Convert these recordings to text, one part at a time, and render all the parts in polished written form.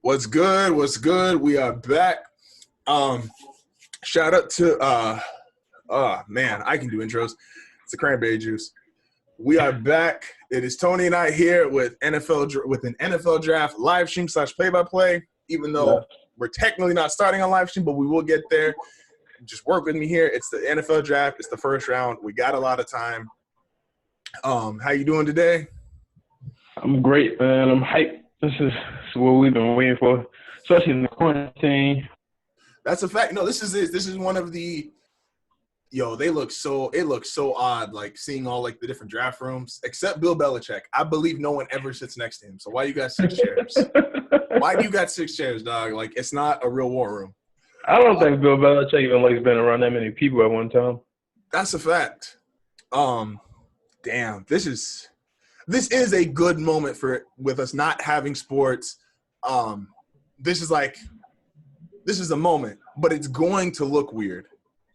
What's good? What's good? We are back. Shout out to man, I can do intros. It's the cranberry juice. We are back. It is Tony and I here with an NFL draft live stream / play-by-play. Even though we're technically not starting on live stream, but we will get there. Just work with me here. It's the NFL draft. It's the first round. We got a lot of time. How you doing today? I'm great, man. I'm hyped. This is what we've been waiting for, especially in the quarantine. That's a fact. No, this is one of the it looks so odd, like seeing all like the different draft rooms, except Bill Belichick. I believe no one ever sits next to him. So why you got 6 chairs? Why do you got 6 chairs, dog? Like, it's not a real war room. I don't think Bill Belichick even likes being around that many people at one time. That's a fact. Damn, this is a good moment with us not having sports. This is a moment, but it's going to look weird.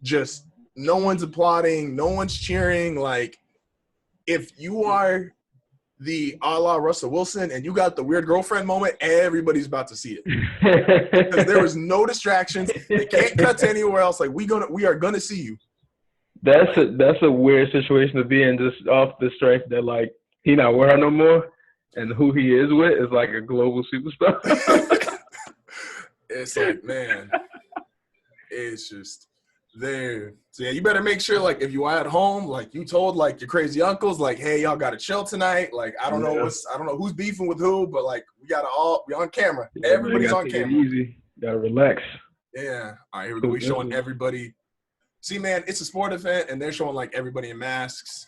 Just no one's applauding, no one's cheering. Like, if you are the a la Russell Wilson and you got the weird girlfriend moment, everybody's about to see it. Because there was no distractions. They can't cut to anywhere else. Like, we are gonna see you. That's a weird situation to be in, just off the strength that like he not with her no more, and who he is with is like a global superstar. It's like, man, it's just there. So yeah, you better make sure, like, if you are at home, like you told like your crazy uncles, like, hey, y'all gotta chill tonight. Like, I don't know who's beefing with who, but like we on camera. Yeah, everybody's on camera. Easy. Gotta relax. Yeah. All right, here we go. We're showing everybody. See, man, it's a sport event, and they're showing like everybody in masks.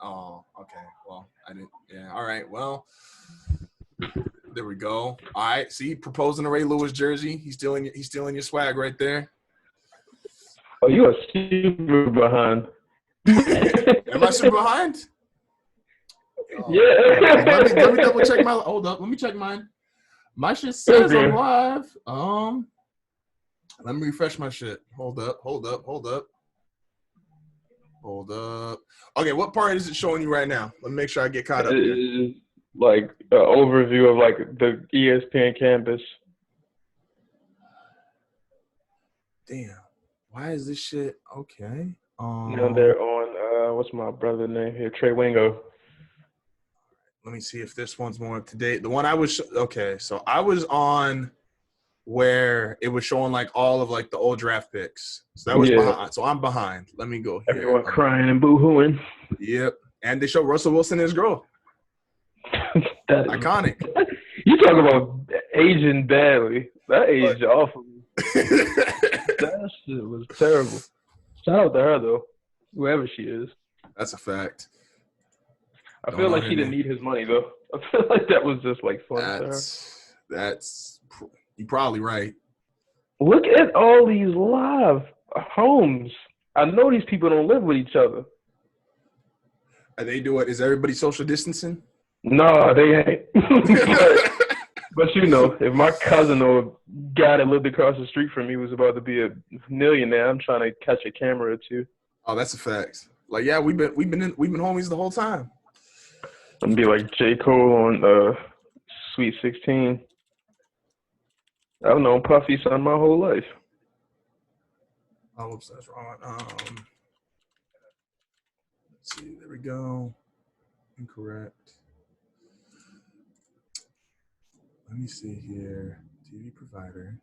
Oh, okay. Well, I didn't. Yeah. All right. Well, there we go. All right. See, proposing a Ray Lewis jersey. He's stealing your swag right there. Oh, you are super behind. Am I super behind? Yeah. Let me double check my. Hold up. Let me check mine. My shit says I'm live. Let me refresh my shit. Hold up. Okay, what part is it showing you right now? Let me make sure I get caught up here. It is like an overview of like the ESPN campus. Damn. Why is this shit okay? They're on what's my brother's name here? Trey Wingo. Let me see if this one's more up to date. The one I was so I was on where it was showing like all of like the old draft picks. So that was behind. So I'm behind. Let me go here. Everyone crying and boo-hooing. Yep. And they show Russell Wilson and his girl. That iconic. You talk about aging badly. That aged awful. That shit was terrible. Shout out to her though, whoever she is. That's a fact. I feel like she didn't need his money though. I feel like that was just like fun. You're probably right. Look at all these live homes. I know these people don't live with each other. Are they doing? Is everybody social distancing? No, they ain't. But you know, if my cousin or guy that lived across the street from me was about to be a millionaire, I'm trying to catch a camera or two. Oh, that's a fact. Like, yeah, we've been homies the whole time. I'm gonna be like J. Cole on Sweet 16. I've known Puffy son my whole life. Oh, oops, that's wrong. Let's see. There we go. Incorrect. Let me see here. TV provider.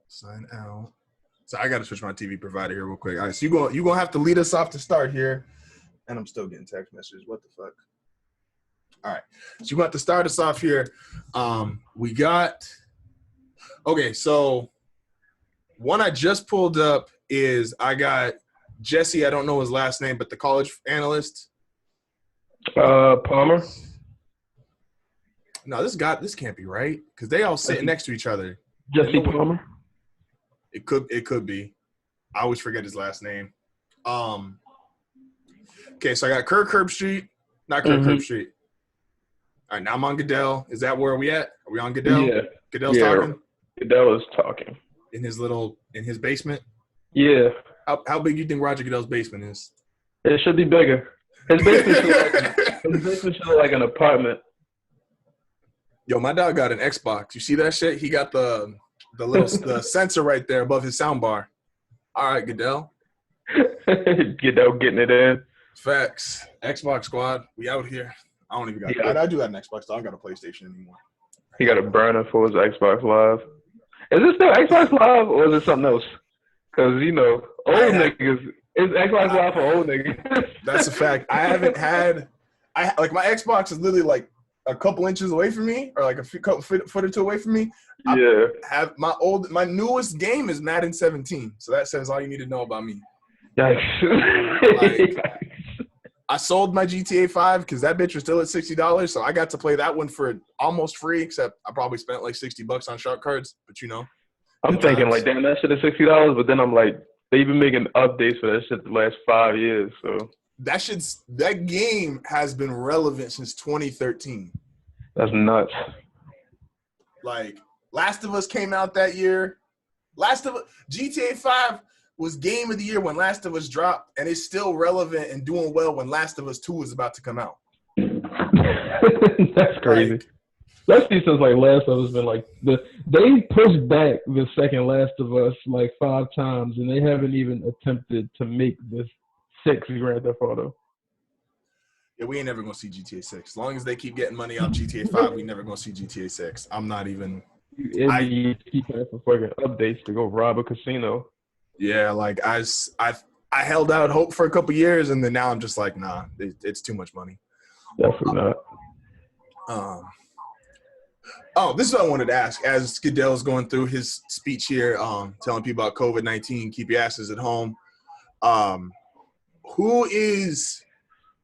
Sign out. So I got to switch my TV provider here real quick. All right, so you're gonna have to lead us off to start here. And I'm still getting text messages. What the fuck? All right. So you're going to have to start us off here. We got – okay, so one I just pulled up is I got Jesse. I don't know his last name, but the college analyst. Palmer. No, this can't be right because they all sitting next to each other. Jesse Palmer. It could be. I always forget his last name. Okay, so I got Kirk Herbstreit, not Kirk Herbstreit. All right, now I'm on Goodell. Is that where we at? Are we on Goodell? Yeah. Goodell's talking? Goodell is talking. In his basement? Yeah. How big do you think Roger Goodell's basement is? It should be bigger. His basement should look like an apartment. Yo, my dog got an Xbox. You see that shit? He got the sensor right there above his sound bar. All right, Goodell. Goodell getting it in. Facts. Xbox squad. We out here. I don't even got. I do have an Xbox. So I don't got a PlayStation anymore. He got a burner for his Xbox Live. Is it still Xbox Live or is it something else? Because old niggas. It's Xbox Live for old niggas. That's a fact. I haven't had. Like my Xbox is literally like a couple inches away from me, or like a couple foot or two away from me. Yeah. My newest game is Madden 17, so that says all you need to know about me. Yikes. I sold my GTA 5 because that bitch was still at $60, so I got to play that one for almost free, except I probably spent like $60 on shark cards, but I'm thinking like, damn, that shit is $60, but then I'm like, they've been making updates for that shit the last 5 years, so. That game has been relevant since 2013. That's nuts. Like, Last of Us came out that year. GTA 5 was game of the year when Last of Us dropped, and it's still relevant and doing well when Last of Us 2 is about to come out. That's crazy. Especially since like Last of Us been like they pushed back the second Last of Us like 5 times, and they haven't even attempted to make this 6 Grand Theft Auto. Yeah, we ain't never gonna see GTA 6. As long as they keep getting money off GTA 5, we never gonna see GTA 6. I'm not even. You keep for fucking updates to go rob a casino. Yeah, like I held out hope for a couple years, and then now I'm just like, nah, it's too much money. Definitely not. This is what I wanted to ask. As Goodell's going through his speech here, telling people about COVID-19, keep your asses at home.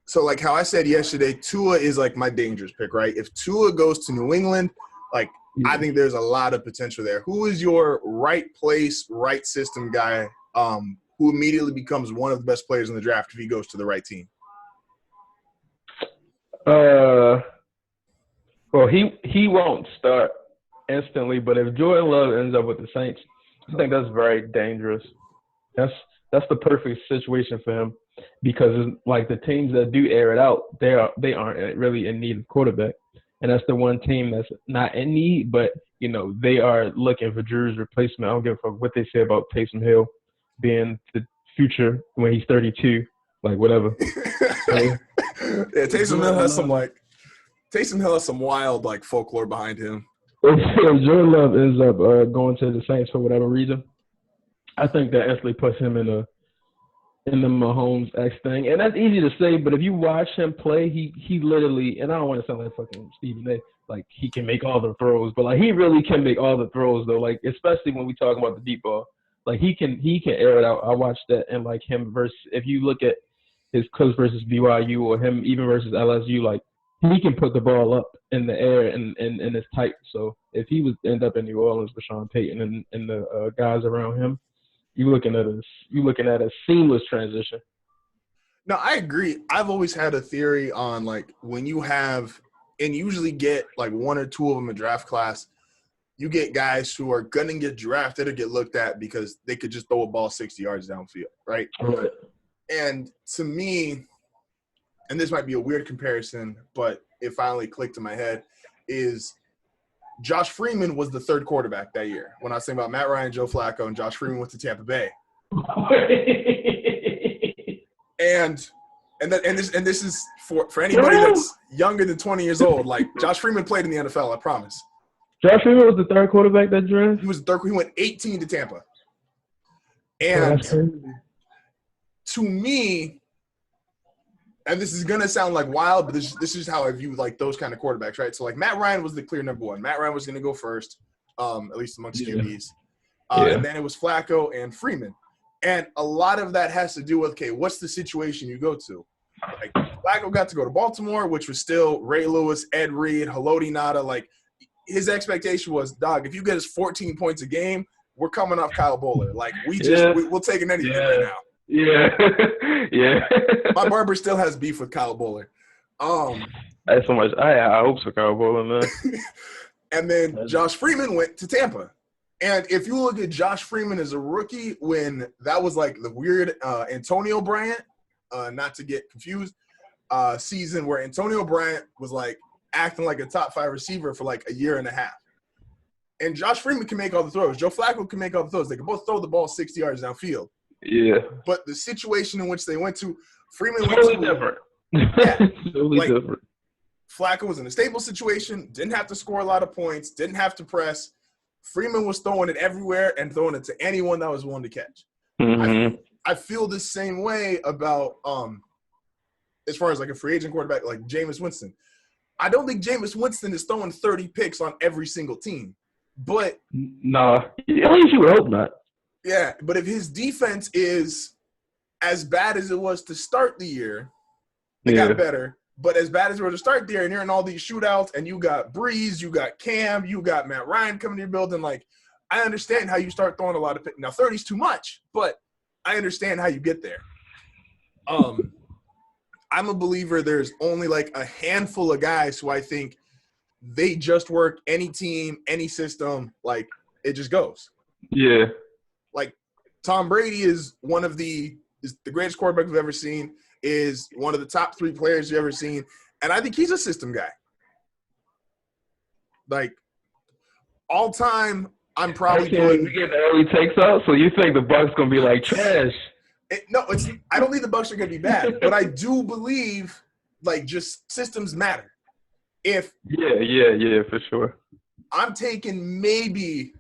So like how I said yesterday, Tua is like my dangerous pick, right? If Tua goes to New England, like I think there's a lot of potential there. Who is your right place, right system guy who immediately becomes one of the best players in the draft if he goes to the right team? Well, he won't start instantly, but if Jordan Love ends up with the Saints, I think that's very dangerous. That's the perfect situation for him because like the teams that do air it out, they aren't really in need of quarterback, and that's the one team that's not in need, but they are looking for Drew's replacement. I don't give a fuck what they say about Taysom Hill being the future when he's 32, like whatever. Yeah, Taysom Hill has some wild like folklore behind him. If Jordan Love ends up going to the Saints for whatever reason, I think that instantly puts him in the Mahomes X thing, and that's easy to say. But if you watch him play, he literally, and I don't want to sound like fucking Stephen A. Like he can make all the throws, but like he really can make all the throws though. Like especially when we talk about the deep ball, like he can air it out. I watched that, and like him versus if you look at his Cubs versus BYU or him even versus LSU, like he can put the ball up in the air and it's tight. So if he was end up in New Orleans with Sean Payton and the guys around him, you're looking at a seamless transition. No, I agree. I've always had a theory on like when you have and usually get like one or two of them in draft class, you get guys who are gonna get drafted or get looked at because they could just throw a ball 60 yards downfield, right? Right. And to me, and this might be a weird comparison, but it finally clicked in my head, is Josh Freeman was the third quarterback that year. When I was saying about Matt Ryan, Joe Flacco, and Josh Freeman went to Tampa Bay. and this is for anybody that's younger than 20 years old. Like Josh Freeman played in the NFL, I promise. Josh Freeman was the third quarterback that draft? He was the third. He went 18 to Tampa. And to me, and this is gonna sound like wild, but this is how I view like those kind of quarterbacks, right? So like Matt Ryan was the clear number one. Matt Ryan was gonna go first, at least amongst QBs. And then it was Flacco and Freeman. And a lot of that has to do with, okay, what's the situation you go to? Like Flacco got to go to Baltimore, which was still Ray Lewis, Ed Reed, Haloti Ngata. Like his expectation was, dog, if you get us 14 points a game, we're coming off Kyle Bowler. Like we'll take anything right now. Yeah. Yeah. My barber still has beef with Kyle Bowler. That's so much. I hope so, Kyle Bowler, man. And then Josh Freeman went to Tampa. And if you look at Josh Freeman as a rookie, when that was like the weird Antonio Bryant, not to get confused, season where Antonio Bryant was like acting like a top 5 receiver for like a year and a half. And Josh Freeman can make all the throws. Joe Flacco can make all the throws. They can both throw the ball 60 yards downfield. Yeah. But the situation in which they went to, Freeman totally went to different. Yeah, totally different. Flacco was in a stable situation, didn't have to score a lot of points, didn't have to press. Freeman was throwing it everywhere and throwing it to anyone that was willing to catch. Mm-hmm. I feel the same way about as far as like a free agent quarterback like Jameis Winston. I don't think Jameis Winston is throwing 30 picks on every single team. But nah, at least you would hope not. Yeah, but if his defense is as bad as it was to start the year, it got better. But as bad as it was to start the year, and you're in all these shootouts, and you got Breeze, you got Cam, you got Matt Ryan coming to your building, like, I understand how you start throwing a lot of picks. Now, 30's too much, but I understand how you get there. I'm a believer there's only like a handful of guys who I think they just work any team, any system, like it just goes. Yeah. Like Tom Brady is the greatest quarterback we've ever seen, is one of the top 3 players you've ever seen, and I think he's a system guy. Like all time, I'm probably you get the early takes out, so you think the Bucs gonna be like trash? I don't think the Bucs are gonna be bad, but I do believe like just systems matter. Yeah, for sure. I'm taking maybe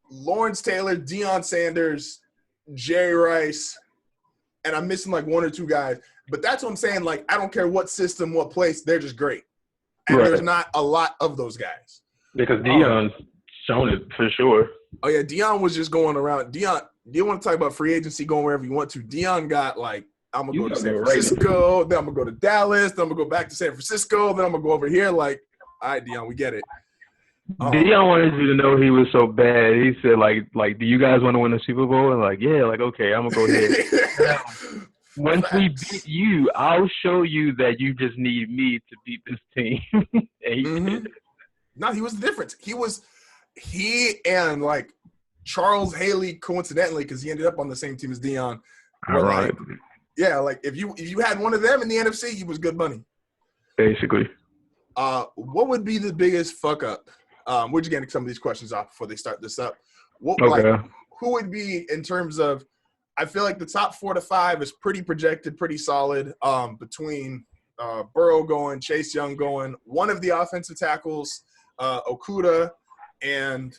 Lawrence Taylor, Deion Sanders, Jerry Rice, and I'm missing like 1 or 2 guys. But that's what I'm saying. Like, I don't care what system, what place, they're just great. And there's not a lot of those guys. Because Deion's shown it for sure. Oh, yeah, Deion was just going around. Deion, do you want to talk about free agency going wherever you want to? Deion got like, I'm going to go to San Francisco, then I'm going to go to Dallas, then I'm going to go back to San Francisco, then I'm going to go over here. Like, all right, Deion, we get it. Deion wanted you to know he was so bad. He said, like, do you guys want to win the Super Bowl? And like, yeah, like, okay, I'm going to go ahead. Once we beat you, I'll show you that you just need me to beat this team. And he did. No, he was the difference. He and like Charles Haley, coincidentally, because he ended up on the same team as Deion. All right. Like, yeah, like if you had one of them in the NFC, he was good money. Basically. What would be the biggest fuck up? We're just getting some of these questions off before they start this up. Who would be in terms of? I feel like the top 4 to 5 is pretty projected, pretty solid. Between Burrow going, Chase Young going, one of the offensive tackles, Okuda, and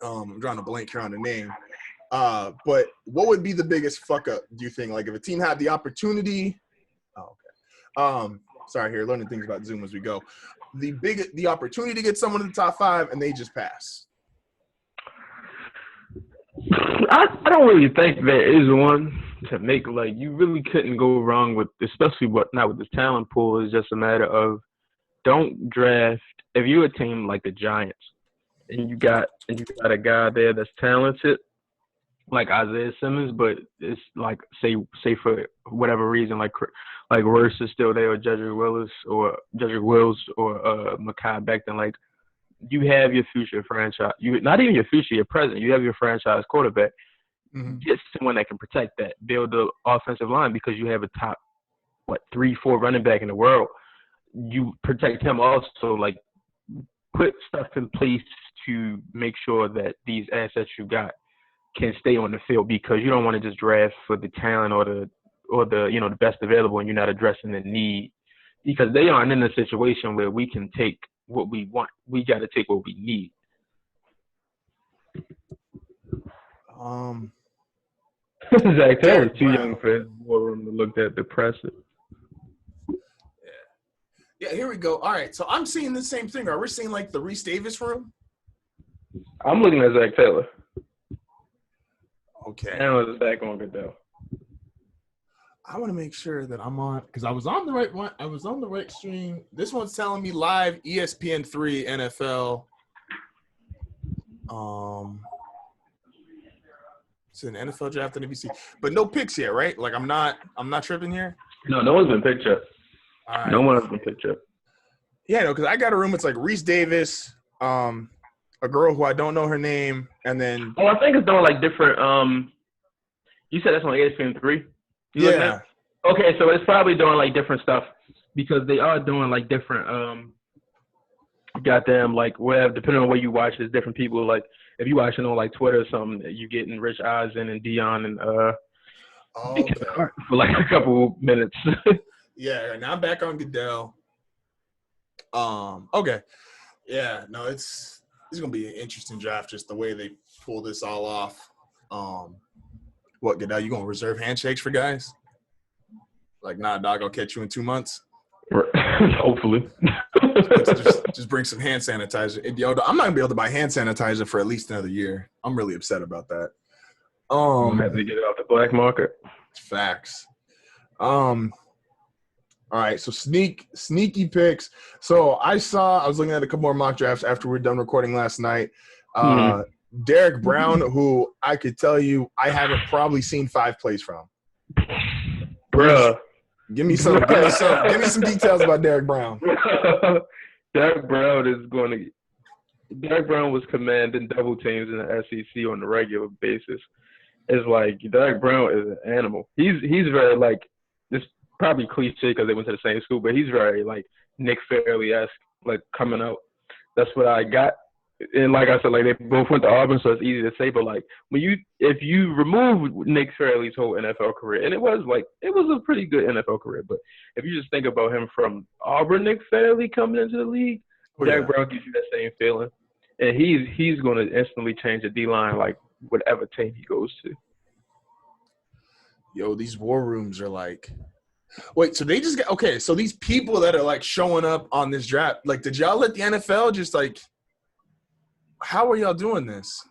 I'm drawing a blank here on the name. But what would be the biggest fuck up? Do you think? Like if a team had the opportunity? Oh, okay. Sorry, here learning things about Zoom as we go. The opportunity to get someone in the top 5 and they just pass. I don't really think there is one to make. Like you really couldn't go wrong with, especially not with this talent pool. It's just a matter of don't draft. If you're a team like the Giants and you got a guy there that's talented, like Isaiah Simmons, but it's like say for whatever reason, like Wirtz is still there, or Jedrick Wills or Mekhi Becton, like. You have your future franchise. Not even your future, your present. You have your franchise quarterback. Get someone that can protect that. Build the offensive line because you have a top, 3-4 running back in the world. You protect him also. Like, put stuff in place to make sure that these assets you got can stay on the field because you don't want to just draft for the talent or the best available and you're not addressing the need because they aren't in a situation where we can take what we want. We got to take what we need. Zach Taylor's too young for more room to look at the press. Yeah, here we go. All right, so I'm seeing the same thing. Are we seeing like the Reese Davis room? I'm looking at Zach Taylor. Okay. Now it's back on Goodell. I want to make sure that I'm on because I was on the right one. I was on the right stream. This one's telling me live ESPN3 NFL. It's an NFL draft on ABC, but no picks yet, right? Like I'm not tripping here. No one's been picked up. Right. No one has been picked up. Yeah, no, because I got a room. It's like Reese Davis, a girl who I don't know her name, and then I think it's doing like different. You said that's on ESPN3. Yeah. Okay, so it's probably doing like different stuff. because they are doing like different goddamn like whatever, depending on where you watch, there's different people. Like if you watching on like Twitter or something, you getting Rich Eisen and Dion and Okay. for like a couple minutes. Yeah, now I'm back on Goodell. Okay. Yeah, no, it's gonna be an interesting draft, just the way they pull this all off. What, Goodell, you gonna reserve handshakes for guys? Like, nah, dog, I'll catch you in 2 months. Hopefully. just bring some hand sanitizer. Yo, I'm not gonna be able to buy hand sanitizer for at least another year. I'm really upset about that. Have to get it off the black market. Facts. All right, so sneaky picks. So I was looking at a couple more mock drafts after we were done recording last night. Derek Brown, who I could tell you I haven't probably seen 5 plays from. Bruh. Give me some details about Derek Brown. Derek Brown was commanding double teams in the SEC on a regular basis. It's like Derek Brown is an animal. He's very like, this probably cliche because they went to the same school, but he's very like Nick Fairley-esque, like coming out. That's what I got. And like I said, like they both went to Auburn, so it's easy to say. But like if you remove Nick Fairley's whole NFL career, and it was a pretty good NFL career, but if you just think about him from Auburn, Nick Fairley coming into the league, Derek Brown gives you that same feeling, and he's going to instantly change the D-line like whatever team he goes to. Yo, these war rooms are like. Wait, so they just get okay? So these people that are like showing up on this draft, like, did y'all let the NFL just like? How are y'all doing this?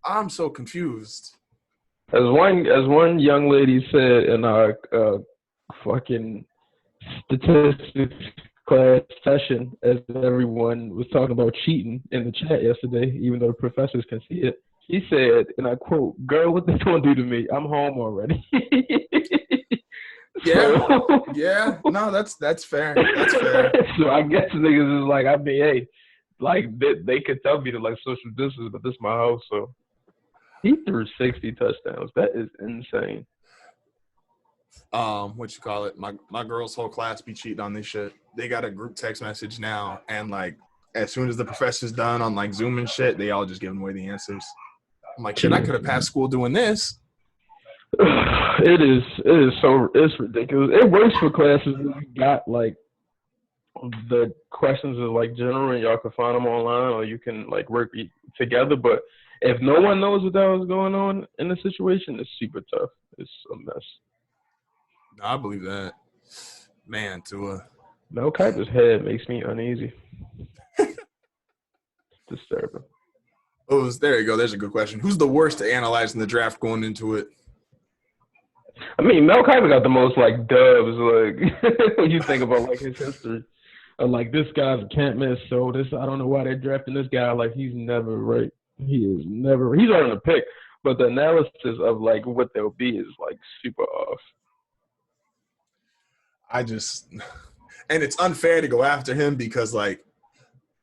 I'm so confused. As one young lady said in our fucking statistics class session, as everyone was talking about cheating in the chat yesterday, even though the professors can see it, she said, and I quote, "Girl, what they gonna do to me? I'm home already." Yeah. No, that's fair. That's fair. So I guess niggas is like, I mean, hey, like they could tell me to like social distance, but this is my house, so he threw 60 touchdowns. That is insane. What you call it? My girls' whole class be cheating on this shit. They got a group text message now, and like as soon as the professor's done on like Zoom and shit, they all just giving away the answers. I'm like, shit, I could have passed school doing this. It's ridiculous. It works for classes where you got like the questions are like general and y'all can find them online or you can like work together. But if no one knows what that was going on in the situation, it's super tough. It's a mess. I believe that. Man, Mel Kiper's head makes me uneasy. It's disturbing. There you go. There's a good question. Who's the worst to analyze in the draft going into it? I mean, Mel Kiper got the most like dubs, like when you think about like his history. Like this guy's a can't miss, so I don't know why they're drafting this guy. Like he's never right. He's on a pick, but the analysis of like what they'll be is like super off. And it's unfair to go after him because like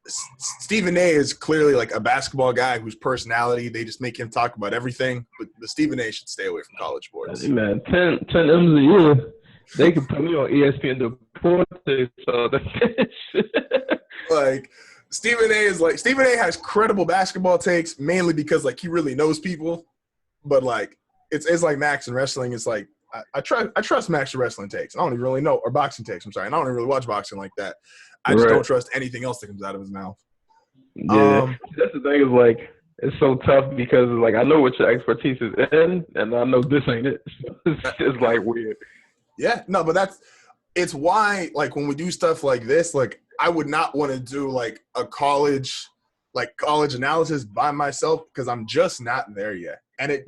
Stephen A is clearly like a basketball guy whose personality, they just make him talk about everything. But the Stephen A should stay away from college sports. Man, 10 M's a year. They can put me on ESPN Deportes. So like Stephen A has credible basketball takes mainly because like he really knows people. But like it's like Max in wrestling. It's like I trust Max in wrestling takes. I don't even really know, or boxing takes. I'm sorry, I don't even really watch boxing like that. I just don't trust anything else that comes out of his mouth. Yeah, that's the thing is like it's so tough because like I know what your expertise is in, and I know this ain't it. It's like weird. Yeah, no, but it's why like when we do stuff like this, like I would not want to do like a college analysis by myself because I'm just not there yet, and I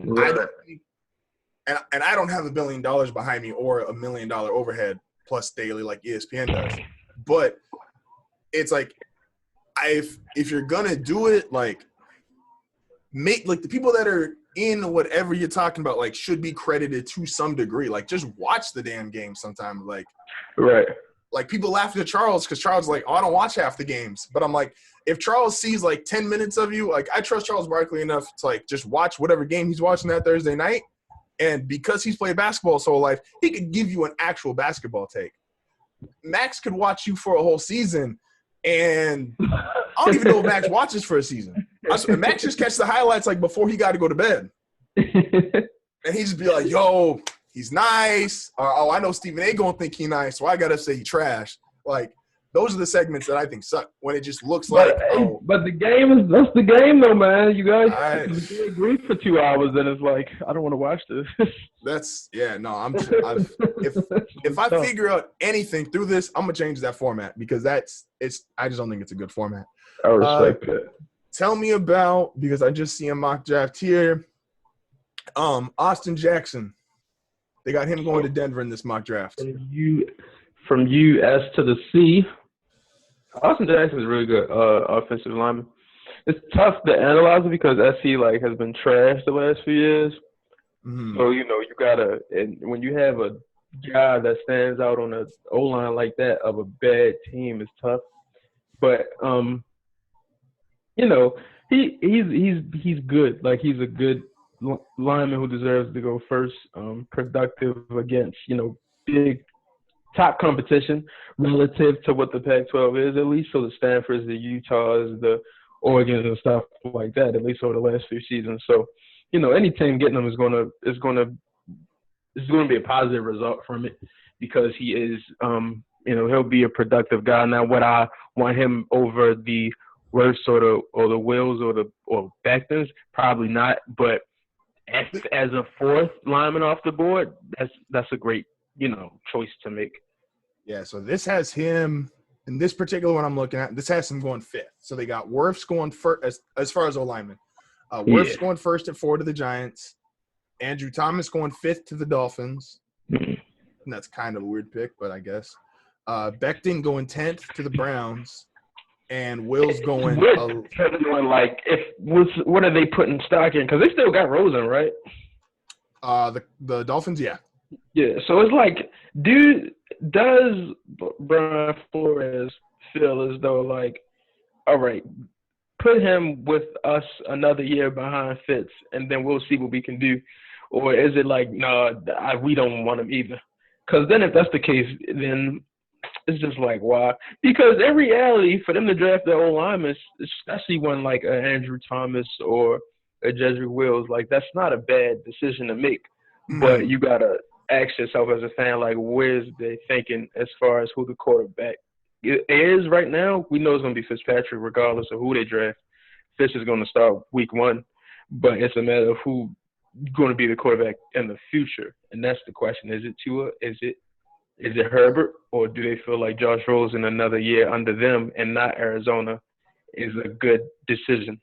don't have $1 billion behind me or $1 million overhead plus daily like ESPN does, but it's like if you're gonna do it, like make like the people that are in whatever you're talking about like should be credited to some degree. Like just watch the damn game sometimes. Like right. Like people laugh at Charles because Charles is like, oh, I don't watch half the games. But I'm like, if Charles sees like 10 minutes of you, like I trust Charles Barkley enough to like just watch whatever game he's watching that Thursday night And because he's played basketball his whole life, he could give you an actual basketball take. Max could watch you for a whole season, and I don't even know if Max watches for a season. Max just catch the highlights like before he got to go to bed. And he just be like, yo, he's nice. Or, oh, I know Stephen A. gonna think he nice, so I got to say he trash. Like, those are the segments that I think suck when it just looks like, oh. But the game that's the game though, man. You guys agree for 2 hours, then it's like, I don't want to watch this. If I figure out anything through this, I'm gonna change that format because I just don't think it's a good format. I respect that. Tell me about, because I just see a mock draft here. Austin Jackson. They got him going to Denver in this mock draft. From U.S. to the C. Austin Jackson is really good offensive lineman. It's tough to analyze it because SC has been trashed the last few years. Mm-hmm. So you gotta, and when you have a guy that stands out on the O line like that of a bad team, it's tough. But he's good. Like, he's a good lineman who deserves to go first. Productive against big top competition relative to what the Pac-12 is, at least. So the Stanfords, the Utahs, the Oregons, and stuff like that, at least over the last few seasons. So, any team getting him is gonna be a positive result from it because he is, he'll be a productive guy. Now, would I want him over the Wirfs or the Wills or Becktons? Probably not. But as a fourth lineman off the board, that's a great choice to make. Yeah, so this has him, in this particular one I'm looking at, this has him going fifth. So they got Wirfs going first as far as O-lineman. Wirfs going first at 4 to the Giants. Andrew Thomas going fifth to the Dolphins. Mm-hmm. And that's kind of a weird pick, but I guess. Becton going 10th to the Browns. And Will's going – what are they putting stock in? Because they still got Rosen, right? The Dolphins, yeah. Yeah, so it's like, does Brian Flores feel as though, all right, put him with us another year behind Fitz, and then we'll see what we can do? Or is it like, no, we don't want him either? Because then if that's the case, then it's just like, why? Because in reality, for them to draft their own linemen, especially one like Andrew Thomas or a Jedrick Wills, that's not a bad decision to make. Mm-hmm. But you got to ask yourself as a fan, where's they thinking as far as who the quarterback is right now? We know it's going to be Fitzpatrick regardless of who they draft. Fitz is going to start week 1, but it's a matter of who's going to be the quarterback in the future. And that's the question. Is it Tua? Is it Herbert? Or do they feel like Josh Rosen another year under them and not Arizona is a good decision?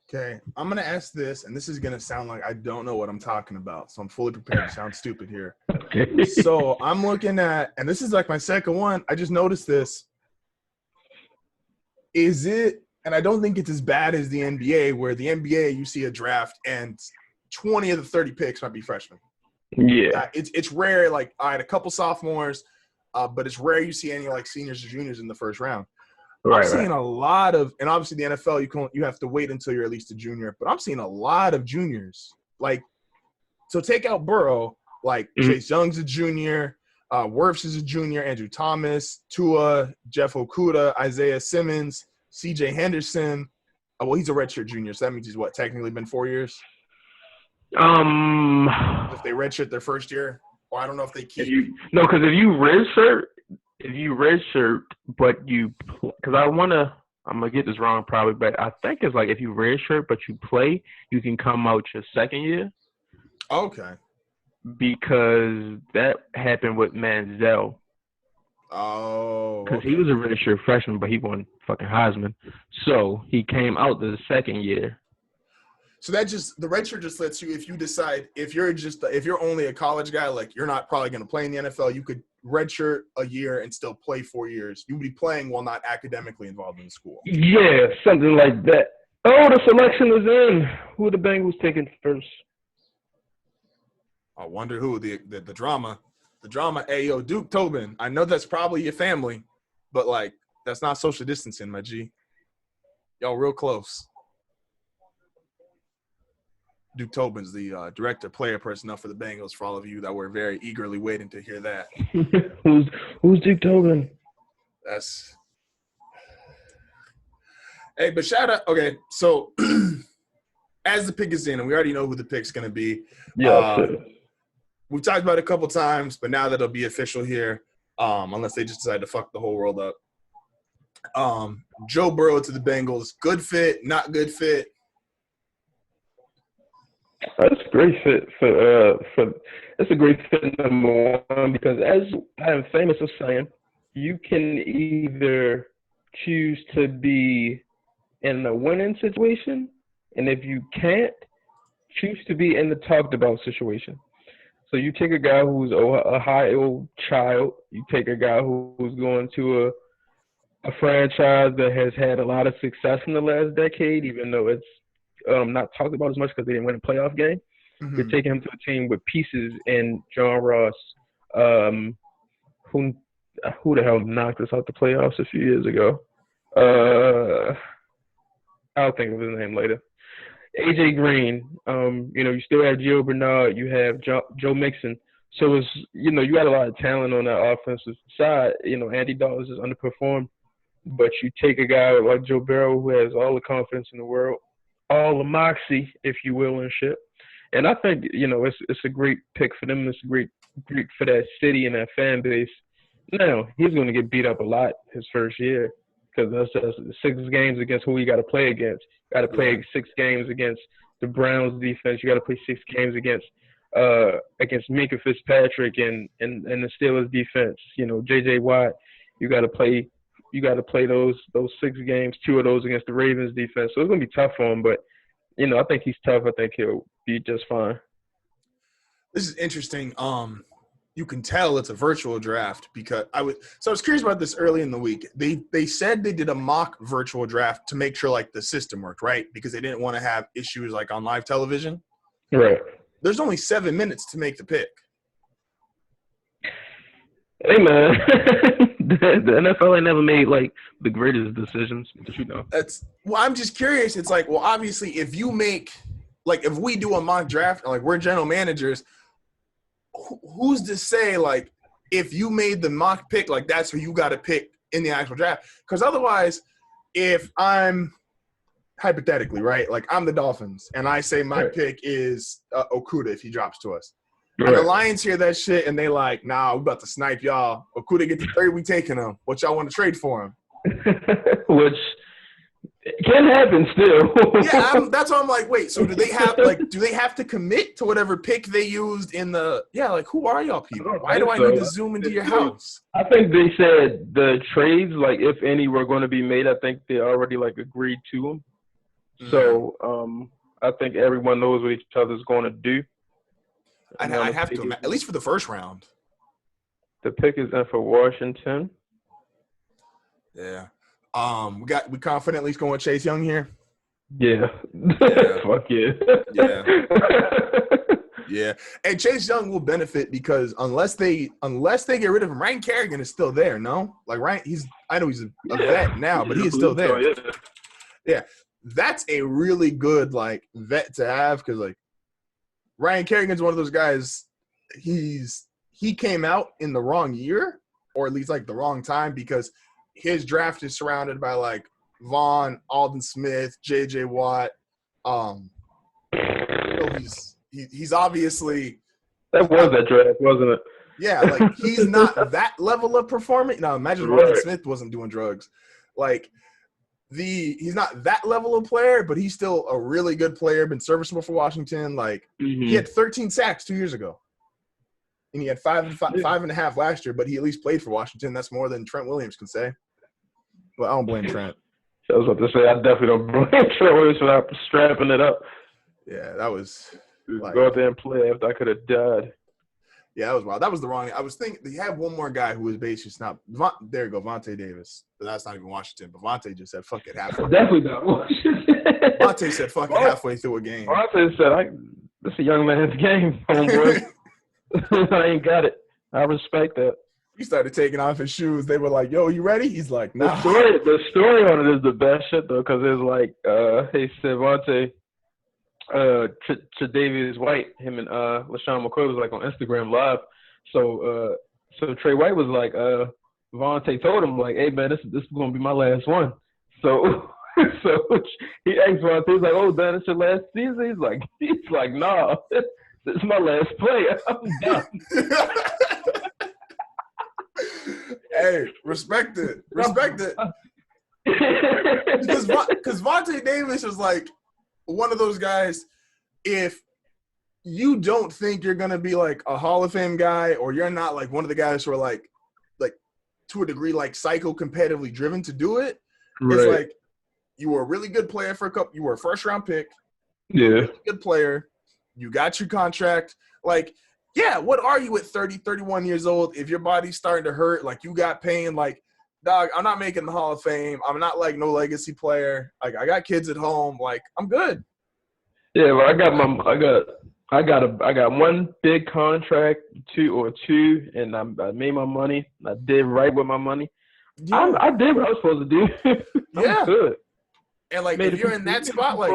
Okay, I'm going to ask this, and this is going to sound like I don't know what I'm talking about, so I'm fully prepared to sound stupid here. Okay. So I'm looking at, and this is my second one, I just noticed this. Is it, and I don't think it's as bad as the NBA, where the NBA you see a draft and 20 of the 30 picks might be freshmen. Yeah. It's rare, all right, a couple sophomores, but it's rare you see any seniors or juniors in the first round. I'm seeing a lot of, and obviously the NFL, you have to wait until you're at least a junior, but I'm seeing a lot of juniors. So take out Burrow, Chase Young's a junior, Wirfs is a junior, Andrew Thomas, Tua, Jeff Okudah, Isaiah Simmons, C.J. Henderson. Well, he's a redshirt junior, so that means he's technically been 4 years? If they redshirt their first year, or I don't know if they keep. Because if you redshirt, but because I'm gonna get this wrong probably, but I think it's if you redshirt but you play, you can come out your second year. Okay. Because that happened with Manziel. Oh. Because he was a redshirt freshman, but he won fucking Heisman, so he came out the second year. So the redshirt just lets you, if you decide, if you're only a college guy, you're not probably going to play in the NFL, you could redshirt a year and still play 4 years. You would be playing while not academically involved in the school. Yeah, something like that. Oh, the selection is in. Who are the Bengals taking first? I wonder who the drama. The drama, hey, yo, Duke Tobin. I know that's probably your family, but that's not social distancing, my G. Y'all real close. Duke Tobin's the director player personnel for the Bengals. For all of you that were very eagerly waiting to hear that, who's Duke Tobin? that's hey. But shout out. Okay, so as the pick is in, and we already know who the pick's going to be. Yeah, we've talked about it a couple times, but now that it'll be official here, unless they just decide to fuck the whole world up. Joe Burrow to the Bengals. Good fit, not good fit. that's a great fit for that's a great fit number one because as I am famous of saying, you can either choose to be in a winning situation, and if you can't, choose to be in the talked about situation. So you take a guy who's a high old child, you take a guy who's going to a franchise that has had a lot of success in the last decade, even though it's not talked about as much because they didn't win a playoff game. Mm-hmm. You're taking him to a team with pieces in John Ross, who the hell knocked us out the playoffs a few years ago. I'll think of his name later. AJ Green, you still have Gio Bernard, you have Joe Mixon. So it's, you got a lot of talent on that offensive side. Andy Dalton is underperformed, but you take a guy like Joe Burrow who has all the confidence in the world, all the moxie, if you will, and shit. And I think, it's a great pick for them. It's a great for that city and that fan base. Now, he's going to get beat up a lot his first year because that's 6 games against who you got to play against. You got to play 6 games against the Browns defense. You got to play 6 games against Minka Fitzpatrick and the Steelers defense. J.J. Watt. You got to play those 6 games, 2 of those against the Ravens defense. So it's going to be tough for him, but I think he's tough. I think he'll be just fine. This is interesting. You can tell it's a virtual draft because I was curious about this early in the week. They said they did a mock virtual draft to make sure like the system worked, right? Because they didn't want to have issues like on live television. Right. There's only 7 minutes to make the pick. Hey man, the NFL ain't never made like the greatest decisions, I'm just curious. It's like, well, obviously, if we do a mock draft, like we're general managers, who's to say like if you made the mock pick, like that's who you got to pick in the actual draft? Because otherwise, if I'm hypothetically right, like I'm the Dolphins, and I say my pick is Okudah if he drops to us. Right. And the Lions hear that shit, and they like, nah, we about to snipe y'all. Okudah get to 3rd, we taking him. What y'all want to trade for him? Which can happen still. Yeah, that's why I'm like, wait. So do they have to commit to whatever pick they used in the? Yeah, like who are y'all people? Why do I need to zoom into your house? I think they said the trades, like if any, were going to be made. I think they already like agreed to them. Mm-hmm. So I think everyone knows what each other's going to do. I'd have to, at least for the first round. The pick is in for Washington. Yeah. We confidently going Chase Young here. Yeah. Fuck yeah. Yeah. Yeah. And Chase Young will benefit because unless they get rid of him, Ryan Kerrigan is still there. No, like Ryan, I know he's a vet now, but he is still there. Yeah. That's a really good like vet to have because like. Ryan Kerrigan's one of those guys. He came out in the wrong year, or at least like the wrong time, because his draft is surrounded by like Vaughn, Aldon Smith, J.J. Watt. He's obviously that was that draft, wasn't it? Yeah, like he's not that level of performance. Now imagine Aldon Smith wasn't doing drugs, like. He's not that level of player, but he's still a really good player, been serviceable for Washington. Like he had 13 sacks 2 years ago. And he had five and a half last year, but he at least played for Washington. That's more than Trent Williams can say. But I don't blame Trent. I was about to say I definitely don't blame Trent Williams for not strapping it up. Yeah, that was like, go out there and play after I could have died. Yeah, that was wild. That was the wrong. I was thinking they have one more guy who was basically not. There you go, Vontae Davis. But that's not even Washington. But Vontae just said, "Fuck it," halfway. Definitely not Washington. Vontae said, "Fuck it," halfway through a game. Vontae said, "This is a young man's game, homeboy. I ain't got it. I respect that." He started taking off his shoes. They were like, "Yo, you ready?" He's like, "Nah." The story on it is the best shit though, because it's like, "Hey, said Vontae, Tre'Davious White, him and LaShawn McCoy was like on Instagram Live. So Trey White was like, Vontae told him like, hey man, this is gonna be my last one. So he asked Vontae, he's like, oh Dan, it's your last season? He's like, nah, this is my last play. I'm done. Hey, respect it. Because Vontae Davis is like one of those guys, if you don't think you're going to be like a Hall of Fame guy, or you're not like one of the guys who are like to a degree like psycho competitively driven to do it, right. It's like you were a really good player for a couple. You were a first round pick. Yeah. Really good player. You got your contract. Like, yeah, what are you at 30, 31 years old if your body's starting to hurt? Like, you got pain. Like, dog, I'm not making the Hall of Fame. I'm not like no legacy player. Like, I got kids at home. Like, I'm good. Yeah, well, I got one big contract, two, and I made my money. I did right with my money. Yeah. I did what I was supposed to do. I'm good. And like, if you're in that spot, like,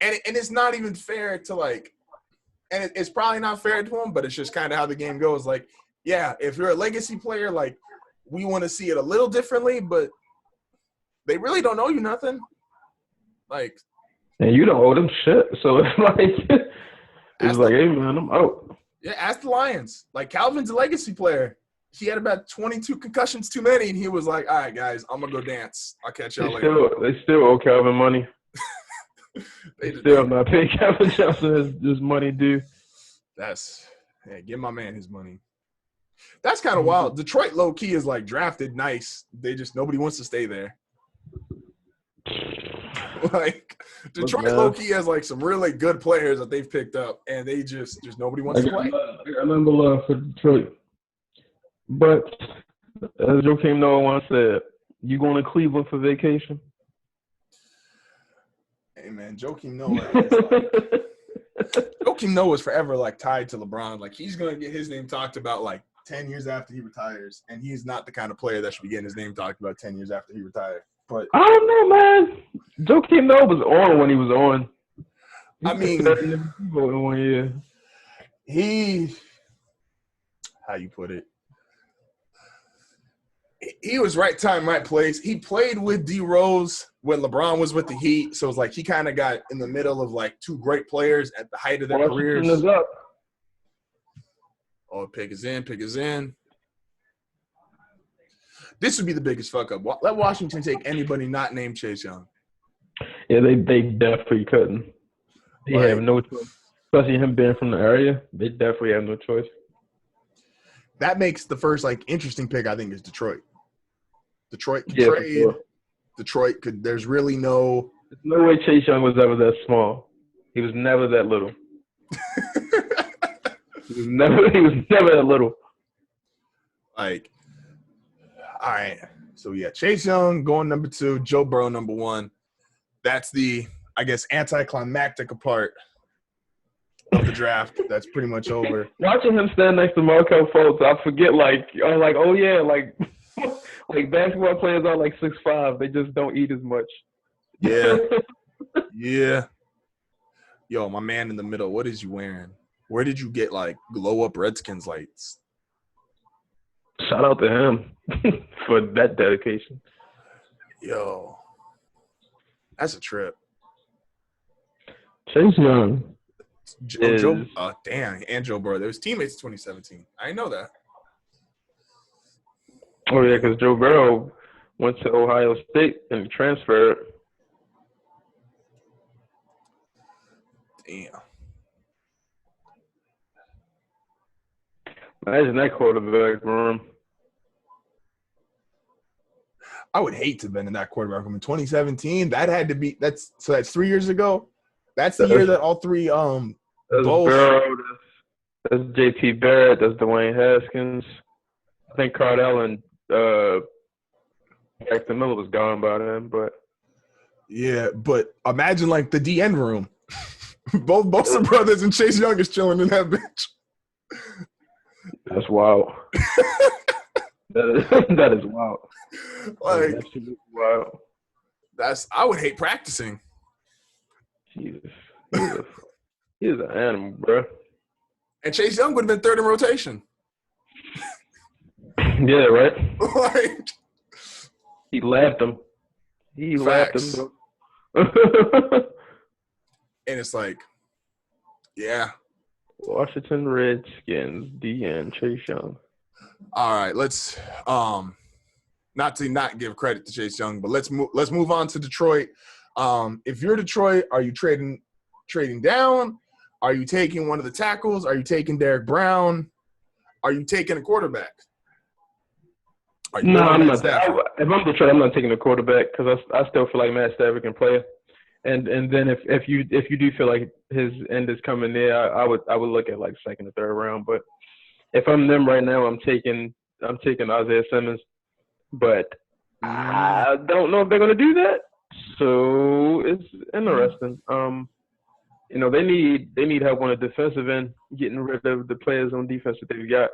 and it's not even fair to like, and it's probably not fair to him, but it's just kind of how the game goes. Like, yeah, if you're a legacy player, like, we want to see it a little differently, but they really don't know you nothing. Like, and you don't owe them shit. So it's like, hey man, I'm out. Yeah, ask the Lions. Like, Calvin's a legacy player. He had about 22 concussions too many, and he was like, all right, guys, I'm going to go dance. I'll catch y'all later. They still owe Calvin money. They still not paying Calvin Johnson his money due. Give my man his money. That's kind of wild. Detroit low-key is like drafted nice. Nobody wants to stay there. Like, Detroit low-key has like some really good players that they've picked up, and they just nobody wants to play. I got number love for Detroit. But as Joakim Noah once said, you going to Cleveland for vacation? Hey man, Joakim Noah Joakim Noah is forever like tied to LeBron. Like, he's gonna get his name talked about like 10 years after he retires, and he's not the kind of player that should be getting his name talked about 10 years after he retired. But I don't know, man. Joakim Noah was on when he was on. I mean, how you put it? He was right time, right place. He played with D Rose when LeBron was with the Heat, so it's like he kind of got in the middle of like two great players at the height of their careers. Is up. Oh, pick is in. This would be the biggest fuck up. Let Washington take anybody not named Chase Young. Yeah, they definitely couldn't. They have no choice. Especially him being from the area, they definitely have no choice. That makes the first like interesting pick, I think, is Detroit. Detroit could trade. Sure. Detroit could. There's really no. There's no way Chase Young was ever that small. He was never that little. He was never that little. Like, all right. So yeah, Chase Young going number 2, Joe Burrow number 1. That's the, I guess, anticlimactic part of the draft. That's pretty much over. Watching him stand next to Markel Fultz, I forget oh yeah, like basketball players are like 6'5". They just don't eat as much. Yeah. Yeah. Yo, my man in the middle, what is you wearing? Where did you get like glow up Redskins lights? Shout out to him for that dedication. Yo. That's a trip. Chase Young. Damn, and Joe Burrow. They was teammates in 2017. I didn't know that. Oh, yeah, because Joe Burrow went to Ohio State and transferred. Damn. Imagine that quarterback room. I would hate to have been in that quarterback room in 2017. That had to be – that's 3 years ago. That's the year that all three that's both. Burrow, that's J.T. Barrett. That's Dwayne Haskins. I think Cardell and Jackson Miller was gone by then, but yeah. But imagine like the DN room. both the brothers and Chase Young is chilling in that bench. That's wild. that is wild. Like, that's wild. I would hate practicing. Jesus. He's an animal, bro. And Chase Young would have been third in rotation. Yeah, right? Like, he laughed him. Facts. Though. And it's like, yeah. Washington Redskins, DN, Chase Young. All right, let's not to not give credit to Chase Young, but let's move on to Detroit. If you're Detroit, are you trading down? Are you taking one of the tackles? Are you taking Derek Brown? Are you taking a quarterback? No, I'm not. If I'm Detroit, I'm not taking a quarterback because I still feel like Matt Stafford can play. And then if you do feel like his end is coming near, I would look at like second or third round. But if I'm them right now, I'm taking Isaiah Simmons. But I don't know if they're gonna do that. So it's interesting. They need help on the defensive end, getting rid of the players on defense that they've got.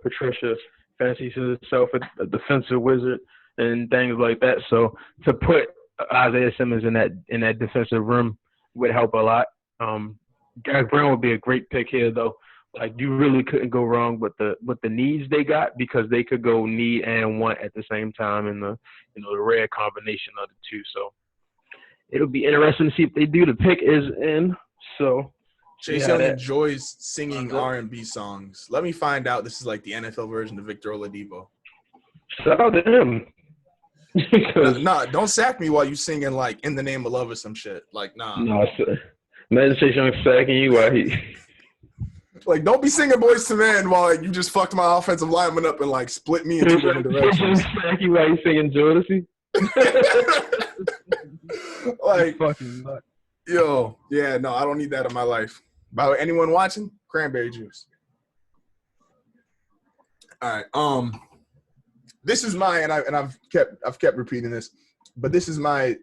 Patricia fancies herself a defensive wizard and things like that. So to put Isaiah Simmons in that defensive room would help a lot. Derek Brown would be a great pick here, though. Like, you really couldn't go wrong with the needs they got because they could go need and want at the same time in the rare combination of the two. So it'll be interesting to see if they do. The pick is in. So Chase Young enjoys singing R&B songs. Let me find out this is like the NFL version of Victor Oladipo. Shout out to him. Nah, don't sack me while you singing like "In the Name of Love" or some shit. Like, nah. No, imagine Chase Young sacking you while he. Like, don't be singing "Boys to Men" while you just fucked my offensive lineman up and like split me in two different directions. Sack you while you singing Jodeci. Like, fucking nuts. Yo, yeah, no, I don't need that in my life. By the way, anyone watching? Cranberry juice. All right. This is I've kept repeating this, but this is my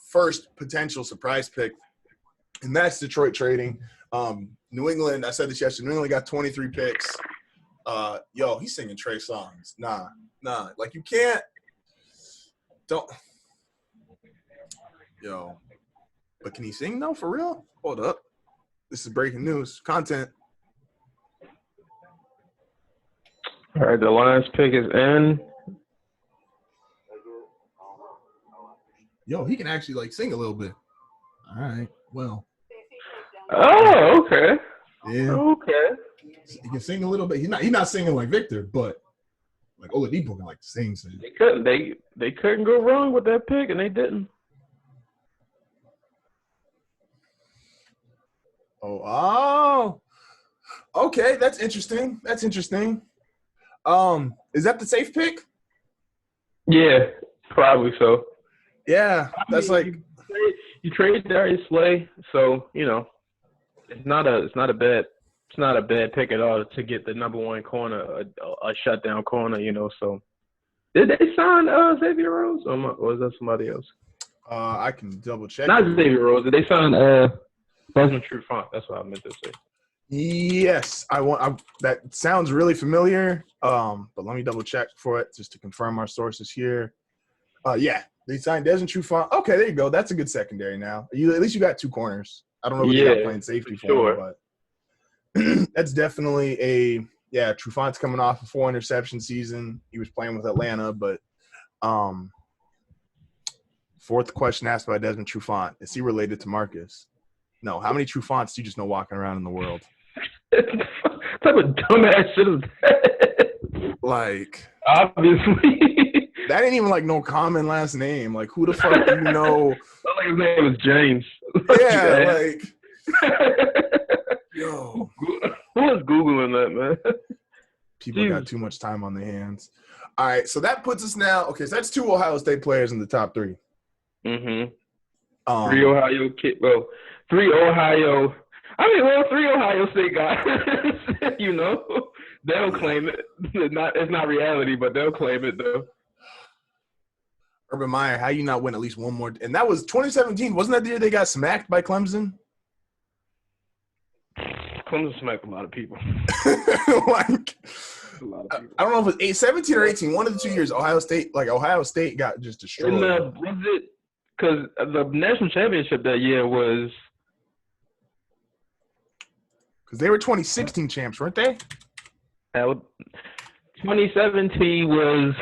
first potential surprise pick, and that's Detroit trading. New England, I said this yesterday, New England got 23 picks. He's singing Trey songs. Nah. Like, you can't – don't – yo. But can he sing, though, for real? Hold up. This is breaking news. Content. All right, the Lions pick is in. Yo, he can actually, like, sing a little bit. All right, well. Oh, okay. Yeah. Okay. He can sing a little bit. He's not singing like Victor, but like Oladipo can like sing. So. They couldn't go wrong with that pick, and they didn't. Oh. Okay, that's interesting. Is that the safe pick? Yeah, probably so. Yeah, that's you trade Darius Slay, so it's not a bad pick at all to get the number one corner, a shutdown corner. So did they sign Xavier Rhodes or was that somebody else? I can double check. Not Xavier Rhodes. Did they sign Desmond Trufant? That's what I meant to say. Yes, that sounds really familiar. But let me double check for it just to confirm our sources here. Yeah, they signed Desmond Trufant. Okay, there you go. That's a good secondary now. At least you got two corners. I don't know what they're playing safety for, but that's definitely Trufant's coming off a 4 interception season. He was playing with Atlanta, but fourth question asked by Desmond Trufant: is he related to Marcus? No. How many Trufants do you just know walking around in the world? What type of dumbass shit is that? Like, obviously. That ain't even like no common last name. Like, who the fuck do you know? Like his name was James. Yeah, like, yo. Who was Googling that, man? People got too much time on their hands. All right, so that puts us now. Okay, so that's 2 Ohio State players in the top 3. Mm-hmm. 3 Ohio kid. Well, 3 Ohio. 3 Ohio State guys. They'll claim it. It's not reality, but they'll claim it though. Urban Meyer, how you not win at least one more? And that was 2017. Wasn't that the year they got smacked by Clemson? Clemson smacked a lot of people. Like, a lot of people. I don't know if it was 17 or 18. One of the 2 years, Ohio State got just destroyed. Was it because the national championship that year was Because they were 2016 champs, weren't they? 2017 was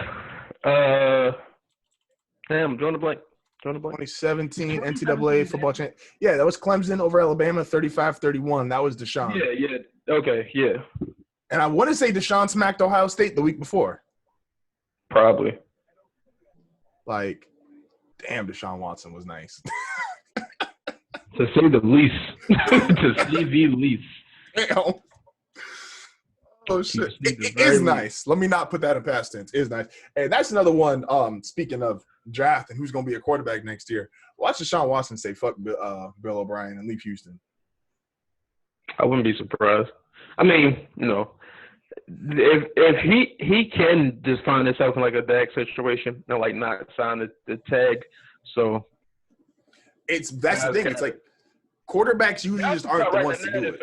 damn, drawing a blank. 2017 NCAA football champ. Yeah, that was Clemson over Alabama, 35-31. That was Deshaun. Yeah. Okay, yeah. And I want to say Deshaun smacked Ohio State the week before. Probably. Like, damn, Deshaun Watson was nice. To say the least. To say the least. Damn. Oh, shit. It is nice. Let me not put that in past tense. It is nice. And that's another one, speaking of draft and who's going to be a quarterback next year. Watch Deshaun Watson say fuck Bill O'Brien and leave Houston. I wouldn't be surprised. I mean, if he can just find himself in like a Dak situation and like not sign the tag, so that's the thing. It's like quarterbacks usually just aren't the ones to do it.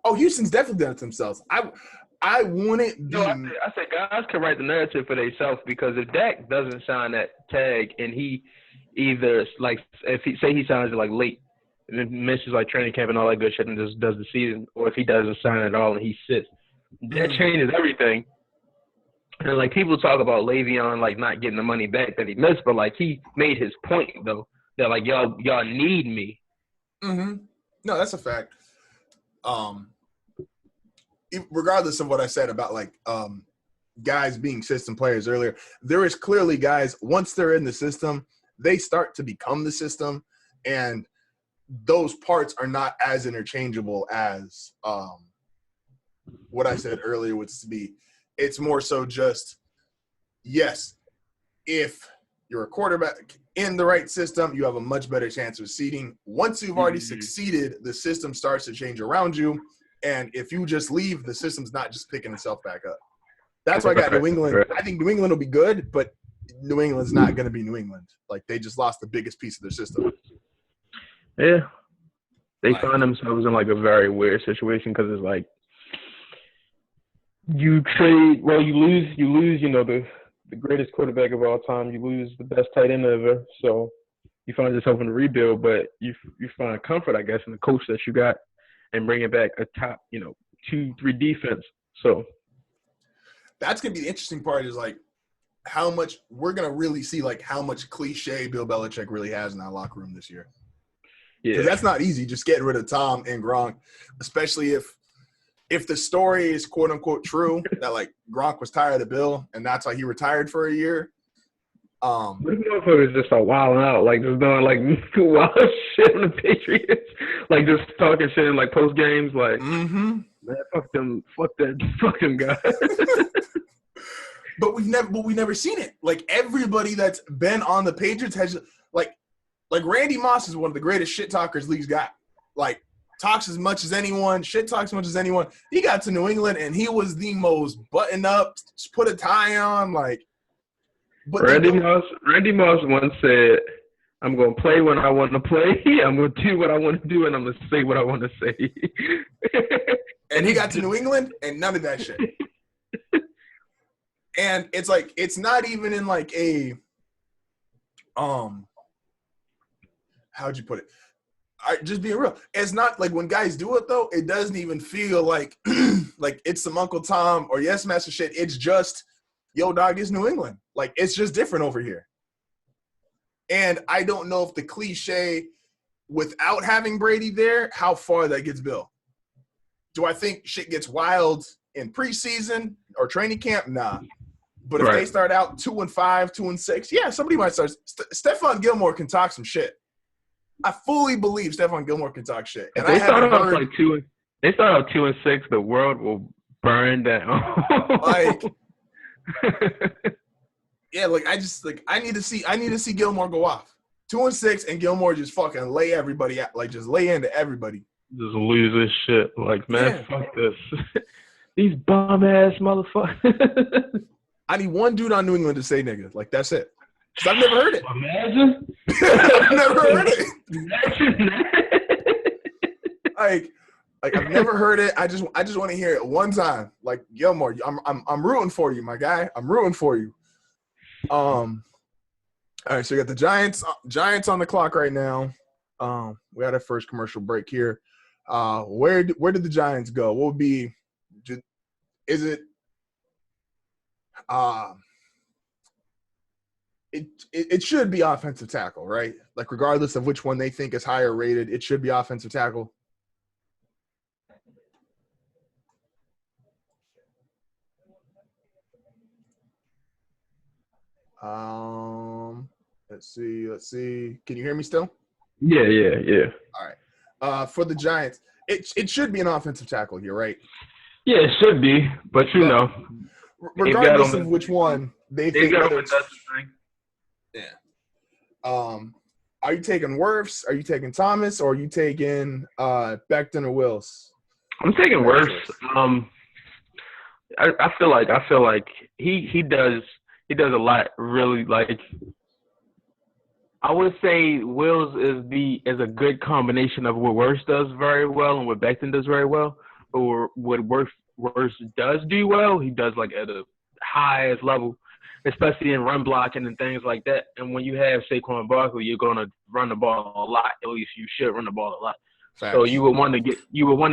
Oh, Houston's definitely done it themselves. I wouldn't be. No, I said guys can write the narrative for themselves because if Dak doesn't sign that tag and he either like if he signs it like late and then misses like training camp and all that good shit and just does the season, or if he doesn't sign at all and he sits, that changes everything. And like people talk about Le'Veon like not getting the money back that he missed, but like he made his point though that like y'all need me. Mm-hmm. No, that's a fact. Regardless of what I said about like guys being system players earlier, there is clearly guys once they're in the system, they start to become the system, and those parts are not as interchangeable as what I said earlier would be. It's more so just yes, if you're a quarterback in the right system, you have a much better chance of succeeding. Once you've already succeeded, the system starts to change around you. And if you just leave, the system's not just picking itself back up. That's why I got New England. I think New England will be good, but New England's not going to be New England. Like, they just lost the biggest piece of their system. Yeah. They find themselves in, like, a very weird situation because it's like you lose, the greatest quarterback of all time. You lose the best tight end ever. So you find yourself in a rebuild, but you find comfort, I guess, in the coach that you got. And bringing back a top, 2-3 defense. So that's gonna be the interesting part is like how much we're gonna really see like how much cliche Bill Belichick really has in that locker room this year. Yeah, because that's not easy. Just getting rid of Tom and Gronk, especially if the story is quote unquote true that like Gronk was tired of Bill and that's why he retired for a year. This motherfucker is just like wilding out, like just doing like wild shit on the Patriots, like just talking shit in like post games, like man, fuck them guys. But we've never seen it. Like everybody that's been on the Patriots has like Randy Moss is one of the greatest shit talkers league's got. Like talks as much as anyone, shit talks as much as anyone. He got to New England and he was the most buttoned up, put a tie on, like. But Randy Moss once said, I'm going to play when I want to play, I'm going to do what I want to do, and I'm going to say what I want to say. And he got to New England, and none of that shit. And it's like, it's not even in like a, how'd you put it? Just being real. It's not like when guys do it, though, it doesn't even feel like, like it's some Uncle Tom or Yes Master shit. It's just, yo, dog, it's New England. Like, it's just different over here. And I don't know if the cliche, without having Brady there, how far that gets Bill. Do I think shit gets wild in preseason or training camp? Nah. But if they start out 2-5, 2-6, yeah, somebody might start. Stephon Gilmore can talk some shit. I fully believe Stephon Gilmore can talk shit. And they start out like 2-6, the world will burn down. Like. Yeah, like I need to see Gilmore go off 2-6 and Gilmore just fucking lay everybody out, like just lay into everybody. Just lose this shit, like man, fuck this. These bum ass motherfuckers. I need one dude on New England to say nigga, like that's it. Cause I've never heard it. Imagine. I've never heard it. Like I've never heard it. I just want to hear it one time. Like Gilmore, I'm rooting for you, my guy. I'm rooting for you. All right, so you got the Giants on the clock right now. We had our first commercial break here. Where did the Giants go? What would be? Is it? Uh, it should be offensive tackle, right? Like regardless of which one they think is higher rated, it should be offensive tackle. Let's see. Can you hear me still? Yeah. All right. For the Giants, it should be an offensive tackle here, right? Yeah, it should be, but regardless of which one they think, whether it's thing. Yeah. Are you taking Wirfs? Are you taking Thomas? Or are you taking Becton or Wills? I'm taking Wirfs. I feel like he does a lot really like. I would say Wills is a good combination of what Wirfs does very well and what Becton does very well. But what Wirfs does do well, he does like at a highest level, especially in run blocking and things like that. And when you have Saquon Barkley, you're gonna run the ball a lot. At least you should run the ball a lot. Facts. So you would want to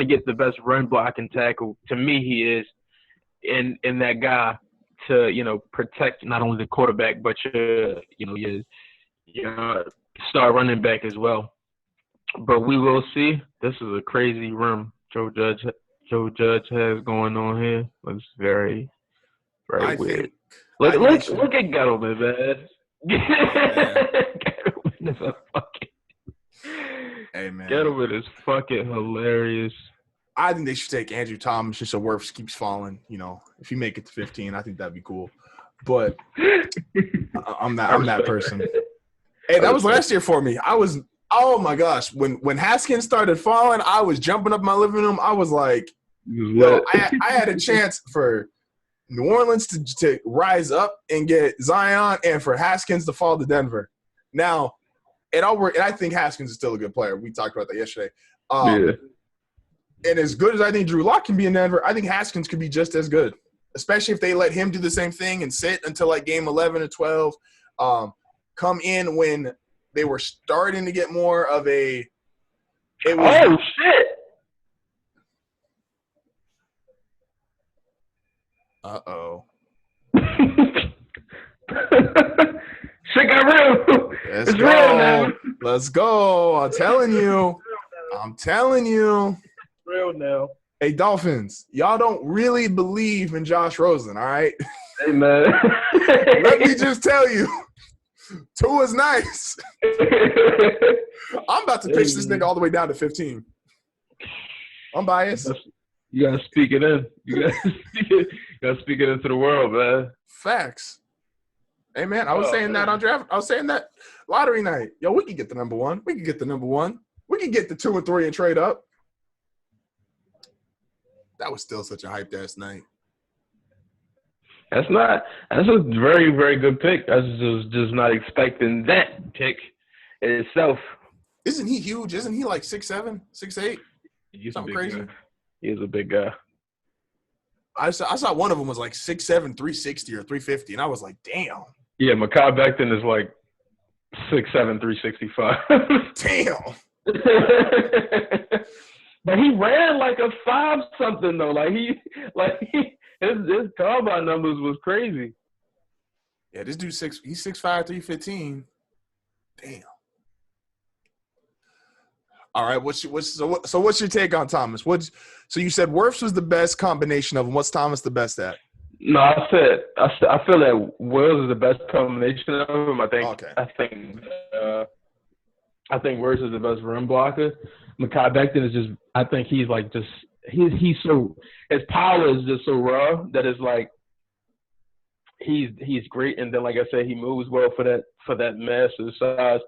get the best run blocking tackle. To me, he is in that guy to protect not only the quarterback but your star running back as well. But we will see. This is a crazy room Joe Judge has going on here. Looks very, very weird. Look at Gettleman, man. Gettleman is a fucking. Hey man, Gettleman is fucking hilarious. I think they should take Andrew Thomas just so Wirfs keeps falling. If you make it to 15, I think that'd be cool. But I'm that person. Hey, that was last year for me. Oh my gosh, when Haskins started falling, I was jumping up in my living room. I was like, I had a chance for New Orleans to rise up and get Zion, and for Haskins to fall to Denver. Now, it all worked, and I think Haskins is still a good player. We talked about that yesterday. And as good as I think Drew Lock can be in Denver, I think Haskins could be just as good, especially if they let him do the same thing and sit until like game 11 or 12. Come in when they were starting to get more of a – Oh, shit. Uh-oh. Shit got real. It's real now. Let's go. I'm telling you. Real now. Hey, Dolphins, y'all don't really believe in Josh Rosen, all right? Hey, man. Let me just tell you. Tua's nice. I'm about to pitch this nigga all the way down to 15. I'm biased. You gotta speak it in. You gotta speak it into the world, man. Facts. Hey man, I was saying that on draft. I was saying that lottery night. Yo, we could get the number one. We could get the 2 and 3 and trade up. That was still such a hyped ass night. That's a very, very good pick. I was just not expecting that pick in itself. Isn't he huge? Isn't he like 6'7", 6'8"? He's something crazy. He's a big guy. I saw one of them was like 6'7", 360 or 350, and I was like, damn. Yeah, Mekhi Becton is like 6'7", 365. Damn. But he ran like a 5-something though. His combine numbers was crazy. Yeah, this dude he's 6'5", 315. Damn. All right, what's your take on Thomas? So you said Wirfs was the best combination of them. What's Thomas the best at? No, I feel that Wills is the best combination of them. I think Wirfs is the best run blocker. Mekhi Becton is just. I think he's like just. He's so his power is just so raw that it's like he's great, and then like I said, he moves well for that massive size.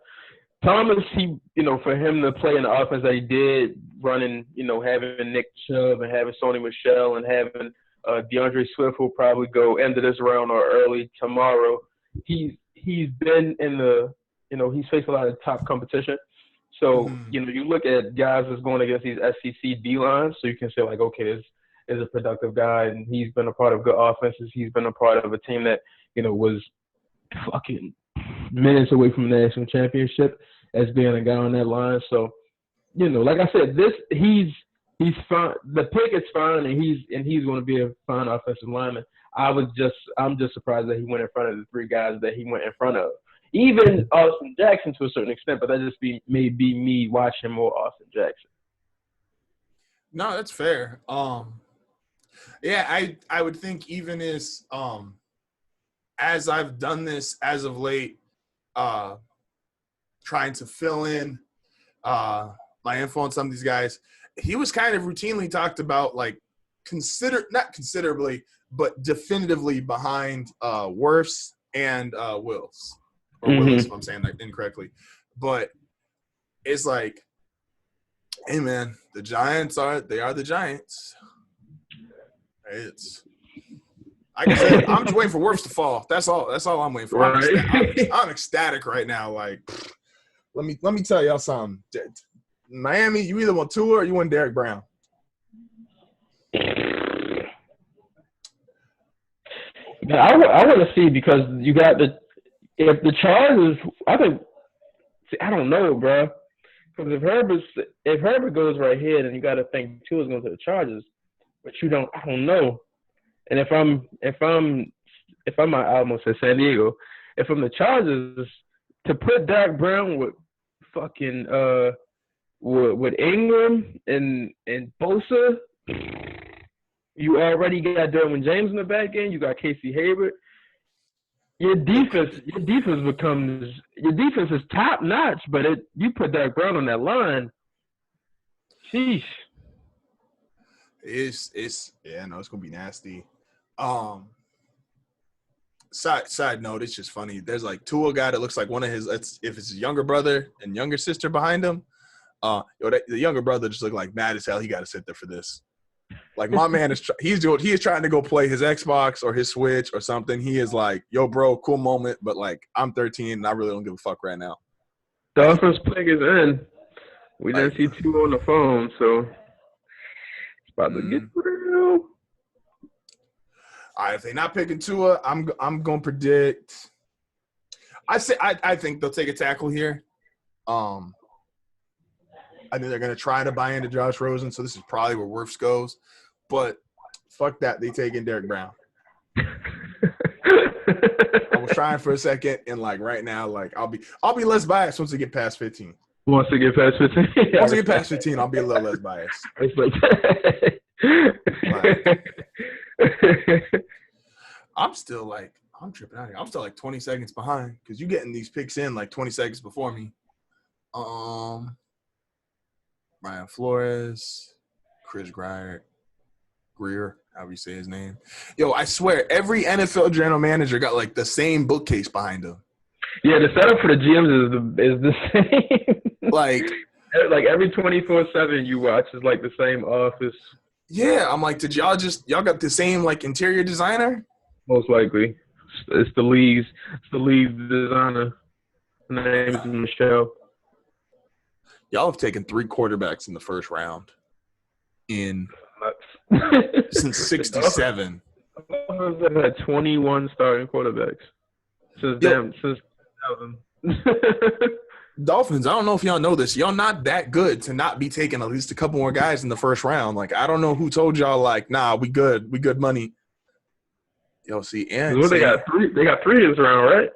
Thomas, for him to play in the offense that he did, running, having Nick Chubb and having Sony Michel and having DeAndre Swift will probably go end of this round or early tomorrow. He's been in the, he's faced a lot of top competition. So, you look at guys that's going against these SEC D-lines, so you can say, like, okay, this is a productive guy, and he's been a part of good offenses. He's been a part of a team that, was fucking minutes away from the national championship as being a guy on that line. So, like I said, he's fine. The pick is fine, and he's going to be a fine offensive lineman. I'm just surprised that he went in front of the three guys that he went in front of. Even Austin Jackson to a certain extent, but that just may be me watching more Austin Jackson. No, that's fair. Yeah, I would think even as I've done this as of late, trying to fill in my info on some of these guys, he was kind of routinely talked about, like, not considerably, but definitively behind Wirfs and Wills. Or Willis, if I'm saying that incorrectly. But it's like, hey, man, the Giants are the Giants. It's like I said, I'm just waiting for Wirfs to fall. That's all I'm waiting for. Right. I'm ecstatic right now. Like, let me tell y'all something. Miami, you either want Tua or you want Derek Brown. I want to see, because you got if the Chargers, I don't know, bro. Because if Herbert goes right here, then you got to think Tua's going to the Chargers, but I don't know. And if I'm I almost said San Diego, if I'm the Chargers, to put Derek Brown with fucking with Ingram and Bosa, you already got Derwin James in the back end. You got Casey Hayward. Your defense is top notch, but you put Derek Brown on that line, sheesh. It's gonna be nasty. Side note, it's just funny. There's like Tua guy that looks like one of his. If it's his younger brother and younger sister behind him, the younger brother just looked like mad as hell. He got to sit there for this. Like, my man he is trying to go play his Xbox or his Switch or something. He is like, yo, bro, cool moment, but like, I'm 13 and I really don't give a fuck right now. Dolphins pick is in. We didn't see Tua on the phone, so it's about to get real. All right, if they're not picking Tua, I'm gonna predict. I think they'll take a tackle here. I think they're gonna try to buy into Josh Rosen, so this is probably where Wirfs goes. But fuck that, they take in Derek Brown. I was trying for a second, and like right now, like I'll be less biased once we get past 15. Once we get past 15, once we get past 15, I'll be a little less biased. It's like I'm tripping out here. I'm still like 20 seconds behind because you getting these picks in like 20 seconds before me. Brian Flores, Chris Greer, however you say his name. Yo, I swear, every NFL general manager got like the same bookcase behind them. Yeah, the setup for the GMs is the same. like every 24/7 you watch is like the same office. Yeah, I'm like, did y'all got the same like interior designer? Most likely, it's the lead designer. Her name is Michelle. Y'all have taken 3 quarterbacks in the first round since '67. They've had 21 starting quarterbacks since 2000. Dolphins, I don't know if y'all know this. Y'all not that good to not be taking at least a couple more guys in the first round. Like, I don't know who told y'all, like, nah, we good money. Yo, see, and they got 3. They got 3 this round, right?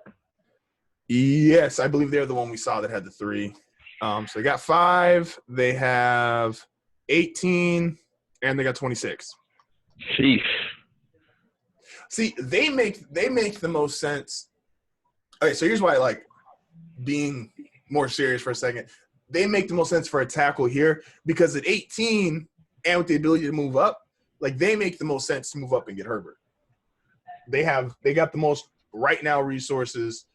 Yes, I believe they're the one we saw that had the 3. So they got 5. They have 18, and they got 26. Sheesh. See, they make the most sense. Okay, so here's why, like, being more serious for a second, they make the most sense for a tackle here because at 18 and with the ability to move up, like, they make the most sense to move up and get Herbert. They got the most right now resources,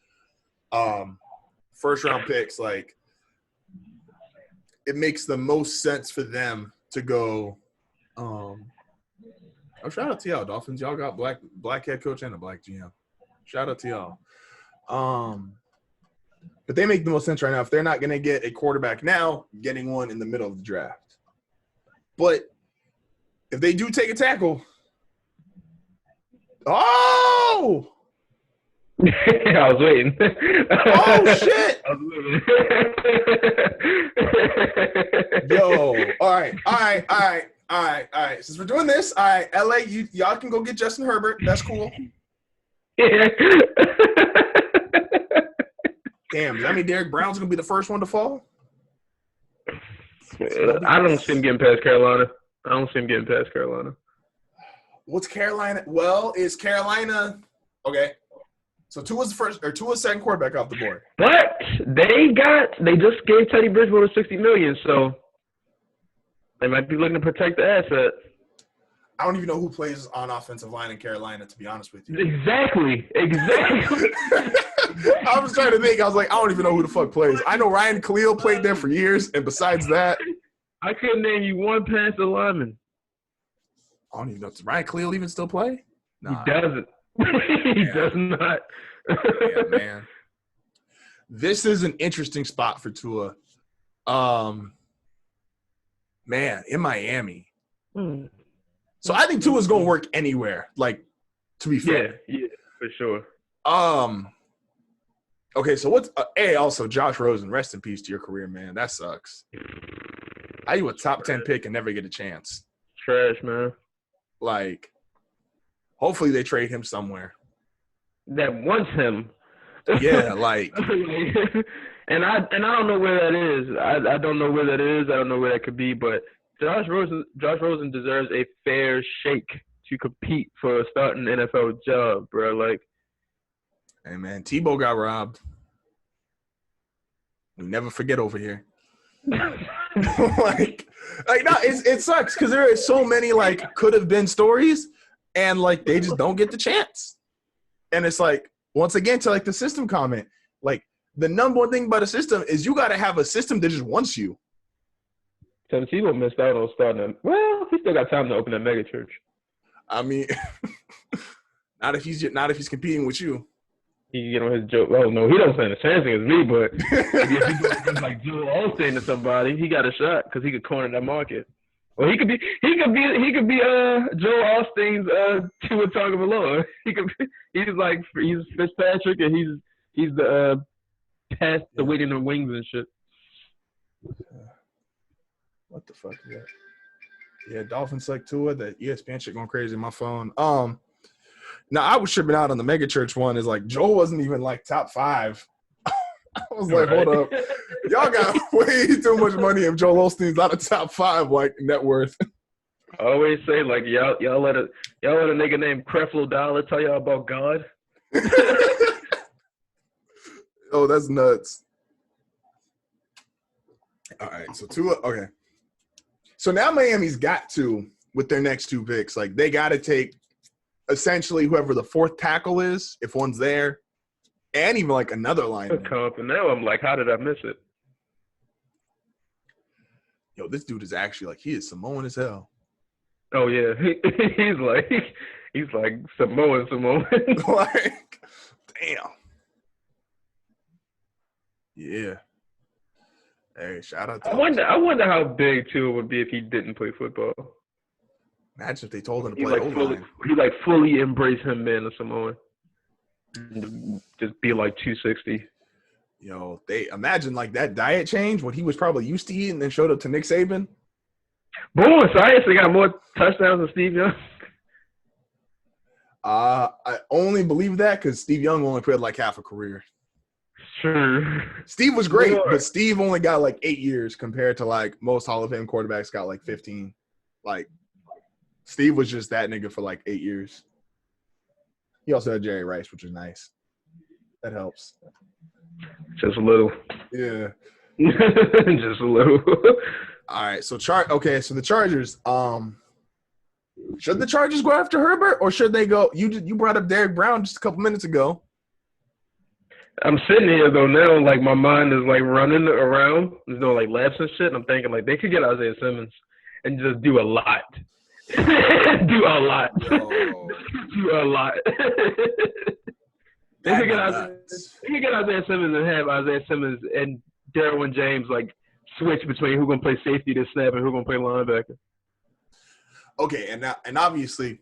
first round picks. Like, it makes the most sense for them to go. Shout out to y'all, Dolphins. Y'all got black head coach and a black GM. Shout out to y'all. But they make the most sense right now. If they're not going to get a quarterback now, getting one in the middle of the draft. But if they do take a tackle, I was waiting. Oh shit! I was waiting. Yo, all right. Since we're doing this, all right, LA, y'all can go get Justin Herbert. That's cool. Damn, does that mean Derek Brown's gonna be the first one to fall? I don't see him getting past Carolina. What's Carolina? Well, is Carolina okay? So Tua's second quarterback off the board. But they just gave Teddy Bridgewater $60 million, so they might be looking to protect the asset. I don't even know who plays on offensive line in Carolina, to be honest with you. Exactly. I was trying to think. I was like, I don't even know who the fuck plays. I know Ryan Khalil played there for years, and besides that, I couldn't name you one Panther lineman. I don't even know. Does Ryan Khalil even still play? Nah. He doesn't. He does not. Yeah, man. This is an interesting spot for Tua. Man, in Miami. So I think Tua's going to work anywhere, like, to be fair. Yeah, for sure. Okay, so what's also Josh Rosen, rest in peace to your career, man. That sucks. How you a top 10 pick and never get a chance? Trash, man. Like, hopefully they trade him somewhere. That wants him. Yeah, like. and I don't know where that is. I don't know where that is. I don't know where that could be, but Josh Rosen deserves a fair shake to compete for a starting NFL job, bro. Like, hey man, Tebow got robbed. We never forget over here. like no, it sucks because there are so many like could have been stories, and like they just don't get the chance. And it's like once again to like the system comment, like the number one thing about a system is you got to have a system that just wants you. So Tebow missed out on starting. Well, he still got time to open a mega church. I mean, not if he's competing with you. He can get on his joke. Oh no, he don't stand a chance against me. But if he goes like Joel Osteen to somebody, he got a shot because he could corner that market. Well, he could be Joel Osteen's Tua Tagovailoa. He's Fitzpatrick and he's the past the waiting in the wings and shit. What the fuck is that? Yeah, Dolphins select Tua. That ESPN shit going crazy in my phone. Now I was tripping out on the mega church one. Is like Joel wasn't even like top 5. I was like, hold up, y'all got way too much money if Joel Osteen's not a top 5 like net worth. I always say like y'all let a nigga named Creflo Dollar tell y'all about God. Oh, that's nuts. All right, so Tua. Okay. So now Miami's got to, with their next 2 picks, like they got to take essentially whoever the 4th tackle is, if one's there, and even like another lineman. And now I'm like, how did I miss it? Yo, this dude is actually like, he is Samoan as hell. Oh yeah, he's like Samoan. Like, damn. Yeah. Hey, shout out to I wonder how big Tua would be if he didn't play football. Imagine if they told him to play O-line. He fully embrace him being a Samoan. Just be like 260. Yo, they imagine like that diet change when he was probably used to eating and then showed up to Nick Saban. Boom, science, they got more touchdowns than Steve Young. I only believe that because Steve Young only played like half a career. Sure. Steve was great, but Steve only got like 8 years compared to like most Hall of Fame quarterbacks got like 15. Like Steve was just that nigga for like 8 years. He also had Jerry Rice, which is nice. That helps. Just a little. Yeah. Just a little. All right. So so the Chargers, should the Chargers go after Herbert or should they go? You brought up Derek Brown just a couple minutes ago. I'm sitting here though now, like my mind is like running around. There's no like laps and shit. And I'm thinking like they could get Isaiah Simmons and just do a lot. Do a lot. Oh. Do a lot. They could get Isaiah Simmons and have Isaiah Simmons and Derwin James like switch between who's gonna play safety this snap and who's gonna play linebacker. Okay, and obviously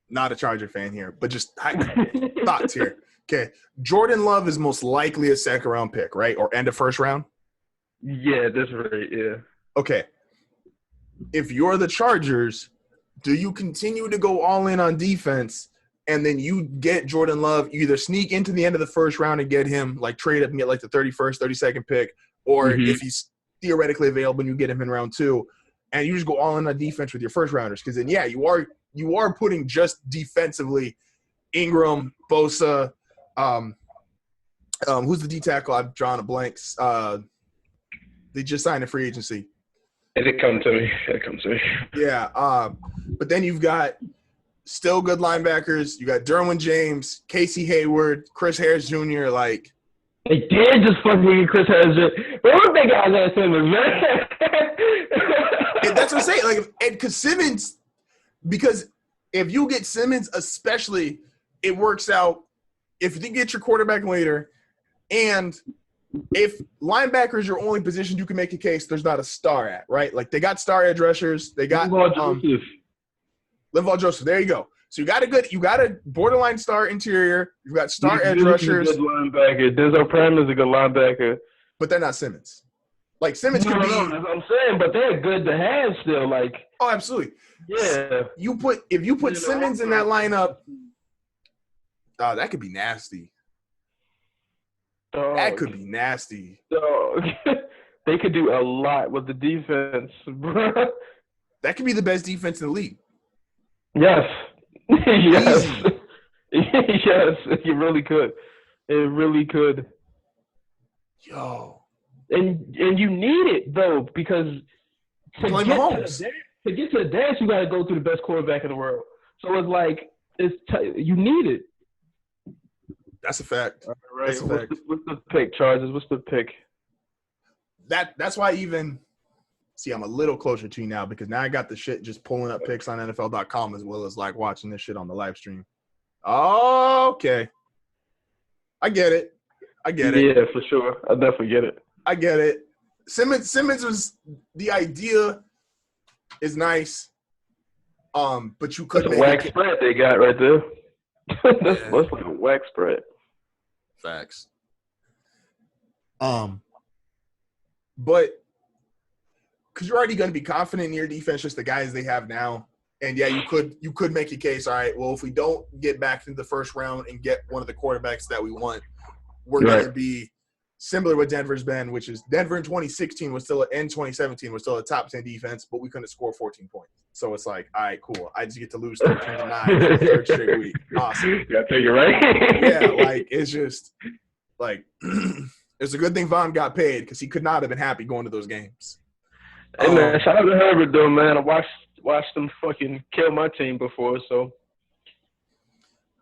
not a Charger fan here, but just thoughts here. Okay. Jordan Love is most likely a second-round pick, right? Or end of first round? Yeah, that's right. Yeah. Okay. If you're the Chargers, do you continue to go all in on defense and then you get Jordan Love, you either sneak into the end of the first round and get him, like trade up and get like the 31st, 32nd pick, or if he's theoretically available and you get him in round 2, and you just go all in on defense with your first rounders? Because then, yeah, you are putting just defensively Ingram, Bosa, who's the D tackle? I've drawn a blank. They just signed a free agency. It comes to me. Yeah, but then you've got still good linebackers. You got Derwin James, Casey Hayward, Chris Harris Jr. Like they did just fucking get Chris Harris Jr. But what they got that Simmons, man? And that's what I'm saying. Like, because Simmons, because if you get Simmons, especially, it works out. If you get your quarterback later, and if linebacker is your only position you can make a case there's not a star at, right? Like, they got star edge rushers. They got Linval Joseph. There you go. So you got a borderline star interior. You've got star edge rushers. A good linebacker. Denzel Prime is a good linebacker. But they're not Simmons. Like, Simmons could be. No, that's what I'm saying. But they're good to have still. Like, oh, absolutely. Yeah. If you put Simmons in that lineup, that could be nasty. That could be nasty. They could do a lot with the defense, bro. That could be the best defense in the league. Yes. Yes. Easy. Yes, it really could. It really could. Yo. And you need it, though, because to get to the dance, you got to go through the best quarterback in the world. So it's like you need it. That's a fact. All right. That's a fact. What's the pick, Chargers? What's the pick? That's why even see, I'm a little closer to you now because now I got the shit just pulling up picks on NFL.com as well as like watching this shit on the live stream. Okay. I get it. Yeah, for sure. I definitely get it. I get it. Simmons was the idea is nice. But you couldn't make a whack spread they got right there. That's like a whack spread. Facts. But because you're already going to be confident in your defense, just the guys they have now. And yeah, you could make a case. All right, well, if we don't get back into the first round and get one of the quarterbacks that we want, we're going to be similar what Denver's been, which is Denver in 2016 was still in 2017 was still a top 10 defense, but we couldn't score 14 points. So it's like, all right, cool. I just get to lose 13-9 for the third straight week. Awesome. Yeah, I think you're right. Yeah, like it's just like it's a good thing Vaughn got paid because he could not have been happy going to those games. Hey man, shout out to Herbert though, man. I watched them fucking kill my team before, so.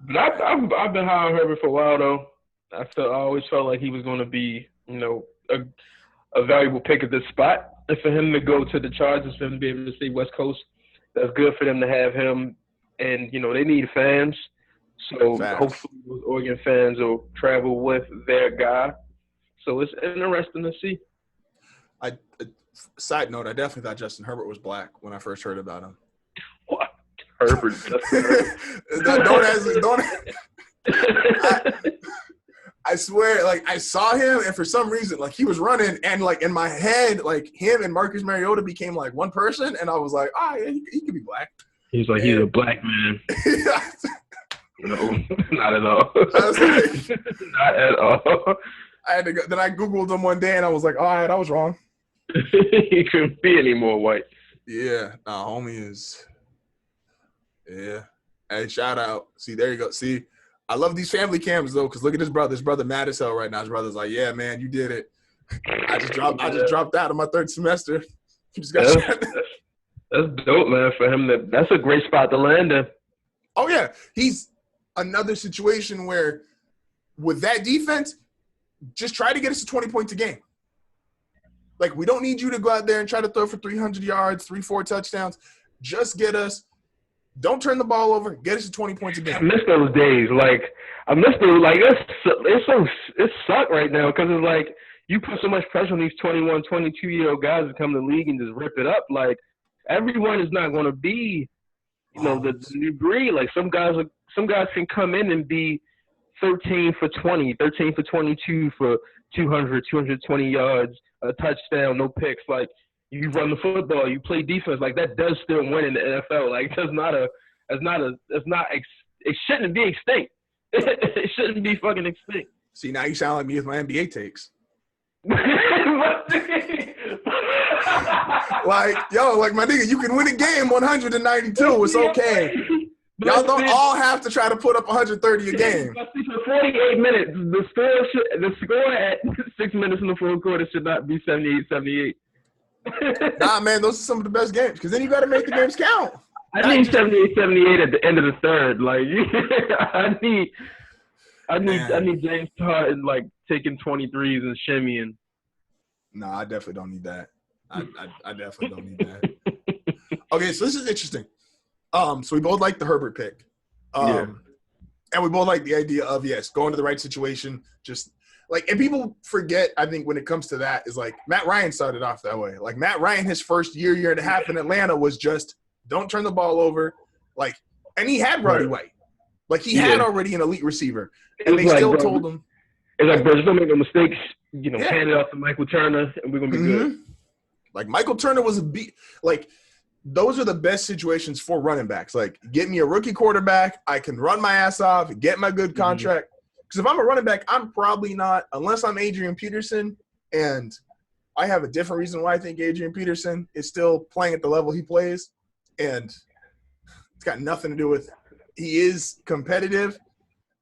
But I've been high on Herbert for a while though. I always felt like he was going to be, a valuable pick at this spot. And for him to go to the Chargers, for him to be able to see West Coast, that's good for them to have him. And, they need fans. So hopefully those Oregon fans will travel with their guy. So it's interesting to see. Side note, I definitely thought Justin Herbert was black when I first heard about him. What? Herbert. I swear, like, I saw him, and for some reason, like, he was running, and, like, in my head, like, him and Marcus Mariota became, like, one person, and I was like, yeah, he could be black. He's like, he's a black man. No, not at all. Not at all. I had to go. Then I Googled him one day, and I was like, all right, I was wrong. He couldn't be any more white. Yeah. Nah, homie is – yeah. Hey, shout out. See, there you go. See, I love these family cams though, because look at his brother. His brother mad as hell right now. His brother's like, "Yeah, man, you did it. I just dropped out of my third semester. You just got that's dope, man. For him, that's a great spot to land in. Oh yeah, he's another situation where with that defense, just try to get us to 20 points a game. Like, we don't need you to go out there and try to throw for 300 yards, 3-4 touchdowns. Just get us. Don't turn the ball over. Get us to 20 points a game. I miss those days. Like, I miss those. Like, it sucked right now because it's like you put so much pressure on these 21, 22-year-old guys to come to the league and just rip it up. Like, everyone is not going to be, the new breed. Like, some guys can come in and be 13 for 20, 13 for 22 for 200, 220 yards, a touchdown, no picks. Like, you run the football, you play defense. Like, that does still win in the NFL. Like, it shouldn't be extinct. It shouldn't be fucking extinct. See, now you sound like me with my NBA takes. Like, yo, like, my nigga, you can win a game 192. It's okay. Y'all don't all have to try to put up 130 a game. For 48 minutes, the score at 6 minutes in the fourth quarter should not be 78-78. Nah, man, those are some of the best games because then you got to make the games count. I need 78-78 at the end of the third. Like, I need James Harden like taking 23s and shimmying. No, I definitely don't need that. I definitely don't need that. Okay, so this is interesting. So we both like the Herbert pick. And we both like the idea of, yes, going to the right situation. Just like, and people forget, I think, when it comes to that, is like Matt Ryan started off that way. Like, Matt Ryan, his first year and a half in Atlanta was just don't turn the ball over. Like, and he had Roddy White. Like, he had already an elite receiver. And they still told him. It's like, bro, just don't make no mistakes. You know, hand it off to Michael Turner, and we're going to be good. Like, Michael Turner was a beat. Like, those are the best situations for running backs. Like, get me a rookie quarterback. I can run my ass off, get my good contract. Because if I'm a running back, I'm probably not, unless I'm Adrian Peterson, and I have a different reason why I think Adrian Peterson is still playing at the level he plays. And it's got nothing to do with he is competitive.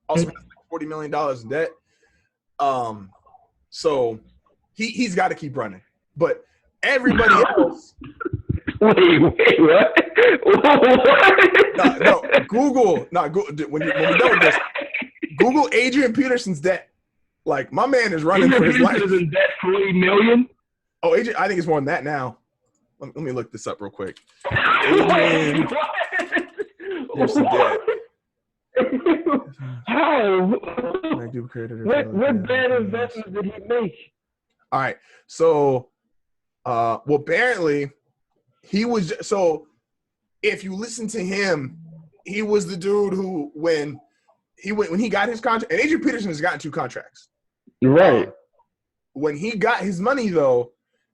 Also, has like $40 million in debt. So he's got to keep running. But everybody else. Wait, what? No, Google. No, when we're done with this, Google Adrian Peterson's debt. Like, my man is running for his life. Adrian Peterson's debt $40 million? Oh, Adrian, I think it's more than that now. Let me look this up real quick. Adrian Peterson debt. How? What bad investments did he make? All right. So, well, apparently, he was – so, if you listen to him, he was the dude who, when he got his contract – and Adrian Peterson has gotten 2 contracts. Right. When he got his money, though,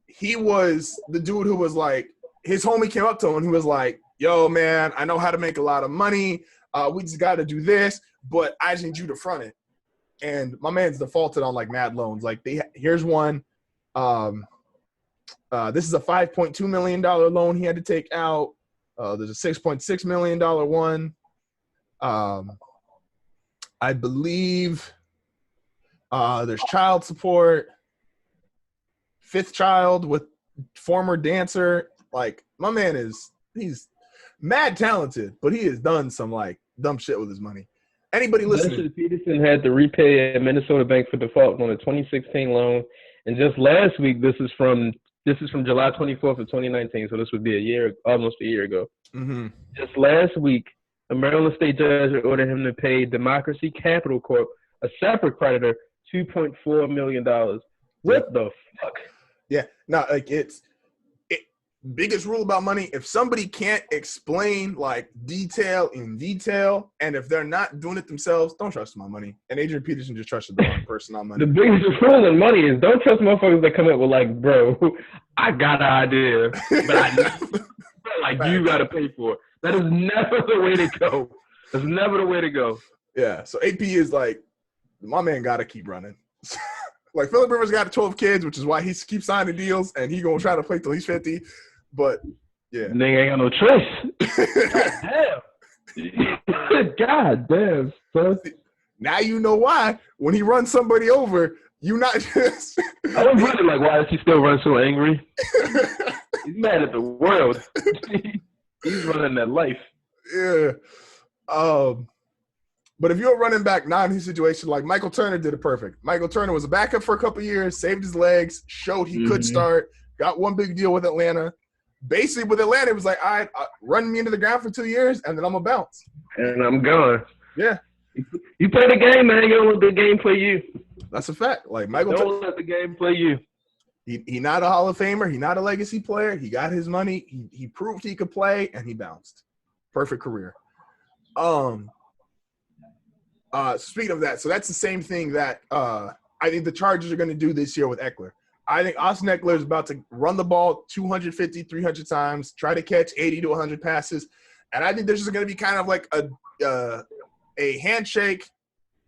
he was the dude who was like – his homie came up to him and he was like, yo, man, I know how to make a lot of money. We just got to do this, but I just need you to front it. And my man's defaulted on, like, mad loans. Like, here's one. This is a $5.2 million loan he had to take out. There's a $6.6 million one. I believe there's child support. 5th child with former dancer. Like, my man he's mad talented, but he has done some, like, dumb shit with his money. Anybody listening? Peterson had to repay a Minnesota bank for default on a 2016 loan. And just last week, this is from July 24th of 2019, so this would be almost a year ago. Mm-hmm. Just last week, a Maryland state judge ordered him to pay Democracy Capital Corp, a separate creditor, $2.4 million. What the fuck? Yeah, no, like biggest rule about money, if somebody can't explain, like, detail in detail, and if they're not doing it themselves, don't trust my money. And Adrian Peterson just trusted the wrong person on money. The biggest rule in money is don't trust motherfuckers that come up with, like, bro, I got an idea, but you got to pay for it. That is never the way to go. That's never the way to go. Yeah, so AP is like, my man got to keep running. Like, Phillip Rivers got 12 kids, which is why he keeps signing deals, and he going to try to play till he's 50. But, yeah. Nigga ain't got no choice. Damn. God damn, son. Now you know why. When he runs somebody over, you not just – I was wondering, like, why does he still run so angry? He's mad at the world. He's running that life. Yeah. But if you're a running back not in his situation, like Michael Turner did it perfect. Michael Turner was a backup for a couple of years, saved his legs, showed he could start, got one big deal with Atlanta. Basically, with Atlanta, it was like, all right, run me into the ground for 2 years, and then I'm going to bounce. And I'm gone. Yeah. You play the game, man. You don't let the game play you. That's a fact. Like, Michael Don't let the game play you. He not a Hall of Famer. He not a legacy player. He got his money. He proved he could play, and he bounced. Perfect career. Speaking of that, so that's the same thing that I think the Chargers are going to do this year with Eckler. I think Austin Eckler is about to run the ball 250, 300 times, try to catch 80 to 100 passes. And I think there's just going to be kind of like a handshake,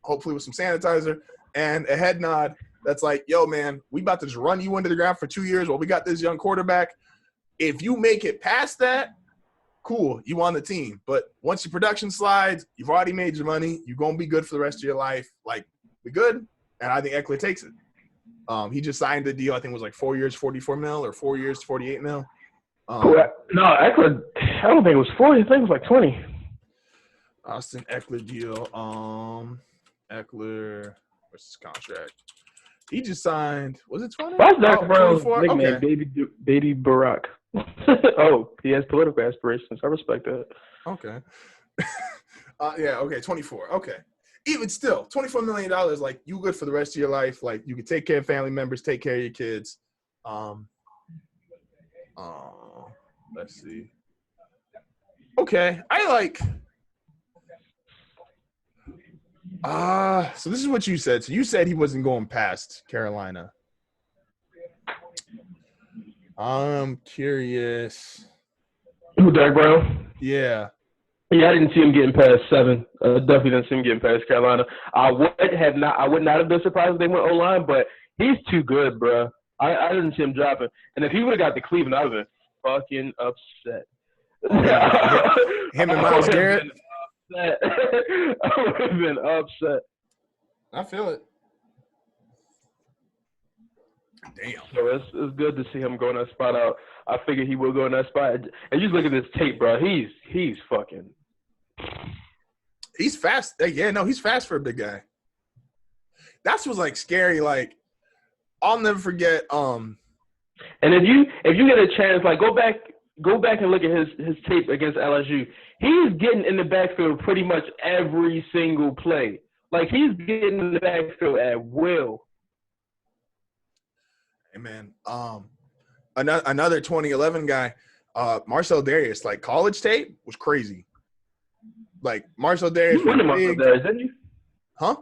hopefully with some sanitizer, and a head nod that's like, yo, man, we about to just run you into the ground for 2 years while we got this young quarterback. If you make it past that, cool, you on the team. But once your production slides, you've already made your money. You're going to be good for the rest of your life. Like, we good. And I think Eckler takes it. He just signed the deal. I think it was like 4 years, 44 mil, or 4 years, 48 mil. No, Eckler, I don't think it was 40. I think it was like 20. Austin Eckler deal. Eckler, what's his contract? He just signed. Was it 20? What's Doc Brown's nickname? Okay. Baby Barack. Oh, he has political aspirations. I respect that. Okay. Yeah. Okay. 24. Okay. Even still, $24 million. Like, you good for the rest of your life. Like, you can take care of family members, take care of your kids. Let's see. Okay, I like. So this is what you said. So you said he wasn't going past Carolina. I'm curious. Who, Doc Brown? Yeah. Yeah, I didn't see him getting past 7. Definitely didn't see him getting past Carolina. I would not have been surprised if they went O-line, but he's too good, bro. I didn't see him dropping. And if he would have got to Cleveland, I would have been fucking upset. Him and Myles Garrett? I would have been upset. I feel it. Damn. So it's good to see him go in that spot out. I figured he will go in that spot. And you look at this tape, bro. He's fucking. He's fast. Yeah, no, he's fast for a big guy. That's what's like scary. Like, I'll never forget. And if you get a chance, like go back and look at his tape against LSU. He's getting in the backfield pretty much every single play. Like, he's getting in the backfield at will. Hey, man. Another 2011 guy, Marcel Darius. Like, college tape was crazy. Like, Marcel Darius. You won Marcel Darius, didn't you? Huh?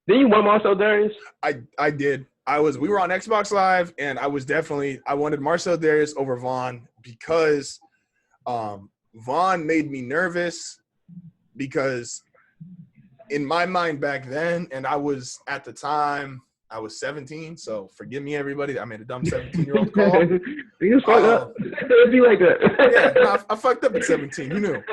Didn't you win Marcel Darius? I did. We were on Xbox Live, and I wanted Marcel Darius over Vaughn because Vaughn made me nervous because in my mind back then, and I was at the time, I was 17, so forgive me, everybody. I made a dumb 17-year-old call. You fucked up. It'd be like that. Yeah, no, I fucked up at 17. Who knew?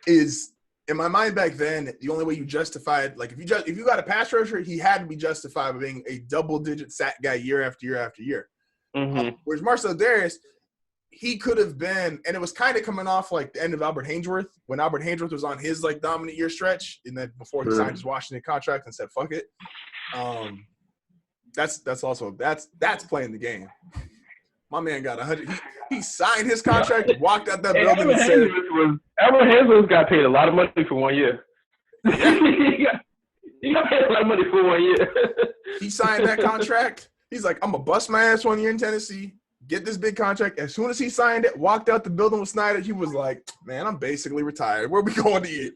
Is in my mind back then, the only way you justified, like if you got a pass rusher, he had to be justified by being a double-digit sack guy year after year after year. Mm-hmm. Whereas Marcel Darius, he could have been, and it was kind of coming off like the end of Albert Haynesworth, when Albert Haynesworth was on his like dominant year stretch, and then before he signed his Washington contract and said fuck it. That's also playing the game. My man got 100. He signed his contract, walked out that building, and said, Albert Haynesworth got paid a lot of money for 1 year. he got paid a lot of money for 1 year. He signed that contract. He's like, I'm gonna bust my ass 1 year in Tennessee, get this big contract. As soon as he signed it, walked out the building with Snyder, he was like, man, I'm basically retired. Where we going to eat?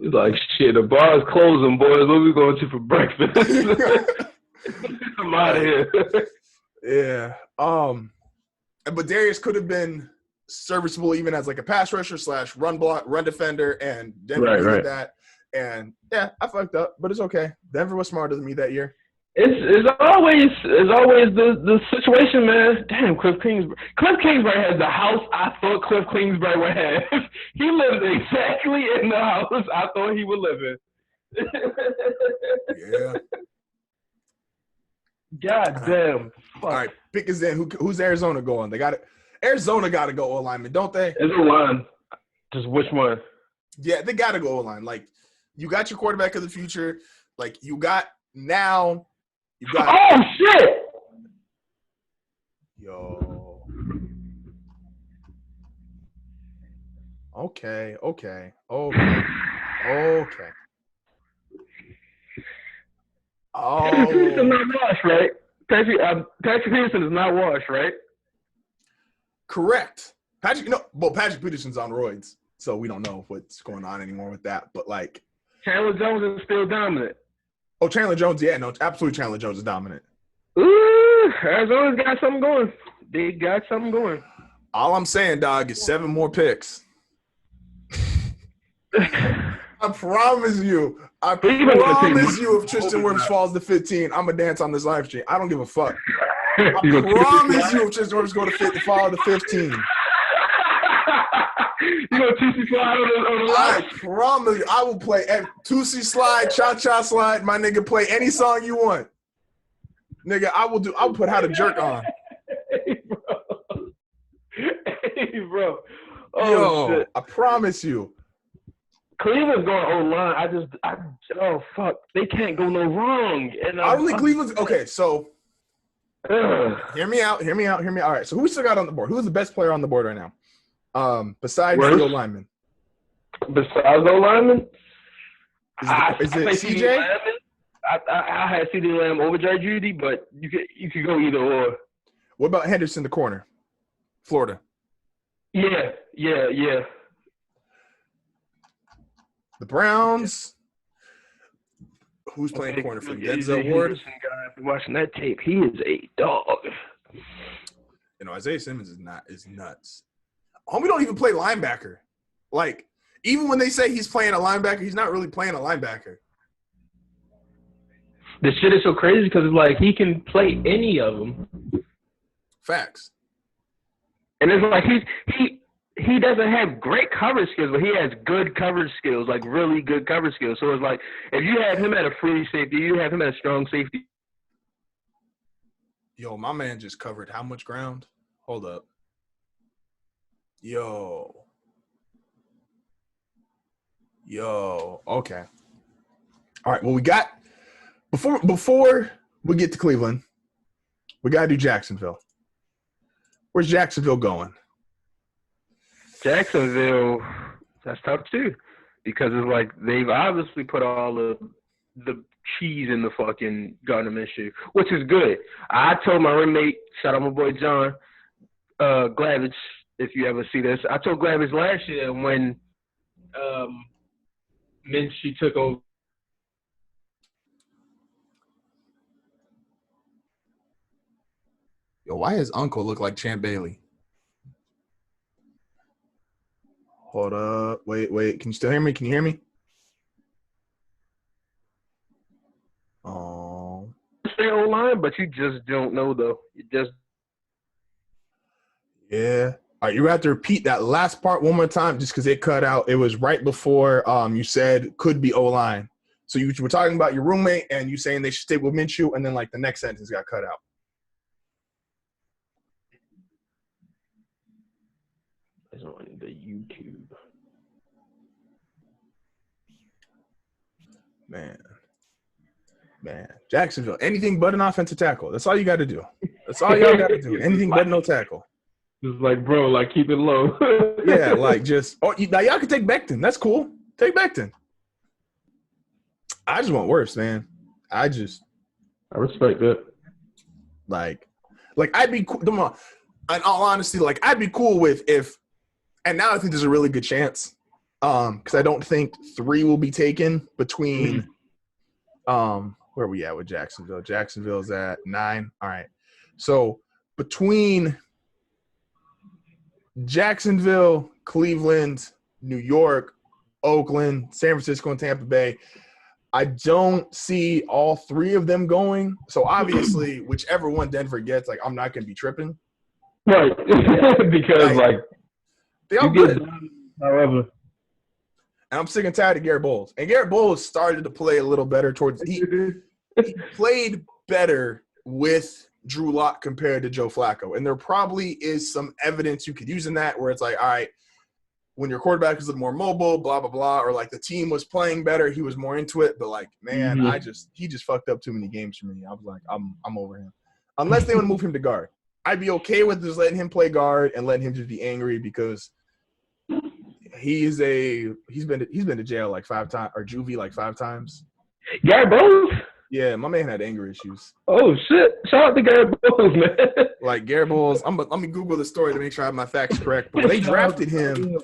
He's like, shit, the bar's closing, boys. Where we going to for breakfast? I'm out of here. Yeah. But Darius could have been serviceable even as like a pass rusher / run defender, and Denver did that. And yeah, I fucked up, but it's okay. Denver was smarter than me that year. It's always the situation, man. Damn, Cliff Kingsbury has the house I thought Cliff Kingsbury would have. He lived exactly in the house I thought he would live in. Yeah. God damn. Fuck. All right, pick us in. Who's Arizona going? Arizona got to go O-lineman, don't they? It's O-line. Just which one? Yeah, they got to go O-line. Like, you got your quarterback of the future. Like, you got now. You got. Oh shit! Yo. Okay. Oh. Patrick Peterson is not washed, right? Patrick Peterson is not washed, right? Correct. Patrick Peterson's on roids. so we don't know what's going on anymore with that. But like, Chandler Jones is still dominant. Oh, Chandler Jones, yeah, no, absolutely Chandler Jones is dominant. Ooh, Arizona's got something going. They got something going. All I'm saying, dog, is 7 more picks. I promise you. If Tristan Wirfs falls to 15, I'm going to dance on this live stream. I don't give a fuck. I promise you if Tristan Wirfs fall to 15. You know, TC slide on the I promise you, I will play Tusi slide, cha-cha slide. My nigga, play any song you want. Nigga, I'll put How to Jerk on. Hey, bro. Oh, yo, shit. I promise you. Cleveland's going online. Oh, fuck. They can't go no wrong. And I don't think Cleveland's – okay, so hear me out. All right, so who we still got on the board? Who's the best player on the board right now? Besides the O-lineman. Besides O-lineman? Is it CJ? I had CeeDee Lamb over Jerry Jeudy, but you could go either or. What about Henderson, the corner? Florida. Yeah. The Browns. Who's playing corner for them? Denzel Ward. After watching that tape, he is a dog. You know, Isaiah Simmons is nuts. Homie don't even play linebacker. Like, even when they say he's playing a linebacker, he's not really playing a linebacker. The shit is so crazy because it's like he can play any of them. Facts. And it's like he doesn't have great coverage skills, but he has good coverage skills, like really good coverage skills. So it's like if you have him at a free safety, you have him at a strong safety. Yo, my man just covered how much ground? Hold up. Yo. Okay. All right. Well, we got before we get to Cleveland, we got to do Jacksonville. Where's Jacksonville going? Jacksonville, that's tough too, because it's like they've obviously put all the cheese in the fucking Gardner Minshew, which is good. I told my roommate, shout out my boy John Glavich, if you ever see this. I told Glavich last year when Minshew took over. Yo, why his uncle look like Champ Bailey? Hold up. Wait. Can you still hear me? Can you hear me? Oh. Stay online, but you just don't know, though. You just. Yeah. All right, you have to repeat that last part one more time just because it cut out. It was right before you said could be O-line. So you were talking about your roommate and you saying they should stay with Minshew, and then like the next sentence got cut out. It's on the YouTube. Man. Jacksonville, anything but an offensive tackle. That's all you got to do. That's all y'all got to do. Anything but no tackle. Just like, bro, like keep it low. Yeah, like just now y'all can take Becton. That's cool. Take Becton. I just want worse, man. I respect that. Like I'd be cool. In all honesty, like I'd be cool with if. And now I think there's a really good chance, because I don't think 3 will be taken between. Where are we at with Jacksonville? Jacksonville's at 9. All right, so between Jacksonville, Cleveland, New York, Oakland, San Francisco, and Tampa Bay, I don't see all 3 of them going. So obviously, whichever one Denver gets, like I'm not going to be tripping. Right, because like they all good. However, and I'm sick and tired of Garrett Bowles. And Garrett Bowles started to play a little better towards he played better with Drew Lock compared to Joe Flacco. And there probably is some evidence you could use in that where it's like, all right, when your quarterback is a little more mobile, blah, blah, blah, or like the team was playing better, he was more into it. But like, man, he just fucked up too many games for me. I was like, I'm over him. Unless they want to move him to guard. I'd be okay with just letting him play guard and letting him just be angry because he's been to jail like 5 times or juvie like 5 times. Garrett Bowles? Yeah, my man had anger issues. Oh shit! Shout out to Garrett Bowles, man. Like Garrett Bowles, let me Google the story to make sure I have my facts correct. But when they drafted him,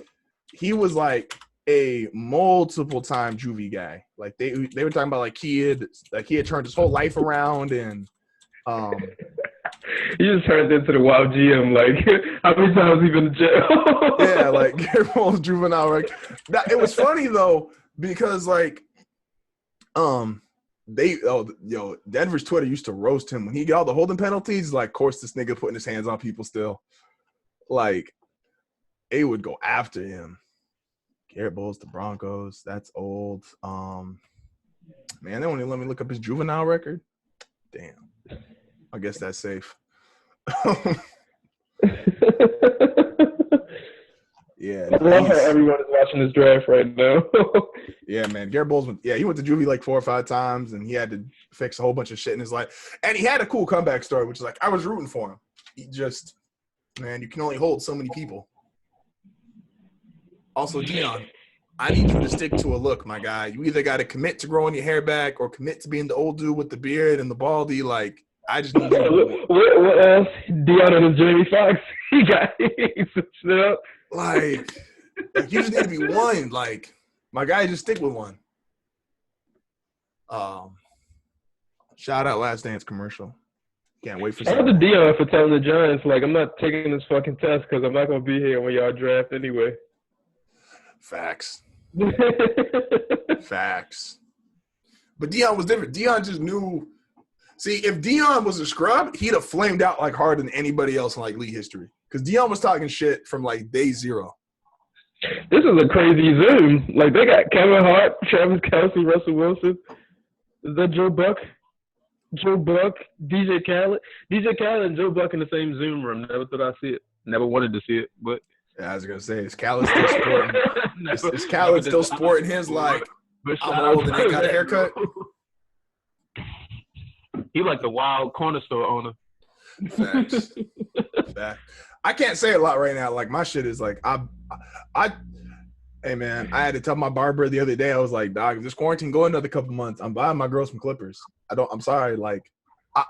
he was like a multiple time juvie guy. Like they were talking about like he had turned his whole life around and he just turned into the wild GM. Like how many times he been in jail? yeah, like Garrett Bowles juvenile record. It was funny though because like Denver's Twitter used to roast him when he got all the holding penalties. Like, of course, this nigga putting his hands on people still. Like, they would go after him. Garrett Bowles, the Broncos. That's old. Man, they won't even let me look up his juvenile record. Damn. I guess that's safe. Yeah, I love how everyone is watching this draft right now. Yeah, man. Garrett Bowles he went to juvie like 4 or 5 times, and he had to fix a whole bunch of shit in his life. And he had a cool comeback story, which is like, I was rooting for him. He just, man, you can only hold so many people. Also, Dion, I need you to stick to a look, my guy. You either got to commit to growing your hair back or commit to being the old dude with the beard and the baldy. Like, I just need you. What else? Dion and Jamie Foxx. He switched it up. Like, you just need to be one. Like, my guy, just stick with one. Shout out Last Dance commercial. Can't wait for. Shout out to Dion for telling the Giants, like, I'm not taking this fucking test because I'm not gonna be here when y'all draft anyway. Facts. Facts. But Dion was different. Dion just knew. See, if Dion was a scrub, he'd have flamed out like harder than anybody else in like league history. Because Dion was talking shit from like day 0. This is a crazy Zoom. Like they got Kevin Hart, Travis Kelce, Russell Wilson. Is that Joe Buck? Joe Buck, DJ Khaled. DJ Khaled and Joe Buck in the same Zoom room. Never thought I'd see it. Never wanted to see it, but yeah, I was gonna say, is Khaled still sporting? Is Khaled still sporting his like? I'm old and ain't got a haircut. He like the wild corner store owner. Facts. Fact. I can't say a lot right now. Like my shit is like hey man, I had to tell my barber the other day. I was like, dog, if this quarantine go another couple months, I'm buying my girl some clippers. I'm sorry. Like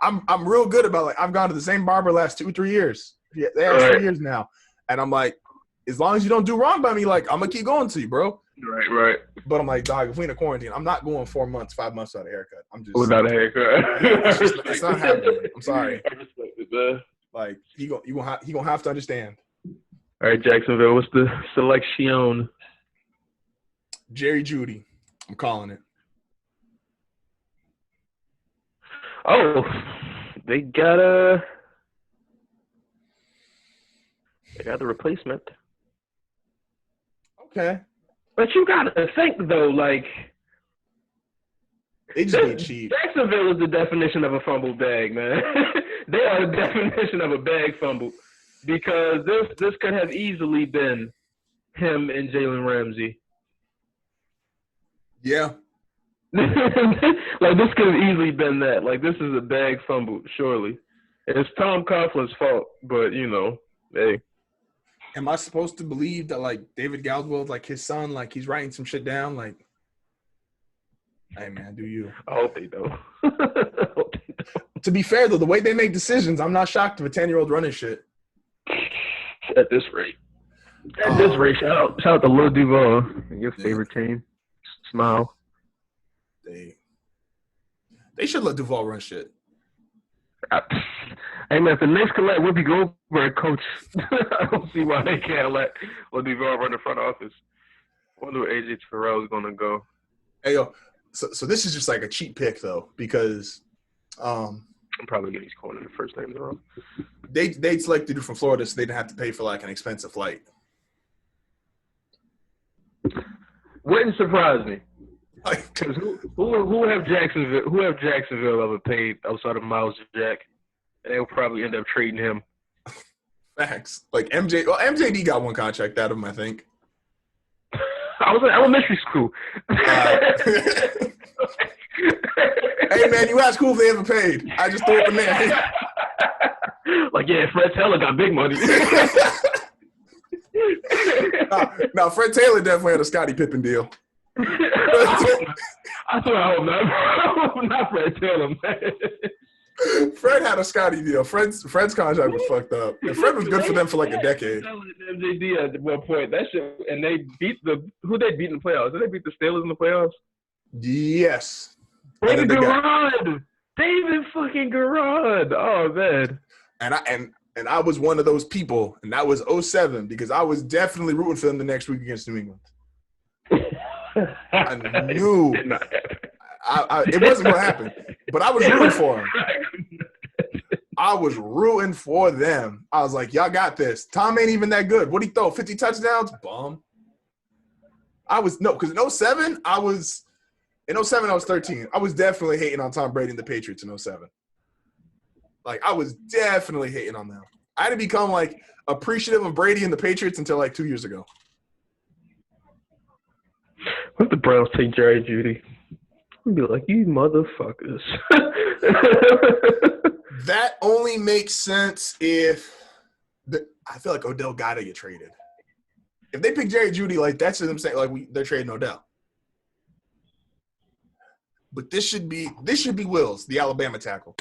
I'm real good about like I've gone to the same barber last 2-3 years. Yeah, they have 3 years now, and I'm like, as long as you don't do wrong by me, like I'm gonna keep going to you, bro. Right. But I'm like, dog, if we in a quarantine, I'm not going 4 months, 5 months without a haircut. I'm just without a haircut. it's not happening. I'm sorry. I respect it, man. Like he gonna have to understand. All right, Jacksonville, what's the selection? Jerry Jeudy, I'm calling it. Oh, they got the replacement. Okay. But you gotta think though, like they just need cheap. Jacksonville is the definition of a fumble bag, man. They are the definition of a bag fumble because this could have easily been him and Jalen Ramsey. Yeah. Like this could have easily been that. Like this is a bag fumble, surely. It's Tom Coughlin's fault, but you know, hey. Am I supposed to believe that like David Galdwell, like his son, like he's writing some shit down? Like, hey man, do you? I hope they don't. To be fair though, the way they make decisions, I'm not shocked if a 10-year-old running shit. At this rate. Shout out to Lil Duval, your favorite team. Smile. They should let Duval run shit. Hey man, if the Knicks can let Whoopi Goldberg coach, I don't see why they can't let Lil Duval run the front office. I wonder where AJ Terrell is gonna go. Hey yo, so this is just like a cheap pick though, because I'm probably getting his corner the first names wrong. They selected you from Florida, so they didn't have to pay for like an expensive flight. Wouldn't surprise me. Like, Cause who have Jacksonville ever paid outside of Miles Jack? And they'll probably end up trading him. Facts. Like MJD got one contract out of him, I think. I was in elementary school. Hey man, you asked who if they ever paid. I just threw up a name. Like yeah, Fred Taylor got big money. No, Fred Taylor definitely had a Scottie Pippen deal. I thought I hope not Fred Taylor, man. Fred had a Scotty deal. Fred's contract was fucked up. And Fred was good for them for like a decade. MJD at one point. That shit, and they beat who they beat in the playoffs? Did they beat the Steelers in the playoffs? Yes. David Garrard. David fucking Garrard. Oh man. And I was one of those people, and that was 07 because I was definitely rooting for them the next week against New England. I knew it wasn't going to happen, but I was rooting for them. I was rooting for them. I was like, y'all got this. Tom ain't even that good. What'd he throw? 50 touchdowns? Bum. Because in 07, I was 13. I was definitely hating on Tom Brady and the Patriots in 07. Like, I was definitely hating on them. I had to become, like, appreciative of Brady and the Patriots until, like, 2 years ago. What if the Browns take Jerry Jeudy? I'd be like, you motherfuckers. That only makes sense if I feel like Odell got to get traded. If they pick Jerry Jeudy, like, that's what I'm saying. Like, they're trading Odell. But this should be Wills, the Alabama tackle.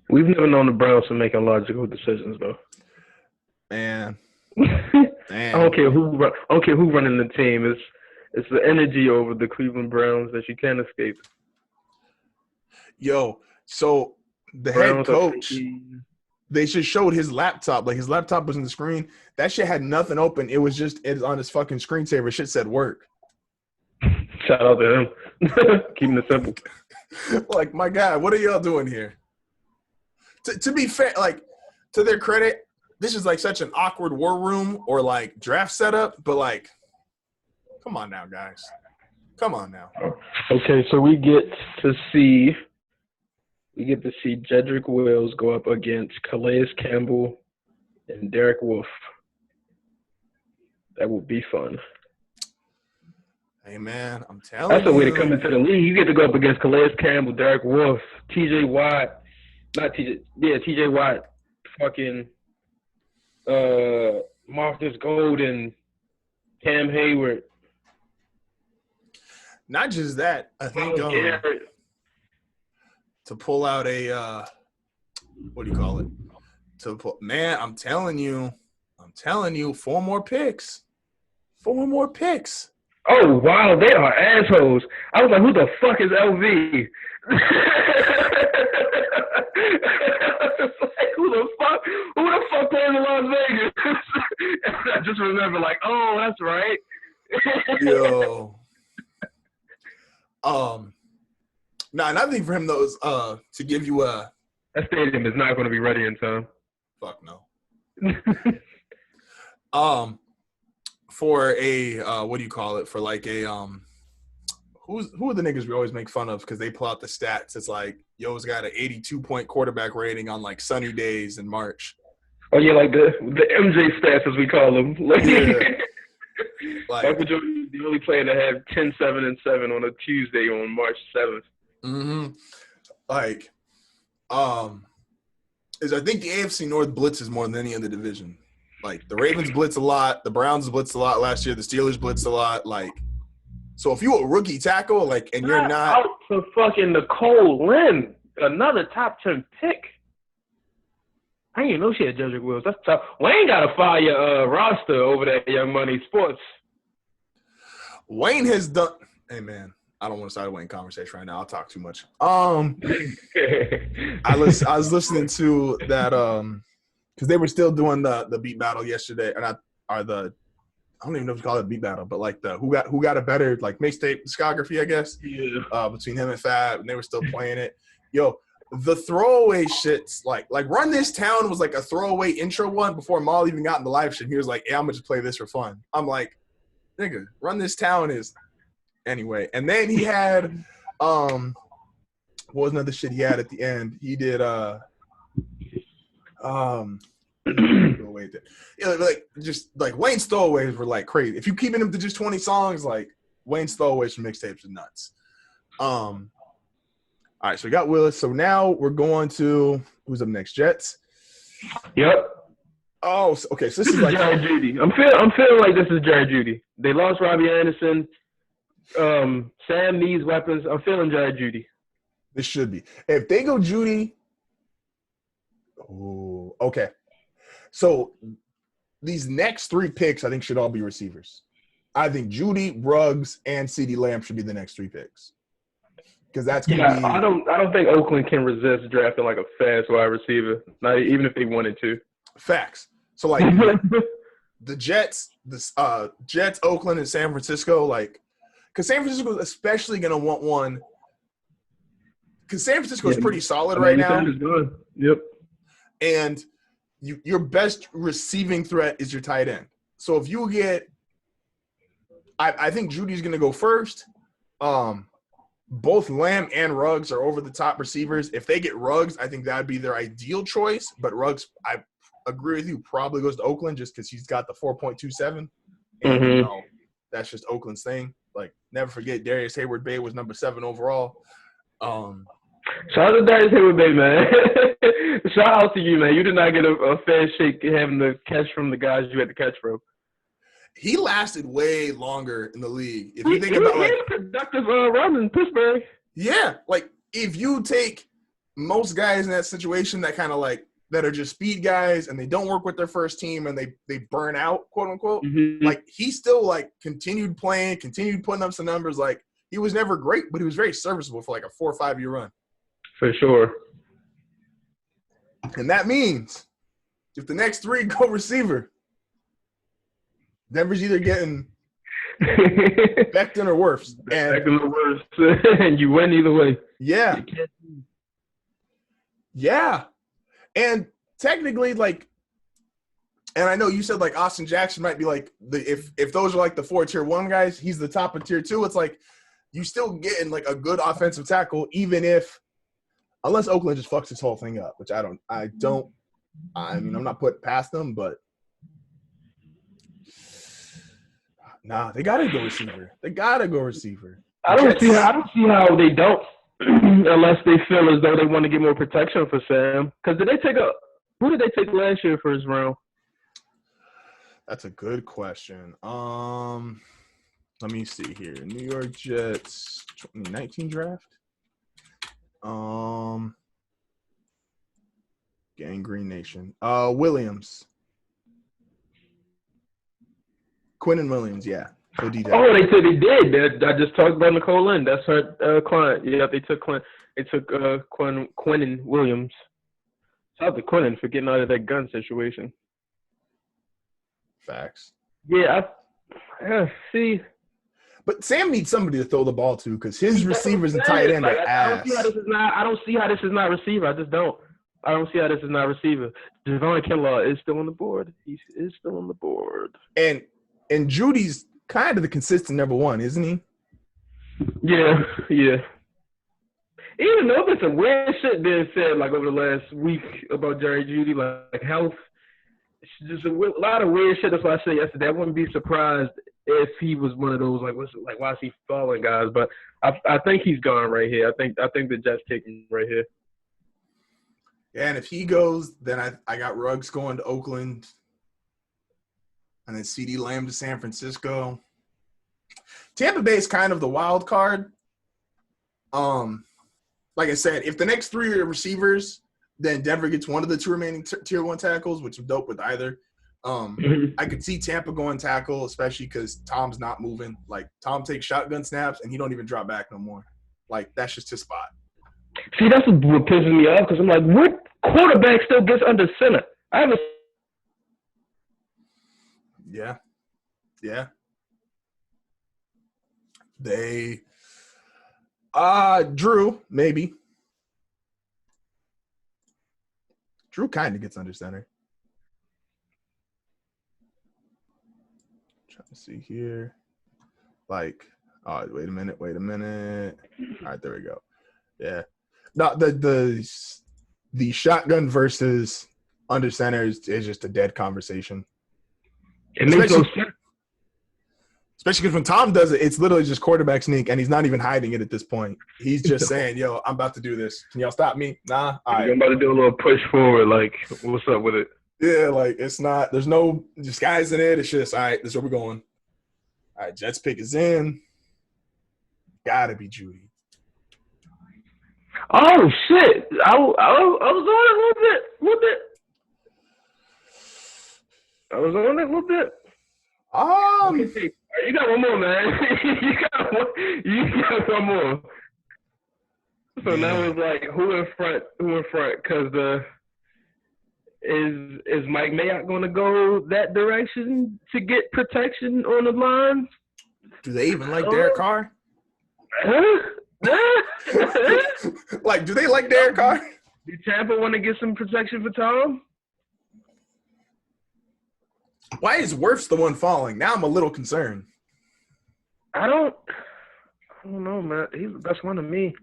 We've never known the Browns for making logical decisions, though. Man. I don't care who running the team. It's the energy over the Cleveland Browns that you can't escape. Yo, so the head coach, they just showed his laptop. Like, his laptop was in the screen. That shit had nothing open. It's on his fucking screensaver. Shit said work. Shout out to him. Keeping it simple. Like, my God, what are y'all doing here? To be fair, like, to their credit, this is like such an awkward war room or like draft setup, but like, come on now, guys. Come on now. Okay, so we get to see Jedrick Wills go up against Calais Campbell and Derek Wolfe. That will be fun. Hey man, I'm telling you. That's the way to come into the league. You get to go up against Calais Campbell, Derek Wolfe, TJ Watt. TJ Watt, fucking Marcus Golden, Cam Hayward. Not just that, I think to pull out a what do you call it? Man, I'm telling you, 4 more picks. 4 more picks. Oh wow, they are assholes. I was like, who the fuck is LV? Like, who the fuck plays in Las Vegas? I just remember, like, oh, that's right. Yo. Another thing for him though is to give you that stadium is not going to be ready in time. Fuck no. For a what do you call it? For like a who are the niggas we always make fun of because they pull out the stats? It's like, yo's got an 82-point quarterback rating on like sunny days in March. Oh yeah, like the MJ stats as we call them. Like, yeah. Like, Michael Jordan is the only player to have 10, 7, and 7 on a Tuesday on March 7th. Mm-hmm. Like, is I think the AFC North blitzes more than any other division. Like, the Ravens blitz a lot, the Browns blitzed a lot last year, the Steelers blitzed a lot. Like, so if you're a rookie tackle, like, and you're not out to fucking Nicole Lynn, another top 10 pick. I didn't even know she had Jedrick Wills. That's tough. Wayne got to fire your roster over there at Young Money Sports. Wayne has done. Hey man, I don't want to start a Wayne conversation right now. I'll talk too much. I was listening to that because they were still doing the beat battle yesterday, I don't even know if you call it a beat battle, but like the who got a better like mixtape discography, I guess. Yeah. Between him and Fab, and they were still playing it. Yo, the throwaway shits like Run This Town was like a throwaway intro one before Maul even got in the live shit. He was like, "Yeah, I'm gonna just play this for fun." I'm like, "Nigga, Run This Town is anyway." And then he had what was another shit he had at the end? He did like just like Wayne's throwaways were like crazy. If you keeping him to just 20 songs, like Wayne's throwaways from mixtapes are nuts. All right, so we got Willis. So now we're going to who's up next? Jets. Yep. Oh, okay. So this is like Jerry Jeudy. I'm feeling like this is Jerry Jeudy. They lost Robbie Anderson. Sam needs weapons. I'm feeling Jerry Jeudy. This should be. If they go Judy, oh, okay. So these next 3 picks, I think, should all be receivers. I think Judy, Ruggs, and CeeDee Lamb should be the next 3 picks. Because that's going to Yeah, be. I don't think Oakland can resist drafting like a fast wide receiver, not even if they wanted to. Facts. So like the Jets, Jets, Oakland, and San Francisco, like, because San Francisco is especially going to want one. Because San Francisco is pretty solid right now. Yep. And your best receiving threat is your tight end. So if you get, I think Judy's going to go first. Both Lamb and Ruggs are over the top receivers. If they get Ruggs, I think that would be their ideal choice. But Ruggs, I agree with you, probably goes to Oakland just because he's got the 4.27. And, you know, that's just Oakland's thing. Like, never forget, Darius Hayward-Bay was number 7 overall. Shout out to Darius Hayward-Bay, man. Shout out to you, man. You did not get a fair shake having to catch from the guys you had to catch from. He lasted way longer in the league. If you think about, like, he's a productive run in Pittsburgh. Yeah, like if you take most guys in that situation that kind of like that are just speed guys and they don't work with their first team and they burn out, quote unquote. Like he still like continued playing, continued putting up some numbers. Like he was never great, but he was very serviceable for like a 4 or 5 year run. For sure. And that means if the next 3 go receiver, Denver's either getting Becton or worse. Becton or worse. And you win either way. Yeah. Yeah. And technically, like, and I know you said like Austin Jackson might be like if those are like the 4 tier 1 guys, he's the top of tier 2. It's like you still getting like a good offensive tackle, even if unless Oakland just fucks this whole thing up, which I mean, I'm not putting past them, but nah, they gotta go receiver. I don't see how they don't unless they feel as though they want to get more protection for Sam. Because who did they take last year first round? That's a good question. Let me see here. New York Jets 2019 draft. Gangrene Nation. Williams. Quinnen Williams, yeah. So DJ. Oh, they said they did. I just talked about Nicole Lynn. That's her client. Yeah, they took Quinnen Williams. Shout out to Quinnen for getting out of that gun situation. Facts. Yeah, see. But Sam needs somebody to throw the ball to because his receivers and tight end are ass. I don't see how this is not receiver. I just don't. I don't see how this is not receiver. Javon Kinlaw is still on the board. He is still on the board. And Judy's kind of the consistent number 1, isn't he? Yeah. Even though there's some weird shit being said like over the last week about Jerry Jeudy, like health. It's just a lot of weird shit. That's why I said yesterday I wouldn't be surprised if he was one of those why is he following guys? But I think he's gone right here. I think the Jets take him right here. Yeah, and if he goes, then I got Ruggs going to Oakland. And then CeeDee Lamb to San Francisco. Tampa Bay is kind of the wild card. Like I said, if the next 3 are receivers, then Denver gets one of the 2 remaining tier 1 tackles, which I'm dope with either. I could see Tampa going tackle, especially because Tom's not moving. Like Tom takes shotgun snaps and he don't even drop back no more. Like that's just his spot. See, that's what pisses me off because I'm like, what quarterback still gets under center? I haven't. Yeah. They Drew, maybe. Drew kind of gets under center. Trying to see here. Like, oh, wait a minute. All right, there we go. Yeah. No, the shotgun versus under center is just a dead conversation. It makes no sense. Especially because when Tom does it, it's literally just quarterback sneak, and he's not even hiding it at this point. He's just saying, yo, I'm about to do this. Can y'all stop me? Nah? All right. I'm about to do a little push forward. Like, what's up with it? Yeah, like, it's not – there's no disguising it. It's just, all right, this is where we're going. All right, Jets pick is in. Got to be Judy. Oh shit! I was on it a little bit. I was on it a little bit. Okay, hey, you got one more, man. You got one more. So now it's like who in front? Because is Mike Mayock going to go that direction to get protection on the line? Do they even like Derek Carr? Like, do they like Derek Carr? Do Tampa want to get some protection for Tom? Why is Wirfs the one falling? Now I'm a little concerned. I don't know, man. He's the best one to me.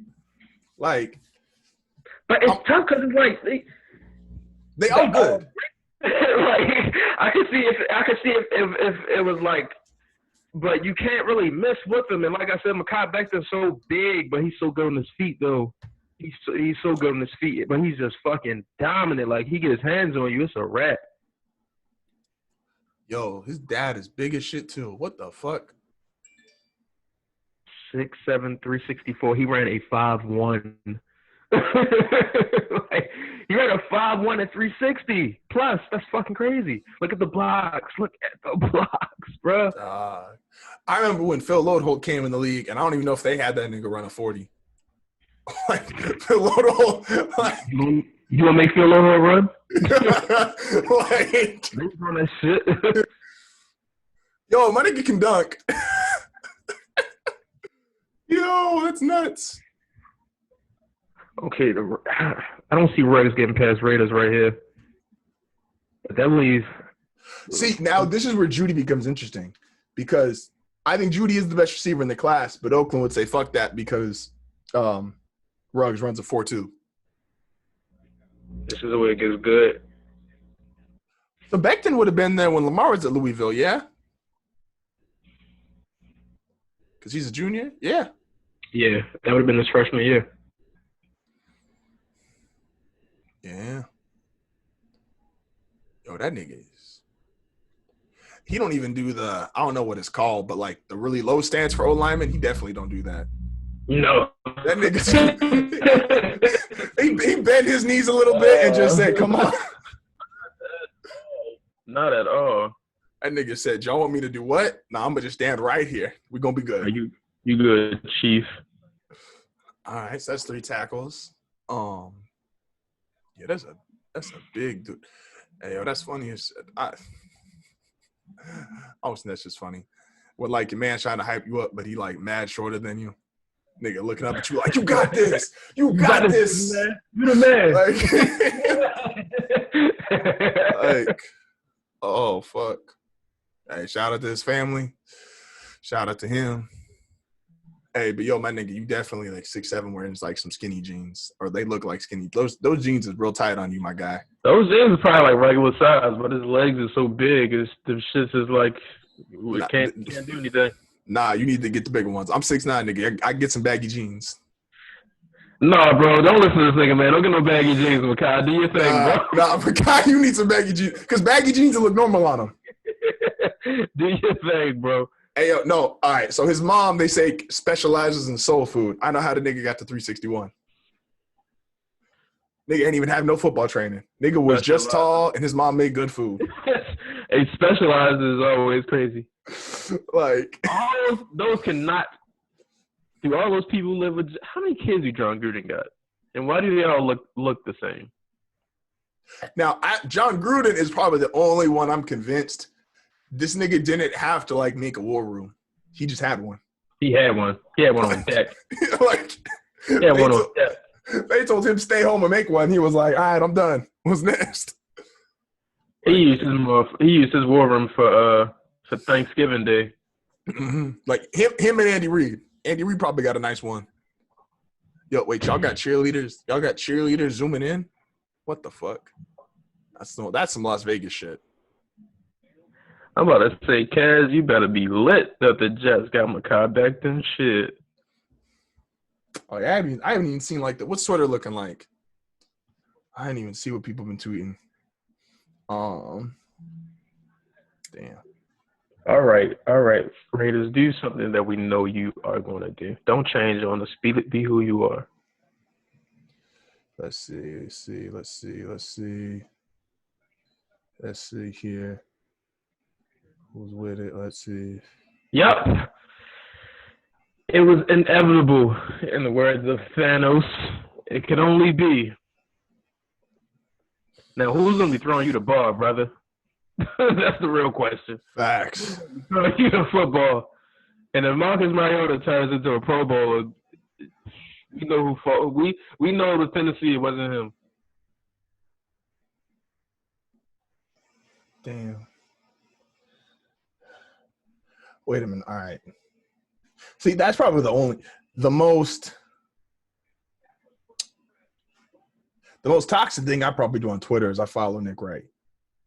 Like, but it's tough because it's like they all good. Like I could see if it was like, but you can't really miss with him. And like I said, Mekhi Becton's so big, but he's so good on his feet though. He's so good on his feet, but he's just fucking dominant. Like he get his hands on you, it's a wrap. Yo, his dad is big as shit too. What the fuck? 6'7", 364. He ran a 5'1". Like, he ran a 5'1" at 360 plus. That's fucking crazy. Look at the blocks. Look at the blocks, bro. I remember when Phil Lodeholt came in the league, and I don't even know if they had that nigga run a 40. Like Phil Lodeholt. Like, you want to make Phil Lodeholt run? Like, he's on that shit. Yo, my nigga can dunk. Yo, that's nuts. Okay, I don't see Raiders getting past Raiders right here. But that leaves. See, now this is where Judy becomes interesting because I think Judy is the best receiver in the class, but Oakland would say fuck that because Ruggs runs a 4.2. This is the way it gets good. So Becton would have been there when Lamar was at Louisville, yeah? Because he's a junior? Yeah. Yeah, that would have been his freshman year. Yeah. Yo, that nigga is. He don't even do the, I don't know what it's called, but like the really low stance for O-lineman, he definitely don't do that. No. That nigga, he bent his knees a little bit and just said, come on. Not at all. That nigga said, y'all want me to do what? Nah, I'm going to just stand right here. We're going to be good. You good, Chief. All right, so that's 3 tackles. Yeah, that's a big dude. Hey, yo, that's funny. I was that's just funny. When like your man trying to hype you up, but he like mad shorter than you. Nigga looking up at you like, you got this. You got this. You the man. Like, oh, fuck. Hey, shout out to his family. Shout out to him. Hey, but yo, my nigga, you definitely like 6'7" wearing like some skinny jeans. Or they look like skinny. Those jeans is real tight on you, my guy. Those jeans are probably like regular size, but his legs are so big. The shits is like, can't do anything. Nah, you need to get the bigger ones. I'm 6'9", nigga. I get some baggy jeans. Nah, bro, don't listen to this nigga, man. Don't get no baggy jeans, Mekhi. Do your thing, bro. Nah, Mekhi, you need some baggy jeans. Because baggy jeans will look normal on him. Do your thing, bro. Hey, yo, no. All right, so his mom, they say, specializes in soul food. I know how the nigga got to 361. Nigga ain't even have no football training. Nigga was just tall, and his mom made good food. Hey, specialized is always crazy. Like. All those cannot – do all those people live with – how many kids do John Gruden got? And why do they all look the same? Now, John Gruden is probably the only one I'm convinced this nigga didn't have to, like, make a war room. He just had one. He had one. He had one on deck. Like, he had one on deck. They told him to stay home and make one. He was like, all right, I'm done. What's next? He used his war room for Thanksgiving Day. Mm-hmm. Like, him and Andy Reid. Andy Reid probably got a nice one. Yo, wait, y'all got cheerleaders? Y'all got cheerleaders zooming in? What the fuck? That's some Las Vegas shit. I'm about to say, Kaz, you better be lit that the Jets got Mekhi Becton. Shit. Oh, yeah, I haven't even seen, like, what's Twitter looking like? I didn't even see what people have been tweeting. Damn. All right. Raiders, do something that we know you are going to do. Don't change on us. Be who you are. Let's see here. Who's with it? Let's see. Yep. It was inevitable, in the words of Thanos. It could only be. Now, who's going to be throwing you the ball, brother? That's the real question. Facts. Throwing you the football. And if Marcus Mariota turns into a Pro Bowler, you know who fought. We know the tendency it wasn't him. Damn. Wait a minute. All right. See, that's probably the most toxic thing I probably do on Twitter is I follow Nick Wright.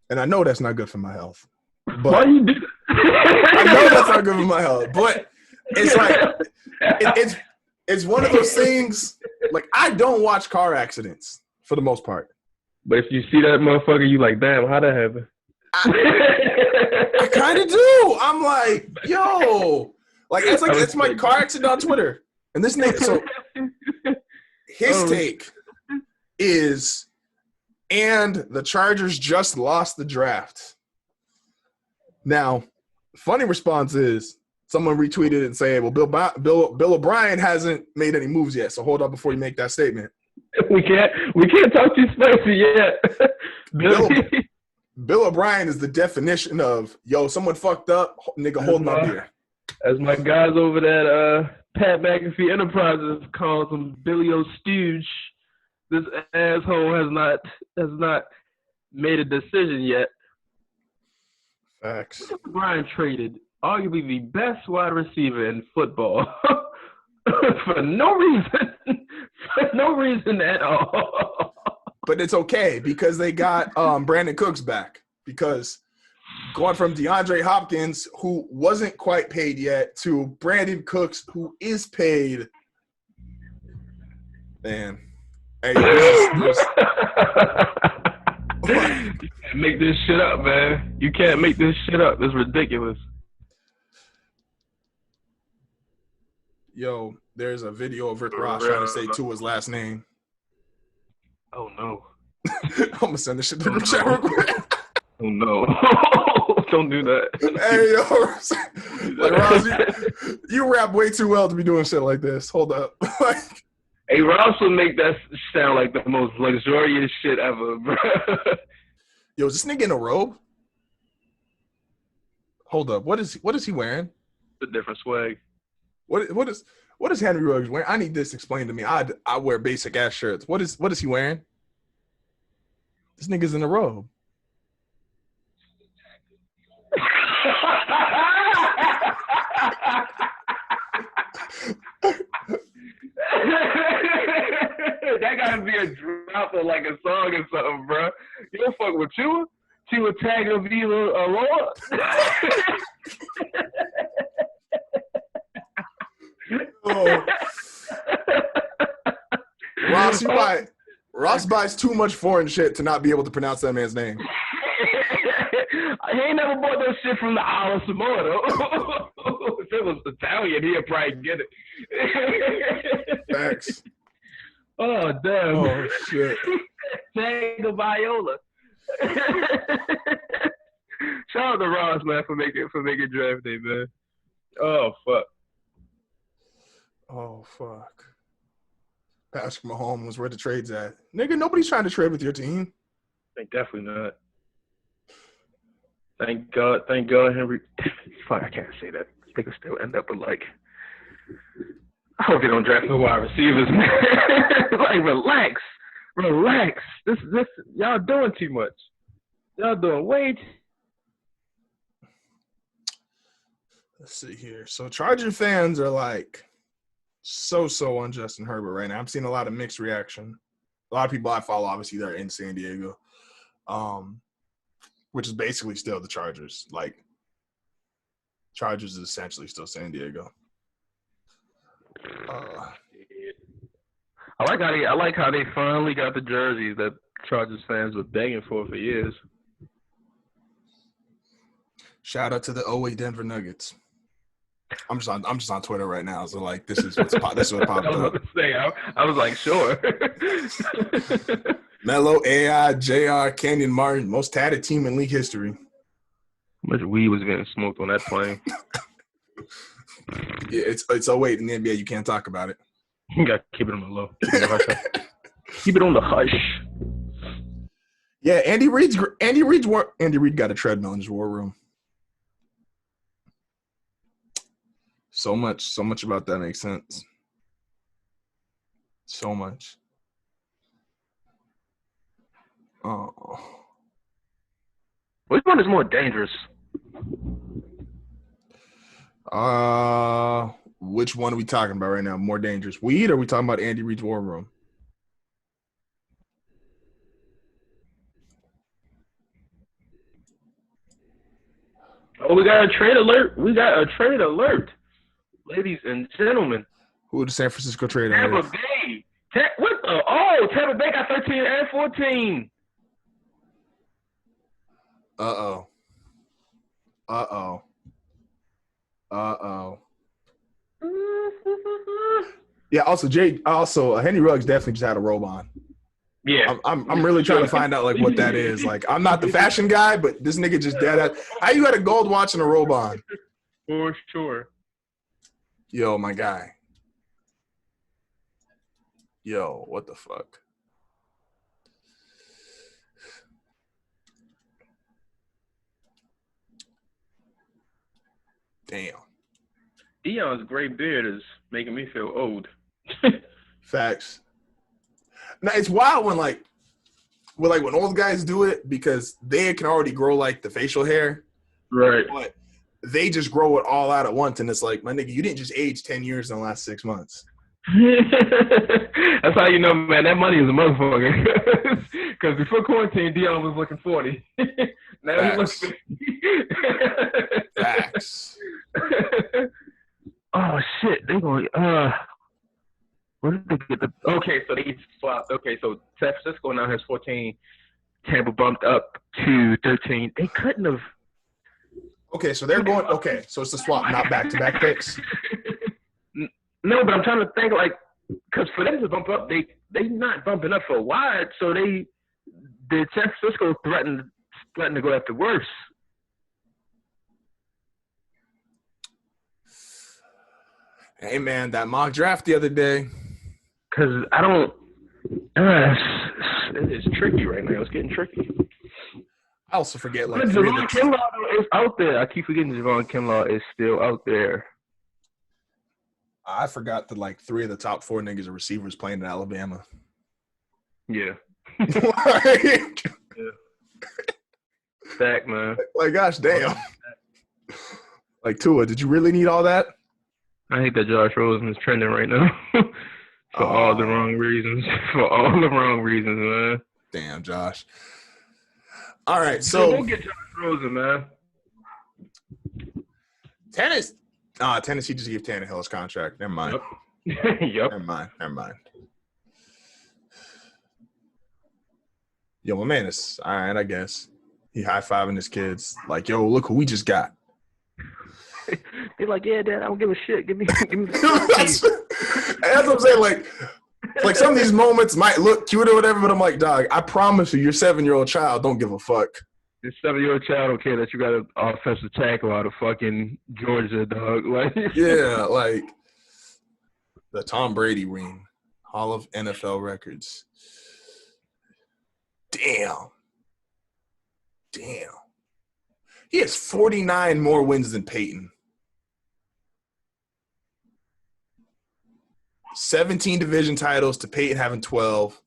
And I know that's not good for my health. But why you do I know that's not good for my health. But it's like it's one of those things, like, I don't watch car accidents for the most part. But if you see that motherfucker, you like, damn, how'd that happen? I kind of do. I'm like, yo. Like, it's my car accident on Twitter. And this nigga, so his take is, and the Chargers just lost the draft. Now, funny response is someone retweeted it and saying, well, Bill O'Brien hasn't made any moves yet, so hold up before you make that statement. We can't talk too spicy yet. Bill O'Brien is the definition of, yo, someone fucked up, nigga, hold my beer. As my guys over there Pat McAfee Enterprises calls him Billy O. Stooge, this asshole has not made a decision yet. Facts. O'Brien traded arguably the best wide receiver in football for no reason at all. But it's okay because they got Brandon Cooks back. Because going from DeAndre Hopkins, who wasn't quite paid yet, to Brandon Cooks, who is paid. Man. Hey, you can't make this shit up, man. You can't make this shit up. It's ridiculous. Yo, there's a video of Rick Ross trying to say Tua's last name. Oh, no. I'm going to send this shit to the chat real quick. Oh, no. Don't do that. Hey, yo. Like, Ross, you rap way too well to be doing shit like this. Hold up. Hey, Ross would make that sound like the most luxurious shit ever, bro. Yo, is this nigga in a robe? Hold up. What is he wearing? It's a different swag. What is Henry Ruggs wearing? I need this explained to me. I wear basic ass shirts. What is he wearing? This nigga's in a robe. That gotta be a drop of like a song or something, bro. You don't fuck with Tua? Tua Tagovailoa Lord? Oh. Ross buys too much foreign shit to not be able to pronounce that man's name. He ain't never bought that shit from the Isle of Samoa, though. If it was Italian, he'd probably get it. Thanks. Oh, damn. Oh, shit. Tagovailoa. Shout out to Ross, man, for making draft day, man. Oh, fuck. Oh, fuck. Patrick Mahomes, where the trade's at. Nigga, nobody's trying to trade with your team. Definitely not. Thank God, Henry. Fuck, I can't say that. They could still end up with, like, I hope they don't draft no wide receivers, man. Like, relax. This, y'all doing too much. Y'all doing way too. Let's see here. So Charger fans are like so on Justin Herbert right now. I'm seeing a lot of mixed reaction. A lot of people I follow, obviously, they're in San Diego, which is basically still the Chargers. Like, Chargers is essentially still San Diego. I like how they finally got the jerseys that Chargers fans were begging for years. Shout out to the 08 Denver Nuggets. I'm just on Twitter right now. So like, this is what I popped was up. about to say, I was like, sure. Melo, AI, JR, Kenyon Martin, most tatted team in league history. Much weed was getting smoked on that plane. Yeah, it's 08 in the NBA. You can't talk about it. You got to keep it on the low. Keep it on the hush. Keep it on the hush. Yeah, Andy Reid got a treadmill in his war room. So much about that makes sense. So much. Oh. Which one is more dangerous? Which one are we talking about right now? More dangerous, weed, or are we talking about Andy Reid's war room? Oh, we got a trade alert. Ladies and gentlemen. Who are the San Francisco trading Tampa with? Bay. Tampa Bay got 13 and 14. Uh-oh. Yeah, also Henry Ruggs definitely just had a robe on. Yeah. I'm really trying to find out like what that is. Like, I'm not the fashion guy, but this nigga just dead at. How you had a gold watch and a robe on? For sure. Yo, my guy. Yo, what the fuck? Damn. Dion's gray beard is making me feel old. Facts. Now it's wild when old guys do it because they can already grow like the facial hair. Right. But they just grow it all out at once, and it's like, my nigga, you didn't just age 10 years in the last 6 months. That's how you know, man, that money is a motherfucker. Because before quarantine, Dion was looking 40. Now Facts. he looks 50. Facts. Oh, shit. They going, where did they get the – okay, so they swapped. Okay, so San Francisco now has 14. Tampa bumped up to 13. They couldn't have – Okay, so they're going – okay, so it's a swap, not back-to-back picks. No, but I'm trying to think, like, because for them to bump up, they not bumping up for wide, so the San Francisco threatened to go after worse. Hey, man, that mock draft the other day. Because I don't it's tricky right now. It's getting tricky. I also forget, like, But Javon Kinlaw is out there. I keep forgetting Javon Kinlaw is still out there. I forgot that, like, 3 of the top 4 niggas are receivers playing in Alabama. Yeah. Like, yeah. Stack, man. Like, gosh damn. Like, Tua, did you really need all that? I hate that Josh Rosen is trending right now. For all the wrong reasons. For all the wrong reasons, man. Damn, Josh. All right, so. Don't get Josh Rosen, man. Tennessee just gave Tannehill his contract. Never mind. Yep. Never mind. Yo, my man is all right, I guess. He high-fiving his kids. Like, yo, look who we just got. They're like, yeah, Dad, I don't give a shit. Give me that's what I'm saying. Like some of these moments might look cute or whatever, but I'm like, dog, I promise you, your 7-year-old child don't give a fuck. Your 7-year-old child don't care that you got an offensive tackle out of fucking Georgia, dog. Like, yeah, like the Tom Brady ring, Hall of NFL records. Damn. He has 49 more wins than Peyton. 17 division titles to Peyton having 12.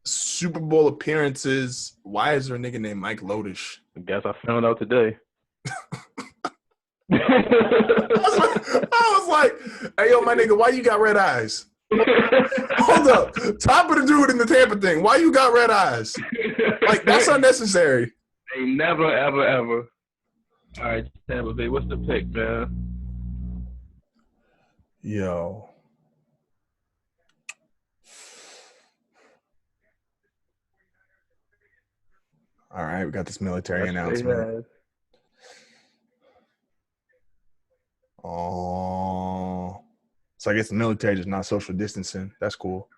Super Bowl appearances. Why is there a nigga named Mike Lodish? I guess I found out today. I was like, hey, yo, my nigga, why you got red eyes? Hold up. Top of the dude in the Tampa thing. Why you got red eyes? Like, that's unnecessary. They never, ever, ever. All right, Tampa Bay, what's the pick, man? Yo. All right, we got this military Yes, announcement. Oh, so I guess the military is not social distancing. That's cool.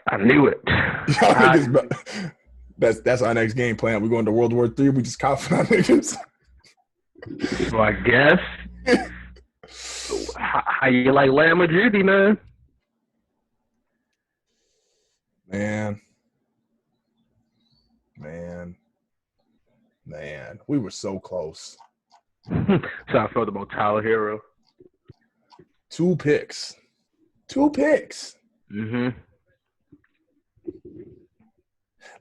I knew it. Y'all niggas, that's our next game plan. We're going to World War III. We just coughing on niggas. So I guess how you like Lamb or Judy, man? Man, we were so close. So I felt about Tyler Hero. 2 picks. Mm-hmm.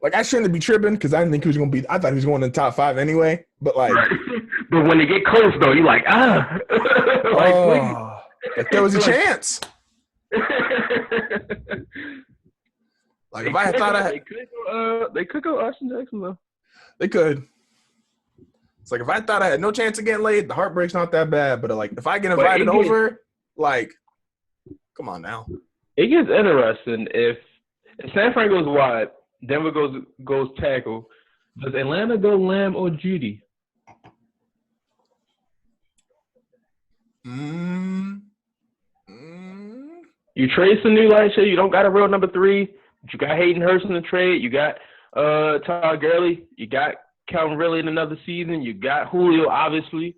Like, I shouldn't be tripping because I didn't think he was going to be – I thought he was going in the top 5 anyway. But, like right. But when they get close, though, you're like, like there was a chance. Like, if I had thought they could go Austin Jackson, though. They could. It's like, if I thought I had no chance of getting laid, the heartbreak's not that bad. But, like, if I get invited over, like, come on now. It gets interesting if San Fran goes wide, Denver goes tackle. Does Atlanta go Lamb or Judy? You trade some new light shit. You don't got a real number 3. But you got Hayden Hurst in the trade. You got Todd Gurley. You got Calvin Ridley in another season. You got Julio, obviously.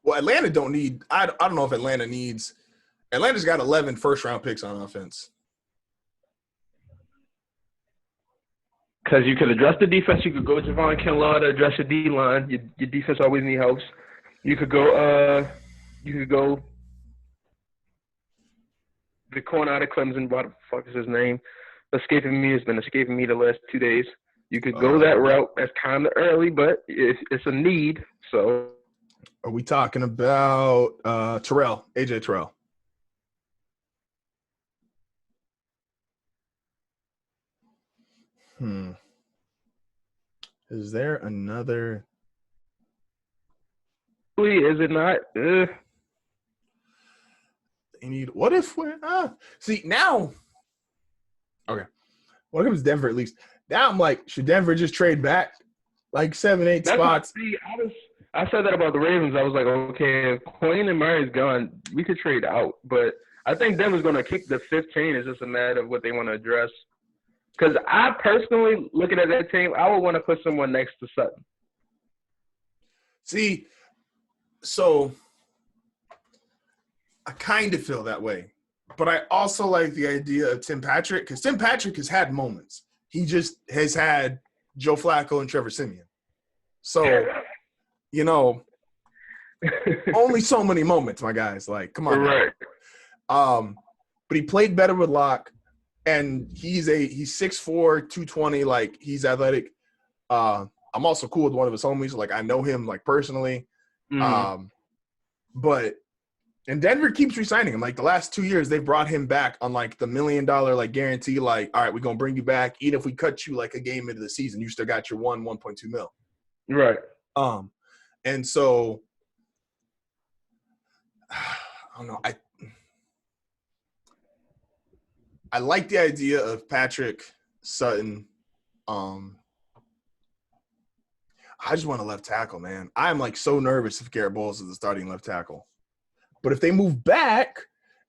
Well, Atlanta don't need – I don't know if Atlanta needs – Atlanta's got 11 first-round picks on offense. Because you could address the defense. You could go Javon Kinlaw to address your D-line. Your defense always needs help. You could go the corner out of Clemson. What the fuck is his name? Escaping me. It's been escaping me the last 2 days. You could go that route. That's kind of early, but it's a need. So, are we talking about Terrell, AJ Terrell? Is there another? Is it not? They need. What if we're see now? Okay, when it comes to Denver, at least now I'm like, should Denver just trade back like 7, 8 spots? I said that about the Ravens. I was like, okay, if Quinn and Murray's gone, we could trade out. But I think Denver's going to kick the 15. It's just a matter of what they want to address. Because I personally, looking at that team, I would want to put someone next to Sutton. See, so I kind of feel that way. But I also like the idea of Tim Patrick because Tim Patrick has had moments. He just has had Joe Flacco and Trevor Siemian. So, you know, only so many moments, my guys. Like, come on. Right. But he played better with Locke. And he's 6'4", 220, like he's athletic. I'm also cool with one of his homies, like I know him like personally. But and Denver keeps re-signing him. Like the last 2 years, they've brought him back on like the $1 million like guarantee. Like, all right, we're gonna bring you back. Even if we cut you like a game into the season, you still got your 1.2 mil. Right. And so I don't know. I like the idea of Patrick, Sutton. I just want a left tackle, man. I'm like so nervous if Garrett Bowles is the starting left tackle. But if they move back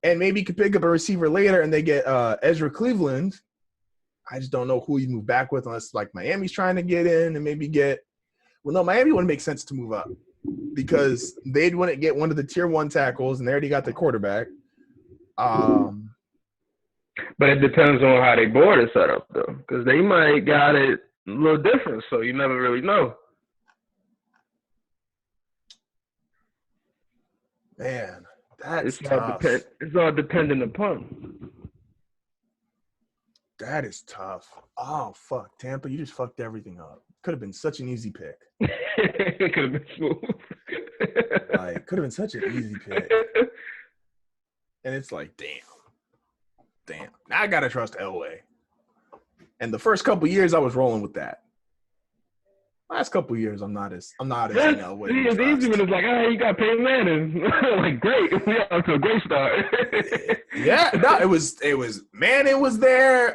and maybe could pick up a receiver later and they get Ezra Cleveland, I just don't know who you move back with unless like Miami's trying to get in and maybe get – well, no, Miami wouldn't make sense to move up because they'd want to get one of the tier 1 tackles and they already got the quarterback. But it depends on how they board it set up, though, because they might got it a little different, so you never really know. Man, that's tough. It's all dependent upon. That is tough. Oh, fuck. Tampa, you just fucked everything up. Could have been such an easy pick. It could have been smooth. Like, could have been such an easy pick. And it's like, damn. Now I gotta trust Elway. And the first couple years, I was rolling with that. Last couple years, I'm not as in Elway. It's easy when it's like, oh, you got Peyton Manning. Like, great, we off to a great start. No, it was Manning was there.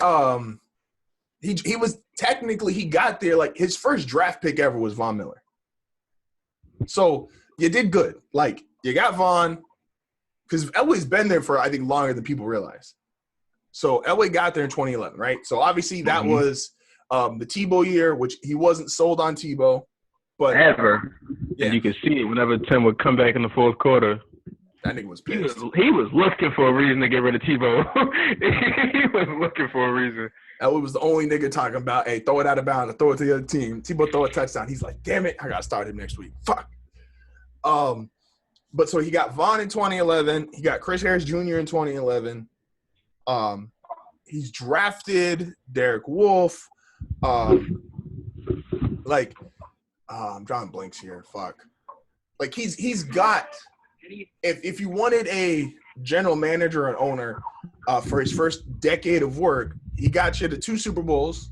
He was technically, he got there, like, his first draft pick ever was Von Miller. So you did good. Like, you got Von, because Elway's been there for, I think, longer than people realize. So Elway got there in 2011, right? So obviously that was the Tebow year, which he wasn't sold on Tebow. But ever. Yeah. And you could see it whenever Tim would come back in the fourth quarter. That nigga was pissed. He was looking for a reason to get rid of Tebow. He was looking for a reason. Elway was the only nigga talking about, hey, throw it out of bounds, throw it to the other team. Tebow throw a touchdown. He's like, damn it, I got to start him next week. Fuck. But so he got Vaughn in 2011. He got Chris Harris Jr. in 2011. He's drafted Derek Wolfe. I'm drawing blanks here. Fuck. Like he's got. If you wanted a general manager or an owner for his first decade of work, he got you to 2 Super Bowls.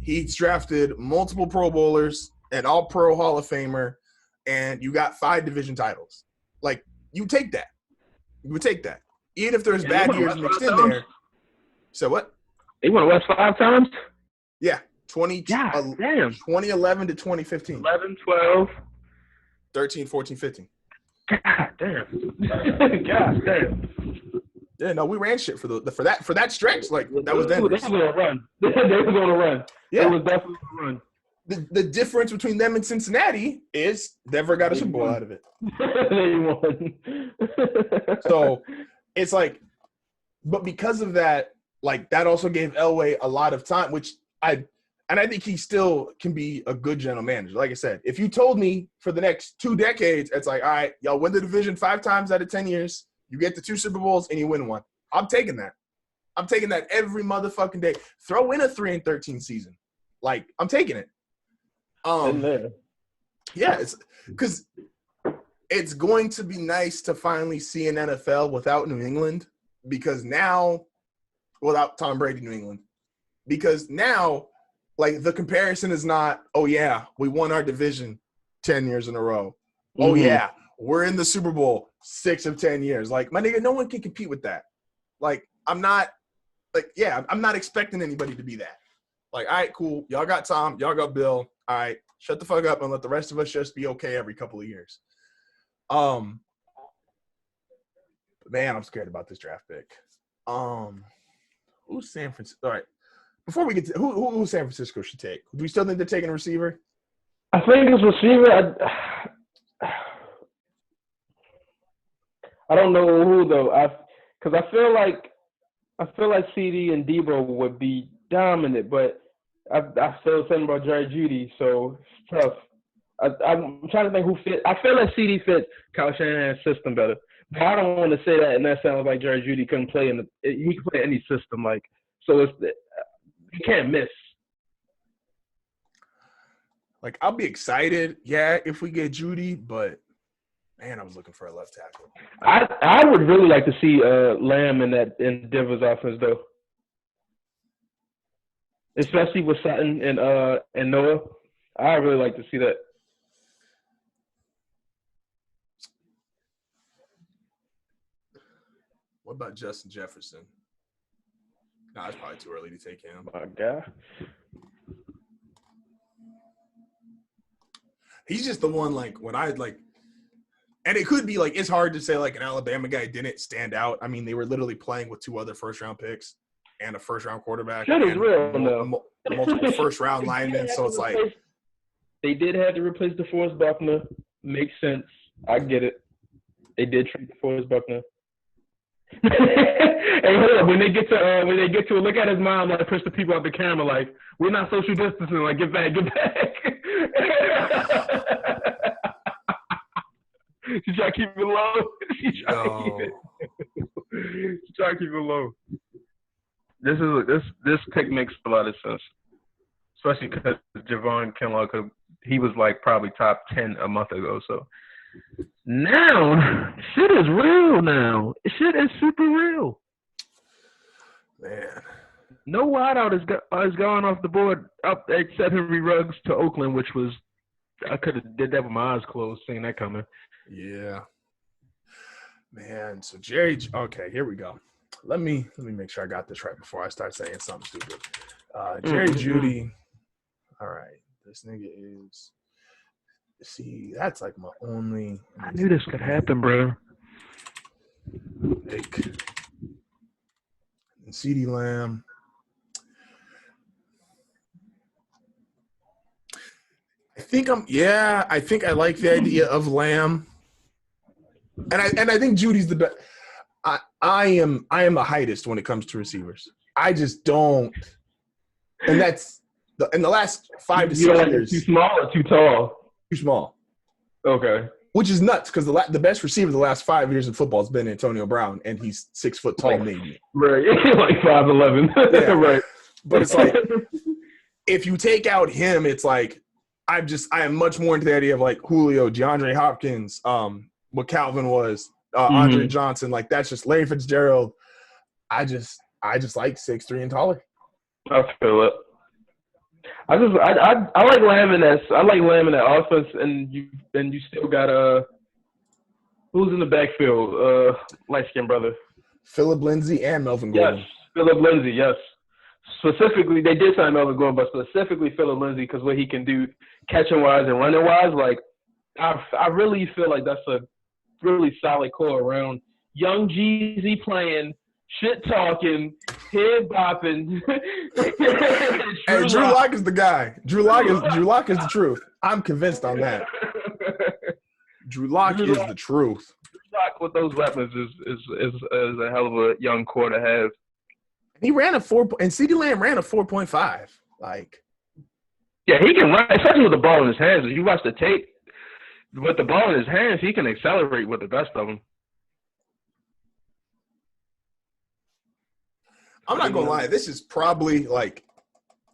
He's drafted multiple Pro Bowlers, an All-Pro Hall of Famer, and you got 5 division titles. Like, you take that. You would take that. Even if there's bad years mixed in there. So what? They won West 5 times? Yeah. 2011 to 2015. 11, 12. 13, 14, 15. God damn. God damn. Yeah, no, we ran shit for that stretch. Like, that was then. They was on a run. They was on a run. Yeah. It was definitely a run. The difference between them and Cincinnati is Denver got a Super Bowl out of it. They won. So it's like, but because of that, like, that also gave Elway a lot of time, which I think he still can be a good general manager. Like I said, if you told me for the next 2 decades, it's like, all right, y'all win the division 5 times out of 10 years, you get the 2 Super Bowls, and you win 1. I'm taking that. I'm taking that every motherfucking day. Throw in a 3-13 season. Like, I'm taking it. Yeah, it's because it's going to be nice to finally see an NFL without New England, because now, without Tom Brady, New England, because now, like, the comparison is not, oh yeah, we won our division 10 years in a row. Oh yeah, we're in the Super Bowl 6 of 10 years. Like, my nigga, no one can compete with that. Like, I'm not expecting anybody to be that. Like, all right, cool. Y'all got Tom. Y'all got Bill. All right, shut the fuck up and let the rest of us just be okay every couple of years. Man, I'm scared about this draft pick. Who's San Francisco? All right, before we get to who San Francisco should take, do we still think they're taking a receiver? I think it's receiver. I don't know who though. Because I feel like CD and Debo would be dominant, but I feel something about Jerry Jeudy, so it's tough. I'm trying to think who fit. I feel like CD fit Kyle Shanahan's system better, but I don't want to say that, and that sounds like Jerry Jeudy couldn't play he can play any system, like, so it's you can't miss. Like, I'll be excited, yeah, if we get Jeudy, but man, I was looking for a left tackle. I would really like to see Lamb in Denver's offense though. Especially with Sutton and Noah. I really like to see that. What about Justin Jefferson? Nah, it's probably too early to take him. My guy. He's just the one, like, when I, like, and it could be, like, it's hard to say, like, an Alabama guy didn't stand out. I mean, they were literally playing with 2 other first-round picks and a first-round quarterback. That is real, multiple first-round linemen, so it's like. They did have to replace DeForest Buckner. Makes sense. I get it. They did trade DeForest Buckner. Hey, hold up. When they get to look at his mom, like, push the people out the camera, like, we're not social distancing. Like, get back. She try to keep it low. She try to keep it low. This pick makes a lot of sense, especially because Javon Kinlaw, he was like probably top 10 a month ago. So now shit is real. Now shit is super real. Man, no wideout is gone off the board up except Henry Ruggs to Oakland, which was I could have did that with my eyes closed, seeing that coming. Yeah. Man, so Jerry, okay, here we go. Let me make sure I got this right before I start saying something stupid. Jerry Jeudy. All right, this nigga is. See, that's like my only. I knew this could happen, bro. Pick. And CeeDee Lamb. I think I like the idea of Lamb. And I think Judy's the best. I am the heightest when it comes to receivers. I just don't. And that's in the last 5 to 6 years. Too small or too tall? Too small. Okay. Which is nuts because the best receiver the last 5 years in football has been Antonio Brown, and he's 6 foot tall, maybe. Right, like 5'11". Yeah. Right. But it's like if you take out him, it's like I am much more into the idea of like Julio, DeAndre Hopkins, what Calvin was, Andre Johnson. Like that's just Larry Fitzgerald. I just like 6'3" and taller. I feel it. I like Lamb in that. I like Lamb in that offense, and you still got who's in the backfield? Light skinned brother. Phillip Lindsay and Melvin Gordon. Yes, Phillip Lindsay. Yes. Specifically, they did sign Melvin Gordon, but specifically Phillip Lindsay because what he can do catching wise and running wise, like I really feel like that's a really solid core around young Jeezy playing, shit talking, head bopping. Hey, Drew Lock is the guy. Drew Lock is the truth. I'm convinced on that. Drew Lock is the truth. Drew Lock with those weapons is a hell of a young core to have. He ran a 4, and CeeDee Lamb ran a 4.5. Like, yeah, he can run, especially with the ball in his hands. If you watch the tape, with the ball in his hands, he can accelerate with the best of them. I'm not gonna lie. This is probably like,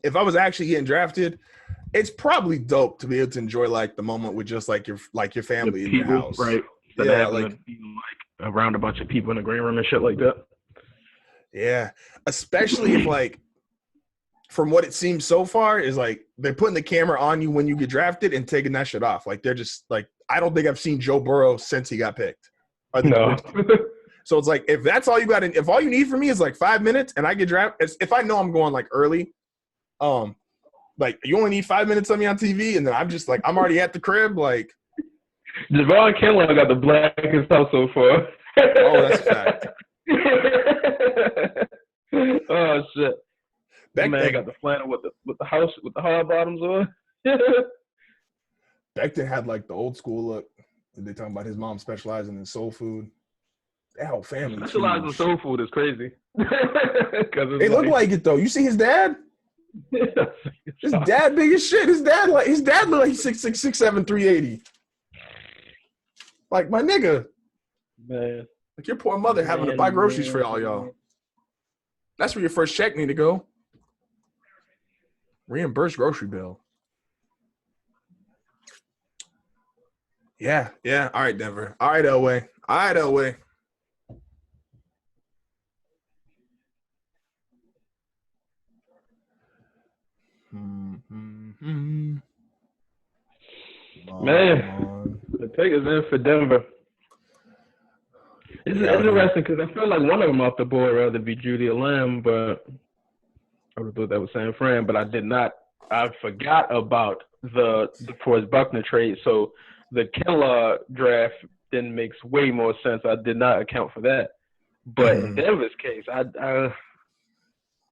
if I was actually getting drafted, it's probably dope to be able to enjoy like the moment with just like your family in your house, right? Yeah, like around a bunch of people in the green room and shit like that. Yeah, especially if like, from what it seems so far, is like they're putting the camera on you when you get drafted and taking that shit off. Like they're just like, I don't think I've seen Joe Burrow since he got picked. No. So it's like if that's all you got, if all you need from me is like 5 minutes and I get drafted, if I know I'm going like early, like you only need 5 minutes of me on TV, and then I'm just like I'm already at the crib. Like Javon Kinlaw got the blackest house so far. Oh, that's a fact. Oh shit! Back Man then, got the flannel with the house with the hard bottoms on. Becton had like the old school look. They talking about his mom specializing in soul food. That whole family specializing in soul food is crazy. They look like it though. You see his dad? His dad big as shit. His dad look like he's 6'6", 6'7", 380. Like my nigga. Man. Like your poor mother having to buy groceries for all y'all. That's where your first check need to go. Reimburse grocery bill. Yeah. All right, Denver. All right, Elway. Man, the pick is in for Denver. It's interesting because I feel like one of them off the board rather be Judy or Lamb, but I would have thought that was San Fran, but I did not. I forgot about the DeForest Buckner trade, so the Kinlaw draft then makes way more sense. I did not account for that. But in Denver's case,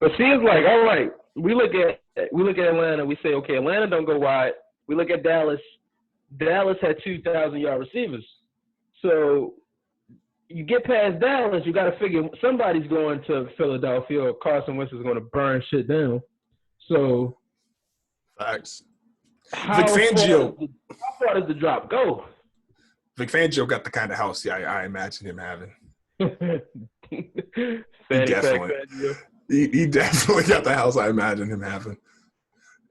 but see, it's like, all right, we look at Atlanta, we say, okay, Atlanta don't go wide. We look at Dallas. Dallas had 2,000-yard receivers. So you get past Dallas, you got to figure somebody's going to Philadelphia or Carson Wentz is going to burn shit down. So facts. How far does the drop go? Vic Fangio got the kind of house I imagine him having. He definitely got the house I imagine him having.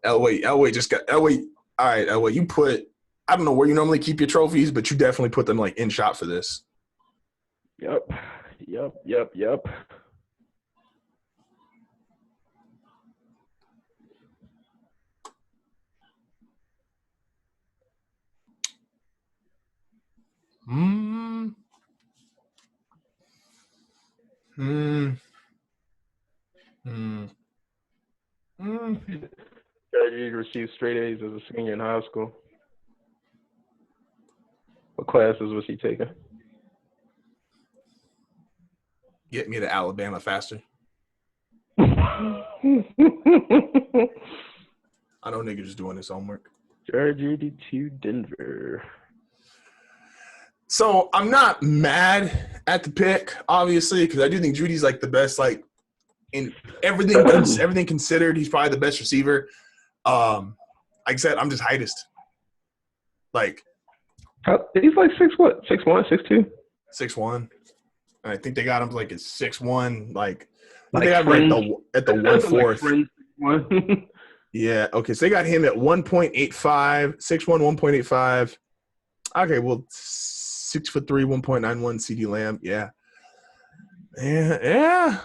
Elway just got Elway. All right, Elway, you put. I don't know where you normally keep your trophies, but you definitely put them like in shot for this. Yep. He received straight A's as a senior in high school. What classes was he taking? Get me to Alabama faster. I know niggas just doing his homework. Jared Judy to Denver. So I'm not mad at the pick, obviously, because I do think Judy's like the best, like in everything considered. He's probably the best receiver. Like I said, I'm just heightest. Like he's like 6'1", 6'2"? 6'1". And I think they got him like at 6'1". Like they got him at the 1/4. Like yeah. Okay. So they got him at 1.85, 6'1", 1.85. Okay. Well, 6'3", 1.91. CD Lamb. Yeah. Yeah.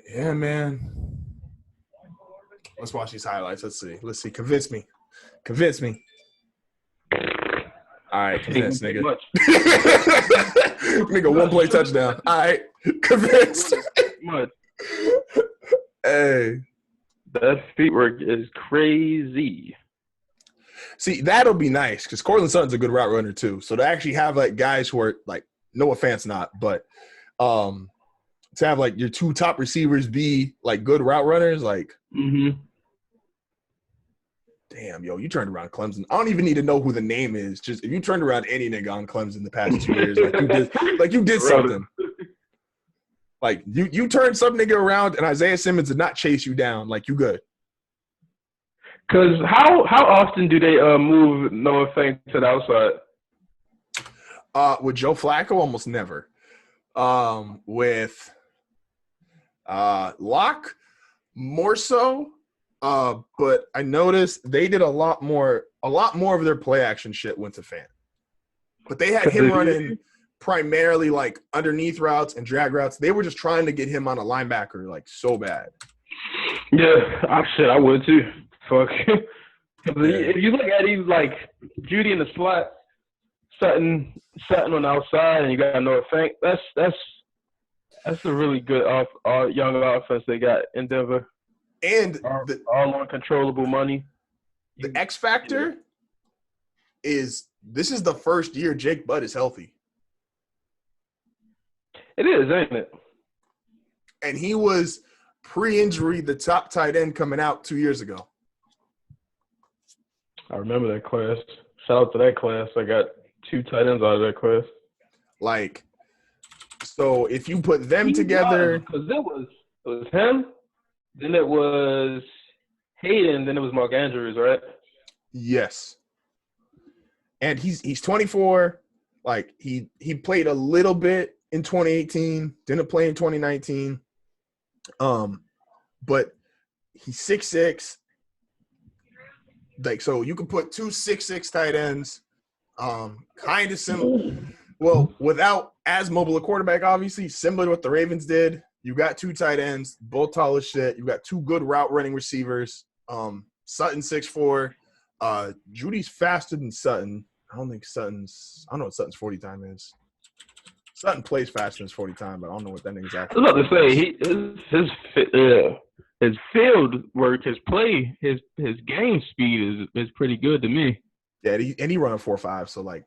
Yeah, man. Let's watch these highlights. Let's see. Convince me. All right, convinced, nigga. Nigga, 1 play touchdown. All right, convinced. Hey. That feet work is crazy. See, that'll be nice because Cortland Sutton's a good route runner too. So to actually have like guys who are like, no offense, not, but to have like your two top receivers be like good route runners, like, damn, yo, you turned around Clemson. I don't even need to know who the name is. Just if you turned around any nigga on Clemson the past 2 years, like you did something. Like you turned some nigga around and Isaiah Simmons did not chase you down. Like you good. Because how often do they move Noah Fant to the outside? With Joe Flacco, almost never. With Locke, more so. But I noticed they did a lot more of their play action shit went to Fant. But they had him running primarily like underneath routes and drag routes. They were just trying to get him on a linebacker like so bad. Yeah, I would too. Fuck. If you look at him like Judy in the slot, Sutton on the outside, and you got Noah Fant. That's a really good young offense they got in Denver. And all on controllable money. The X factor is this is the first year Jake Butt is healthy. It is, ain't it? And he was pre-injury the top tight end coming out 2 years ago. I remember that class. Shout out to that class. I got 2 tight ends out of that class. Like, so if you put them together, because it was him, then it was Hayden, then it was Mark Andrews, right? Yes. And he's 24. Like he played a little bit in 2018, didn't play in 2019. But he's 6'6". Like, so you can put 2 6'6" tight ends, kind of similar. Well, without as mobile a quarterback, obviously, similar to what the Ravens did. You got 2 tight ends, both tall as shit. You got 2 good route running receivers. Sutton 6'4". Judy's faster than Sutton. I don't know what Sutton's 40 time is. Sutton plays faster than his 40 time, but I don't know what that nigga's actually. I was about to say his field work, his play, his game speed is pretty good to me. Yeah, and he run a 4.5, so like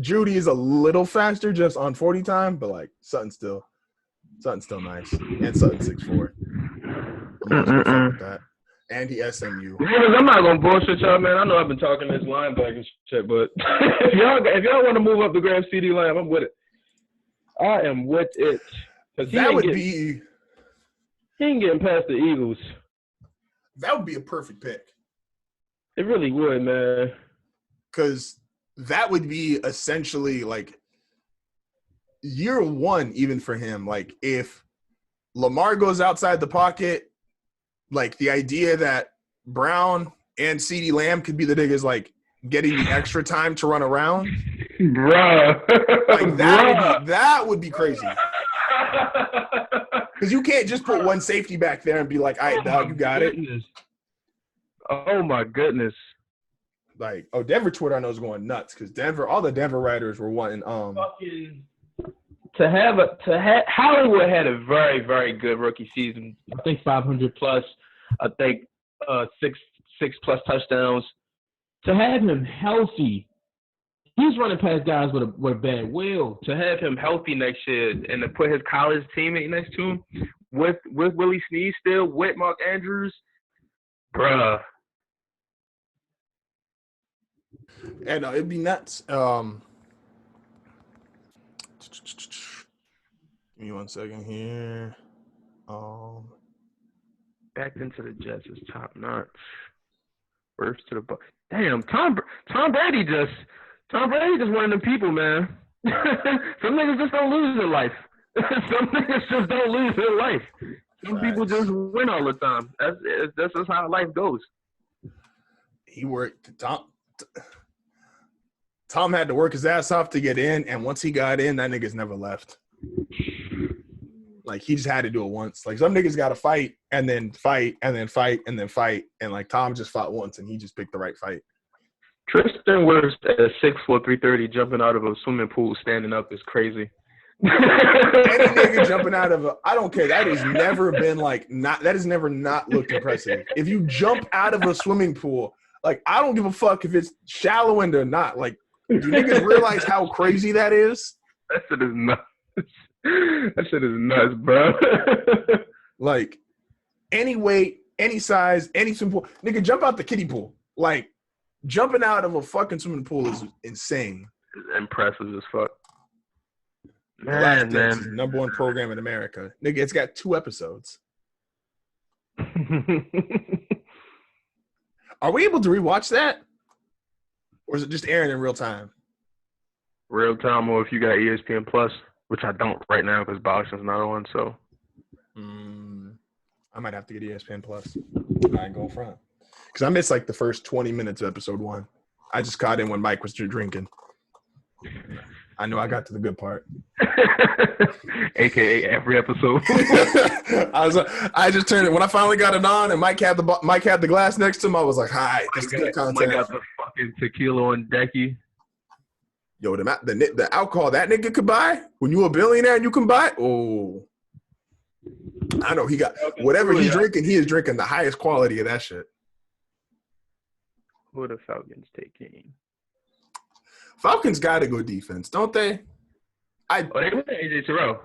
Judy is a little faster just on 40 time, but like Sutton's still nice. And Sutton's 6'4". I'm always gonna fuck with that. And he SMU. I'm not gonna bullshit y'all, man. I know I've been talking this linebacker shit, but if y'all want to move up the Graham CD line, I'm with it. I am with it. He ain't getting past the Eagles. That would be a perfect pick. It really would, man. Because that would be essentially like year one, even for him. Like if Lamar goes outside the pocket, like the idea that Brown and CeeDee Lamb could be the niggas like getting the extra time to run around. Bruh. Like that would be crazy. Because you can't just put one safety back there and be like, all right, dog, you got it. Oh, my goodness. Like, Denver Twitter I know is going nuts because all the Denver writers were wanting Hollywood had a very, very good rookie season. I think 500 plus. I think six plus touchdowns. To have him healthy, he's running past guys with a bad will. To have him healthy next year and to put his college teammate next to him with Willie Snead still, with Mark Andrews, bruh. And it'd be nuts. Give me 1 second here. Back into the Jets is top notch. First to the Bucs. Damn, Tom Brady just one of them people, man. Some niggas just don't lose in life. Some niggas just don't lose in life. Some people just win all the time. That's just how life goes. He worked. Tom had to work his ass off to get in, and once he got in, that nigga's never left. Like, he just had to do it once. Like, some niggas got to fight and then fight and then fight and then fight. And, like, Tom just fought once, and he just picked the right fight. Tristan Wirfs at 6'4", 330, jumping out of a swimming pool, standing up is crazy. Any nigga jumping out of I don't care. That has never been, like, that has never not looked impressive. If you jump out of a swimming pool, like, I don't give a fuck if it's shallow end or not. Like, do niggas realize how crazy that is? That shit is nuts. That shit is nuts, bro. Like, any weight, any size, any swimming pool. Nigga, jump out the kiddie pool. Like, jumping out of a fucking swimming pool is insane. It's impressive as fuck. Man. Is the number one program in America. Nigga, it's got 2 episodes. Are we able to rewatch that? Or is it just airing in real time? Real time, or if you got ESPN Plus, which I don't right now because boxing's not on, so. I might have to get ESPN Plus. I ain't going front. Because I missed, like, the first 20 minutes of episode 1. I just caught in when Mike was drinking. I know I got to the good part. AKA every episode. I just turned it. When I finally got it on and Mike had the glass next to him, I was like, hi, this is good content. Mike got the fucking tequila on decky. Yo, the alcohol that nigga could buy, when you a billionaire and you can buy, oh. I know he got whatever he's drinking, he is drinking the highest quality of that shit. Who are the Falcons taking? Falcons got to go defense, don't they? They went AJ Terrell.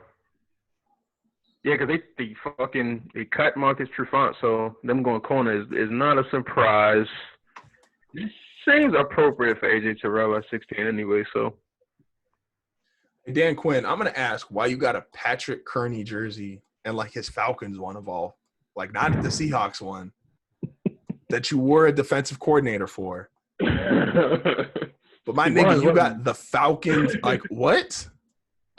Yeah, because they cut Marcus Trufant, so them going corner is not a surprise. This seems appropriate for AJ Terrell at 16 anyway, so. Hey, Dan Quinn, I'm going to ask why you got a Patrick Kearney jersey and, like, his Falcons one of all. Like, not the Seahawks one that you were a defensive coordinator for. But my nigga, you got the Falcons. Like, what?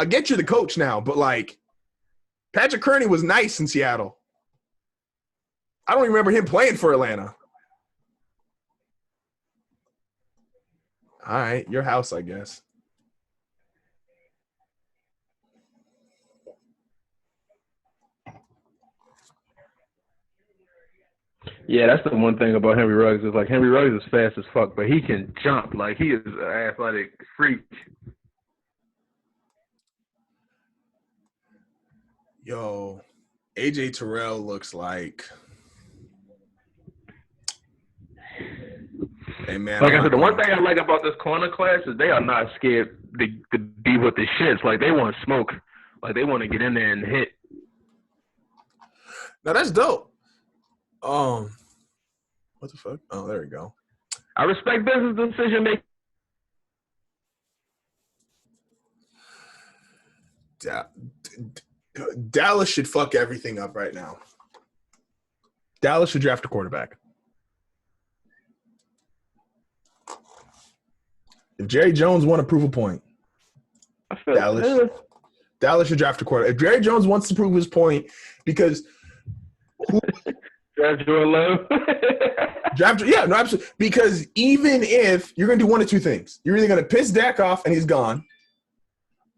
I get you the coach now, but, like, Patrick Kearney was nice in Seattle. I don't even remember him playing for Atlanta. All right, your house, I guess. Yeah, that's the one thing about Henry Ruggs is, like, Henry Ruggs is fast as fuck, but he can jump. Like, he is an athletic freak. Yo, AJ Terrell looks like hey, man. Like I said, the one thing I like about this corner class is they are not scared to be with the shits. Like, they want smoke. Like, they want to get in there and hit. Now, that's dope. What the fuck? Oh, there we go. I respect business decision making. Dallas should fuck everything up right now. Dallas should draft a quarterback. If Jerry Jones want to prove a point, Dallas should draft a quarterback. If Jerry Jones wants to prove his point, because draft Jordan Love. Absolutely. Because even if you're going to do one of 2 things, you're either going to piss Dak off and he's gone,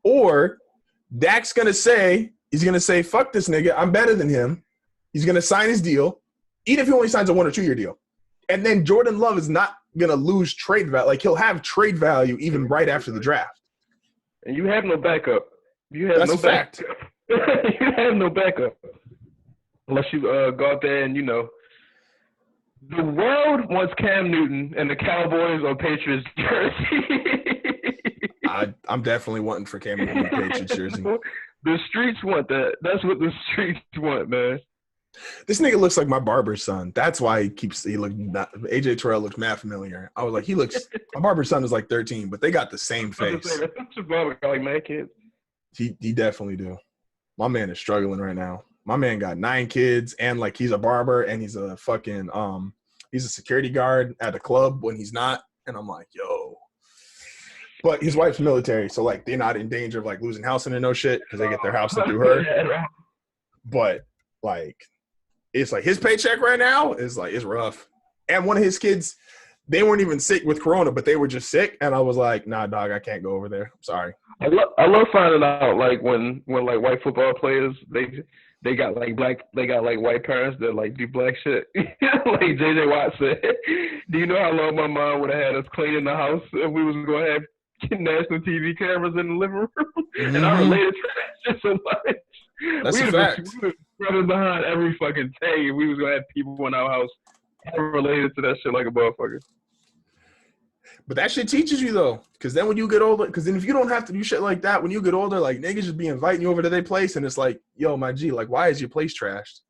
or Dak's going to say, fuck this nigga, I'm better than him. He's going to sign his deal, even if he only signs a 1 or 2 year deal. And then Jordan Love is not going to lose trade value. Like, he'll have trade value even right after the draft. And you have no backup. You have That's no a fact. backup. You have no backup unless you go out there and the world wants Cam Newton and the Cowboys or Patriots jersey. I'm definitely wanting for Cam Newton Patriots jersey. The streets want that. That's what the streets want, man. This nigga looks like my barber's son. That's why he looked. AJ Terrell looks mad familiar. I was like, my barber's son is like 13, but they got the same face. That's your barber got like mad kids. He definitely do. My man is struggling right now. My man got 9 kids and like he's a barber and he's a fucking he's a security guard at a club when he's not. And I'm like, yo. But his wife's military, so like they're not in danger of like losing housing and no shit because they get their housing through her. But like it's like his paycheck right now is like it's rough. And one of his kids, they weren't even sick with corona, but they were just sick. And I was like, nah, dog, I can't go over there. I'm sorry. I love finding out like when like white football players they got like white parents that like do black shit. Like JJ Watt said, do you know how long my mom would have had us cleaning the house if we was going to have national TV cameras in the living room? Mm-hmm. And I related to that shit so much. That's a fact. We were running behind every fucking day. We was gonna have people in our house. I related to that shit like a motherfucker. But that shit teaches you though, because then when you get older, because then if you don't have to do shit like that when you get older, like niggas just be inviting you over to their place, and it's like, yo, my G, like, why is your place trashed?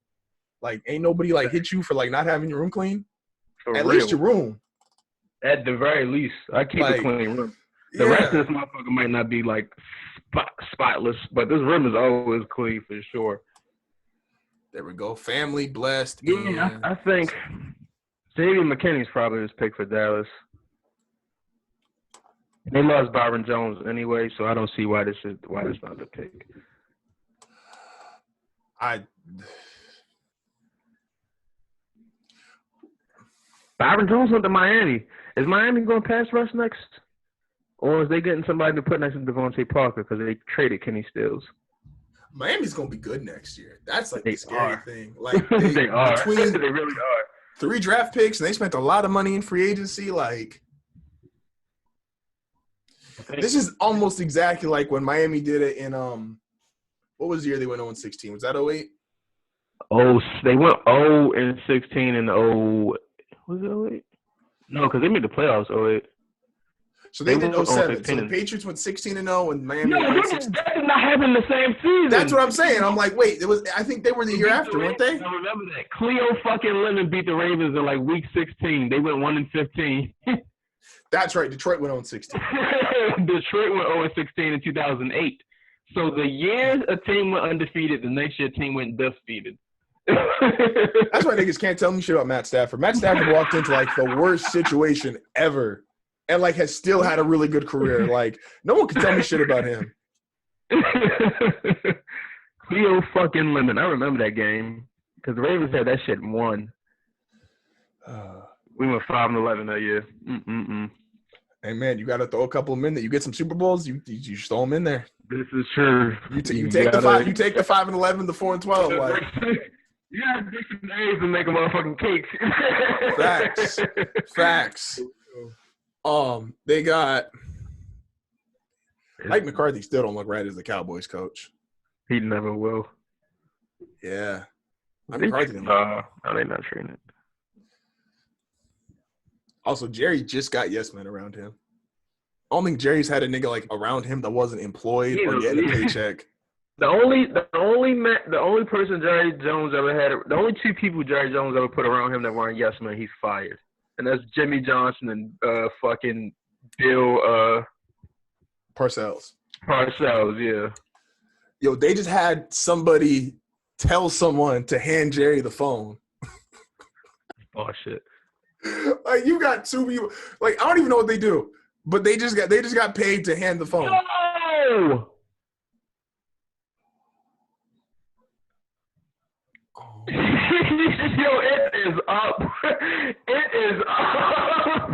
Like, ain't nobody like hit you for like not having your room clean? At least your room. At the very least, I keep a clean room. The rest of this motherfucker might not be like spotless, but this room is always clean for sure. There we go. Family blessed. Yeah, I think Xavier McKinney's probably his pick for Dallas. They lost Byron Jones anyway, so I don't see why this not the pick. Byron Jones went to Miami. Is Miami going to pass rush next? Or is they getting somebody to put next to Devontae Parker because they traded Kenny Stills? Miami's going to be good next year. That's like the scary thing. Like they are. Between they really are. 3 draft picks, and they spent a lot of money in free agency. Like, this is almost exactly like when Miami did it in what was the year they went 0-16? Was that 08? Oh, they went 0-16 in was it 08? No, because they made the playoffs 08. So they did 07. So the Patriots went 16-0 and Miami went 16. That did not happen the same season. That's what I'm saying. I'm like, wait, I think they were the year after, weren't they? I remember that. Cleo fucking Lemon beat the Ravens in like week 16. They went 1-15. That's right. Detroit went 0-16. Detroit went 0-16 in 2008. So the year a team went undefeated, the next year a team went defeated. That's why niggas can't tell me shit about Matt Stafford. Matt Stafford walked into like the worst situation ever and like has still had a really good career. Like no one can tell me shit about him. Cleo fucking Lemon. I remember that game because the Ravens had that shit won. We went 5-11 that year. Hey man, you got to throw a couple of them in there. You get some Super Bowls, you throw them in there. This is true. You take the 5-11, the 4-12. Like you gotta do some names and make a motherfucking cake. Facts. They got Mike McCarthy still don't look right as the Cowboys coach. He never will. Yeah. Mike McCarthy didn't no, they're not training it. Also, Jerry just got yes men around him. I don't think Jerry's had a nigga like around him that wasn't employed or getting a paycheck. The only person Jerry Jones ever had, the only 2 people Jerry Jones ever put around him that weren't yes men, he's fired. And that's Jimmy Johnson and fucking Bill Parcells. Parcells, yeah. Yo, they just had somebody tell someone to hand Jerry the phone. Oh shit. Like you got 2 people. Like I don't even know what they do, but they just got paid to hand the phone. No! Oh. Yo, it is up. It is up.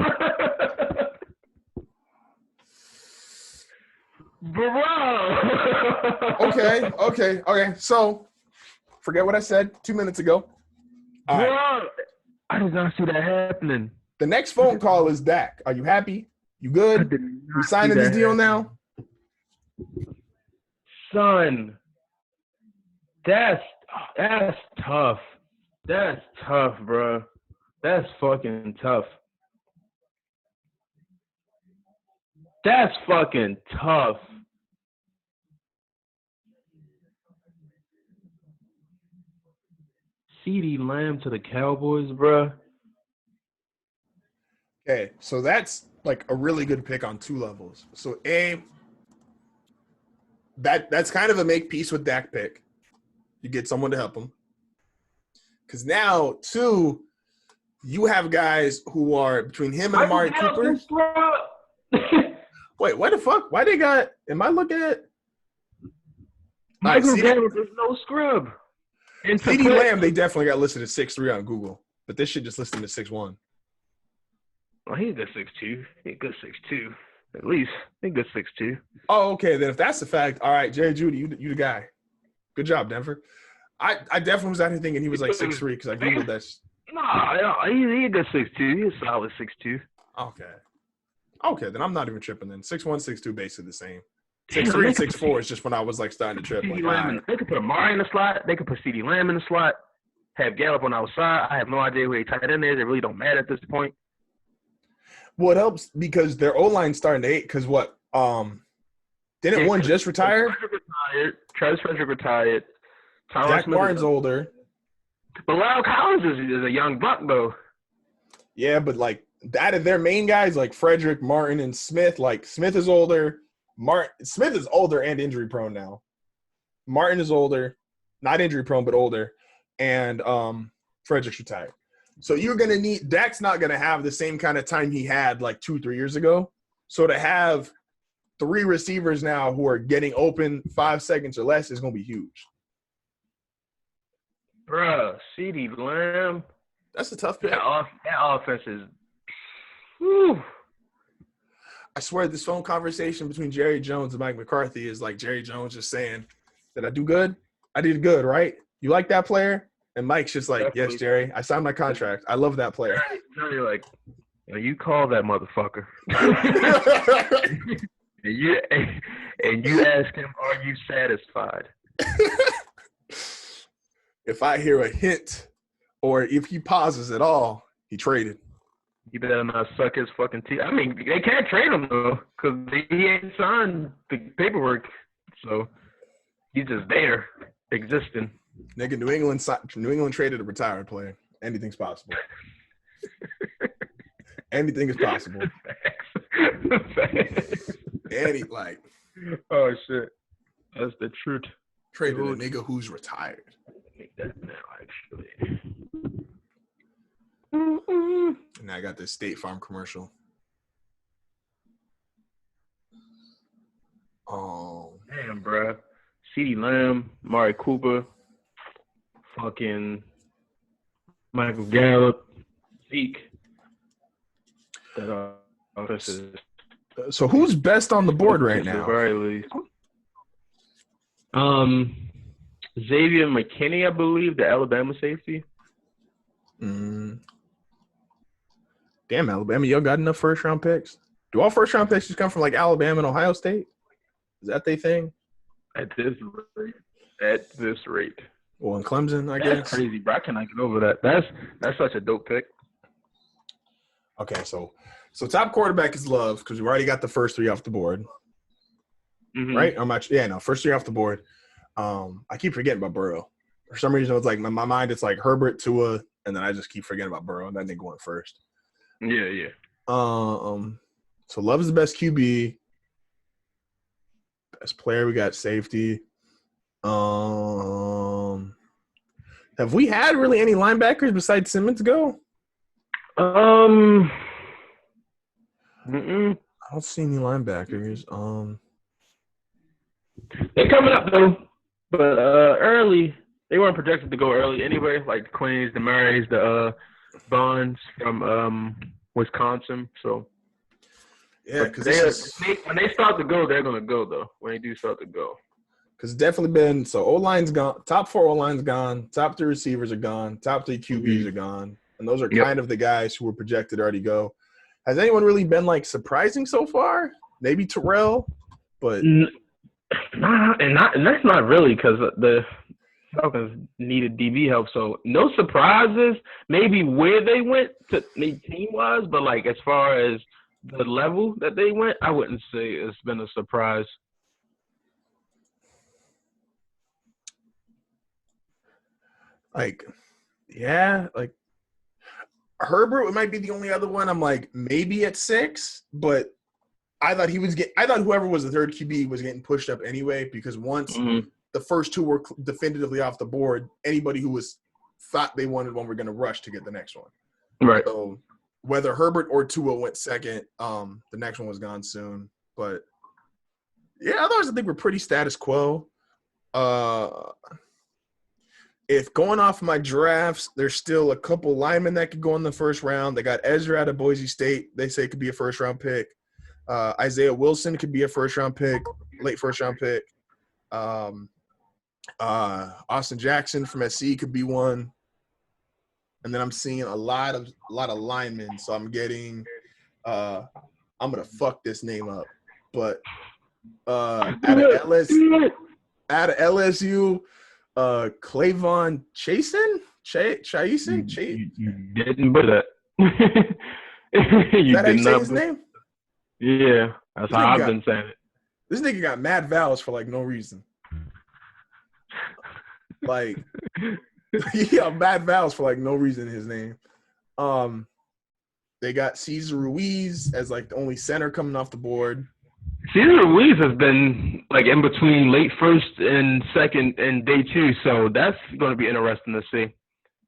Bro. Okay. So, forget what I said 2 minutes ago. All right. I did not see that happening. The next phone call is Dak. Are you happy? You good? We signing this deal now? Son, that's tough. That's tough, bro. That's fucking tough. That's fucking tough. CeeDee Lamb to the Cowboys, bro. Okay, so that's like a really good pick on two levels. So that's kind of a make peace with Dak pick. You get someone to help him. Because now, two, you have guys who are between him and Amari Cooper. Wait, what the fuck? Why they got? Am I looking at? Michael Gallup is no scrub. CeeDee Lamb, they definitely got listed at 6'3" on Google, but this shit just listed at 6'1". Well, he's a good 6'2". He's a good 6'2". At least he's a good 6'2". Oh, okay. Then if that's the fact, all right, Jerry Jeudy, you the guy. Good job, Denver. I definitely was out here thinking he was like 6'3" because I Googled that. Nah, he's a good 6'2". He's a solid 6'2". Okay, then I'm not even tripping then. 6'1", 6'2", basically the same. 6'3" and 6'4" is just when I was like starting to trip. Like, right. They could put Amari in the slot. They could put CeeDee Lamb in the slot. Have Gallup on the outside. I have no idea who they tight end is. It really don't matter at this point. Well, it helps because their O-line's starting to hate because what? Didn't one just retire? Travis Frederick retired. Jack Martin's older. But Lyle Collins is a young buck, though. Yeah, but like out of their main guys, like Frederick, Martin, and Smith, like Smith is older. Smith is older and injury prone now. Martin is older, not injury prone, but older. And Frederick's retired. So you're going to need – Dak's not going to have the same kind of time he had like 2-3 years ago. So to have three receivers now who are getting open 5 seconds or less is going to be huge. Bruh, CeeDee Lamb. That's a tough pick. That offense is – whew. I swear this phone conversation between Jerry Jones and Mike McCarthy is like Jerry Jones just saying, did I do good? I did good, right? You like that player? And Mike's just like, definitely. Yes, Jerry, I signed my contract. I love that player. You're like, you call that motherfucker. and you ask him, are you satisfied? If I hear a hint or if he pauses at all, he traded. You better not suck his fucking teeth. I mean, they can't trade him, though, because he ain't signed the paperwork. So he's just there, existing. Nigga, New England traded a retired player. Anything's possible. Anything is possible. Oh, shit. That's the truth. Traded a nigga who's retired. Make that now, actually. And I got this State Farm commercial. Oh. Damn, bro. CeeDee Lamb, Amari Cooper, fucking Michael Gallup, Zeke. So who's best on the board right now? Very least. Xavier McKinney, I believe, the Alabama safety. Damn, Alabama, y'all got enough first-round picks? Do all first-round picks just come from, like, Alabama and Ohio State? Is that their thing? At this rate. Well, in Clemson, I guess. That's crazy, bro. I cannot get over that. That's such a dope pick. Okay, so top quarterback is Love because we already got the first three off the board. Mm-hmm. Right? First three off the board. I keep forgetting about Burrow. For some reason, it's like my mind, it's like Herbert, Tua, and then I just keep forgetting about Burrow, and that nigga went first. Yeah. So Love is the best QB. Best player, we got safety. Have we had really any linebackers besides Simmons go? I don't see any linebackers. They're coming up though, but early. They weren't projected to go early anyway. Like the Queens, the Murrays, the Bonds from Wisconsin. So yeah, because when they start to go, they're gonna go though. When they do start to go, because it's definitely been so. O-line's gone. Top 4 O-line's gone. Top 3 receivers are gone. Top 3 QBs are gone, and those are kind of the guys who were projected to already go. Has anyone really been like surprising so far? Maybe Terrell, but Nah, and that's not really because the Falcons needed DB help. So no surprises. Maybe where they went to team wise, but like as far as the level that they went, I wouldn't say it's been a surprise. Like, yeah, like Herbert might be the only other one. I'm like maybe at 6, but I thought I thought whoever was the third QB was getting pushed up anyway because once the first 2 were definitively off the board, anybody who thought they wanted one were going to rush to get the next one. Right. So whether Herbert or Tua went second, the next one was gone soon. But yeah, otherwise I think we're pretty status quo. If going off my drafts, there's still a couple linemen that could go in the first round. They got Ezra out of Boise State. They say could be a first-round pick. Isaiah Wilson could be a first-round pick, late first-round pick. Austin Jackson from SC could be one. And then I'm seeing a lot of linemen. So I'm getting I'm gonna fuck this name up. But out of LSU, Clavon Chasen? You didn't put that. Is that how you say his name? Yeah, that's how I've been saying it. This nigga got mad vowels for like no reason. Like, yeah, mad vowels for like no reason in his name. They got Cesar Ruiz as like the only center coming off the board. Cesar Ruiz has been like in between late first and second and day 2, so that's going to be interesting to see.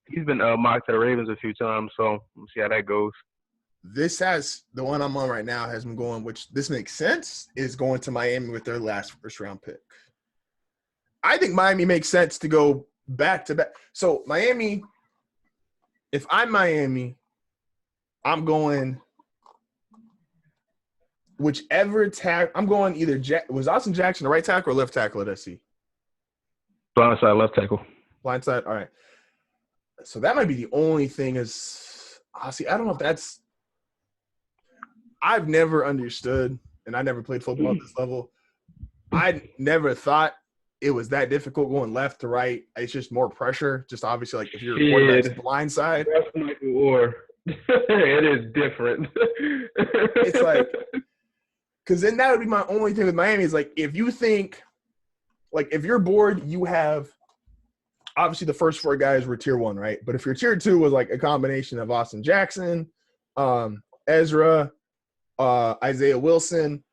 He's been mocked to the Ravens a few times, so we'll see how that goes. This has the one I'm on right now has been going, which this makes sense, is going to Miami with their last first-round pick. I think Miami makes sense to go back to back. So Miami, if I'm Miami, I'm going whichever tackle. I'm going either was Austin Jackson the right tackle or left tackle at SC? Blindside left tackle. Blindside. All right. So that might be the only thing is honestly, I don't know if that's – I've never understood, and I never played football at this level. I never thought it was that difficult going left to right. It's just more pressure. Just obviously, like if you're a quarterback's blindside. That's Michael Orr. It is different. It's like – because then that would be my only thing with Miami is like if you think – like if you're bored, you have – obviously, the first 4 guys were tier 1, right? But if your tier 2 was like a combination of Austin Jackson, Ezra, Isaiah Wilson,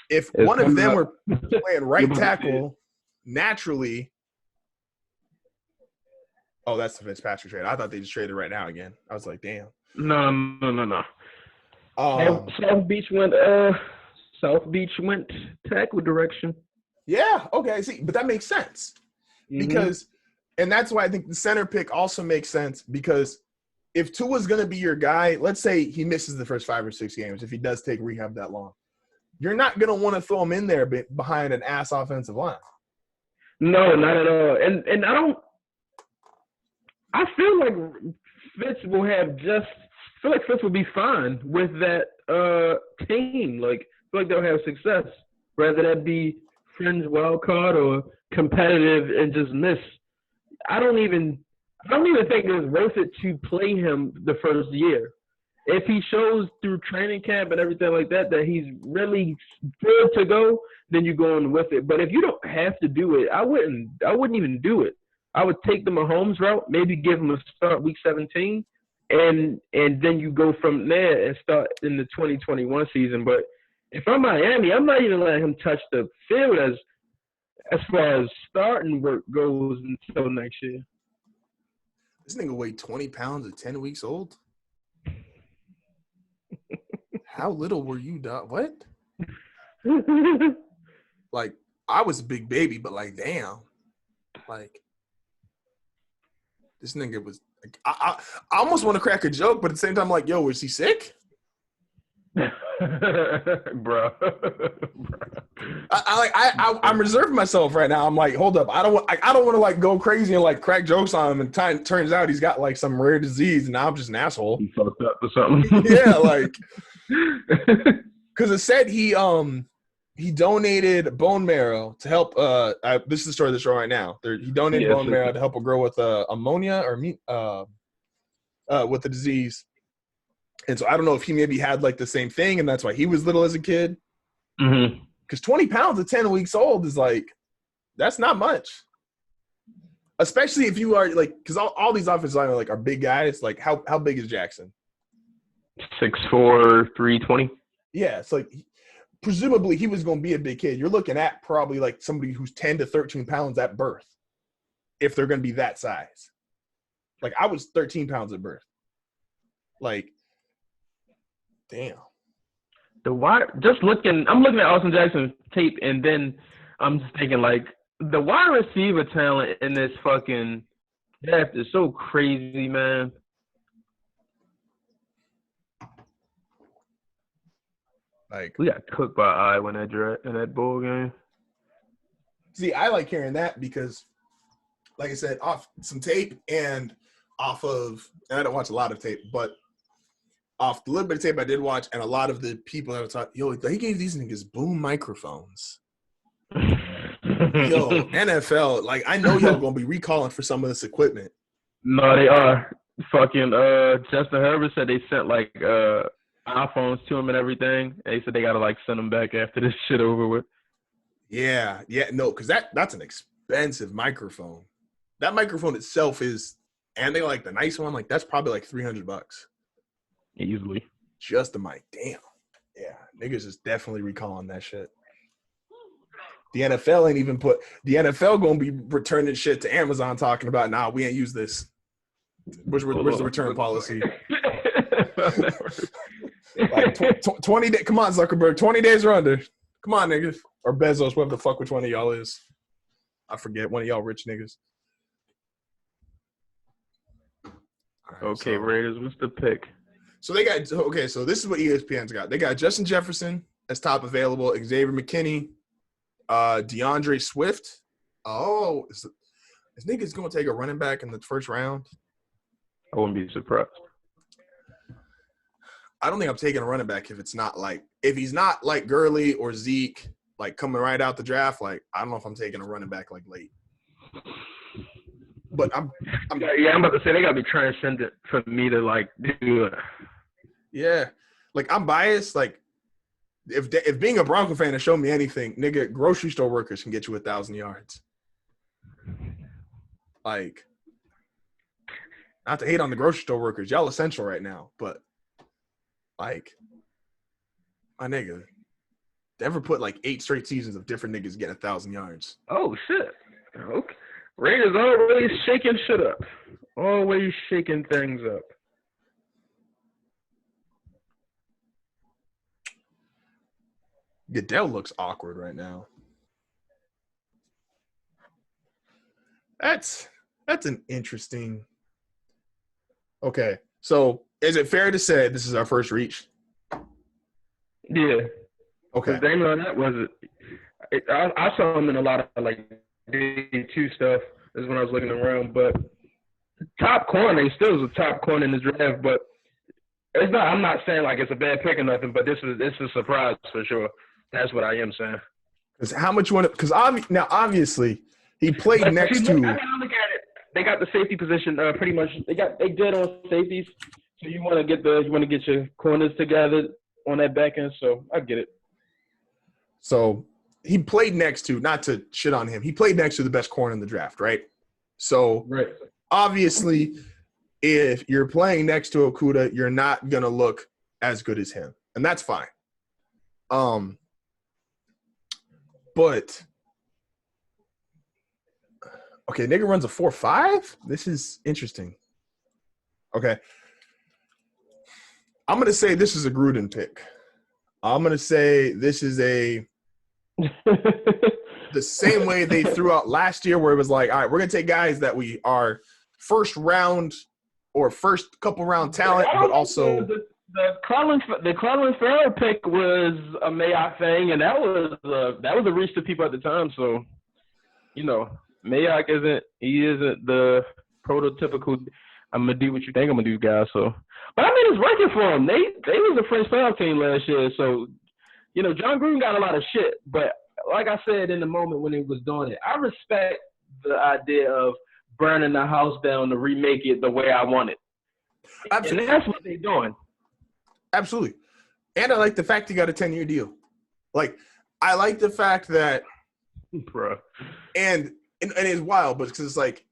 if one of them were playing right tackle, naturally – oh, that's the Fitzpatrick trade. I thought they just traded right now again. I was like, damn. No. South Beach went tackle direction. Yeah, okay. See, but that makes sense because – and that's why I think the center pick also makes sense because if Tua's going to be your guy, let's say he misses the first 5 or 6 games, if he does take rehab that long, you're not going to want to throw him in there behind an ass offensive line. No, not at all. And I feel like Fitz will Fitz will be fine with that team. Like, I feel like they'll have success, whether that be fringe wild card or competitive and just miss. I don't even think it's worth it to play him the first year. If he shows through training camp and everything like that he's really good to go, then you're going with it. But if you don't have to do it, I wouldn't even do it. I would take the Mahomes route, maybe give him a start week 17, and then you go from there and start in the 2021 season. But if I'm Miami, I'm not even letting him touch the field as far as starting work goes until next year. This nigga weighed 20 pounds at 10 weeks old? How little were you, dog? What? Like, I was a big baby, but like, damn. Like, this nigga was like, I almost want to crack a joke, but at the same time, I'm like, yo, is he sick? Bro. I'm reserving myself right now. I'm like, hold up, I don't want to like go crazy and like crack jokes on him. And turns out he's got like some rare disease, and now I'm just an asshole. He fucked up or something. Yeah, like, because it said he he donated bone marrow to help. This is the story of the show right now. He donated bone marrow to help a girl with ammonia or with the disease. And so I don't know if he maybe had like the same thing, and that's why he was little as a kid. Because 20 pounds at 10 weeks old is like, that's not much. Especially if you are like, because all these offensive linemen are big guys. Like, how big is Jackson? 6'4", 320. Yeah, it's like presumably he was going to be a big kid. You're looking at probably like somebody who's 10 to 13 pounds at birth, if they're going to be that size. Like, I was 13 pounds at birth. Like, damn. I'm looking at Austin Jackson's tape, and then I'm just thinking, like, the wide receiver talent in this fucking draft is so crazy, man. Like, we got cooked by Iowa in that bowl game. See, I like hearing that because, like I said, off some tape and off of, and I don't watch a lot of tape, but off the little bit of tape I did watch, and a lot of the people that were talking, they gave these niggas boom microphones. NFL, like, I know y'all gonna be recalling for some of this equipment. No, they are. Fucking Justin Herbert said they sent like iPhones to him and everything. They said they gotta like send them back after this shit over with. Yeah, no, because that's an expensive microphone. That microphone itself is, and they like the nice one, like that's probably like $300. Easily. Just the mic. Damn. Yeah, niggas is definitely recalling that shit. The NFL ain't even the NFL gonna be returning shit to Amazon talking about, nah, we ain't use this. Where's the return policy? Like 20 days. Come on, Zuckerberg. 20 days or under. Come on, niggas. Or Bezos, whatever the fuck which one of y'all is. I forget. One of y'all rich niggas. Right, okay, so, Raiders, what's the pick? So they got, so this is what ESPN's got. They got Justin Jefferson as top available, Xavier McKinney, DeAndre Swift. Oh, is niggas going to take a running back in the first round? I wouldn't be surprised. I don't think I'm taking a running back if he's not like Gurley or Zeke, like coming right out the draft. Like, I don't know if I'm taking a running back like late. But I'm about to say they gotta be transcendent for me to like do it. Yeah, like I'm biased. Like if being a Bronco fan has shown me anything, nigga, grocery store workers can get you 1,000 yards. Like, not to hate on the grocery store workers, y'all essential right now, but like, my nigga, Denver put like 8 straight seasons of different niggas getting 1,000 yards. Oh shit. Okay. Raiders always shaking shit up. Always shaking things up. Goodell looks awkward right now. That's an interesting. Okay, so is it fair to say this is our first reach? Yeah. Okay. Damon Arnett was it? I saw him in a lot of like day 2 stuff. Is when I was looking around, but top corner, he still is a top corner in the draft. But it's not. I'm not saying like it's a bad pick or nothing. But this is a surprise for sure. That's what I am saying. Because how much you want to? Because now obviously he played next to. I look at it. They got the safety position pretty much. They good on safeties. So you want to get your corners together on that back end. So I get it. So he played next to, not to shit on him, he played next to the best corner in the draft, right? So obviously, if you're playing next to Okudah, you're not gonna look as good as him, and that's fine. But okay, nigga runs a 4.5. This is interesting. Okay, I'm gonna say this is a Gruden pick. I'm gonna say this is the same way they threw out last year, where it was like, all right, we're gonna take guys that we are first round or first couple round talent, but also the Clelin Ferrell pick was a Mayock thing, and that was a reach to people at the time. So, Mayock isn't the prototypical I'm gonna do what you think I'm gonna do guy. So, but I mean, it's working for them. They was a French foul team last year, so John Gruden got a lot of shit, but like I said in the moment when he was doing it, I respect the idea of burning the house down to remake it the way I want it. Absolutely. And that's what they're doing. Absolutely. And I like the fact he got a 10-year deal. Like, I like the fact that Bruh. And it's wild, but because it's like,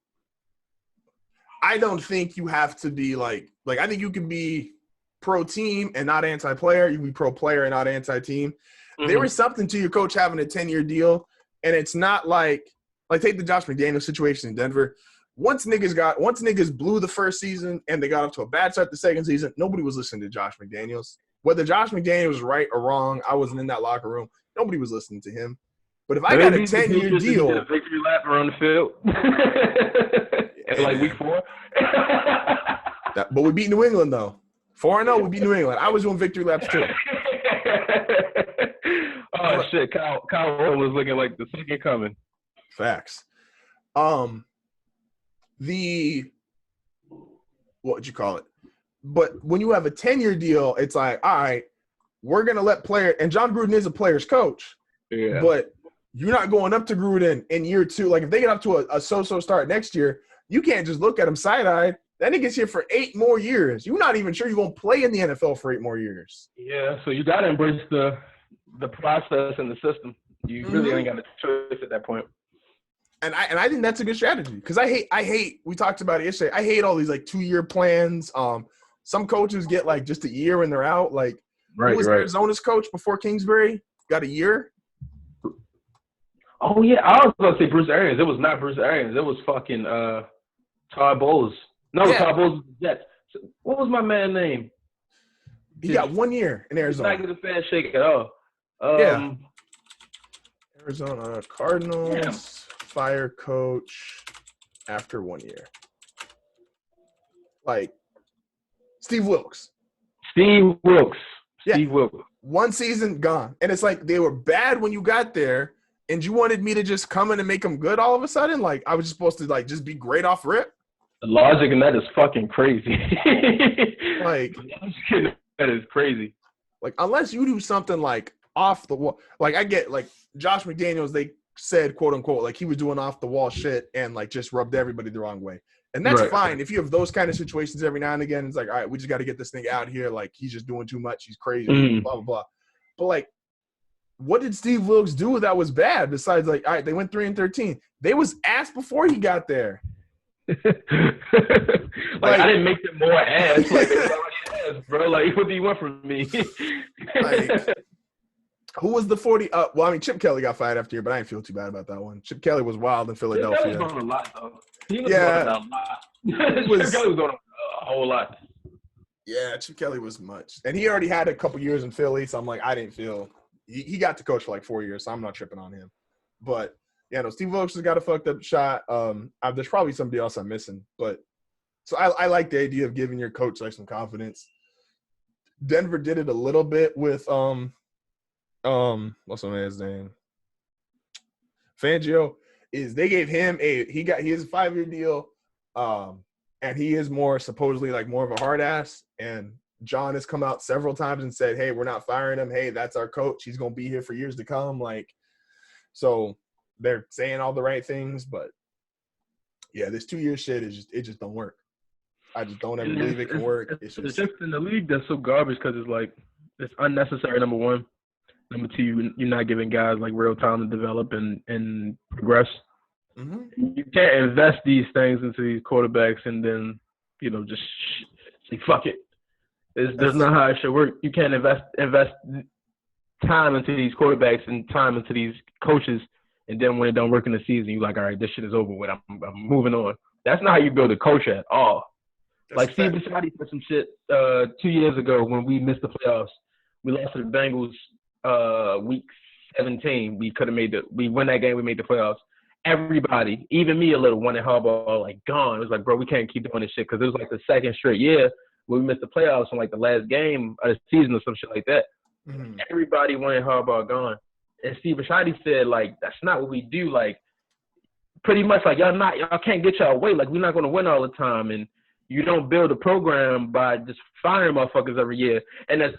I don't think you have to be like I think you can be pro team and not anti-player. You can be pro player and not anti-team. Mm-hmm. There is something to your coach having a 10-year deal, and it's not like take the Josh McDaniels situation in Denver. Once niggas blew the first season and they got up to a bad start the second season, nobody was listening to Josh McDaniels. Whether Josh McDaniels was right or wrong, I wasn't in that locker room. Nobody was listening to him. But if I got a 10-year deal, a victory lap around the field, at like week 4. But we beat New England though. 4-0, we beat New England. I was doing victory laps too. Oh shit, Kyle was looking like the second coming. Facts. What would you call it? But when you have a 10-year deal, it's like, all right, we're gonna let player, and John Gruden is a player's coach. Yeah. But you're not going up to Gruden in year 2. Like, if they get up to a so-so start next year, you can't just look at him side-eyed. That nigga's here for 8 more years. You're not even sure you're going to play in the NFL for 8 more years. Yeah, so you got to embrace the process and the system. You really ain't got a choice at that point. And I think that's a good strategy because I hate. We talked about it yesterday. I hate all these like 2-year plans. Some coaches get like just a year and they're out. Like, who was Arizona's coach before Kingsbury? Got a year. Oh yeah, I was going to say Bruce Arians. It was not Bruce Arians. It was fucking Todd Bowles. No, yeah. Todd Bowles was the Jets. What was my man's name? He got 1 year in Arizona. Not get a fan shake at all. Yeah. Arizona Cardinals fire coach after 1 year. Like Steve Wilkes. Steve Wilkes. Yeah. 1 season gone. And it's like they were bad when you got there and you wanted me to just come in and make them good all of a sudden? Like I was just supposed to like just be great off rip? The logic in that is fucking crazy. Like that is crazy. Like unless you do something like off the wall. Like I get like Josh McDaniels, they said quote unquote like he was doing off the wall shit and like just rubbed everybody the wrong way. And that's fine. If you have those kind of situations every now and again, it's like, all right, we just got to get this thing out here. Like he's just doing too much. He's crazy, blah, blah, blah. But like, what did Steve Wilkes do that was bad besides like, all right, they went 3-13. They was ass before he got there. like I didn't make them more ass. Like they already ass, bro. Like what do you want from me? Like, who was the 40? Well, I mean, Chip Kelly got fired after year, but I didn't feel too bad about that one. Chip Kelly was wild in Philadelphia. Chip Kelly was doing a lot, though. He was doing a lot. Chip Kelly was doing a whole lot. Yeah, Chip Kelly was much. And he already had a couple years in Philly, so I'm like, I didn't feel – he got to coach for like 4 years, so I'm not tripping on him. But, yeah, no, Steve Wilkes has got a fucked up shot. There's probably somebody else I'm missing. But so I like the idea of giving your coach like some confidence. Denver did it a little bit with what's my man's name? Fangio. Is they gave him he has a 5-year deal, and he is supposedly more of a hard ass. And John has come out several times and said, "Hey, we're not firing him. Hey, that's our coach. He's gonna be here for years to come." So they're saying all the right things, but yeah, this 2-year shit it just don't work. I just don't ever believe it can work. It's just in the league that's so garbage because it's unnecessary. Number one. Number two, you're not giving guys real time to develop and progress. Mm-hmm. You can't invest these things into these quarterbacks and then, just say, fuck it. That's not how it should work. You can't invest time into these quarterbacks and time into these coaches, and then when it don't work in the season, you're like, all right, this shit is over with. I'm moving on. That's not how you build a coach at all. Steve Bisciotti said some shit 2 years ago when we missed the playoffs. We lost to the Bengals. Week 17, we win that game, we made the playoffs. Everybody, even me a little, wanted Harbaugh gone. It was like, bro, we can't keep doing this shit because it was the second straight year where we missed the playoffs in the last game of the season or some shit like that. Mm-hmm. Everybody wanted Harbaugh gone. And Steve Bisciotti said, that's not what we do. Pretty much y'all can't get y'all way. We're not gonna win all the time. And You don't build a program by just firing motherfuckers every year. And as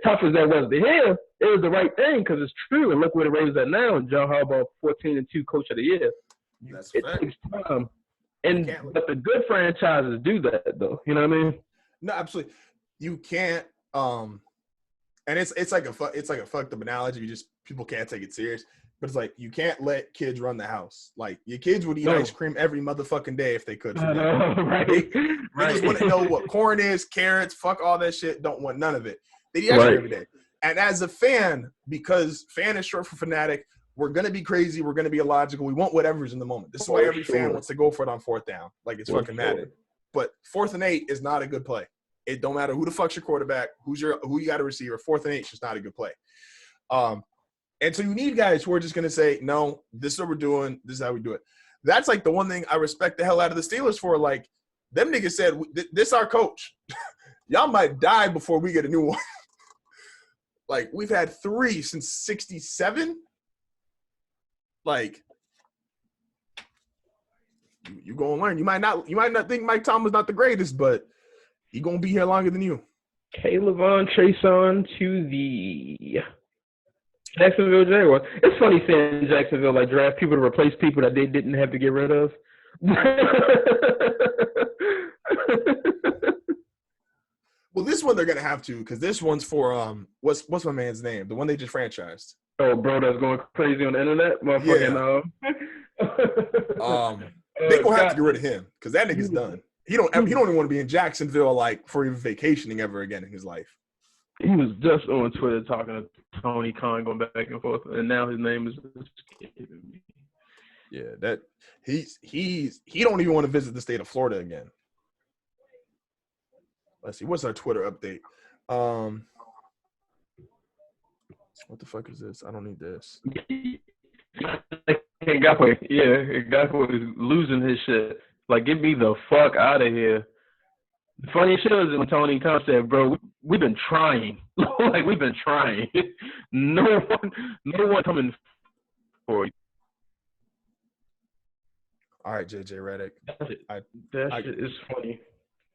tough as that was to hear, it was the right thing because it's true. And look where the Ravens at now. And John Harbaugh, 14-2 coach of the year. It takes time. But the good franchises do that though. You know what I mean? No, absolutely. You can't. And it's like a fucked up analogy. People can't take it serious. But it's like you can't let kids run the house. Like your kids would eat ice cream every motherfucking day if they could. Right. They just want to know what corn is, carrots, fuck all that shit. Don't want none of it. They eat ice cream every day. And as a fan, because fan is short for fanatic, we're gonna be crazy. We're gonna be illogical. We want whatever's in the moment. This is why every fan wants to go for it on fourth down, like it's fucking Madden. But 4th and 8 is not a good play. It don't matter who the fuck's your quarterback, who you got a receiver. 4th and 8 is just not a good play. And so you need guys who are just going to say, no, this is what we're doing. This is how we do it. That's like the one thing I respect the hell out of the Steelers for. Like, them niggas said, this our coach. Y'all might die before we get a new one. Like, we've had 3 since 67. Like, you going to learn. You might not think Mike Tomlin's not the greatest, but he going to be here longer than you. Caleb Treson to the Jacksonville Jaguars. It's funny seeing Jacksonville like draft people to replace people that they didn't have to get rid of. Well, this one they're gonna have to because this one's for what's my man's name? The one they just franchised. Oh, bro, that's going crazy on the internet, motherfucking. They gonna have to get rid of him because that nigga's done. He don't even want to be in Jacksonville like for even vacationing ever again in his life. He was just on Twitter talking to Tony Khan, going back and forth, and now his name is. Yeah, that he don't even want to visit the state of Florida again. Let's see, what's our Twitter update? What the fuck is this? I don't need this. Ngakwe is losing his shit. Like, get me the fuck out of here. The funny shit is when Tony Khan said, bro, we've been trying. Like, we've been trying. No one coming for you. All right, JJ Redick. That shit is funny.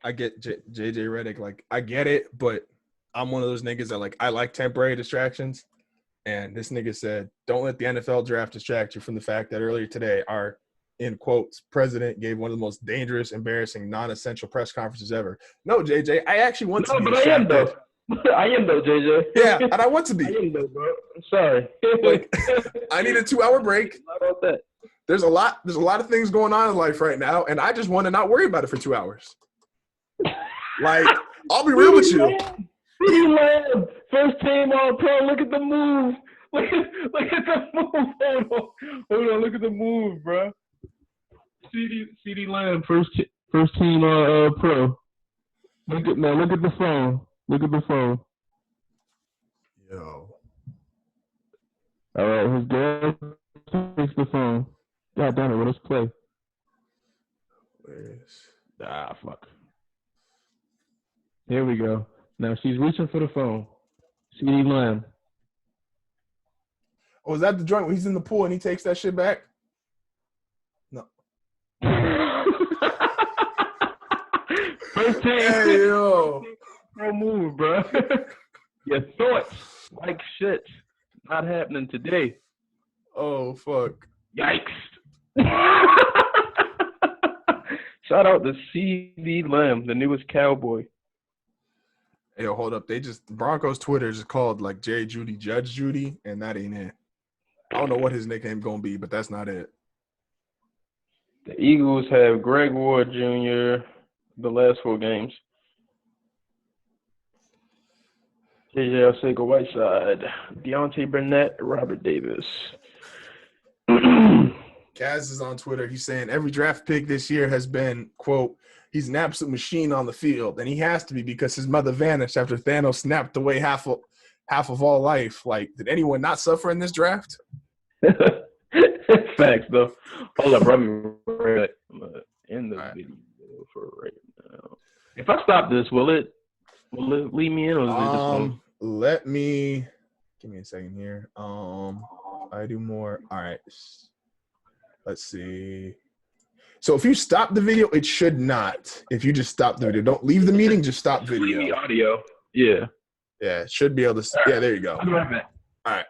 I get JJ Redick. Like, I get it, but I'm one of those niggas that, like, I like temporary distractions. And this nigga said, don't let the NFL draft distract you from the fact that earlier today, our, in quotes, president gave one of the most dangerous, embarrassing, non-essential press conferences ever. No, JJ, I actually want to be distracted. I am though, JJ. Yeah, and I want to be. I am though, bro. I'm sorry. Like, I need a 2-hour break. How about that? There's a lot of things going on in life right now, and I just want to not worry about it for 2 hours. Like, I'll be real with you. CeeDee Lamb, first team All-Pro. Look at the move. Look at the move. Hold on. Look at the move, bro. CeeDee Lamb, first team Pro. Look at the phone. Look at the phone. Yo. All right, his dad takes the phone. God damn it, what is play? Fuck. Here we go. Now she's reaching for the phone. CeeDee Lamb. Oh, is that the joint where he's in the pool and he takes that shit back? No. First team. Hey, yo. No move, bro. Your thoughts like shit. Not happening today. Oh, fuck. Yikes. Shout out to CeeDee Lamb, the newest Cowboy. Hey, yo, hold up. Broncos Twitter is called like J. Judy, Judge Judy, and that ain't it. I don't know what his nickname gonna be, but that's not it. The Eagles have Greg Ward Jr. the last 4 games. JJ Arcega-Whiteside, Deontay Burnett, Robert Davis. Kaz is on Twitter. He's saying every draft pick this year has been, quote, he's an absolute machine on the field, and he has to be because his mother vanished after Thanos snapped away half of all life. Like, did anyone not suffer in this draft? Facts, though. Hold up, bro. I'm in the video for right now. If I stop this, will it leave me in, or is it just let me give me a second here. I do more. All right. Let's see. So if you stop the video, it should not. If you just stop the video, don't leave the meeting. Just stop Just leave the video. audio. Yeah. Yeah, it should be able to. All Yeah, right. there you go. I'll be right back. All right.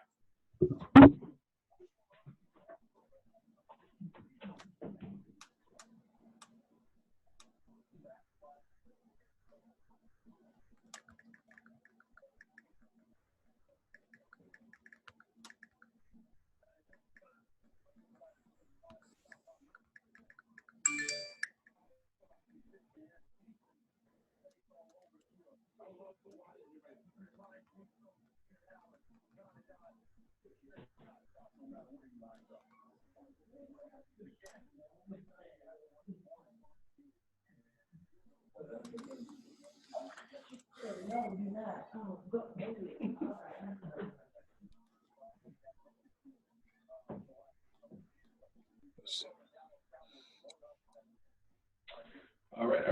All right.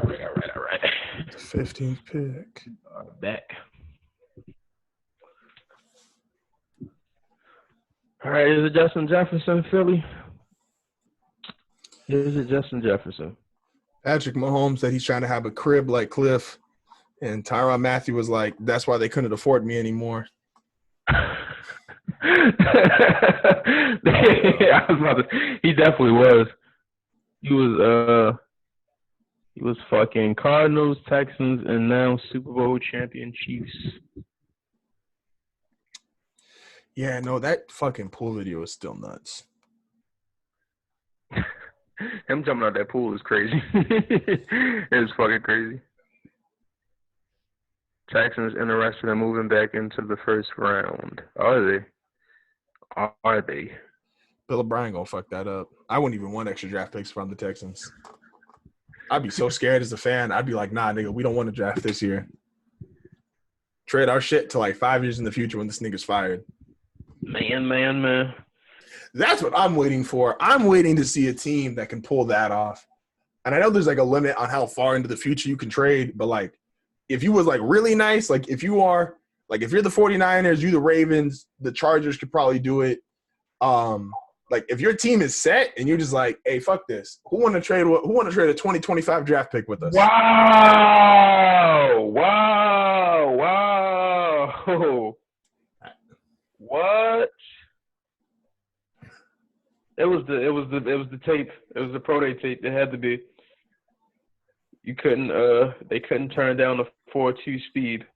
15th pick. Back. All right, is it Justin Jefferson, Philly? Is it Justin Jefferson? Patrick Mahomes said he's trying to have a crib like Cliff, and Tyrann Mathieu was like, "That's why they couldn't afford me anymore." Yeah, he definitely was. He was fucking Cardinals, Texans, and now Super Bowl champion Chiefs. Yeah, no, that fucking pool video is still nuts. Him jumping out that pool is crazy. It's fucking crazy. Texans interested in moving back into the first round. Are they? Are they? Bill O'Brien gonna fuck that up. I wouldn't even want extra draft picks from the Texans. I'd be so scared as a fan. I'd be like, nah, nigga, we don't want to draft this year. Trade our shit to like 5 years in the future when this nigga's fired. Man. That's what I'm waiting for. I'm waiting to see a team that can pull that off. And I know there's like a limit on how far into the future you can trade, but like if you was like really nice, like if you are like if you're the 49ers, you the Ravens, the Chargers could probably do it. Like if your team is set and you're just like, hey, fuck this. Who want to trade a 2025 draft pick with us? Wow. What? It was the tape. It was the pro day tape. It had to be. You couldn't they couldn't turn down the 4.2 speed.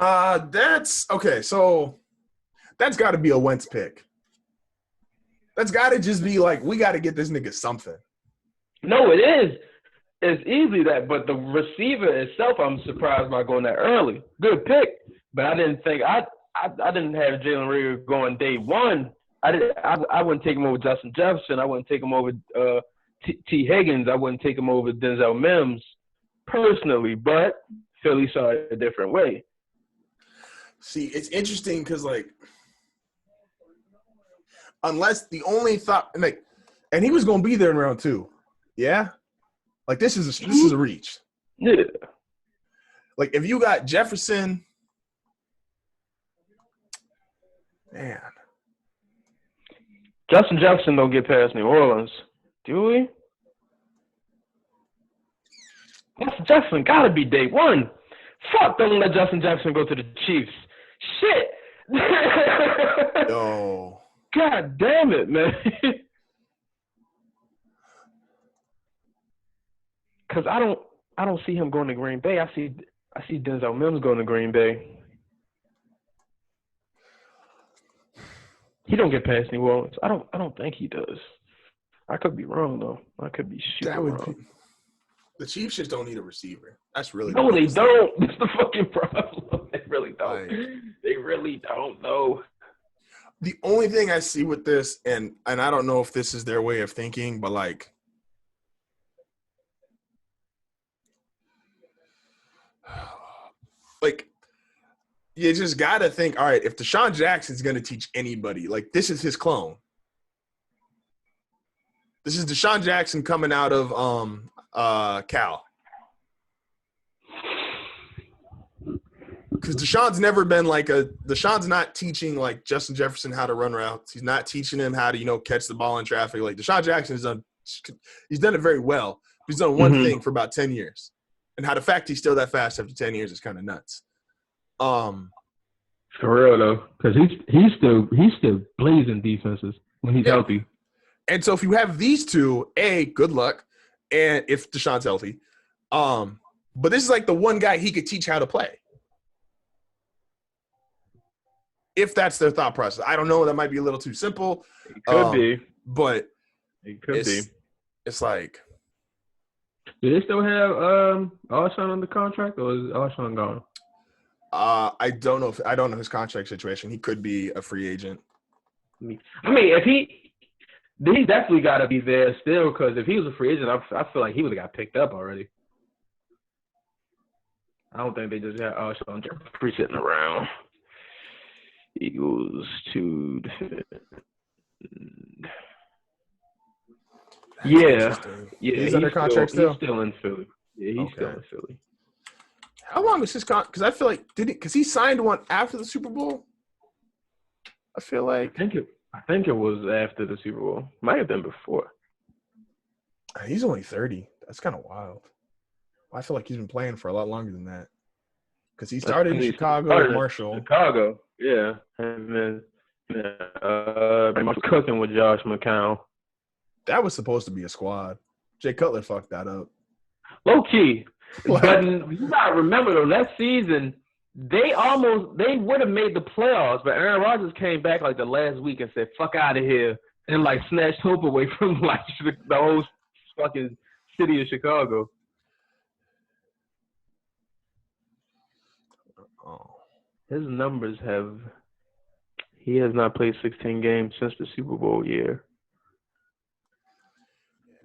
That's okay, so that's gotta be a Wentz pick. That's gotta just be like, we gotta get this nigga something. No, it is. It's easily that, but the receiver itself, I'm surprised by going that early. Good pick, but I didn't think I didn't have Jalen Reagor going day one. I wouldn't take him over Justin Jefferson. I wouldn't take him over T. Higgins. I wouldn't take him over Denzel Mims personally, but Philly saw it a different way. See, it's interesting because like, unless the only thought like, and he was gonna be there in round 2, yeah. Like this is a reach. Yeah. Like if you got Jefferson, man. Justin Jefferson don't get past New Orleans, do we? Justin Jefferson gotta be day one. Fuck, don't let Justin Jefferson go to the Chiefs. Shit. Yo. God damn it, man. Cause I don't see him going to Green Bay. I see Denzel Mims going to Green Bay. He don't get past New Orleans. I don't think he does. I could be wrong though. I could be super wrong. The Chiefs just don't need a receiver. That's really no. They don't. That's the fucking problem. They really don't. Like, they really don't know. The only thing I see with this, and I don't know if this is their way of thinking, but like, you just gotta think. All right, if Deshaun Jackson's gonna teach anybody, like this is his clone. This is Deshaun Jackson coming out of Cal. Because Deshaun's never been like Deshaun's not teaching like Justin Jefferson how to run routes. He's not teaching him how to, catch the ball in traffic. Like Deshaun Jackson has done he's done it very well. He's done one thing for about 10 years. And how the fact he's still that fast after 10 years is kind of nuts. For real though, because he's still blazing defenses when he's healthy. And so if you have these two, good luck, and if Deshaun's healthy, but this is like the one guy he could teach how to play. If that's their thought process, I don't know. That might be a little too simple. It could be, but it could be. It's like, do they still have Alshon under contract, or is Alshon gone? I don't know his contract situation. He could be a free agent. I mean, if he's definitely got to be there still, because if he was a free agent, I feel like he would have got picked up already. I don't think they just had Alshon Jeffrey sitting around. Eagles to defend. Yeah. He's under contract still? He's still in Philly. Yeah, he's still in Philly. How long is his contract? Because I feel like because he signed one after the Super Bowl. I feel like I think it was after the Super Bowl. Might have been before. He's only 30. That's kind of wild. I feel like he's been playing for a lot longer than that. Because he started in Chicago, Marshall. Chicago, yeah. And then cooking with Josh McCown. That was supposed to be a squad. Jay Cutler fucked that up. Low key. But you gotta remember though, that season they would have made the playoffs, but Aaron Rodgers came back like the last week and said, "Fuck out of here," and like snatched hope away from like the whole fucking city of Chicago. His numbers he has not played 16 games since the Super Bowl year.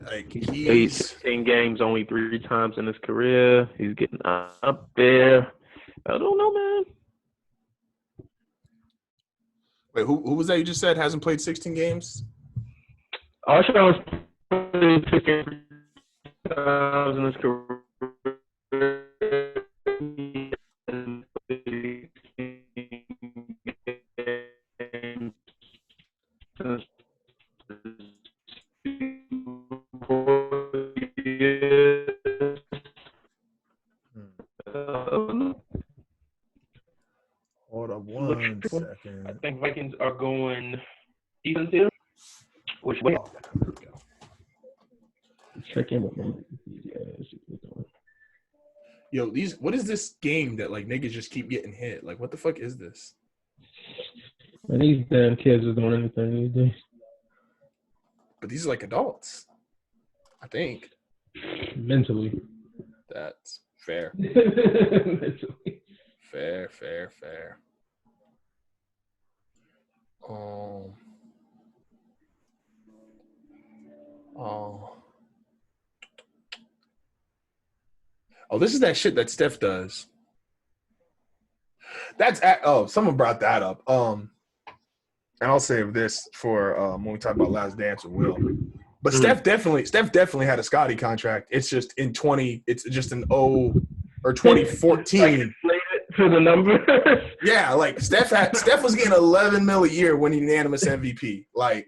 Like he's played 16 games only 3 times in his career. He's getting up there. I don't know, man. Wait, who was that you just said hasn't played 16 games? Alshon was played 16 times in his career. Hold up one second. I think Vikings are going defense here. Which way? Check in with them. Yo, what is this game that like niggas just keep getting hit? Like, what the fuck is this? Man, these damn kids are doing anything these days. But these are like adults, I think. Mentally. That's fair. Mentally. Fair. Oh, this is that shit that Steph does. Someone brought that up. And I'll save this for when we talk about Last Dance with Will. But Steph definitely had a Scottie contract. It's just in 2014. For the numbers. Yeah, like Steph was getting $11 million a year winning unanimous MVP. Like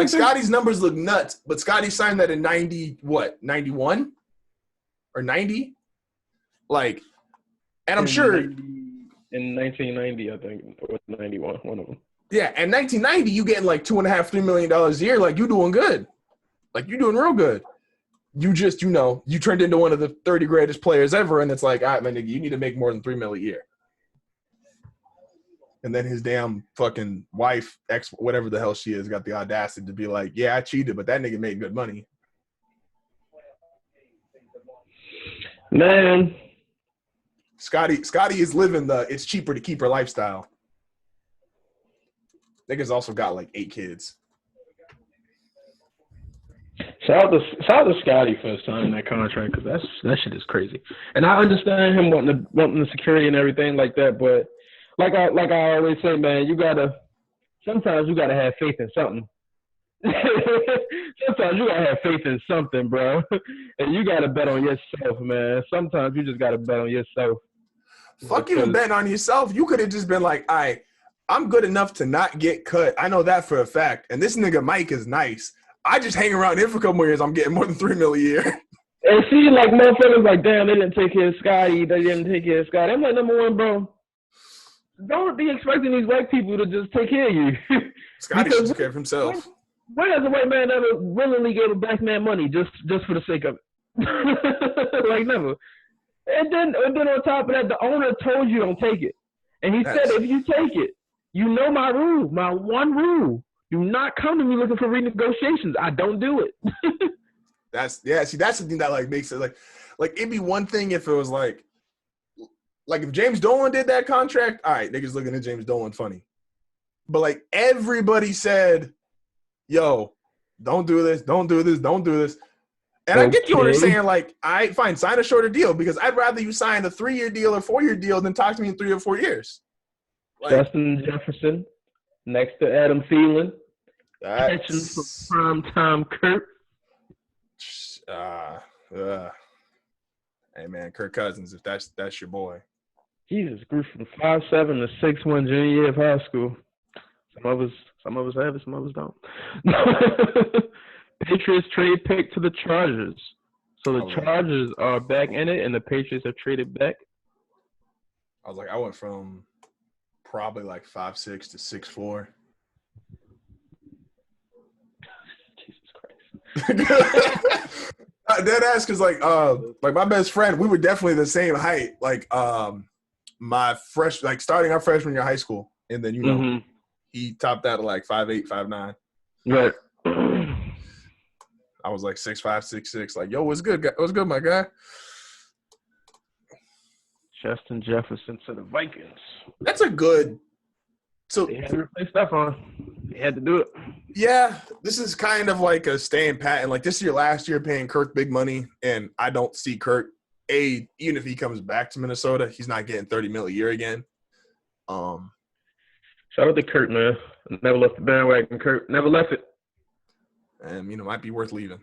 Scottie's numbers look nuts, but Scottie signed that in 91 or 90? Like, and I'm sure in 1990, I think, or 91, one of them. Yeah, and 1990, you getting like $2.5–3 million a year. Like, you doing good. Like, you doing real good. You just, you turned into one of the 30 greatest players ever, and it's like, all right, man, nigga, you need to make more than $3 million a year. And then his damn fucking wife, ex, whatever the hell she is, got the audacity to be like, yeah, I cheated, but that nigga made good money. Man. Scottie is living it's cheaper to keep her lifestyle. Nigga's also got like 8 kids. Shout out to Scottie for signing that contract, because that shit is crazy. And I understand him wanting the security and everything like that, but like I always say, man, sometimes you gotta have faith in something. Sometimes you gotta have faith in something, bro. And you gotta bet on yourself, man. Sometimes you just gotta bet on yourself. Fuck even betting on yourself. You could have just been like, all right, I'm good enough to not get cut. I know that for a fact. And this nigga Mike is nice. I just hang around here for a couple more years. I'm getting more than $3 million a year. And see, like, motherfuckers like, damn, they didn't take care of Scotty. They didn't take care of Scotty. I'm like, number one, bro, don't be expecting these white people to just take care of you. Scotty should take care of himself. When has a white man ever willingly gave a black man money just for the sake of it? Like, never. And then on top of that, the owner told you don't take it. And he said, if you take it, you know my rule, my one rule. Do not come to me looking for renegotiations. I don't do it. That's the thing that like makes it like it'd be one thing if it was like if James Dolan did that contract, all right, niggas looking at James Dolan funny. But like everybody said, yo, don't do this, don't do this, don't do this. And I get the owner saying, like, I fine, sign a shorter deal because I'd rather you sign a 3-year deal or 4-year deal than talk to me in 3 or 4 years. Like, Justin Jefferson next to Adam Thielen. Catching for primetime Kirk. Hey, man, Kirk Cousins, if that's your boy. Jesus, grew from 5'7" to 6'1" junior year of high school. Some of us have it, some of us don't. Patriots trade pick to the Chargers. So the Chargers are back in it, and the Patriots have traded back. I was like, I went from probably like 5'6" to 6'4". Jesus Christ. Dead ass, because like my best friend, we were definitely the same height. Like starting our freshman year of high school, and then he topped out at like 5'8", 5'9". Right. I was like 6'5", 6'6". Like, yo, what's good? What's good, my guy? Justin Jefferson to the Vikings. That's a good. So they had to replace Stephon. They had to do it. Yeah, this is kind of like a staying pat. And like this is your last year paying Kirk big money, and I don't see Kirk. Even if he comes back to Minnesota, he's not getting $30 million a year again. Shout out to Kurt, man. Never left the bandwagon. Kurt never left it. And might be worth leaving.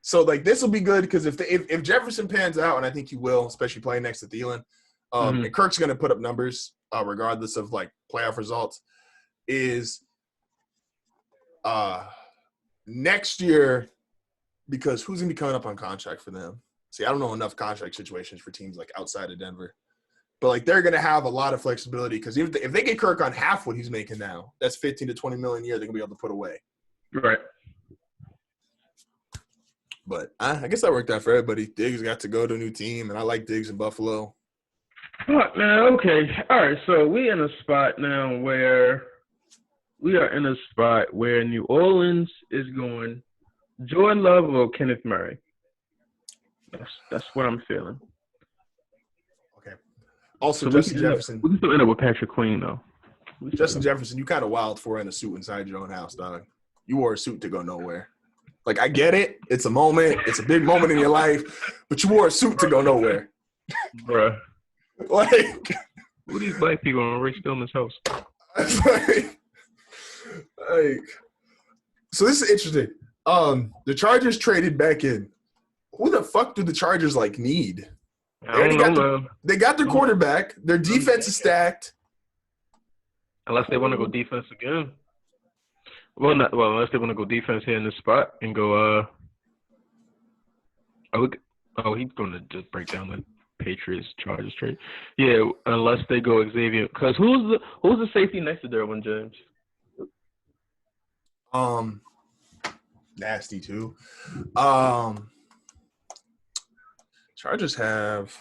So like this will be good because if Jefferson pans out, and I think he will, especially playing next to Thielen, and Kirk's going to put up numbers regardless of like playoff results. Is next year, because who's going to be coming up on contract for them? See, I don't know enough contract situations for teams like outside of Denver. But, like, they're going to have a lot of flexibility because if they get Kirk on half what he's making now, that's $15 to $20 million a year they're going to be able to put away. Right. But I guess that worked out for everybody. Diggs got to go to a new team, and I like Diggs in Buffalo. Fuck, man. Okay. All right, so we in a spot now where New Orleans is going Jordan Love or Kenneth Murray. That's what I'm feeling. Also, so Justin Jefferson. We can still end up with Patrick Queen, though. Justin Jefferson, you kind of wild for in a suit inside your own house, dog. You wore a suit to go nowhere. Like, I get it. It's a moment. It's a big moment in your life. But you wore a suit to go nowhere. Bruh. Like. Who are these black people in Rick Stillman's house? Like. So this is interesting. The Chargers traded back in. Who the fuck do the Chargers, like, need? They got their quarterback. Their defense is stacked. Unless they want to go defense again. Unless they want to go defense here in this spot and go. He's going to just break down the Patriots Chargers trade. Yeah, unless they go Xavier. Because who's the safety next to Derwin James? Nasty too. Chargers have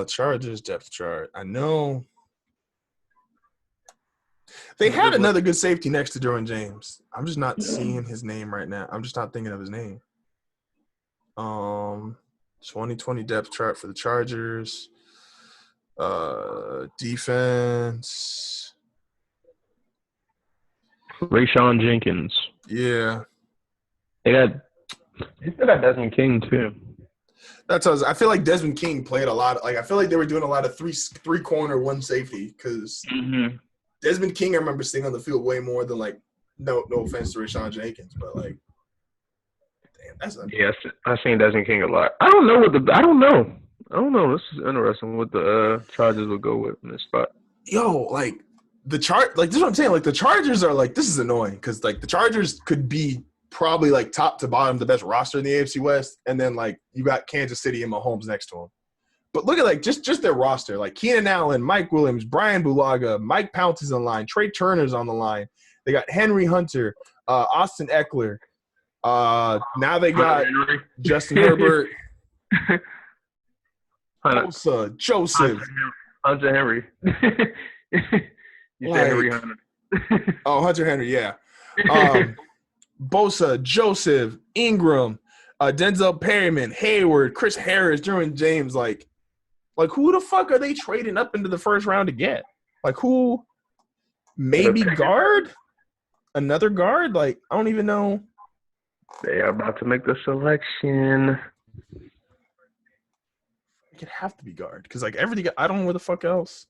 Chargers depth chart. I know they had another good safety next to Derwin James. I'm just not seeing his name right now. I'm just not thinking of his name. 2020 depth chart for the Chargers. Defense. Rayshawn Jenkins. Yeah. They still got Desmond King too. That's what I feel like Desmond King played a lot. Like I feel like they were doing a lot of three corner, one safety because Desmond King I remember seeing on the field way more than like no offense to Rayshawn Jenkins, but like damn, that's I've seen Desmond King a lot. I don't know. I don't know. This is interesting what the Chargers will go with in this spot. Yo, like this is what I'm saying. Like the Chargers are like, this is annoying because like the Chargers could be probably like top to bottom the best roster in the AFC West, and then like you got Kansas City and Mahomes next to them. But look at like just their roster. Like Keenan Allen, Mike Williams, Brian Bulaga, Mike Pounce is on the line, Trey Turner's on the line. They got Henry Hunter, Austin Eckler. Now they got Justin Herbert, Bosa, Joseph. Hunter Henry. You said Henry Hunter. Hunter Henry, yeah. Bosa, Joseph, Ingram, Denzel Perryman, Hayward, Chris Harris, Derwin James. Like who the fuck are they trading up into the first round to get? Like who? Maybe guard? Another guard? Like I don't even know. They are about to make the selection. It could have to be guard because like everything. I don't know where the fuck else.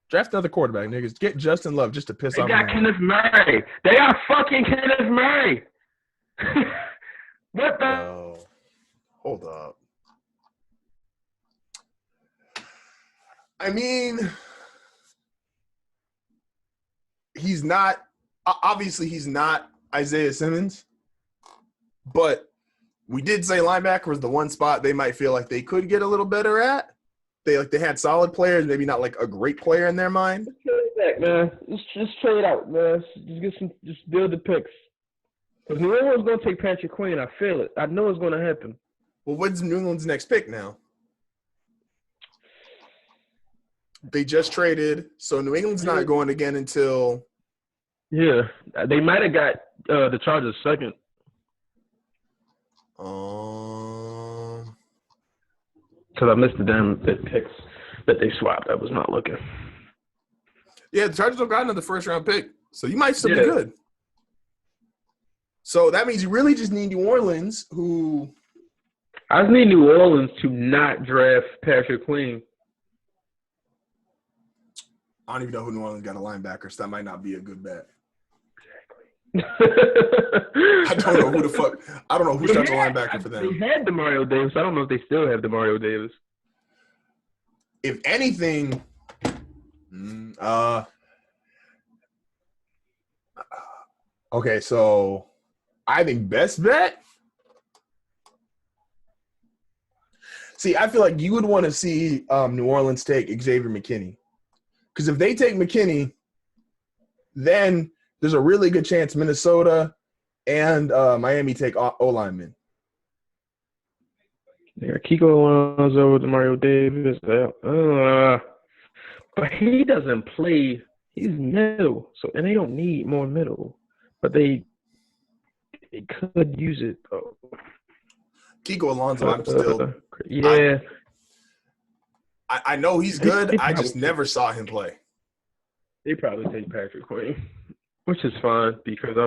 Draft another quarterback, niggas. Get Justin Love just to piss off. They got Kenneth Murray. They are fucking Kenneth Murray. What the? Oh, hold up. I mean, he's not. Obviously, he's not Isaiah Simmons. But we did say linebacker was the one spot they might feel like they could get a little better at. They had solid players, maybe not like a great player in their mind. Just trade back, man. Just trade out, man. Just build the picks. Because New England's gonna take Patrick Queen. I feel it. I know it's gonna happen. Well, what's New England's next pick now? They just traded, so New England's not going again until. Yeah, they might have got the Chargers second. Because I missed the damn picks that they swapped. I was not looking. Yeah, the Chargers have gotten another first-round pick, so you might still be good. So that means you really just need New Orleans, who – I just need New Orleans to not draft Patrick Queen. I don't even know who New Orleans got a linebacker, so that might not be a good bet. I don't know who the fuck. I don't know who starts a linebacker for them. They had DeMario Davis. I don't know if they still have DeMario Davis. If anything, okay, so I think best bet. See, I feel like you would want to see New Orleans take Xavier McKinney. Because if they take McKinney, then there's a really good chance Minnesota and Miami take O-linemen. Yeah, Kiko Alonso, DeMario Davis. But he doesn't play. He's middle, and they don't need more middle. But they could use it, though. Kiko Alonso, I'm still – yeah. I know he's good. I just never saw him play. They probably take Patrick Queen, which is fine because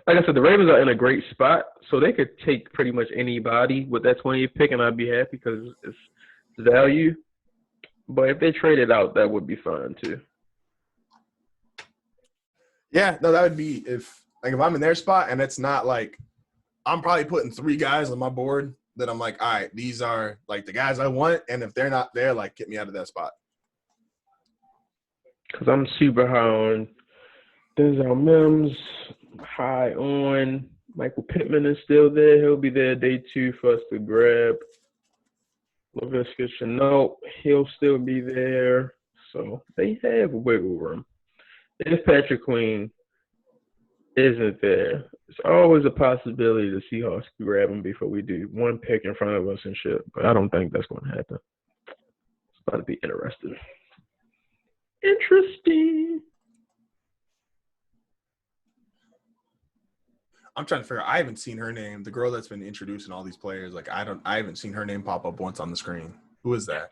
like I said, the Ravens are in a great spot, so they could take pretty much anybody with that 20th pick, and I'd be happy because it's value. But if they trade it out, that would be fine too. Yeah, no, that would be if I'm in their spot and it's not like I'm probably putting 3 guys on my board that I'm like, all right, these are like the guys I want, and if they're not there, like get me out of that spot. Because I'm super high on Denzel Mims, high on Michael Pittman is still there. He'll be there day 2 for us to grab. Laviska Shenault, he'll still be there. So they have wiggle room. If Patrick Queen isn't there, it's always a possibility the Seahawks can grab him before we do one pick in front of us and shit. But I don't think that's going to happen. It's about to be interesting. Interesting. I'm trying to figure out. I haven't seen her name. The girl that's been introducing all these players. Like I haven't seen her name pop up once on the screen. Who is that?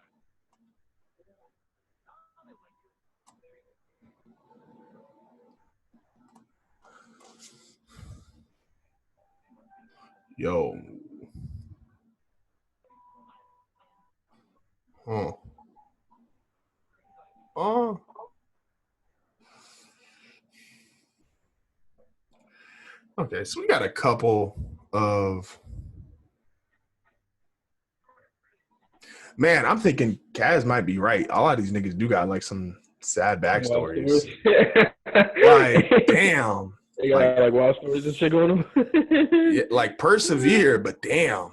Yo. Oh. Oh. Okay, so we got a couple of Man, I'm thinking Kaz might be right. A lot of these niggas do got like some sad Wild backstories. stories. Like, damn. They Like, got like wild stories and shit going on. yeah, like persevere, but damn.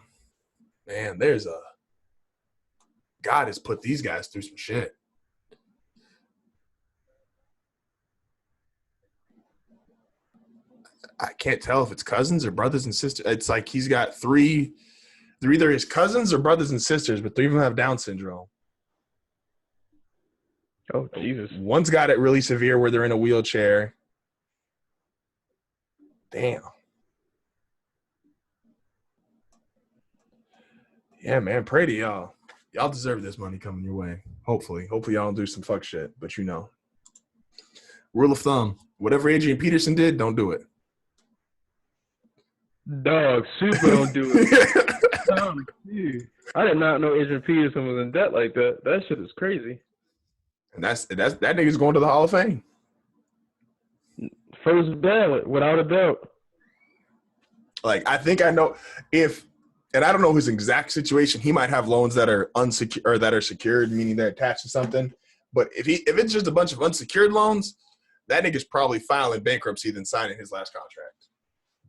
Man, God has put these guys through some shit. I can't tell if it's cousins or brothers and sisters. It's like he's got three. They're either his cousins or brothers and sisters, but three of them have Down syndrome. Oh, Jesus. One's got it really severe where they're in a wheelchair. Damn. Yeah, man. Pray to y'all. Y'all deserve this money coming your way. Hopefully. Hopefully y'all don't do some fuck shit, but you know. Rule of thumb. Whatever Adrian Peterson did, don't do it. Dog, super don't do it. I did not know Adrian Peterson was in debt like that. That shit is crazy. And that nigga's going to the Hall of Fame. First ballot, without a doubt. Like, I think I know and I don't know his exact situation. He might have loans that are unsecured or that are secured, meaning they're attached to something. But if it's just a bunch of unsecured loans, that nigga's probably filing bankruptcy than signing his last contract.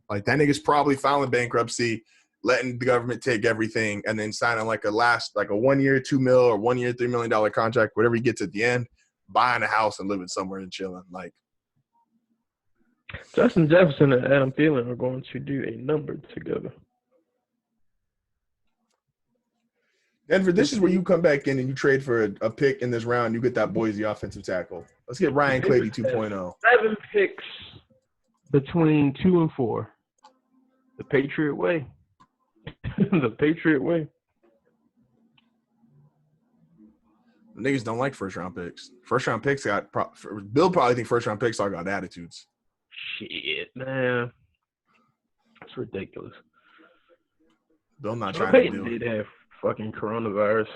Like, that nigga's probably filing bankruptcy, letting the government take everything, and then signing like a 1 year, $2 million or 1 year, $3 million contract, whatever he gets at the end, buying a house and living somewhere and chilling. Like, Justin Jefferson and Adam Thielen are going to do a number together. Denver, this is where you come back in and you trade for a pick in this round. You get that Boise offensive tackle. Let's get Ryan Clady 2.0. 7 picks between 2 and 4. The Patriot way. The Patriot way. Niggas don't like first-round picks. First-round picks Bill probably think first-round picks all got attitudes. Shit, man. That's ridiculous. Bill not trying to do it. He did have fucking coronavirus.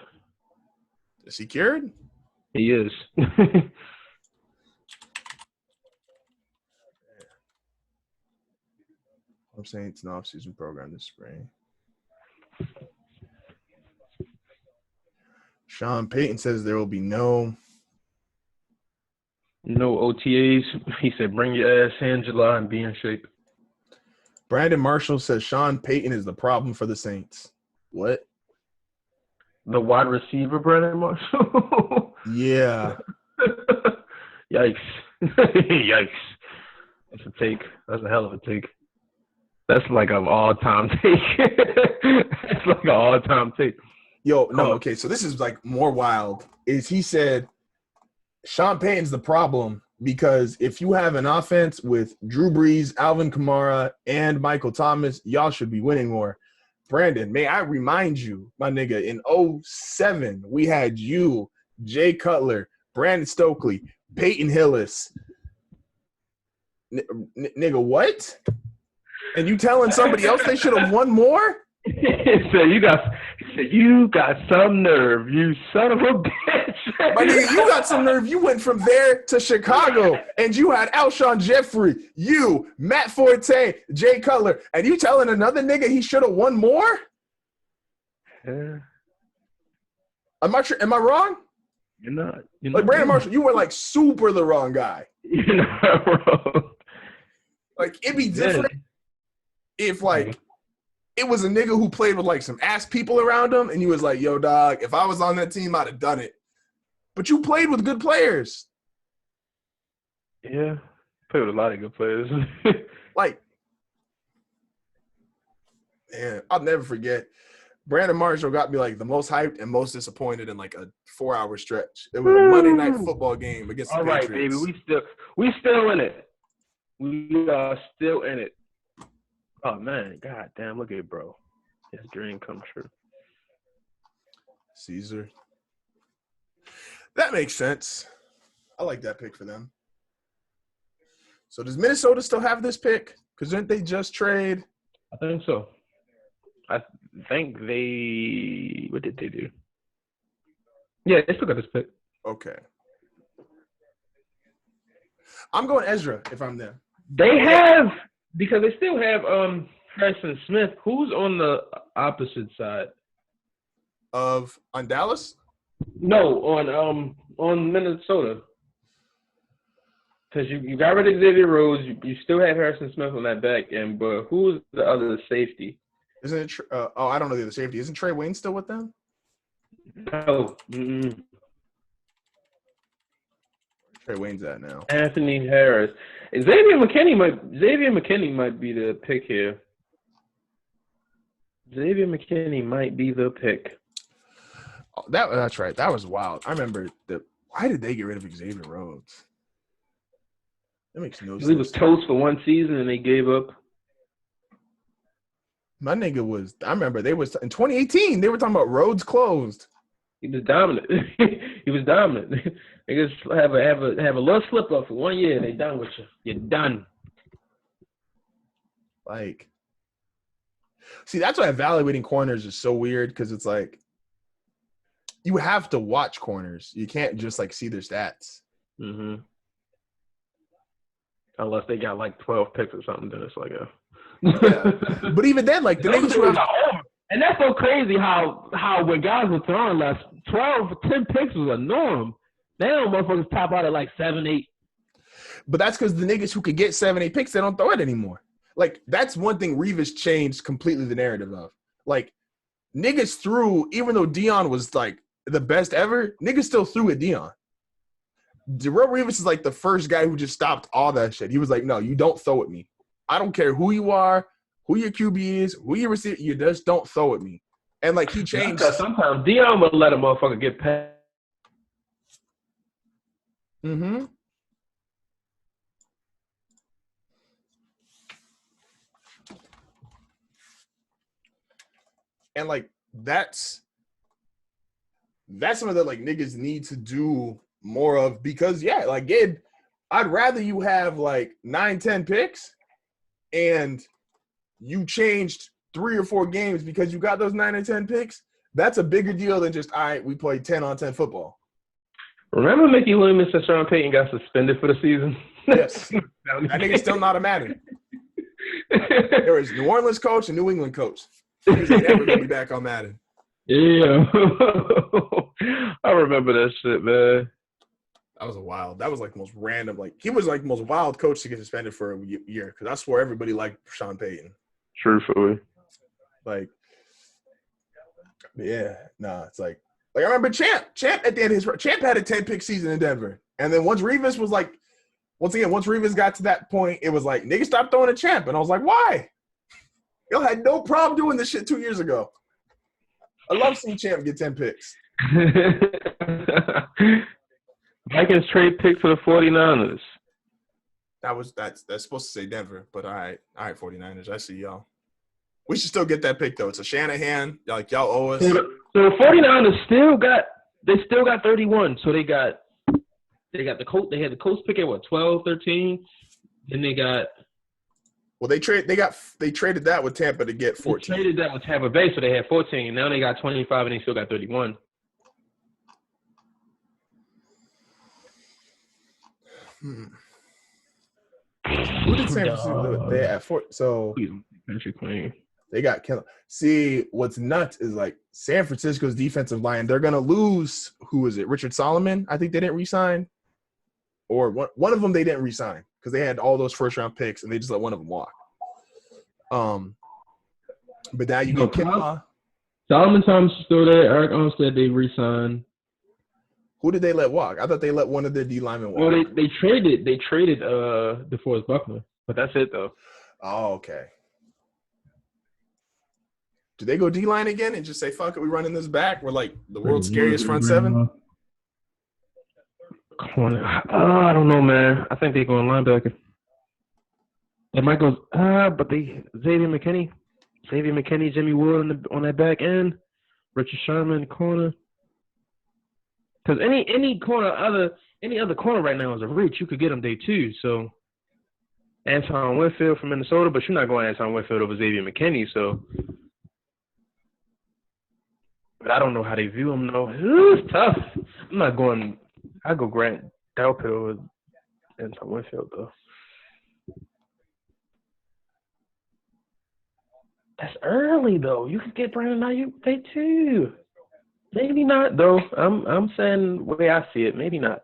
Is he cured? He is. I'm saying it's an off-season program this spring. Sean Payton says there will be no OTAs. He said, bring your ass in July and be in shape. Brandon Marshall says Sean Payton is the problem for the Saints. What? The wide receiver, Brandon Marshall? Yeah. Yikes. Yikes. That's a take. That's a hell of a take. That's like an all-time take. That's like an all-time take. Yo, no, okay, so this is like more wild. He said Sean Payton's the problem because if you have an offense with Drew Brees, Alvin Kamara, and Michael Thomas, y'all should be winning more. Brandon, may I remind you, my nigga, in 2007, we had you, Jay Cutler, Brandon Stokely, Peyton Hillis. Nigga, what? And you telling somebody else they should have won more? So you got some nerve, you son of a bitch. My nigga, you got some nerve. You went from there to Chicago, and you had Alshon Jeffrey, you, Matt Forte, Jay Cutler, and you telling another nigga he should have won more? Yeah. Am I wrong? You're not. Like, Brandon Marshall, you were like super the wrong guy. You're not wrong. Like, it'd be different if, like, it was a nigga who played with, like, some ass people around him, and he was like, yo, dog, if I was on that team, I'd have done it. But you played with good players. Yeah, played with a lot of good players. Like, man, I'll never forget. Brandon Marshall got me, like, the most hyped and most disappointed in, like, a 4-hour stretch. It was a Monday night football game against the Patriots. All right, baby, we still in it. We are still in it. Oh, man, god damn, look at it, bro. His dream come true. Caesar. That makes sense. I like that pick for them. So does Minnesota still have this pick? Because didn't they just trade? I think so. I think they – what did they do? Yeah, they still got this pick. Okay. I'm going Ezra if I'm them. They have – because they still have Harrison Smith. Who's on the opposite side? on Dallas? No, on Minnesota. Because you got rid of Xavier Rhodes, you still have Harrison Smith on that back end, but who's the other safety? Isn't it? I don't know the other safety. Isn't Trey Wayne still with them? No. Mm-mm. Trey Wayne's at now. Anthony Harris. Xavier McKinney might be the pick here. Xavier McKinney might be the pick. Oh, that's right. That was wild. I remember why did they get rid of Xavier Rhodes? That makes no sense. He was toast for one season and they gave up. My nigga was. I remember they was in 2018. They were talking about Rhodes closed. He was dominant. He was dominant. They just have a little slip up for 1 year and they done with you. You're done. Like, see, that's why evaluating corners is so weird because it's like you have to watch corners. You can't just like see their stats. Mm-hmm. Unless they got like 12 picks or something, then it's like a. Yeah. But even then, like the niggas who have. And that's so crazy how when guys were throwing less 12, 10 picks was a norm. Now motherfuckers top out at like 7, 8. But that's because the niggas who could get 7, 8 picks, they don't throw it anymore. Like, that's one thing Revis changed completely the narrative of. Like, niggas threw, even though Dion was, like, the best ever, niggas still threw at Dion. Darrelle Revis is, like, the first guy who just stopped all that shit. He was like, no, you don't throw at me. I don't care who you are, who your QB is, who your receiver, you just don't throw at me. And, like, he changed. Sometimes Dion would let a motherfucker get past. Mm-hmm. And like that's something that like niggas need to do more of because yeah, like Gabe, I'd rather you have like 9, 10 picks and you changed 3 or 4 games because you got those 9 or 10 picks. That's a bigger deal than just we played 10-on-10 football. Remember Mickey Williams and Sean Payton got suspended for the season? Yes. That nigga's still not a Madden. There was New Orleans coach and New England coach. He's never gonna be back on Madden. Yeah. I remember that shit, man. That was like the most random, like he was like the most wild coach to get suspended for a year because I swore everybody liked Sean Payton. Truthfully. Like, yeah, nah, it's like I remember Champ at the end of Champ had a 10-pick season in Denver. And then once Revis got to that point, it was like, niggas stopped throwing a Champ. And I was like, why? Y'all had no problem doing this shit 2 years ago. I love seeing Champ get 10 picks. Vikings trade pick for the 49ers. That's supposed to say Denver, but all right, 49ers. I see y'all. We should still get that pick though. It's a Shanahan. Like y'all owe us. So the 49ers still got 31. So they got the Colts. They had the Colts pick at what, 12, 13? Then they got. Well, they traded that with Tampa to get 14. They traded that with Tampa Bay, so they had 14. Now they got 25, and they still got 31. Who did San Francisco? They at 4. So they got killed. See, what's nuts is like San Francisco's defensive line. They're gonna lose. Who is it? Richard Solomon. I think they didn't re-sign, or one of them they didn't re-sign because they had all those first-round picks and they just let one of them walk. But now you get Kinlaw. Solomon Thomas is still there. Eric Armstead they re-signed. Who did they let walk? I thought they let one of their D linemen walk. Well, they traded DeForest Buckner, but that's it though. Oh, okay. Do they go D line again and just say fuck it? We running this back. We're like the world's scariest front seven. I don't know, man. I think they're going linebacker. They might go, but Xavier McKinney, Jimmy Wood on that back end, Richard Sherman corner. Because any other corner right now is a reach. You could get him day 2. So Anton Winfield from Minnesota, but you're not going Anton Winfield over Xavier McKinney. So, but I don't know how they view him though. It's tough. I'm not going. I go Grant Delpit over Anton Winfield though. That's early though. You could get Brandon Ayuk day 2. Maybe not though. I'm saying the way I see it. Maybe not.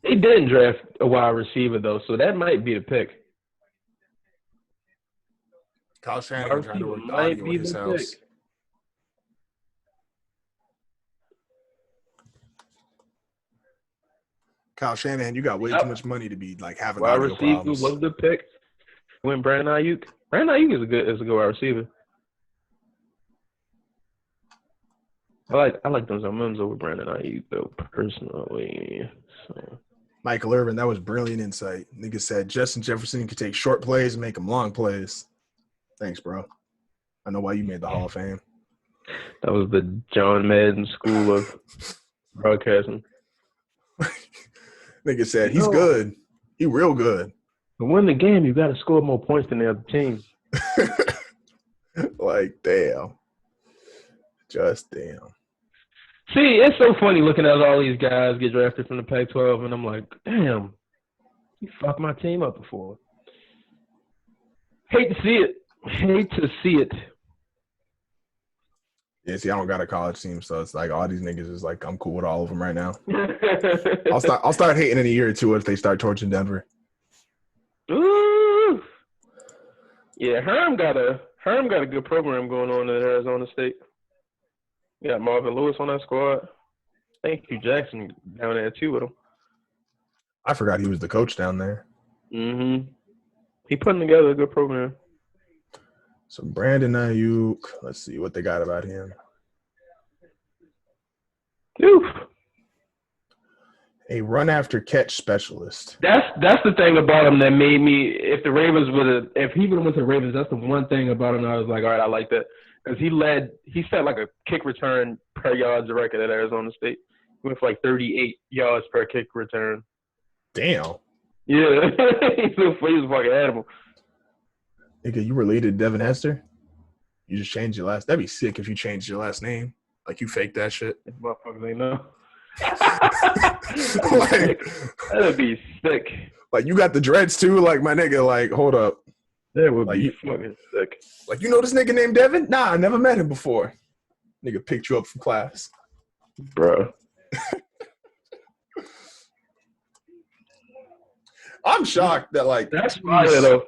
They didn't draft a wide receiver though, so that might be the pick. Kyle Wide Shanahan trying to receiver work the might audio be in his the house. pick. Kyle Shanahan, you got way too much Yep. money to be like having Wide audio receiver problems. was the pick. When Brandon Ayuk. Brandon Ayuk is a good wide receiver. I like Denzel Mims over Brandon Ayuk though personally. So Michael Irvin, that was brilliant insight. Nigga said Justin Jefferson could take short plays and make them long plays. Thanks, bro. I know why you made the Hall of Fame. that was the John Madden school of broadcasting. Nigga said he's good. He real good. To win the game, you got to score more points than the other team. Like, damn. Just damn. See, it's so funny looking at all these guys get drafted from the Pac-12, and I'm like, damn, you fucked my team up before. Hate to see it. Hate to see it. Yeah, see, I don't got a college team, so it's like all these niggas is like, I'm cool with all of them right now. I'll start hating in a year or two if they start torching Denver. Ooh. Yeah, Herm got a good program going on at Arizona State. You got Marvin Lewis on that squad. Thank you, Jackson, down there too with him. I forgot he was the coach down there. Mm-hmm. He putting together a good program. So Brandon Ayuk, let's see what they got about him. Oof. A run after catch specialist. That's the thing about him that made me. If he would have went to the Ravens, that's the one thing about him. I was like, all right, I like that because he set like a kick return per yards record at Arizona State. He went for like 38 yards per kick return. Damn. Yeah, he's a fucking animal. Nigga, you related to Devin Hester? You just changed your last. That'd be sick if you changed your last name. Like you faked that shit. Motherfuckers ain't know. Like, that'd be sick. Like you got the dreads too. Like my nigga. Like hold up. That would like, be fucking sick. Like you know this nigga named Devin? Nah, I never met him before. Nigga picked you up from class, bro. I'm shocked that like that's fire though.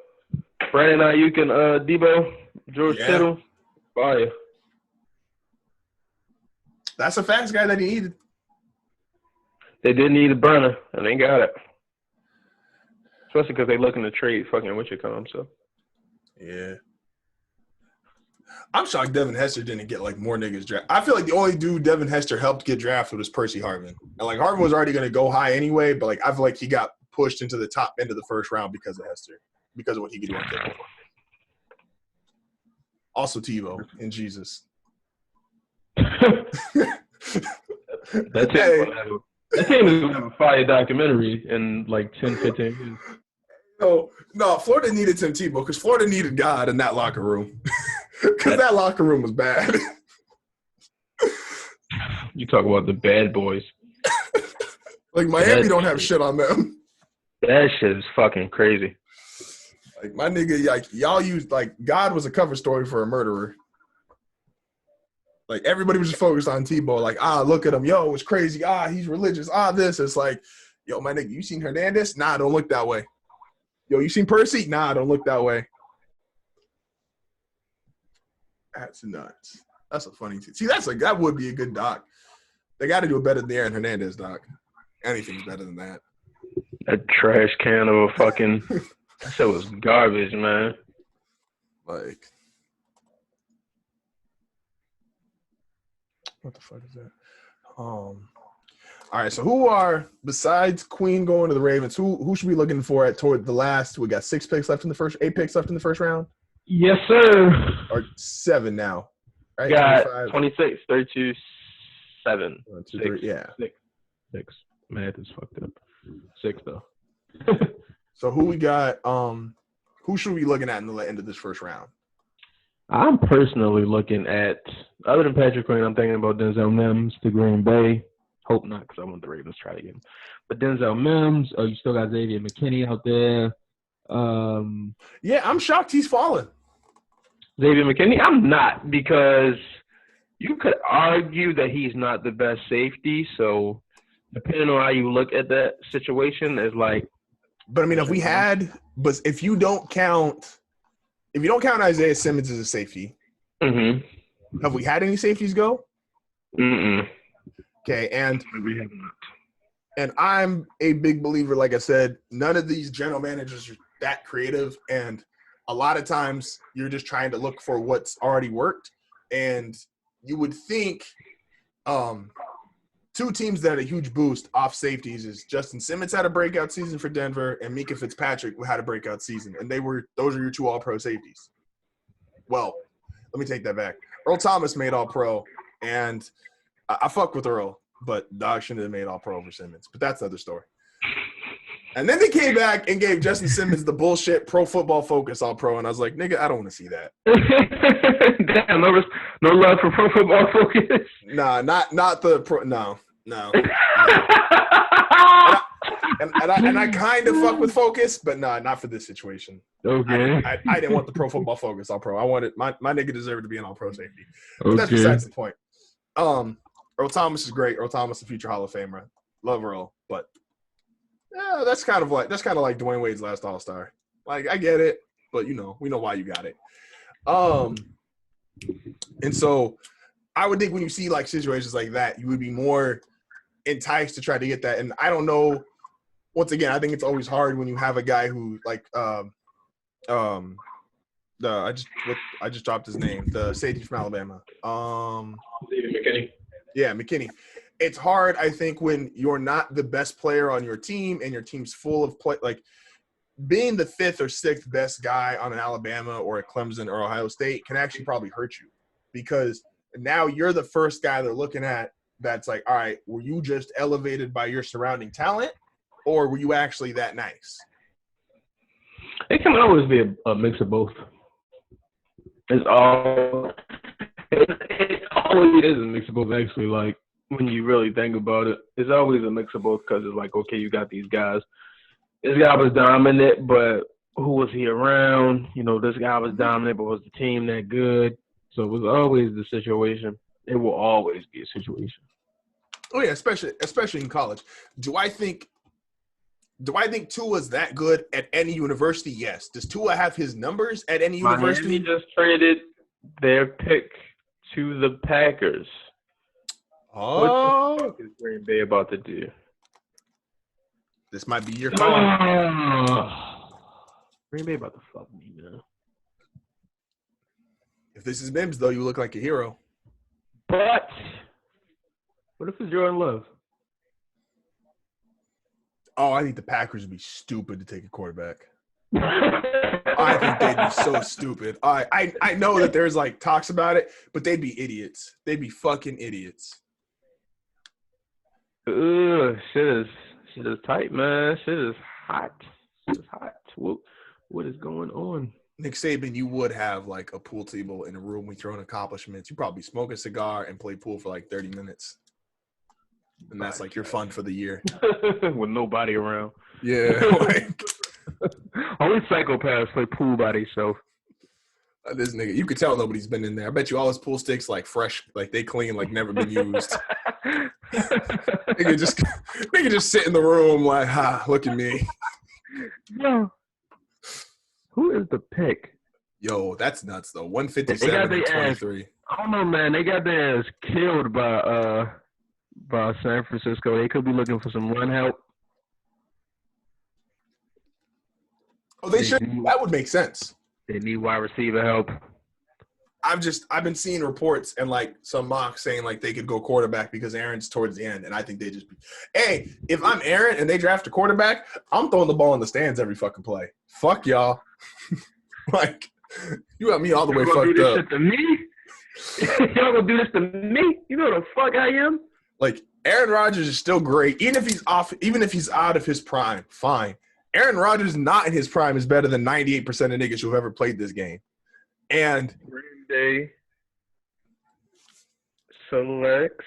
Brandon Ayuk and Debo, George Kittle, fire. That's a fast guy that he needed. They did need a burner, and they got it. Especially because they looking to trade fucking Wichita, so. Yeah. I'm shocked Devin Hester didn't get like more niggas drafted. I feel like the only dude Devin Hester helped get drafted was Percy Harvin. And like Harvin was already going to go high anyway, but like I feel like he got pushed into the top end of the first round because of Hester, because of what he could do on kickball. Also TiVo and Jesus. That team is going to have a fire documentary in like 10, 15 years. No, Florida needed Tim Tebow because Florida needed God in that locker room. Because that locker room was bad. You talk about the bad boys. Like Miami don't have shit on them. That shit is fucking crazy. Like my nigga, like y'all used like God was a cover story for a murderer. Like everybody was just focused on Tebow. Like look at him, yo, it's crazy. He's religious. This. It's like, yo, my nigga, you seen Hernandez? Nah, don't look that way. Yo, you seen Percy? Nah, don't look that way. That's nuts. That's a funny thing. See, that would be a good doc. They got to do it better than the Aaron Hernandez doc. Anything's better than that. A trash can of a fucking that shit was garbage, man. Like, what the fuck is that? All right, so who are, besides Queen going to the Ravens, who should we be looking for toward the last? We got 8 picks left in the first round? Yes, sir. Or 7 now, right? Got 26, 32, 7. 1, 2, 3, yeah. 6. Math is fucked up. 6, though. So who we got, who should we be looking at in the end of this first round? I'm personally looking at, other than Patrick Queen, I'm thinking about Denzel Mims to Green Bay. Hope not, because I want the Ravens to try to get him. But Denzel Mims, you still got Xavier McKinney out there. Yeah, I'm shocked he's fallen. Xavier McKinney? I'm not, because you could argue that he's not the best safety. So depending on how you look at that situation, is like. But I mean, if you don't count Isaiah Simmons as a safety, have we had any safeties go? Okay, and we have not. And I'm a big believer, like I said, none of these general managers are that creative. And a lot of times you're just trying to look for what's already worked. And you would think two teams that had a huge boost off safeties is Justin Simmons had a breakout season for Denver, and Mika Fitzpatrick had a breakout season. And those are your two all-pro safeties. Well, let me take that back. Earl Thomas made all-pro, and I fuck with Earl. But dog shouldn't have made all-pro over Simmons. But that's another story. And then they came back and gave Justin Simmons the bullshit Pro Football Focus all-pro. And I was like, nigga, I don't want to see that. Damn, no love for Pro Football Focus? Nah, not the pro – no. And I kind of fuck with Focus, but nah, not for this situation. Okay. I didn't want the Pro Football Focus all-pro. I wanted – my nigga deserved to be an all-pro safety. But that's besides the point. Earl Thomas is great. Earl Thomas, a future Hall of Famer. Love Earl, but yeah, that's kind of like Dwayne Wade's last All-Star. Like, I get it, but we know why you got it. And so I would think when you see like situations like that, you would be more enticed to try to get that. And I don't know. Once again, I think it's always hard when you have a guy who like I just dropped his name, the safety from Alabama. David McKinney. Yeah, McKinney. It's hard, I think, when you're not the best player on your team and your team's full of play. Like, being the fifth or sixth best guy on an Alabama or a Clemson or Ohio State can actually probably hurt you, because now you're the first guy they're looking at that's like, all right, were you just elevated by your surrounding talent, or were you actually that nice? It can always be a mix of both. It always is a mix of both, actually. Like, when you really think about it, it's always a mix of both, because it's like, okay, you got these guys. This guy was dominant, but who was he around? This guy was dominant, but was the team that good? So it was always the situation. It will always be a situation. Oh, yeah, especially in college. Do I think Tua's that good at any university? Yes. Does Tua have his numbers at any university? Miami just traded their pick to the Packers. Oh. What the fuck is Green Bay about to do? This might be your call. Green Bay about to fuck me, man. If this is Mims, though, you look like a hero. But what if it's Jordan Love? Oh, I think the Packers would be stupid to take a quarterback. I think they'd be so stupid. I know that there's like talks about it, but they'd be idiots. They'd be fucking idiots. Ugh, shit is tight, man. Shit is hot. What is going on? Nick Saban, you would have like a pool table in a room we throw in accomplishments. You probably smoke a cigar and play pool for like 30 minutes. And that's like your fun for the year. With nobody around. Yeah. Like, only psychopaths play pool by themselves. This nigga, you could tell nobody's been in there. I bet you all his pool sticks like fresh, like they clean, like never been used. nigga just sit in the room like, look at me. Yo, who is the pick? Yo, that's nuts though. 157 to 23. I don't know, man. They got their ass killed by San Francisco. They could be looking for some run help. Oh, they should. That would make sense. They need wide receiver help. I've been seeing reports and like some mocks saying like they could go quarterback because Aaron's towards the end, and I think they just hey, if I'm Aaron and they draft a quarterback, I'm throwing the ball in the stands every fucking play. Fuck y'all. Like, you got me all the way fucked up. Shit to me? Y'all gonna do this to me? You know the fuck I am? Like, Aaron Rodgers is still great, even if he's out of his prime. Fine. Aaron Rodgers not in his prime is better than 98% of niggas who've ever played this game. And Green Bay selects.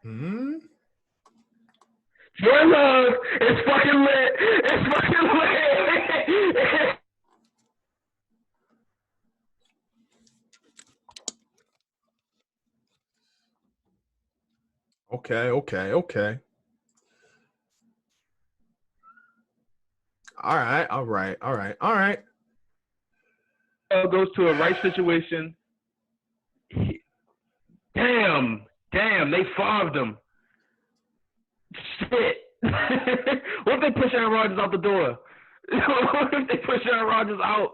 Jordan Love. It's fucking lit. It's fucking lit. Okay. All right. Goes to a right situation. Damn, they farmed him. Shit. What if they push Aaron Rodgers out the door? What if they push Aaron Rodgers out?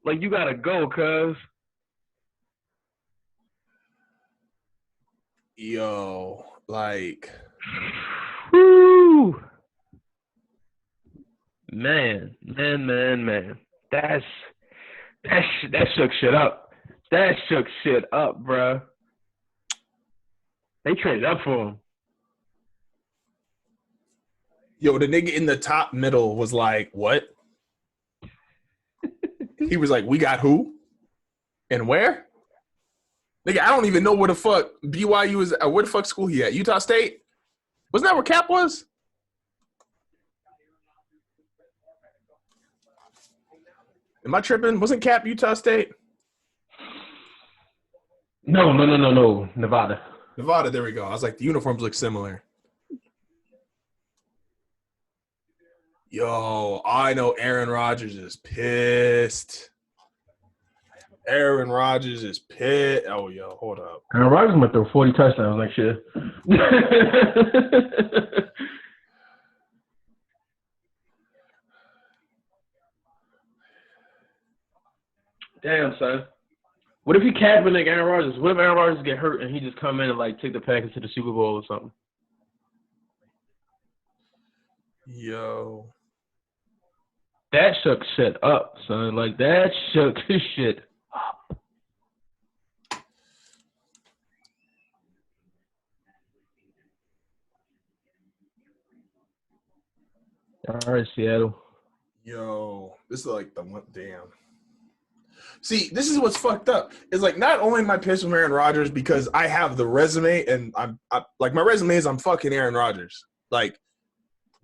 Like, you gotta go, cuz. Yo, like. Woo! Man. That shook shit up. That shook shit up, bro. They traded up for him. Yo, the nigga in the top middle was like, what? He was like, we got who? And where? Nigga, I don't even know where the fuck BYU is. Where the fuck school he at? Utah State? Wasn't that where Cap was? Am I tripping? Wasn't Cap Utah State? No. Nevada. Nevada, there we go. I was like, the uniforms look similar. Yo, I know Aaron Rodgers is pissed. Oh, yo, hold up. Aaron Rodgers might throw 40 touchdowns next year. Damn, son. What if he Kaepernick Aaron Rodgers? What if Aaron Rodgers get hurt and he just come in and like take the Packers to the Super Bowl or something? Yo. That shook shit up, son. Like, that shook his shit up. All right, Seattle. Yo, this is like the one. Damn. See, this is what's fucked up. It's like, not only am I pissed with Aaron Rodgers because I have the resume and I'm like, my resume is I'm fucking Aaron Rodgers. Like,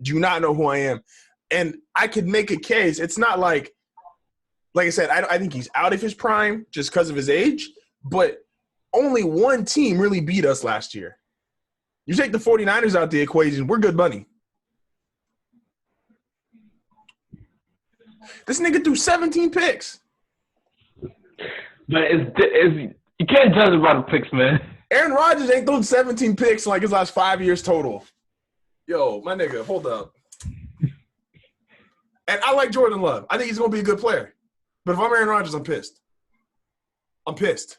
do you not know who I am? And I could make a case. It's not like I said, I think he's out of his prime just because of his age, but only one team really beat us last year. You take the 49ers out the equation, we're good money. This nigga threw 17 picks. But you can't judge about the picks, man. Aaron Rodgers ain't thrown 17 picks in like his last 5 years total. Yo, my nigga, hold up. And I like Jordan Love. I think he's going to be a good player. But if I'm Aaron Rodgers, I'm pissed. I'm pissed.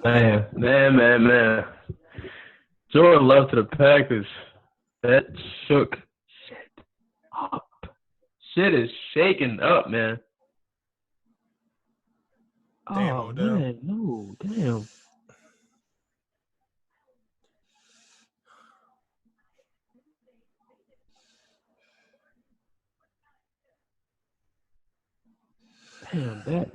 Man. Jordan Love to the Packers. That shook shit up. Shit is shaking up, man. Damn, oh, Odell. Man, no, damn. Damn, that.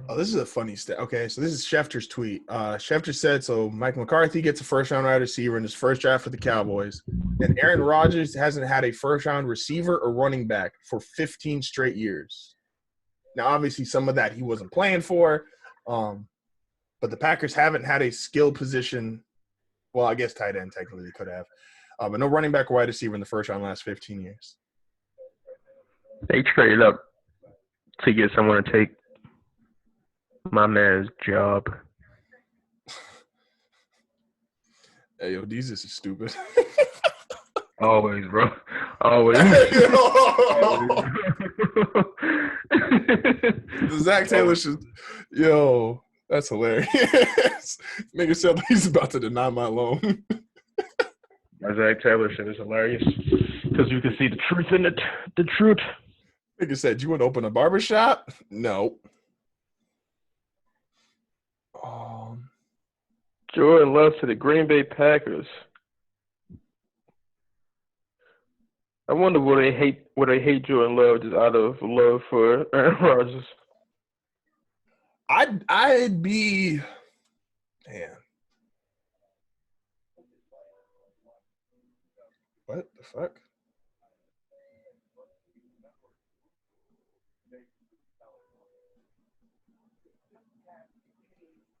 Oh, this is a funny stat. Okay, so this is Schefter's tweet. Schefter said, so Mike McCarthy gets a first-round wide receiver in his first draft for the Cowboys, and Aaron Rodgers hasn't had a first-round receiver or running back for 15 straight years. Now, obviously, some of that he wasn't playing for, but the Packers haven't had a skill position. Well, I guess tight end technically they could have, but no running back or wide receiver in the first round in the last 15 years. They traded up to get someone to take my man's job. Hey, yo, Jesus is stupid. Always, bro. Always. Zach Taylor should. Yo, that's hilarious. Nigga said he's about to deny my loan. Zach Taylor shit is hilarious because you can see the truth in it. The truth. Nigga said, you want to open a barbershop? No. Jordan Love to the Green Bay Packers. I wonder would they hate Jordan Love just out of love for Aaron Rodgers. I'd be, man. What the fuck?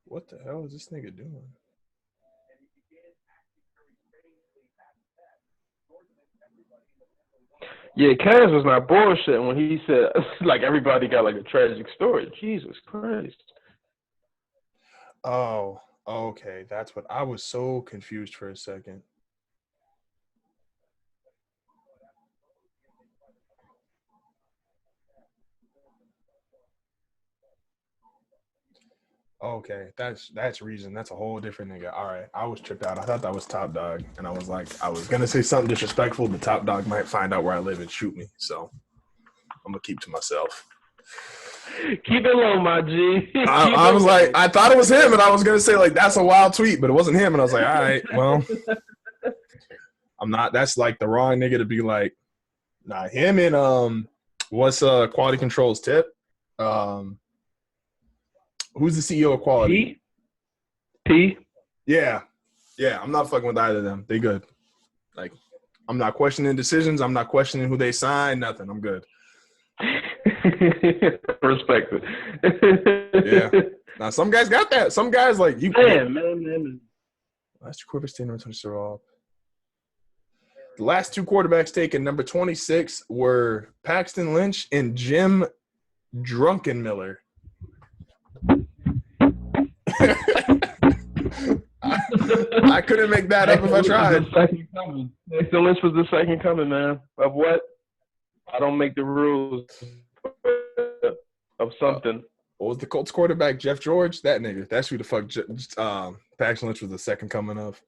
What the hell is this nigga doing? Yeah, Kaz was not bullshit when he said like everybody got like a tragic story. Jesus Christ. Oh, okay. That's what I was so confused for a second. Okay, that's reason. That's a whole different nigga. All right, I was tripped out. I thought that was Top Dog, and I was like, I was gonna say something disrespectful, but Top Dog might find out where I live and shoot me. So I'm gonna keep to myself. Keep it low, my G. I was like, I thought it was him, and I was gonna say like that's a wild tweet, but it wasn't him, and I was like, all right, well, I'm not. That's like the wrong nigga to be like, nah, him and what's Quality Control's tip? Who's the CEO of Quality? P. Yeah, I'm not fucking with either of them. They good. Like, I'm not questioning decisions. I'm not questioning who they sign. Nothing. I'm good. Respect it. Yeah. Now some guys got that. Some guys like you. Man. Last two quarterbacks taken off. The last two quarterbacks taken, number 26, were Paxton Lynch and Jim Drunkenmiller. I couldn't make that up if I tried. Paxton Lynch was the second coming, man. Of what? I don't make the rules of something. What was the Colts quarterback, Jeff George? That nigga. That's who the fuck Paxton Lynch was the second coming of.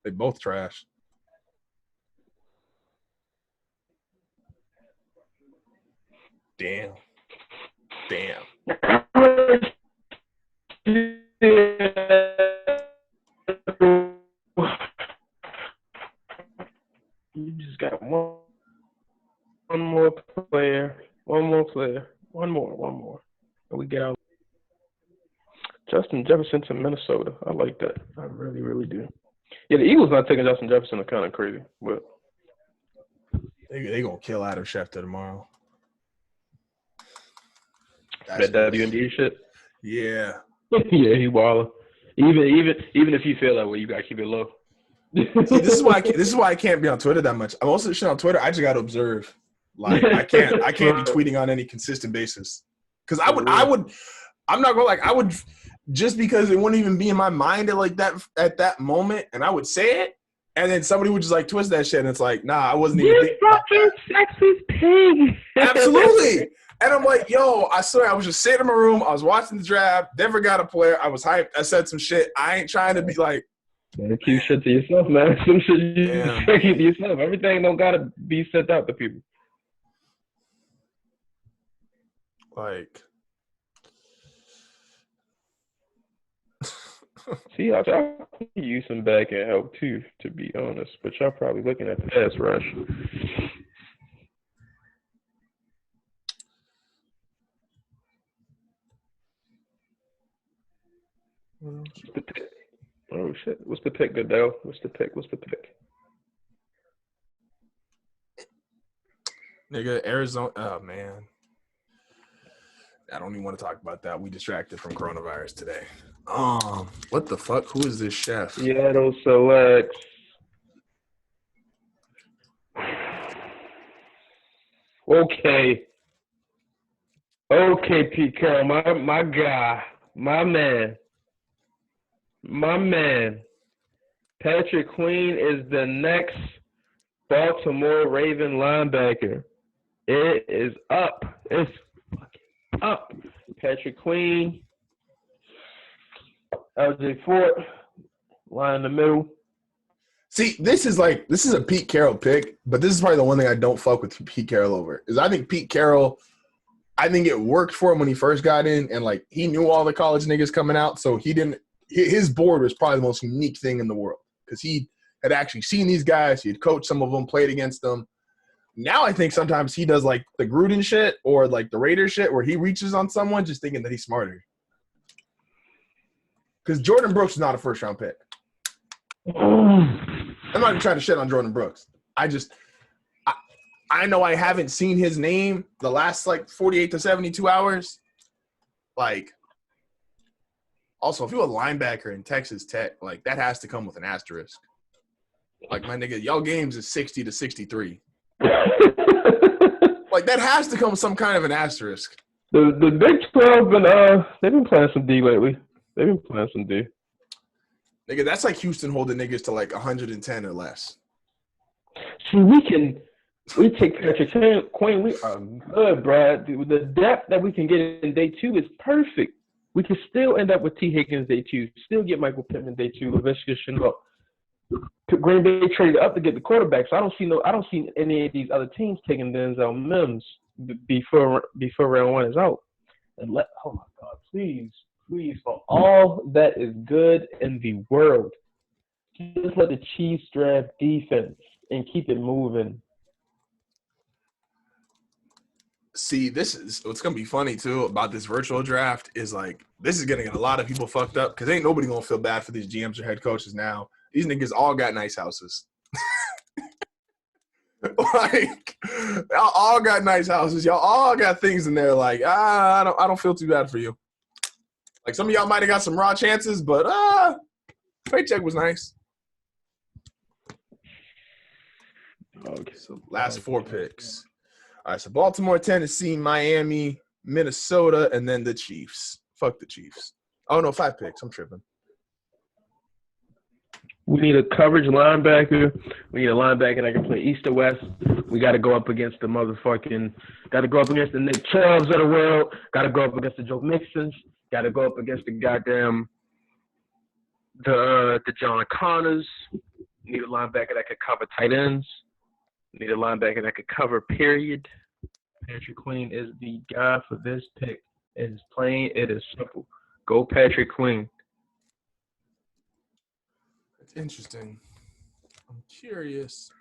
They both trash. Damn. You just got one more player. One more. And we get out. Justin Jefferson to Minnesota. I like that. I really, really do. Yeah, the Eagles not taking Justin Jefferson are kind of crazy, but they gonna kill Adam Schefter tomorrow. That WND shit. Yeah. Yeah, he baller. Even if you feel that way, you gotta keep it low. See, this is why I can't be on Twitter that much. I'm also shit on Twitter. I just got to observe. Like I can't be tweeting on any consistent basis. Because I'm not going like I would just because it wouldn't even be in my mind at that moment, and I would say it, and then somebody would just like twist that shit, and it's like, nah, I wasn't even thinking about that. Sexy pig. Absolutely. And I'm like, yo, I swear, I was just sitting in my room. I was watching the draft. Denver got a player. I was hyped. I said some shit. I ain't trying to be like. Man, keep shit to yourself, man. Some shit you just keep to yourself. Everything don't gotta be sent out to people. Like. See, I could use some back end help too, to be honest. But y'all probably looking at the pass rush. Oh shit! What's the pick, Goodell? What's the pick? Nigga, Arizona. Oh man, I don't even want to talk about that. We distracted from coronavirus today. What the fuck? Who is this chef? Seattle selects. Okay, Pete Carroll, my guy, my man. Patrick Queen is the next Baltimore Raven linebacker. It is up. It's fucking up. Patrick Queen, LJ Fort, line in the middle. See, this is a Pete Carroll pick, but this is probably the one thing I don't fuck with Pete Carroll over. Is I think Pete Carroll, I think it worked for him when he first got in, and like he knew all the college niggas coming out, so he didn't. His board was probably the most unique thing in the world because he had actually seen these guys. He had coached some of them, played against them. Now I think sometimes he does like the Gruden shit or like the Raiders shit where he reaches on someone just thinking that he's smarter. Because Jordan Brooks is not a first-round pick. I'm not even trying to shit on Jordan Brooks. I know I haven't seen his name the last like 48 to 72 hours. Like, also, if you're a linebacker in Texas Tech, like that has to come with an asterisk. Like, my nigga, y'all games is 60 to 63. Like, that has to come with some kind of an asterisk. The Big 12 they've been playing some D lately. They've been playing some D. Nigga, that's like Houston holding niggas to like 110 or less. See, we take Patrick Queen. We are good, Brad. The depth that we can get in day 2 is perfect. We can still end up with T. Higgins day 2. Still get Michael Pittman day 2. Laviska Shenault. Green Bay traded up to get the quarterback, so I don't see any of these other teams taking Denzel Mims before round 1 is out. And oh my God, please, for all that is good in the world, just let the Chiefs draft defense and keep it moving. See, this is what's gonna be funny too about this virtual draft is like this is gonna get a lot of people fucked up because ain't nobody gonna feel bad for these GMs or head coaches now. These niggas all got nice houses. Like, y'all all got nice houses. Y'all all got things in there. Like, I don't feel too bad for you. Like, some of y'all might have got some raw chances, but paycheck was nice. Okay, so last 4 picks. All right, so Baltimore, Tennessee, Miami, Minnesota, and then the Chiefs. Fuck the Chiefs. Oh, no, 5 picks. I'm tripping. We need a coverage linebacker. We need a linebacker that can play east or west. We got to go up against the got to go up against the Nick Chubbs of the world. Got to go up against the Joe Mixons. Got to go up against the goddamn the John Connors. Need a linebacker that could cover tight ends. Need a linebacker that could cover period. Patrick Queen is the guy for this pick. It is plain. It is simple. Go Patrick Queen. Interesting. I'm curious.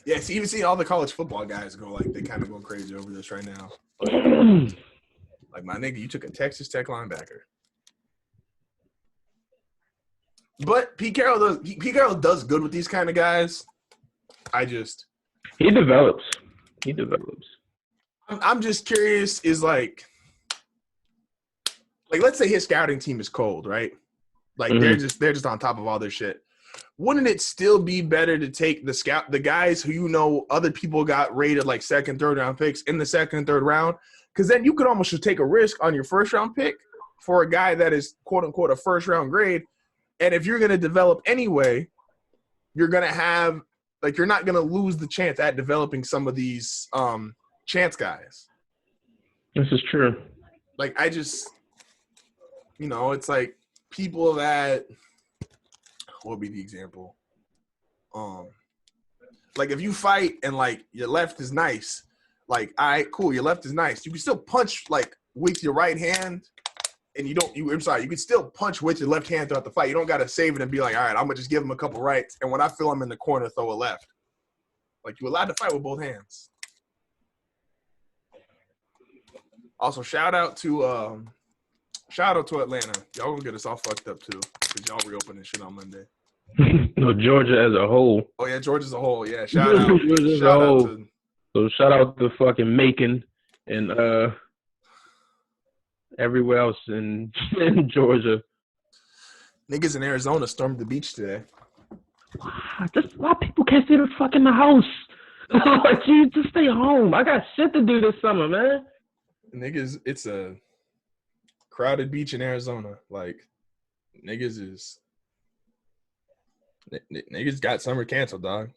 Yeah, see, even seeing all the college football guys go like they kind of go crazy over this right now. Like my nigga, you took a Texas Tech linebacker. But Pete Carroll does good with these kind of guys. He develops. I'm just curious. Is like let's say his scouting team is cold, right? Like they're just on top of all their shit. Wouldn't it still be better to take the guys who other people got rated like 2nd, 3rd round picks in the 2nd and 3rd round? Because then you could almost just take a risk on your 1st round pick for a guy that is quote unquote a 1st round grade. And if you're going to develop anyway, you're going to have you're not going to lose the chance at developing some of these chance guys. This is true. Like I just, it's like. People that what would be the example? Like if you fight and like your left is nice, like all right, cool, your left is nice. You can still punch like with your right hand, and you can still punch with your left hand throughout the fight. You don't gotta save it and be like, all right, I'm gonna just give him a couple rights, and when I feel I'm in the corner, throw a left. Like you're allowed to fight with both hands. Also, shout out to Atlanta. Y'all gonna get us all fucked up too, because y'all reopening shit on Monday. No, Georgia as a whole. Oh yeah, Georgia as a whole. Yeah, shout out. So shout out to fucking Macon and everywhere else in Georgia. Niggas in Arizona stormed the beach today. Why people can't stay the fuck in the house? Like, geez, just stay home. I got shit to do this summer, man. Niggas, it's a crowded beach in Arizona. Like, niggas got summer canceled, dog.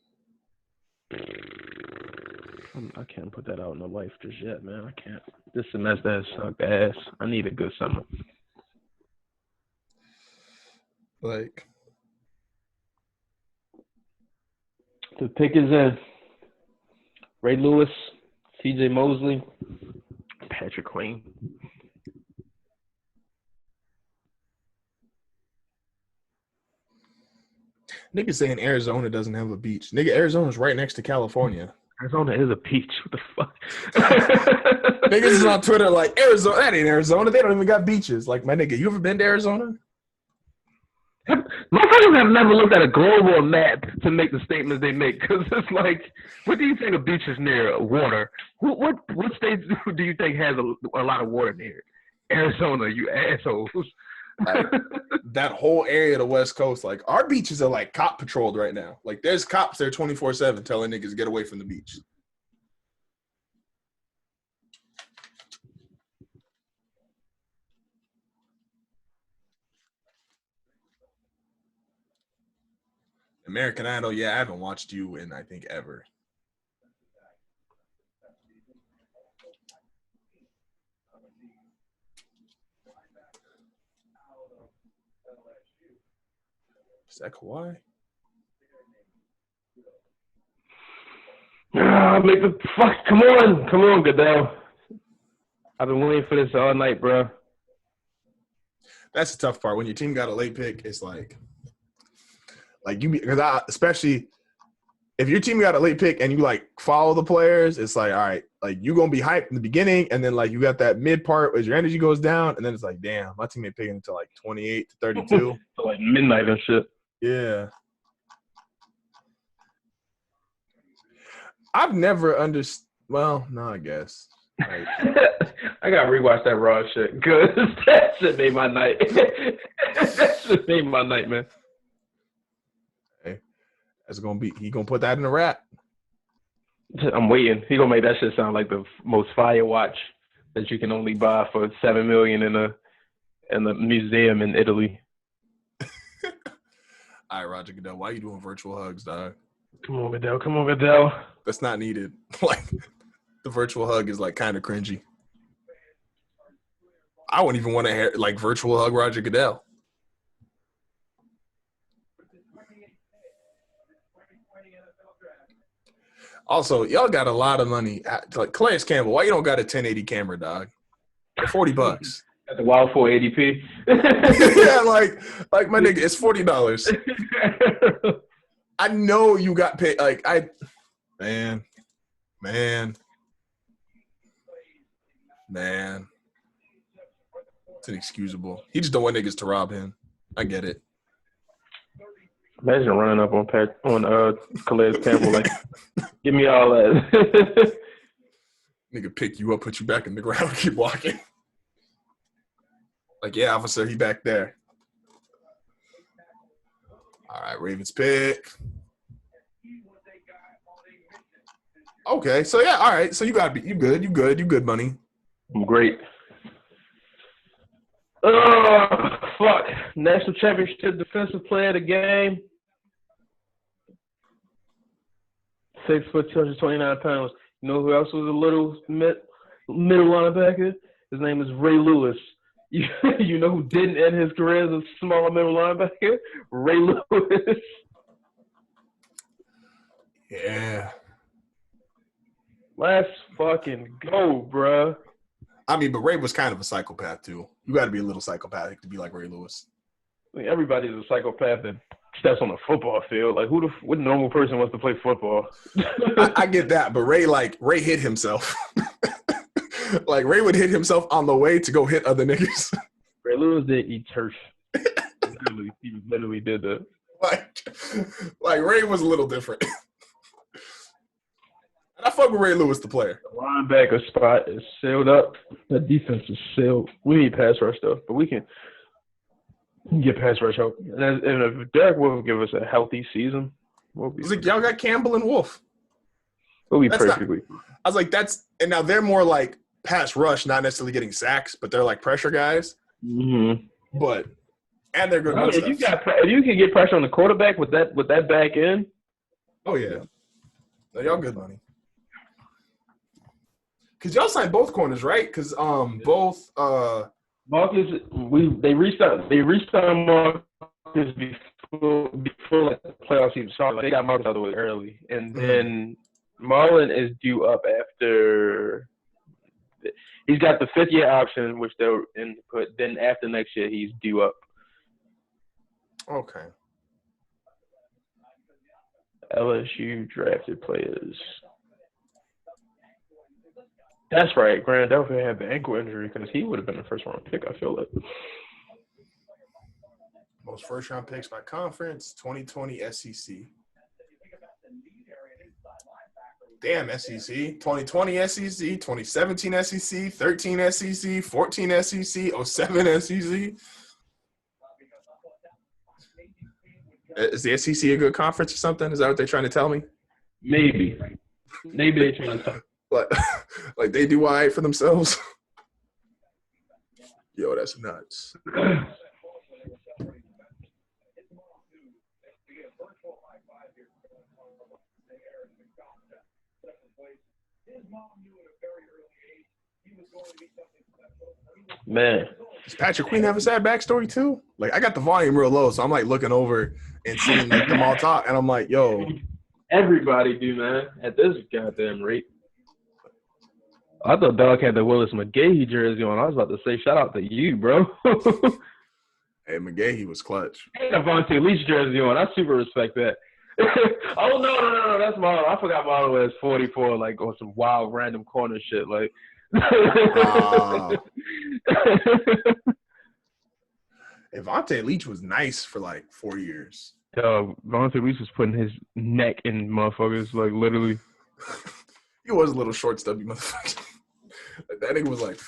I can't put that out in the life just yet, man. I can't. This semester has sucked ass. I need a good summer. Like, the pick is in. Ray Lewis, C.J. Mosley, Patrick Queen. Niggas saying Arizona doesn't have a beach. Nigga, Arizona's right next to California. Arizona is a beach. What the fuck? Niggas is on Twitter like, Arizona, that ain't Arizona. They don't even got beaches. Like, my nigga, you ever been to Arizona? Motherfuckers have never looked at a global map to make the statements they make. Because it's like, what do you think of beaches near water? What states do you think has a lot of water near it? Arizona, you assholes. Like that whole area of the West Coast, like our beaches are like cop patrolled right now. Like there's cops there 24/7 telling niggas get away from the beach. American Idol, yeah, I haven't watched you in I think ever. Is that Kawhi? Make the fuck. Come on, Goodell. I've been waiting for this all night, bro. That's the tough part. When your team got a late pick, it's like you, because especially if your team got a late pick and you like follow the players, it's like, all right, like you gonna be hyped in the beginning, and then like you got that mid part as your energy goes down, and then it's like, damn, my team ain't picking until like 28 to 32. So like midnight and shit. Yeah. I've never understood. Well, no, I guess. Like, I gotta rewatch that Raw shit because that shit made my night. That shit made my night, man. hey, that's gonna be. He gonna put that in the rap. I'm waiting. He gonna make that shit sound like the most fire watch that you can only buy for $7 million in a museum in Italy. All right, Roger Goodell, why you doing virtual hugs, dog? Come on, Goodell. That's not needed. Like the virtual hug is like kind of cringy. I wouldn't even want to like virtual hug Roger Goodell. Also, y'all got a lot of money. Like Clarence Campbell, why you don't got a 1080 camera, dog? For $40. At the Wild 480p. Yeah, like my nigga, it's $40. I know you got paid. Like man. It's inexcusable. He just don't want niggas to rob him. I get it. Imagine running up on Calais Campbell like, give me all that. Nigga pick you up, put you back in the ground, keep walking. Like, yeah, officer, he back there. All right, Ravens pick. Okay, so yeah, all right. So you good, money. I'm great. Oh, fuck. National Championship Defensive Player of the Game. 6 foot, 229 pounds. You know who else was a little middle linebacker? His name is Ray Lewis. You know who didn't end his career as a smaller middle linebacker? Ray Lewis. Yeah. Let's fucking go, bruh. I mean, but Ray was kind of a psychopath, too. You got to be a little psychopathic to be like Ray Lewis. I mean, everybody's a psychopath that steps on a football field. Like, what normal person wants to play football? I get that, but Ray hit himself. Like, Ray would hit himself on the way to go hit other niggas. Ray Lewis did eat turf. He literally did that. Like Ray was a little different. And I fuck with Ray Lewis, the player. The linebacker spot is sealed up. The defense is sealed. We need pass rush stuff, but we can get pass rush help. And if Derek will give us a healthy season, we'll be. Like, y'all got Campbell and Wolf. We'll be perfectly. I was like, and now they're more like pass rush, not necessarily getting sacks, but they're like pressure guys. Mm-hmm. And they're good. If you can get pressure on the quarterback with that back end. Oh yeah, no, y'all good money. Cause y'all signed both corners, right? Cause both Marcus, they resigned Marcus before like the playoffs even started. Like, they got Marcus out of the way early, and then Marlon is due up after. He's got the 5th-year option, which they're in. But then after next year, he's due up. Okay. LSU drafted players. That's right. Grant Delphin had the ankle injury because he would have been the first-round pick, I feel like. Most first-round picks by conference, 2020 SEC. Damn, SEC. 2020 SEC, 2017 SEC, 13 SEC, 14 SEC, 07 SEC. Is the SEC a good conference or something? Is that what they're trying to tell me? Maybe they're trying to tell like they do all right for themselves? Yo, that's nuts. Man. Does Patrick Queen have a sad backstory too? Like, I got the volume real low, so I'm like looking over and seeing like them all talk, and I'm like, yo. Everybody do, man, at this goddamn rate. I thought Doug had the Willis McGahee jersey on. I was about to say, shout out to you, bro. Hey, McGahee was clutch. He had a Vontae Leach jersey on. I super respect that. Oh, no. That's Marlon. I forgot Marlon wears 44, like, on some wild random corner shit. Like, Vontae Leach was nice for like 4 years. Yo, Vontae Leach was putting his neck in motherfuckers, like, literally. He was a little short, stubby motherfucker. That nigga was like,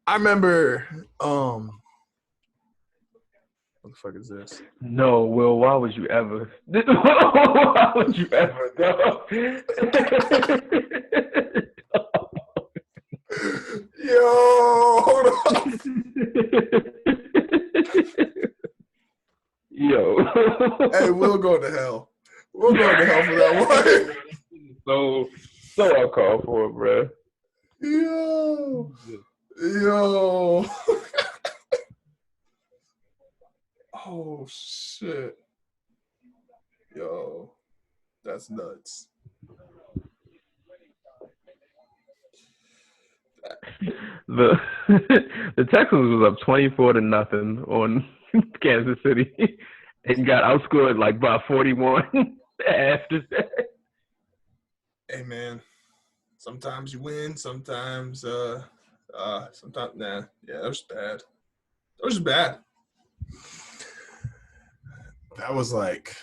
I remember, what the fuck is this? No, Will, why would you ever? Why would you ever, dog? Yo, hold on. Yo. Hey, we'll go to hell. We'll go to hell for that one. So uncalled for, bro. Yo. Oh, shit. Yo. That's nuts. The Texans was up 24-0 on Kansas City and got outscored like by 41 after that. Hey, man. Sometimes you win. Sometimes, nah. Yeah, that was bad. That was bad. That was like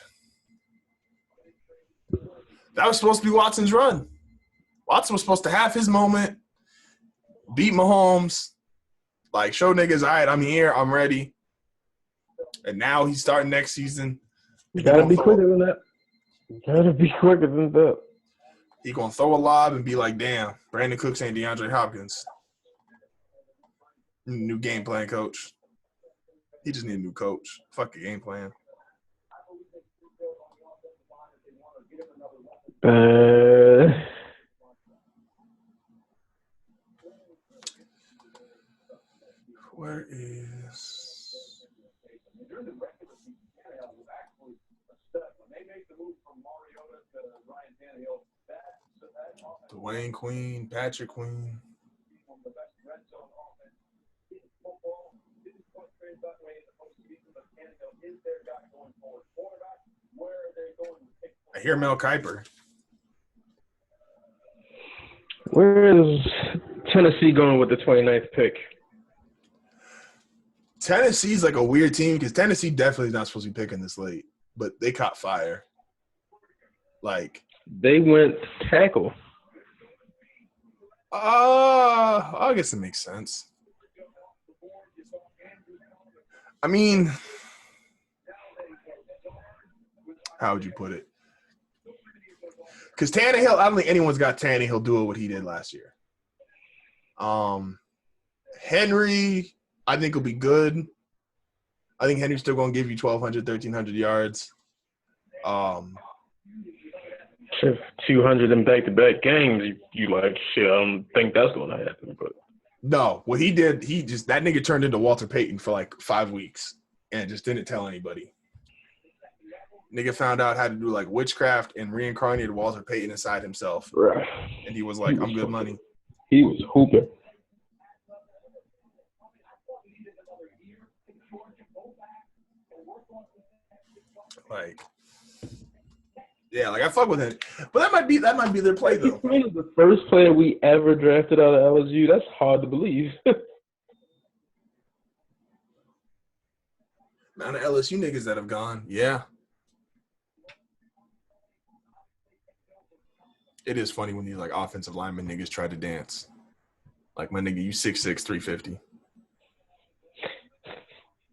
– that was supposed to be Watson's run. Watson was supposed to have his moment, beat Mahomes, like show niggas, all right, I'm here, I'm ready. And now he's starting next season. You gotta be quicker than that. He gonna throw a lob and be like, damn, Brandon Cooks ain't DeAndre Hopkins. New game plan coach. He just need a new coach. Fuck the game plan. Where is Dwayne Queen, Patrick Queen? I hear Mel Kiper. Where is Tennessee going with the 29th pick? Tennessee's like a weird team because Tennessee definitely is not supposed to be picking this late, but they caught fire. Like they went tackle. I guess it makes sense. I mean, how would you put it? Because Tannehill, I don't think anyone's got Tannehill doing what he did last year. Henry, I think will be good. I think Henry's still going to give you 1,200, 1,300 yards. 200 in back-to-back games, you like, shit, I don't think that's going to happen. But no, what he did, that nigga turned into Walter Payton for like 5 weeks and just didn't tell anybody. Nigga found out how to do like witchcraft and reincarnated Walter Payton inside himself. Right. And he was like, I'm good money. He was hooping. Like, yeah, like I fuck with him. But that might be their play though. He was the first player we ever drafted out of LSU. That's hard to believe. Amount of LSU niggas that have gone. Yeah. It is funny when these like offensive lineman niggas try to dance. Like my nigga, you 6'6", 350.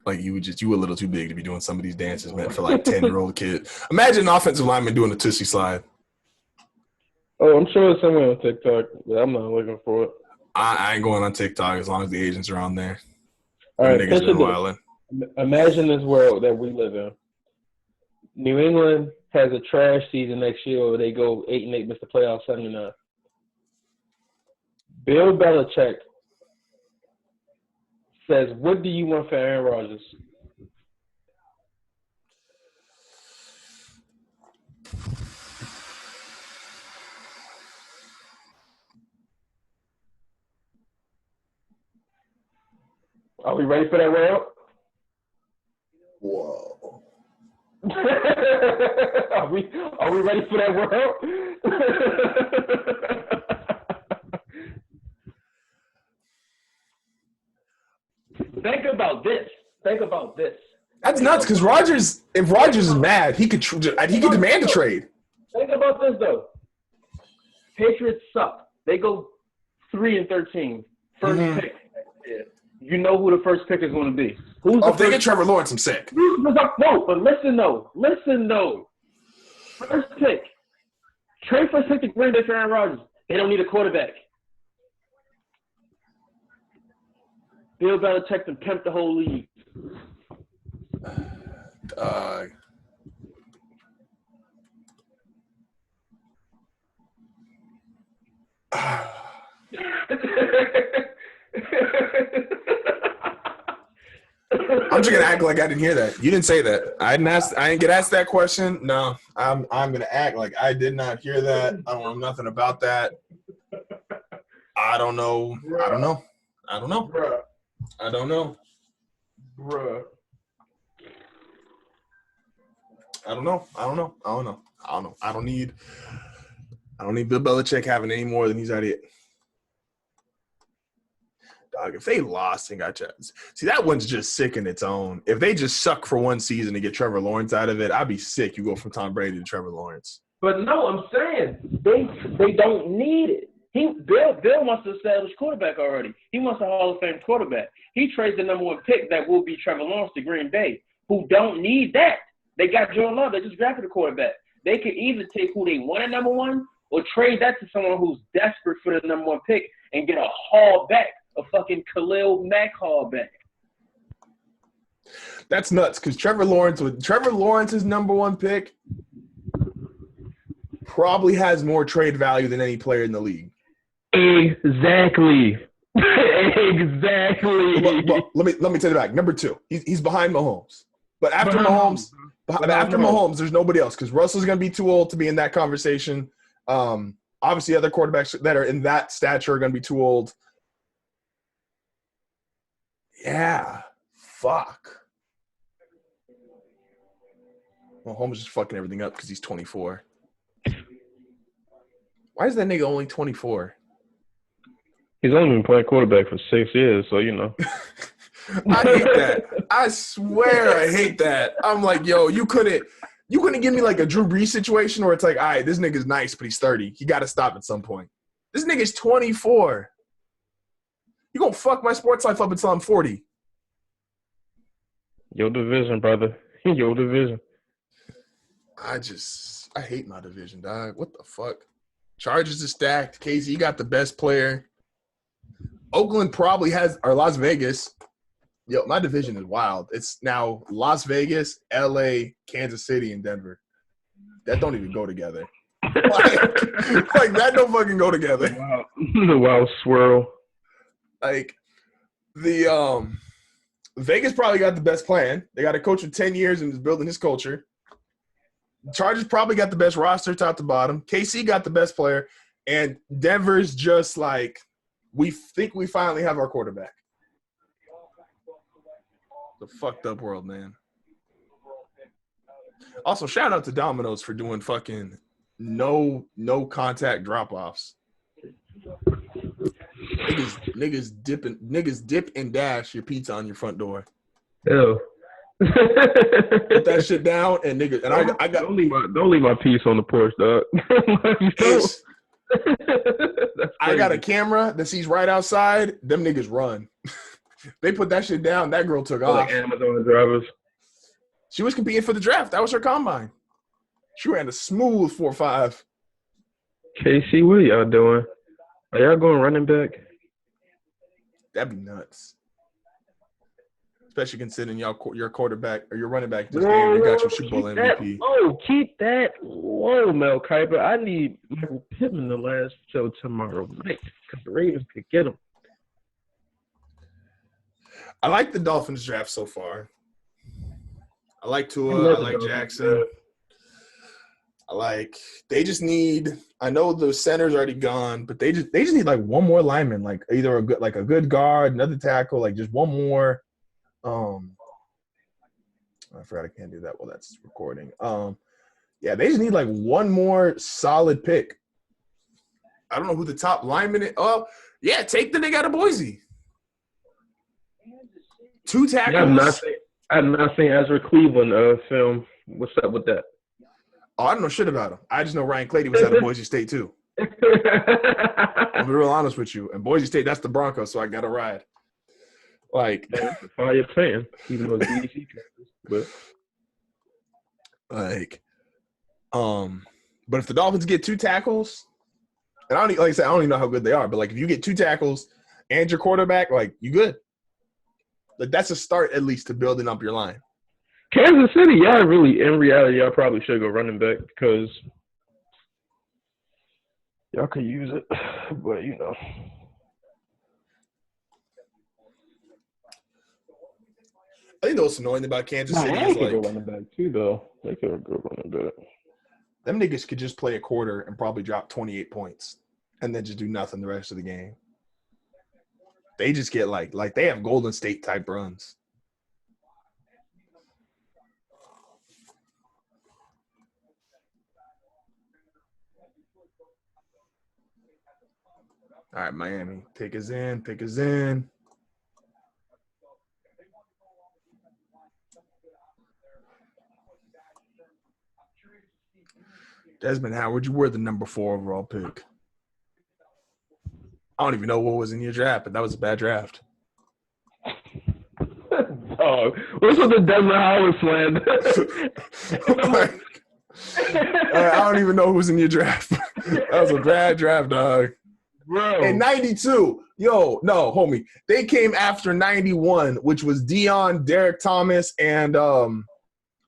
Like you a little too big to be doing some of these dances meant for like 10-year-old kids. Imagine an offensive lineman doing a Tootsie slide. Oh, I'm sure it's somewhere on TikTok, but I'm not looking for it. I ain't going on TikTok as long as the agents are on there. All right, niggas been wilding. Imagine this world that we live in. New England has a trash season next year where they go 8-8, miss the playoffs 7-9. Bill Belichick says, "What do you want for Aaron Rodgers?" Are we ready for that round? Whoa. Are we ready for that round? Think about this. That's nuts because Rodgers, if Rodgers is mad, he could demand a trade. Think about this though. Patriots suck. They go 3-13. First pick. You know who the first pick is going to be. If they get Trevor Lawrence, I'm sick. No, but listen though. First pick. Trade first pick to Green Bay for Aaron Rodgers. They don't need a quarterback. Bill Belichick can pimp the whole league. I'm just gonna act like I didn't hear that. You didn't say that. I didn't get asked that question. No, I'm gonna act like I did not hear that. I don't know nothing about that. I don't know. Bruh. I don't know. Bruh. I don't know. Bruh. I don't know. I don't need Bill Belichick having any more than he's already. Dog, if they lost and got chance, see that one's just sick in its own. If they just suck for one season to get Trevor Lawrence out of it, I'd be sick. You go from Tom Brady to Trevor Lawrence. But no, I'm saying they don't need it. Bill wants to establish quarterback already. He wants a Hall of Fame quarterback. He trades the number one pick that will be Trevor Lawrence to Green Bay, who don't need that. They got Jordan Love. They just drafted a quarterback. They could either take who they want at number one or trade that to someone who's desperate for the number one pick and get a haul back, a fucking Khalil Mack haul back. That's nuts because Trevor Lawrence's number one pick probably has more trade value than any player in the league. Exactly. Well, let me take it back. Number two, he's behind Mahomes. But after Mahomes, there's nobody else because Russell's going to be too old to be in that conversation. Obviously, other quarterbacks that are in that stature are going to be too old. Yeah, fuck. Mahomes is fucking everything up because he's 24. Why is that nigga only 24? He's only been playing quarterback for 6 years, so you know. I hate that. I swear I hate that. I'm like, yo, you couldn't give me like a Drew Brees situation where it's like, all right, this nigga's nice, but he's 30. He got to stop at some point. This nigga's 24. You gonna fuck my sports life up until I'm 40. Your division, brother. Your division. I hate my division, dog. What the fuck? Chargers is stacked. KC got the best player. Oakland probably has – or Las Vegas. Yo, my division is wild. It's now Las Vegas, L.A., Kansas City, and Denver. That don't even go together. Like that don't fucking go together. Wow. The wild swirl. Like the Vegas probably got the best plan. They got a coach for 10 years and is building his culture. Chargers probably got the best roster top to bottom. KC got the best player. And Denver's just like, we think we finally have our quarterback. The fucked up world, man. Also, shout out to Domino's for doing fucking no contact drop-offs. Niggas dip and dash your pizza on your front door. Ew. Put that shit down, and nigga, and I got don't leave my piece on the porch, dog. I got a camera that sees right outside. Them niggas run. They put that shit down. That girl took off. Like Amazon drivers. She was competing for the draft. That was her combine. She ran a smooth 4.5. KC, what are y'all doing? Are y'all going running back? That'd be nuts. Especially considering your quarterback or your running back just got you Super Bowl MVP. Keep that low, Mel Kiper. I need Michael Pittman to last till tomorrow night because the Ravens could get him. I like the Dolphins draft so far. I like Tua. I like Jackson. They just need. I know the center's already gone, but they just need like one more lineman, like either a good guard, another tackle, like just one more. I forgot I can't do that while that's recording. Yeah, they just need like one more solid pick. I don't know who the top lineman is. Oh, yeah, take the nigga out of Boise. 2 tackles. I've not seen Ezra Cleveland film. What's up with that? Oh, I don't know shit about him. I just know Ryan Clady was out of Boise State too. I'll be real honest with you. And Boise State, that's the Broncos, so I got to ride. Like, fire fan, even though it's DC but but if the Dolphins get 2 tackles, and I don't even know how good they are, but like if you get 2 tackles and your quarterback, like you good. Like that's a start at least to building up your line. Kansas City, in reality, y'all probably should go running back because y'all could use it, but you know. I think what's annoying about Kansas City is like go running back too, though. They could go running back. Them niggas could just play a quarter and probably drop 28 points, and then just do nothing the rest of the game. They just get like they have Golden State type runs. All right, Miami, pick us in. Desmond Howard, you were the number 4 overall pick. I don't even know what was in your draft, but that was a bad draft. Oh, what's with the Desmond Howard slander? I don't even know who was in your draft. That was a bad draft, dog. Bro. And 92, no, homie. They came after 91, which was Dion, Derek Thomas, and all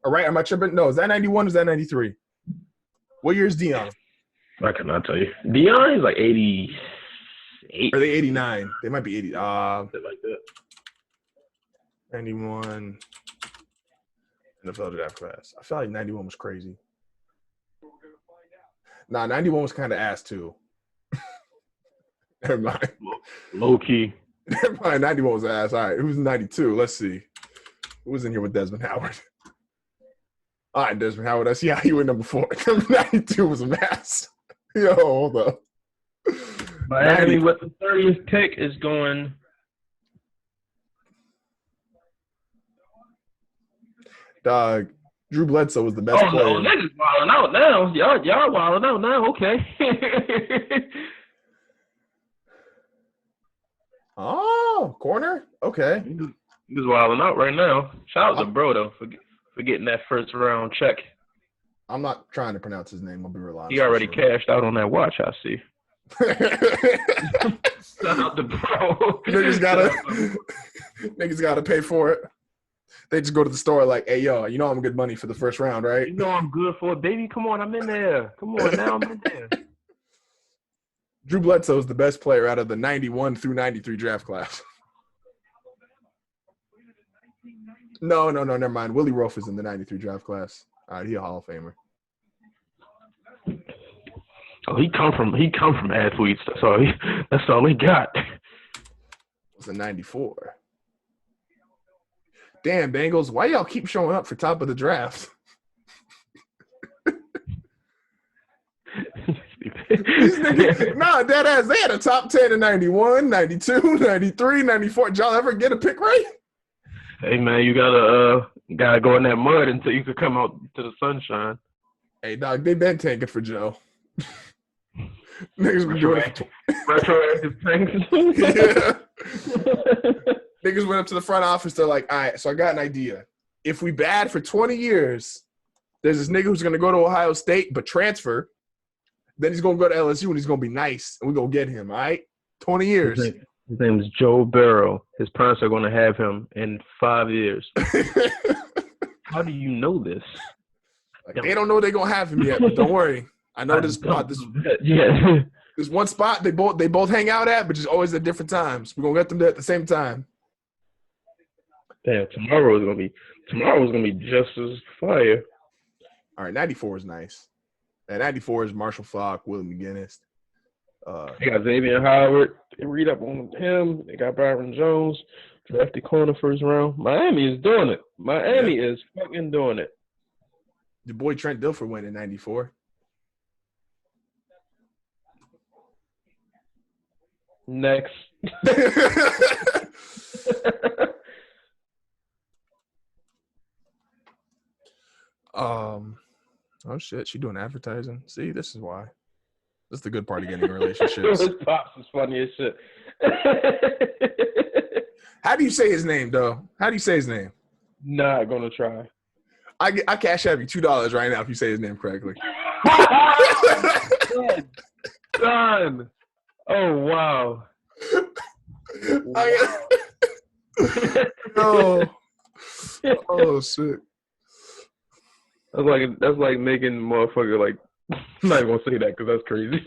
right, am I tripping? No, is that 91 or is that 93? What year is Dion? I cannot tell you. Dion is like 88. Are they 89? They might be 80. Something like that. 91 NFL draft class. I feel like 91 was crazy. Nah, 91 was kind of ass too. Never mind. Low key. Never mind. 91 was ass. All right. Who's 92? Let's see. Who was in here with Desmond Howard? All right, Desmond Howard. I see how you were number 4. 92 was a mess. Yo, hold up. Miami with the 30th pick is going. Dog, Drew Bledsoe was the best player. Oh, no, niggas wilding out now. Y'all wilding out now. Okay. Oh, corner? Okay. He's wilding out right now. Shout out to bro, though, for getting that first round check. I'm not trying to pronounce his name. I'll be real honest. He already cashed out on that watch, I see. Shout out to bro. Niggas gotta pay for it. They just go to the store like, hey, yo, you know I'm good money for the first round, right? You know I'm good for it, baby. Come on, I'm in there. Come on, now I'm in there. Drew Bledsoe is the best player out of the 91 through 93 draft class. No, never mind. Willie Rofe is in the 93 draft class. All right, he a Hall of Famer. Oh, he come from athletes. That's all he got. It was a 94. Damn, Bengals, why y'all keep showing up for top of the draft? Nah, dead ass. They had a top 10 in 91, 92, 93, 94. Did y'all ever get a pick right? Hey man, you gotta go in that mud until you can come out to the sunshine. Hey, dog, they been tanking for Joe. Niggas been doing it for Retroactive tanks. yeah. Niggas went up to the front office. They're like, all right, so I got an idea. If we bad for 20 years, there's this nigga who's going to go to Ohio State but transfer. Then he's going to go to LSU and he's going to be nice. And we're going to get him, all right? 20 years. His name is Joe Burrow. His parents are going to have him in 5 years. How do you know this? Like, they don't know they're going to have him yet, but don't worry. I know this spot. There's one spot they both hang out at, but just always at different times. We're going to get them there at the same time. Damn, tomorrow is gonna be just as fire. All right, 94 is nice. And 94 is Marshall Faulk, Willie McGinnis. They got Xavier Howard. They read up on him. They got Byron Jones, drafted corner first round. Miami is doing it. Miami is fucking doing it. Your boy Trent Dilfer went in 94. Next. Oh shit, she doing advertising. See, this is why. This is the good part of getting in relationships. His pops is funny as shit. How do you say his name, though? How do you say his name? Not gonna try. I cash out you $2 right now if you say his name correctly. Done. Oh wow. Oh shit. That's like making motherfucker like. I'm not even gonna say that because that's crazy.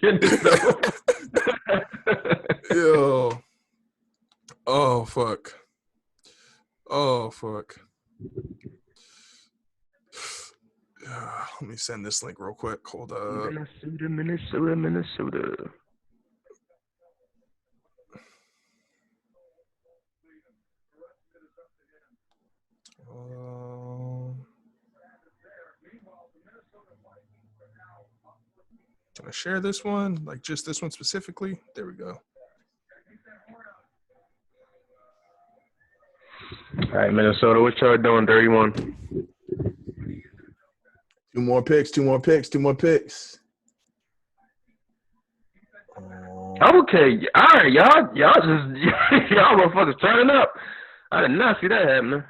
Yo. Oh fuck. Oh fuck. Let me send this link real quick. Hold up. Minnesota. Can I share this one? Like just this one specifically? There we go. All right, Minnesota, what y'all doing? 31. Two more picks. Okay, all right, y'all motherfuckers turning up. I did not see that happening.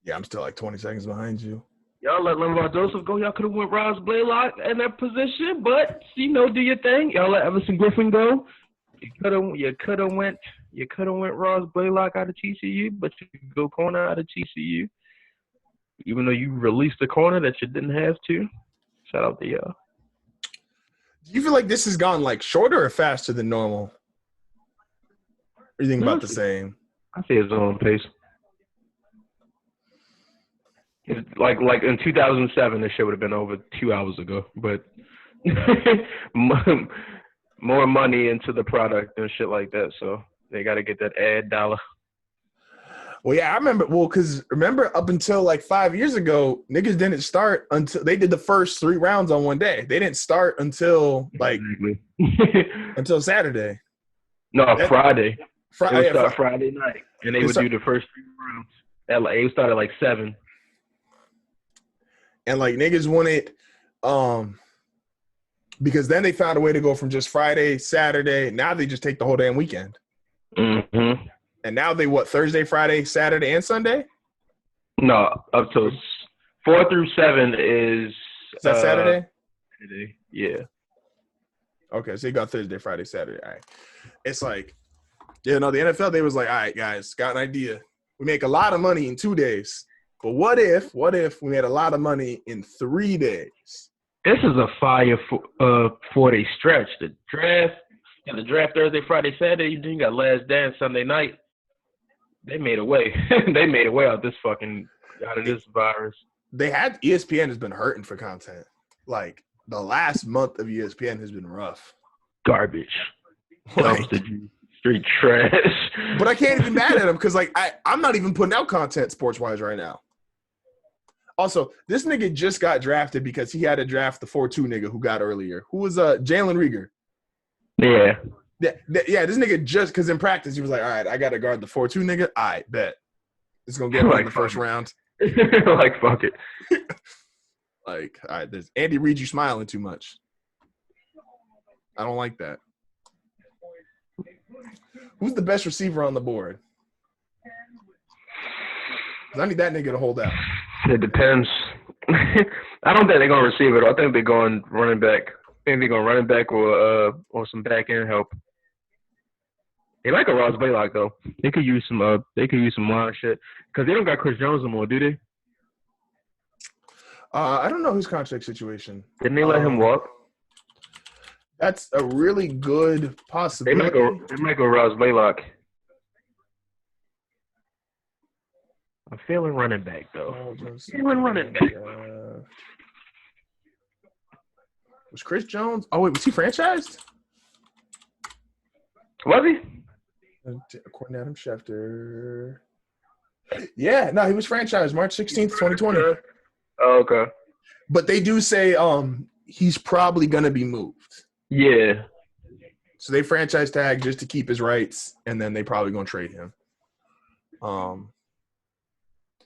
Yeah, I'm still like 20 seconds behind you. Y'all let Lamar Joseph go. Y'all could have went Ross Blaylock in that position, but do your thing. Y'all let Everson Griffin go. You could have went Ross Blaylock out of TCU, but you could go corner out of TCU. Even though you released a corner that you didn't have to. Shout out to y'all. Do you feel like this has gone like shorter or faster than normal? Or you think about the same? I say it's on pace. It's like in 2007, this shit would have been over 2 hours ago. But more money into the product and shit like that, so they got to get that ad dollar. Well, yeah, I remember. Well, because remember up until like 5 years ago, niggas didn't start until they did the first 3 rounds on one day. They didn't start until like until Saturday. No, Friday. Friday night, and they would do the first 3 rounds. It started like 7. And like niggas wanted, because then they found a way to go from just Friday, Saturday. Now they just take the whole damn weekend. Mm-hmm. And now they Thursday, Friday, Saturday, and Sunday? No, up to 4 through 7 is that Saturday? Saturday, yeah. Okay, so you got Thursday, Friday, Saturday. All right. It's like, the NFL, they was like, all right, guys, got an idea. We make a lot of money in 2 days. But what if we made a lot of money in 3 days? This is a fire 4-day stretch. The draft Thursday, Friday, Saturday. You got Last Dance Sunday night. They made a way. They made a way out of this virus. They had ESPN has been hurting for content. Like the last month of ESPN has been rough. Garbage. Like, straight trash. But I can't even mad at them because like I'm not even putting out content sports wise right now. Also, this nigga just got drafted because he had to draft the 4-2 nigga who got earlier. Who was Jalen Rieger? Yeah. Yeah, this nigga just because in practice he was like, all right, I got to guard the 4-2 nigga. All right, bet. It's gonna get him in the first round. Like fuck it. Like, all right, there's Andy Reid. You smiling too much. I don't like that. Who's the best receiver on the board? 'Cause I need that nigga to hold out. It depends. I don't think they're gonna receive it. I think they're going running back. I think they're going running back or some back end help. They like a Ross Blaylock though. They could use some line shit because they don't got Chris Jones no more, do they? I don't know his contract situation. Didn't they let him walk? That's a really good possibility. They might go Ross Blaylock. I'm feeling running back though. Feeling running back. Was Chris Jones? Oh wait, was he franchised? Was he? According to Adam Schefter. Yeah, no, he was franchised March 16th, 2020. Oh, okay. But they do say he's probably gonna be moved. Yeah. So they franchise tag just to keep his rights, and then they probably gonna trade him.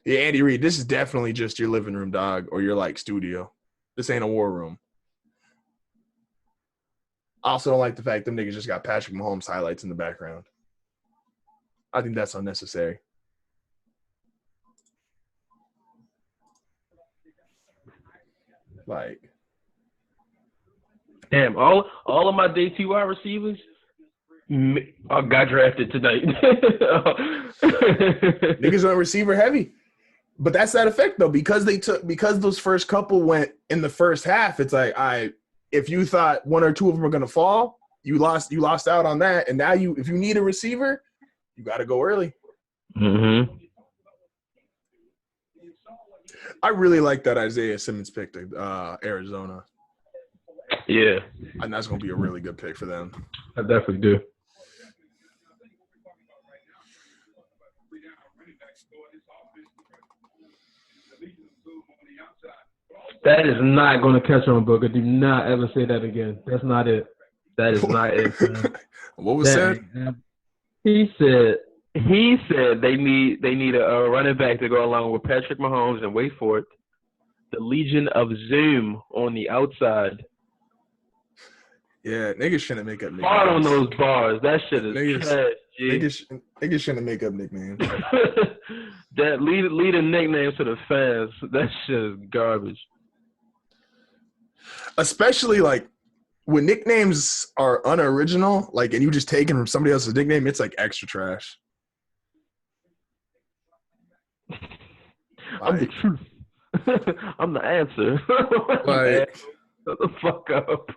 Yeah, Andy Reid, this is definitely just your living room, dog, or your like studio. This ain't a war room. I also don't like the fact them niggas just got Patrick Mahomes highlights in the background. I think that's unnecessary. Like, damn, all of my day 2 wide receivers got drafted tonight. Niggas are receiver heavy. But that's that effect though, because those first couple went in the first half, it's like if you thought one or two of them were gonna fall, you lost out on that. And now if you need a receiver, you gotta go early. Mm-hmm. I really like that Isaiah Simmons pick to Arizona. Yeah. And that's going to be a really good pick for them. I definitely do. That is not going to catch on, Booker. Do not ever say that again. That's not it. That is not it. What was said? He said they need a running back to go along with Patrick Mahomes and wait for it. The Legion of Zoom on the outside. Yeah, niggas shouldn't make up nicknames. Hard on those bars. That shit is trash. Niggas shouldn't make up nicknames. That lead a nickname to the fans. That shit is garbage. Especially like when nicknames are unoriginal, like, and you just take it from somebody else's nickname, it's like extra trash. I'm the truth. I'm the answer. Like, shut the fuck up.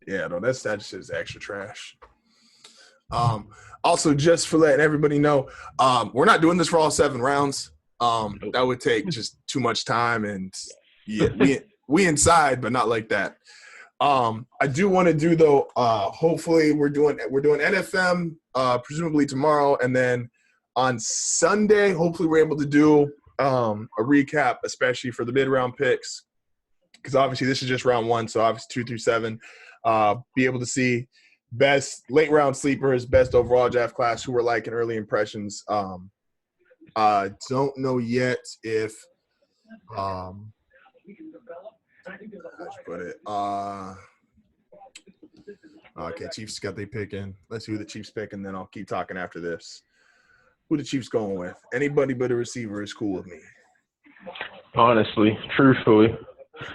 Yeah, no, that shit is extra trash. Also, just for letting everybody know, we're not doing this for all 7 rounds. That would take just too much time, and yeah, we inside, but not like that. I do want to do though. Hopefully, we're doing NFM presumably tomorrow, and then on Sunday, hopefully, we're able to do a recap, especially for the mid-round picks, because obviously this is just round 1, so obviously 2 through 7. Be able to see best late round sleepers, best overall draft class, who were liking early impressions. Don't know yet if how should put it? Okay, Chiefs got they picking. Let's see who the Chiefs pick, and then I'll keep talking after this. Who the Chiefs going with? Anybody but a receiver is cool with me. Honestly, truthfully.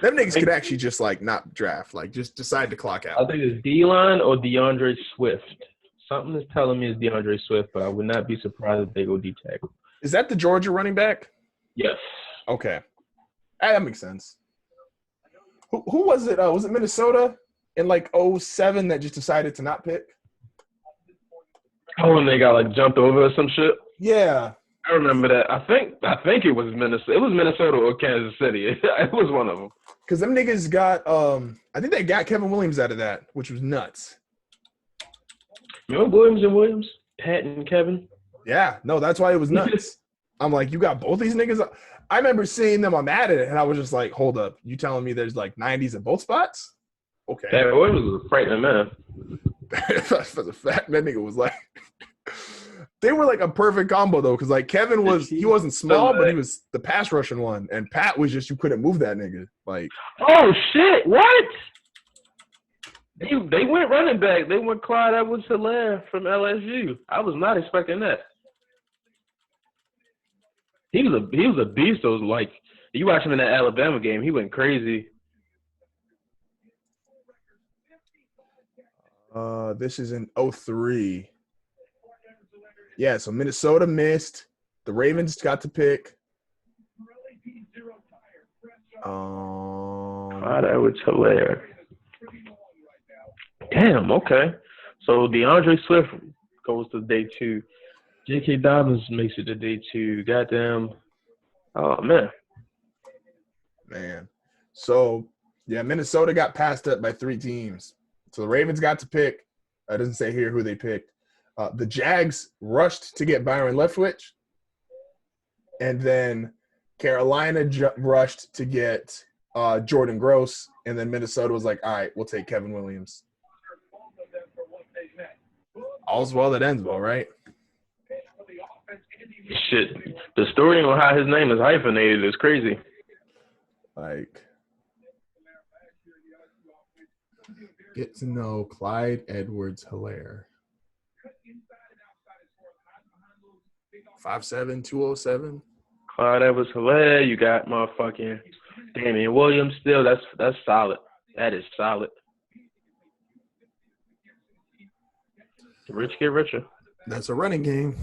Them niggas could actually just, like, not draft. Like, just decide to clock out. I think it's D-line or DeAndre Swift. Something is telling me it's DeAndre Swift, but I would not be surprised if they go D-tackle. Is that the Georgia running back? Yes. Okay. That makes sense. Who was it? Was it Minnesota in, like, 2007 that just decided to not pick? Oh, and they got, like, jumped over or some shit? Yeah. I remember that. I think it was Minnesota. It was Minnesota or Kansas City. It was one of them. Because them niggas got I think they got Kevin Williams out of that, which was nuts. Remember Williams? Pat and Kevin? Yeah. No, that's why it was nuts. I'm like, you got both these niggas? I remember seeing them on Madden, and I was just like, hold up. You telling me there's like 90s in both spots? Okay. Pat Williams was a frightening man. For the fact that nigga was like They were like a perfect combo though, because like Kevin wasn't small, but he was the pass rushing one, and Pat was just you couldn't move that nigga. Like, oh shit, what? They went running back. They went Clyde Edwards-Helaire from LSU. I was not expecting that. He was a beast. Those like you watch him in that Alabama game, he went crazy. This is in 03. Yeah, so Minnesota missed. The Ravens got to pick. That was hilarious. Damn, okay. So DeAndre Swift goes to day 2. J.K. Dobbins makes it to day 2. Goddamn. Oh, man. Man. So, yeah, Minnesota got passed up by 3 teams. So the Ravens got to pick. It doesn't say here who they picked. The Jags rushed to get Byron Leftwich. And then Carolina rushed to get Jordan Gross. And then Minnesota was like, all right, we'll take Kevin Williams. All's well that ends well, right? Shit. The story on how his name is hyphenated is crazy. Like, get to know Clyde Edwards-Helaire. 5'7", 207. Clyde Edwards-Helaire. You got motherfucking Damian Williams still. That's solid. That is solid. The rich get richer. That's a running game.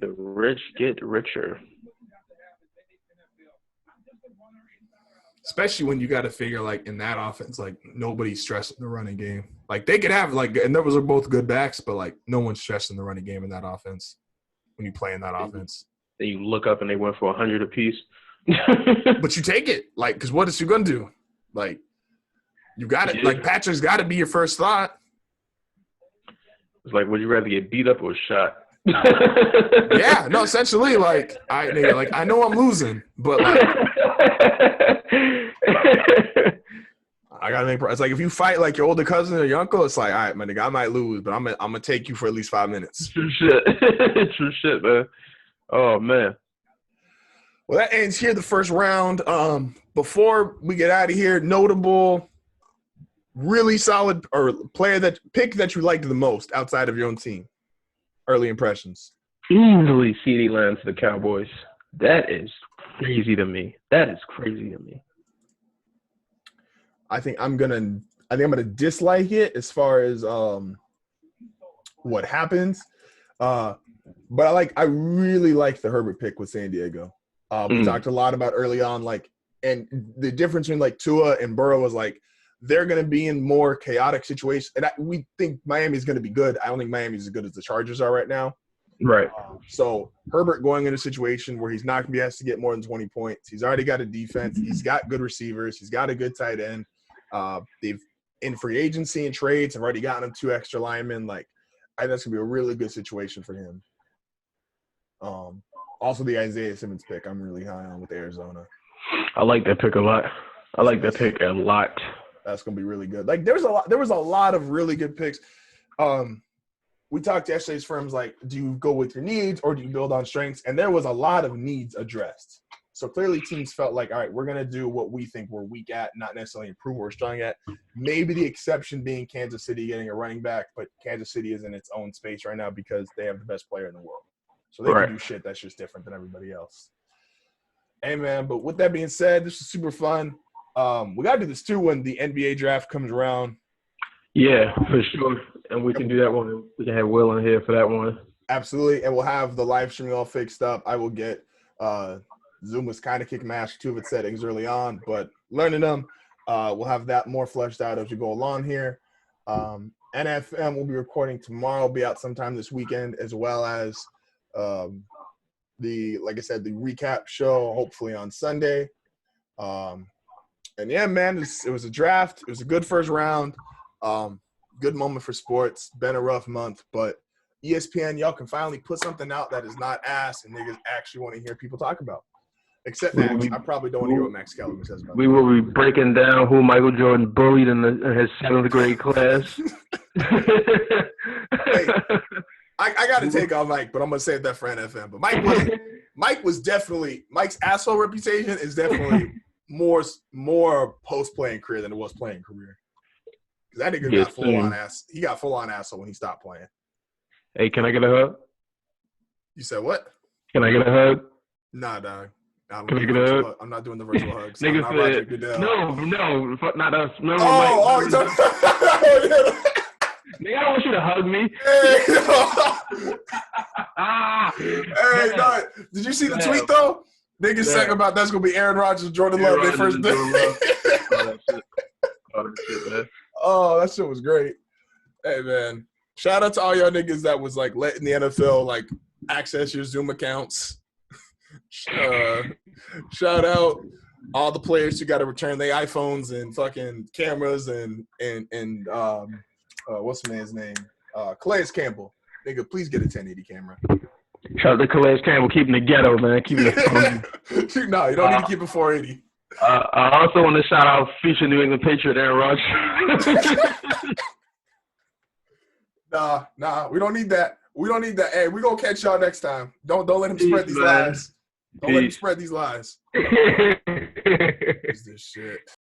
The rich get richer. Especially when you got to figure, like, in that offense, like, nobody's stressing the running game. Like, they could have, like, and those are both good backs, but, like, no one's stressing the running game in that offense when you play in that offense. Then you look up and they went for 100 apiece. But you take it. Like, because what is you going to do? Like, you got it. Yeah. Like, Patrick's got to be your first thought. It's like, would you rather get beat up or shot? Yeah, no, essentially, like, I know I'm losing, but like, I gotta make. It's like if you fight like your older cousin or your uncle, it's like, all right, my nigga, I might lose, but I'm gonna take you for at least 5 minutes. True shit, true shit, man. Oh man. Well, that ends here the first round. Before we get out of here, notable, really solid or pick that you liked the most outside of your own team. Early impressions. Easily CeeDee Lamb to the Cowboys. That is crazy to me. I think I'm gonna dislike it as far as what happens. But I really like the Herbert pick with San Diego. We talked a lot about early on, like, and the difference between like Tua and Burrow was like they're going to be in more chaotic situations. And we think Miami's going to be good. I don't think Miami's as good as the Chargers are right now. Right. So Herbert going in a situation where he's not going to be asked to get more than 20 points. He's already got a defense. He's got good receivers. He's got a good tight end. They've in free agency and trades have already gotten him 2 extra linemen. Like, I think that's going to be a really good situation for him. Also the Isaiah Simmons pick I'm really high on with Arizona. I like that pick a lot. That's gonna be really good. Like there was a lot of really good picks. We talked to yesterday's firms like, do you go with your needs or do you build on strengths? And there was a lot of needs addressed. So clearly teams felt like, all right, we're gonna do what we think we're weak at, not necessarily improve what we're strong at. Maybe the exception being Kansas City getting a running back, but Kansas City is in its own space right now because they have the best player in the world. So they can do shit that's just different than everybody else. Hey man, but with that being said, this is super fun. We got to do this too when the NBA draft comes around. Yeah, for sure. And we can do that one. We can have Will in here for that one. Absolutely. And we'll have the live streaming all fixed up. I will get Zoom was kind of kicking my ass 2 of its settings early on, but learning them. We'll have that more fleshed out as we go along here. NFM will be recording tomorrow. Will be out sometime this weekend, as well as the recap show, hopefully on Sunday. And yeah, man, it was a draft. It was a good first round. Good moment for sports. Been a rough month, but ESPN, y'all can finally put something out that is not ass and niggas actually want to hear people talk about. Except Max. I probably don't want to hear what Max Kellerman says about We will be breaking down who Michael Jordan bullied in his 7th grade class. I got to take on Mike, but I'm gonna save that for NFM. But Mike's asshole reputation is definitely more post playing career than it was playing career. Because that nigga got full on ass. He got full on asshole when he stopped playing. Hey, can I get a hug? You said what? Can I get a hug? Nah, dog. Can I get a hug? I'm not doing the virtual hugs. Nigga said, no, fuck not us. Remember Mike. You talking? Nigga, I don't want you to hug me. Hey, no. Did you see the tweet though? Niggas saying about that's gonna be Aaron Rodgers and Jordan Love their first day. Oh, that shit was great. Hey man, shout out to all y'all niggas that was like letting the NFL like access your Zoom accounts. Shout out all the players who got to return their iPhones and fucking cameras and what's the man's name? Calais Campbell. Nigga, please get a 1080 camera. Shout out to Calais Campbell, keeping the ghetto, man. Keeping it. No, you don't need to keep it 480. I also want to shout out future New England Patriot Aaron Rodgers. Nah, we don't need that. We don't need that. Hey, we gonna catch y'all next time. Don't let him spread these lies. Don't let him spread these lies. What's this shit?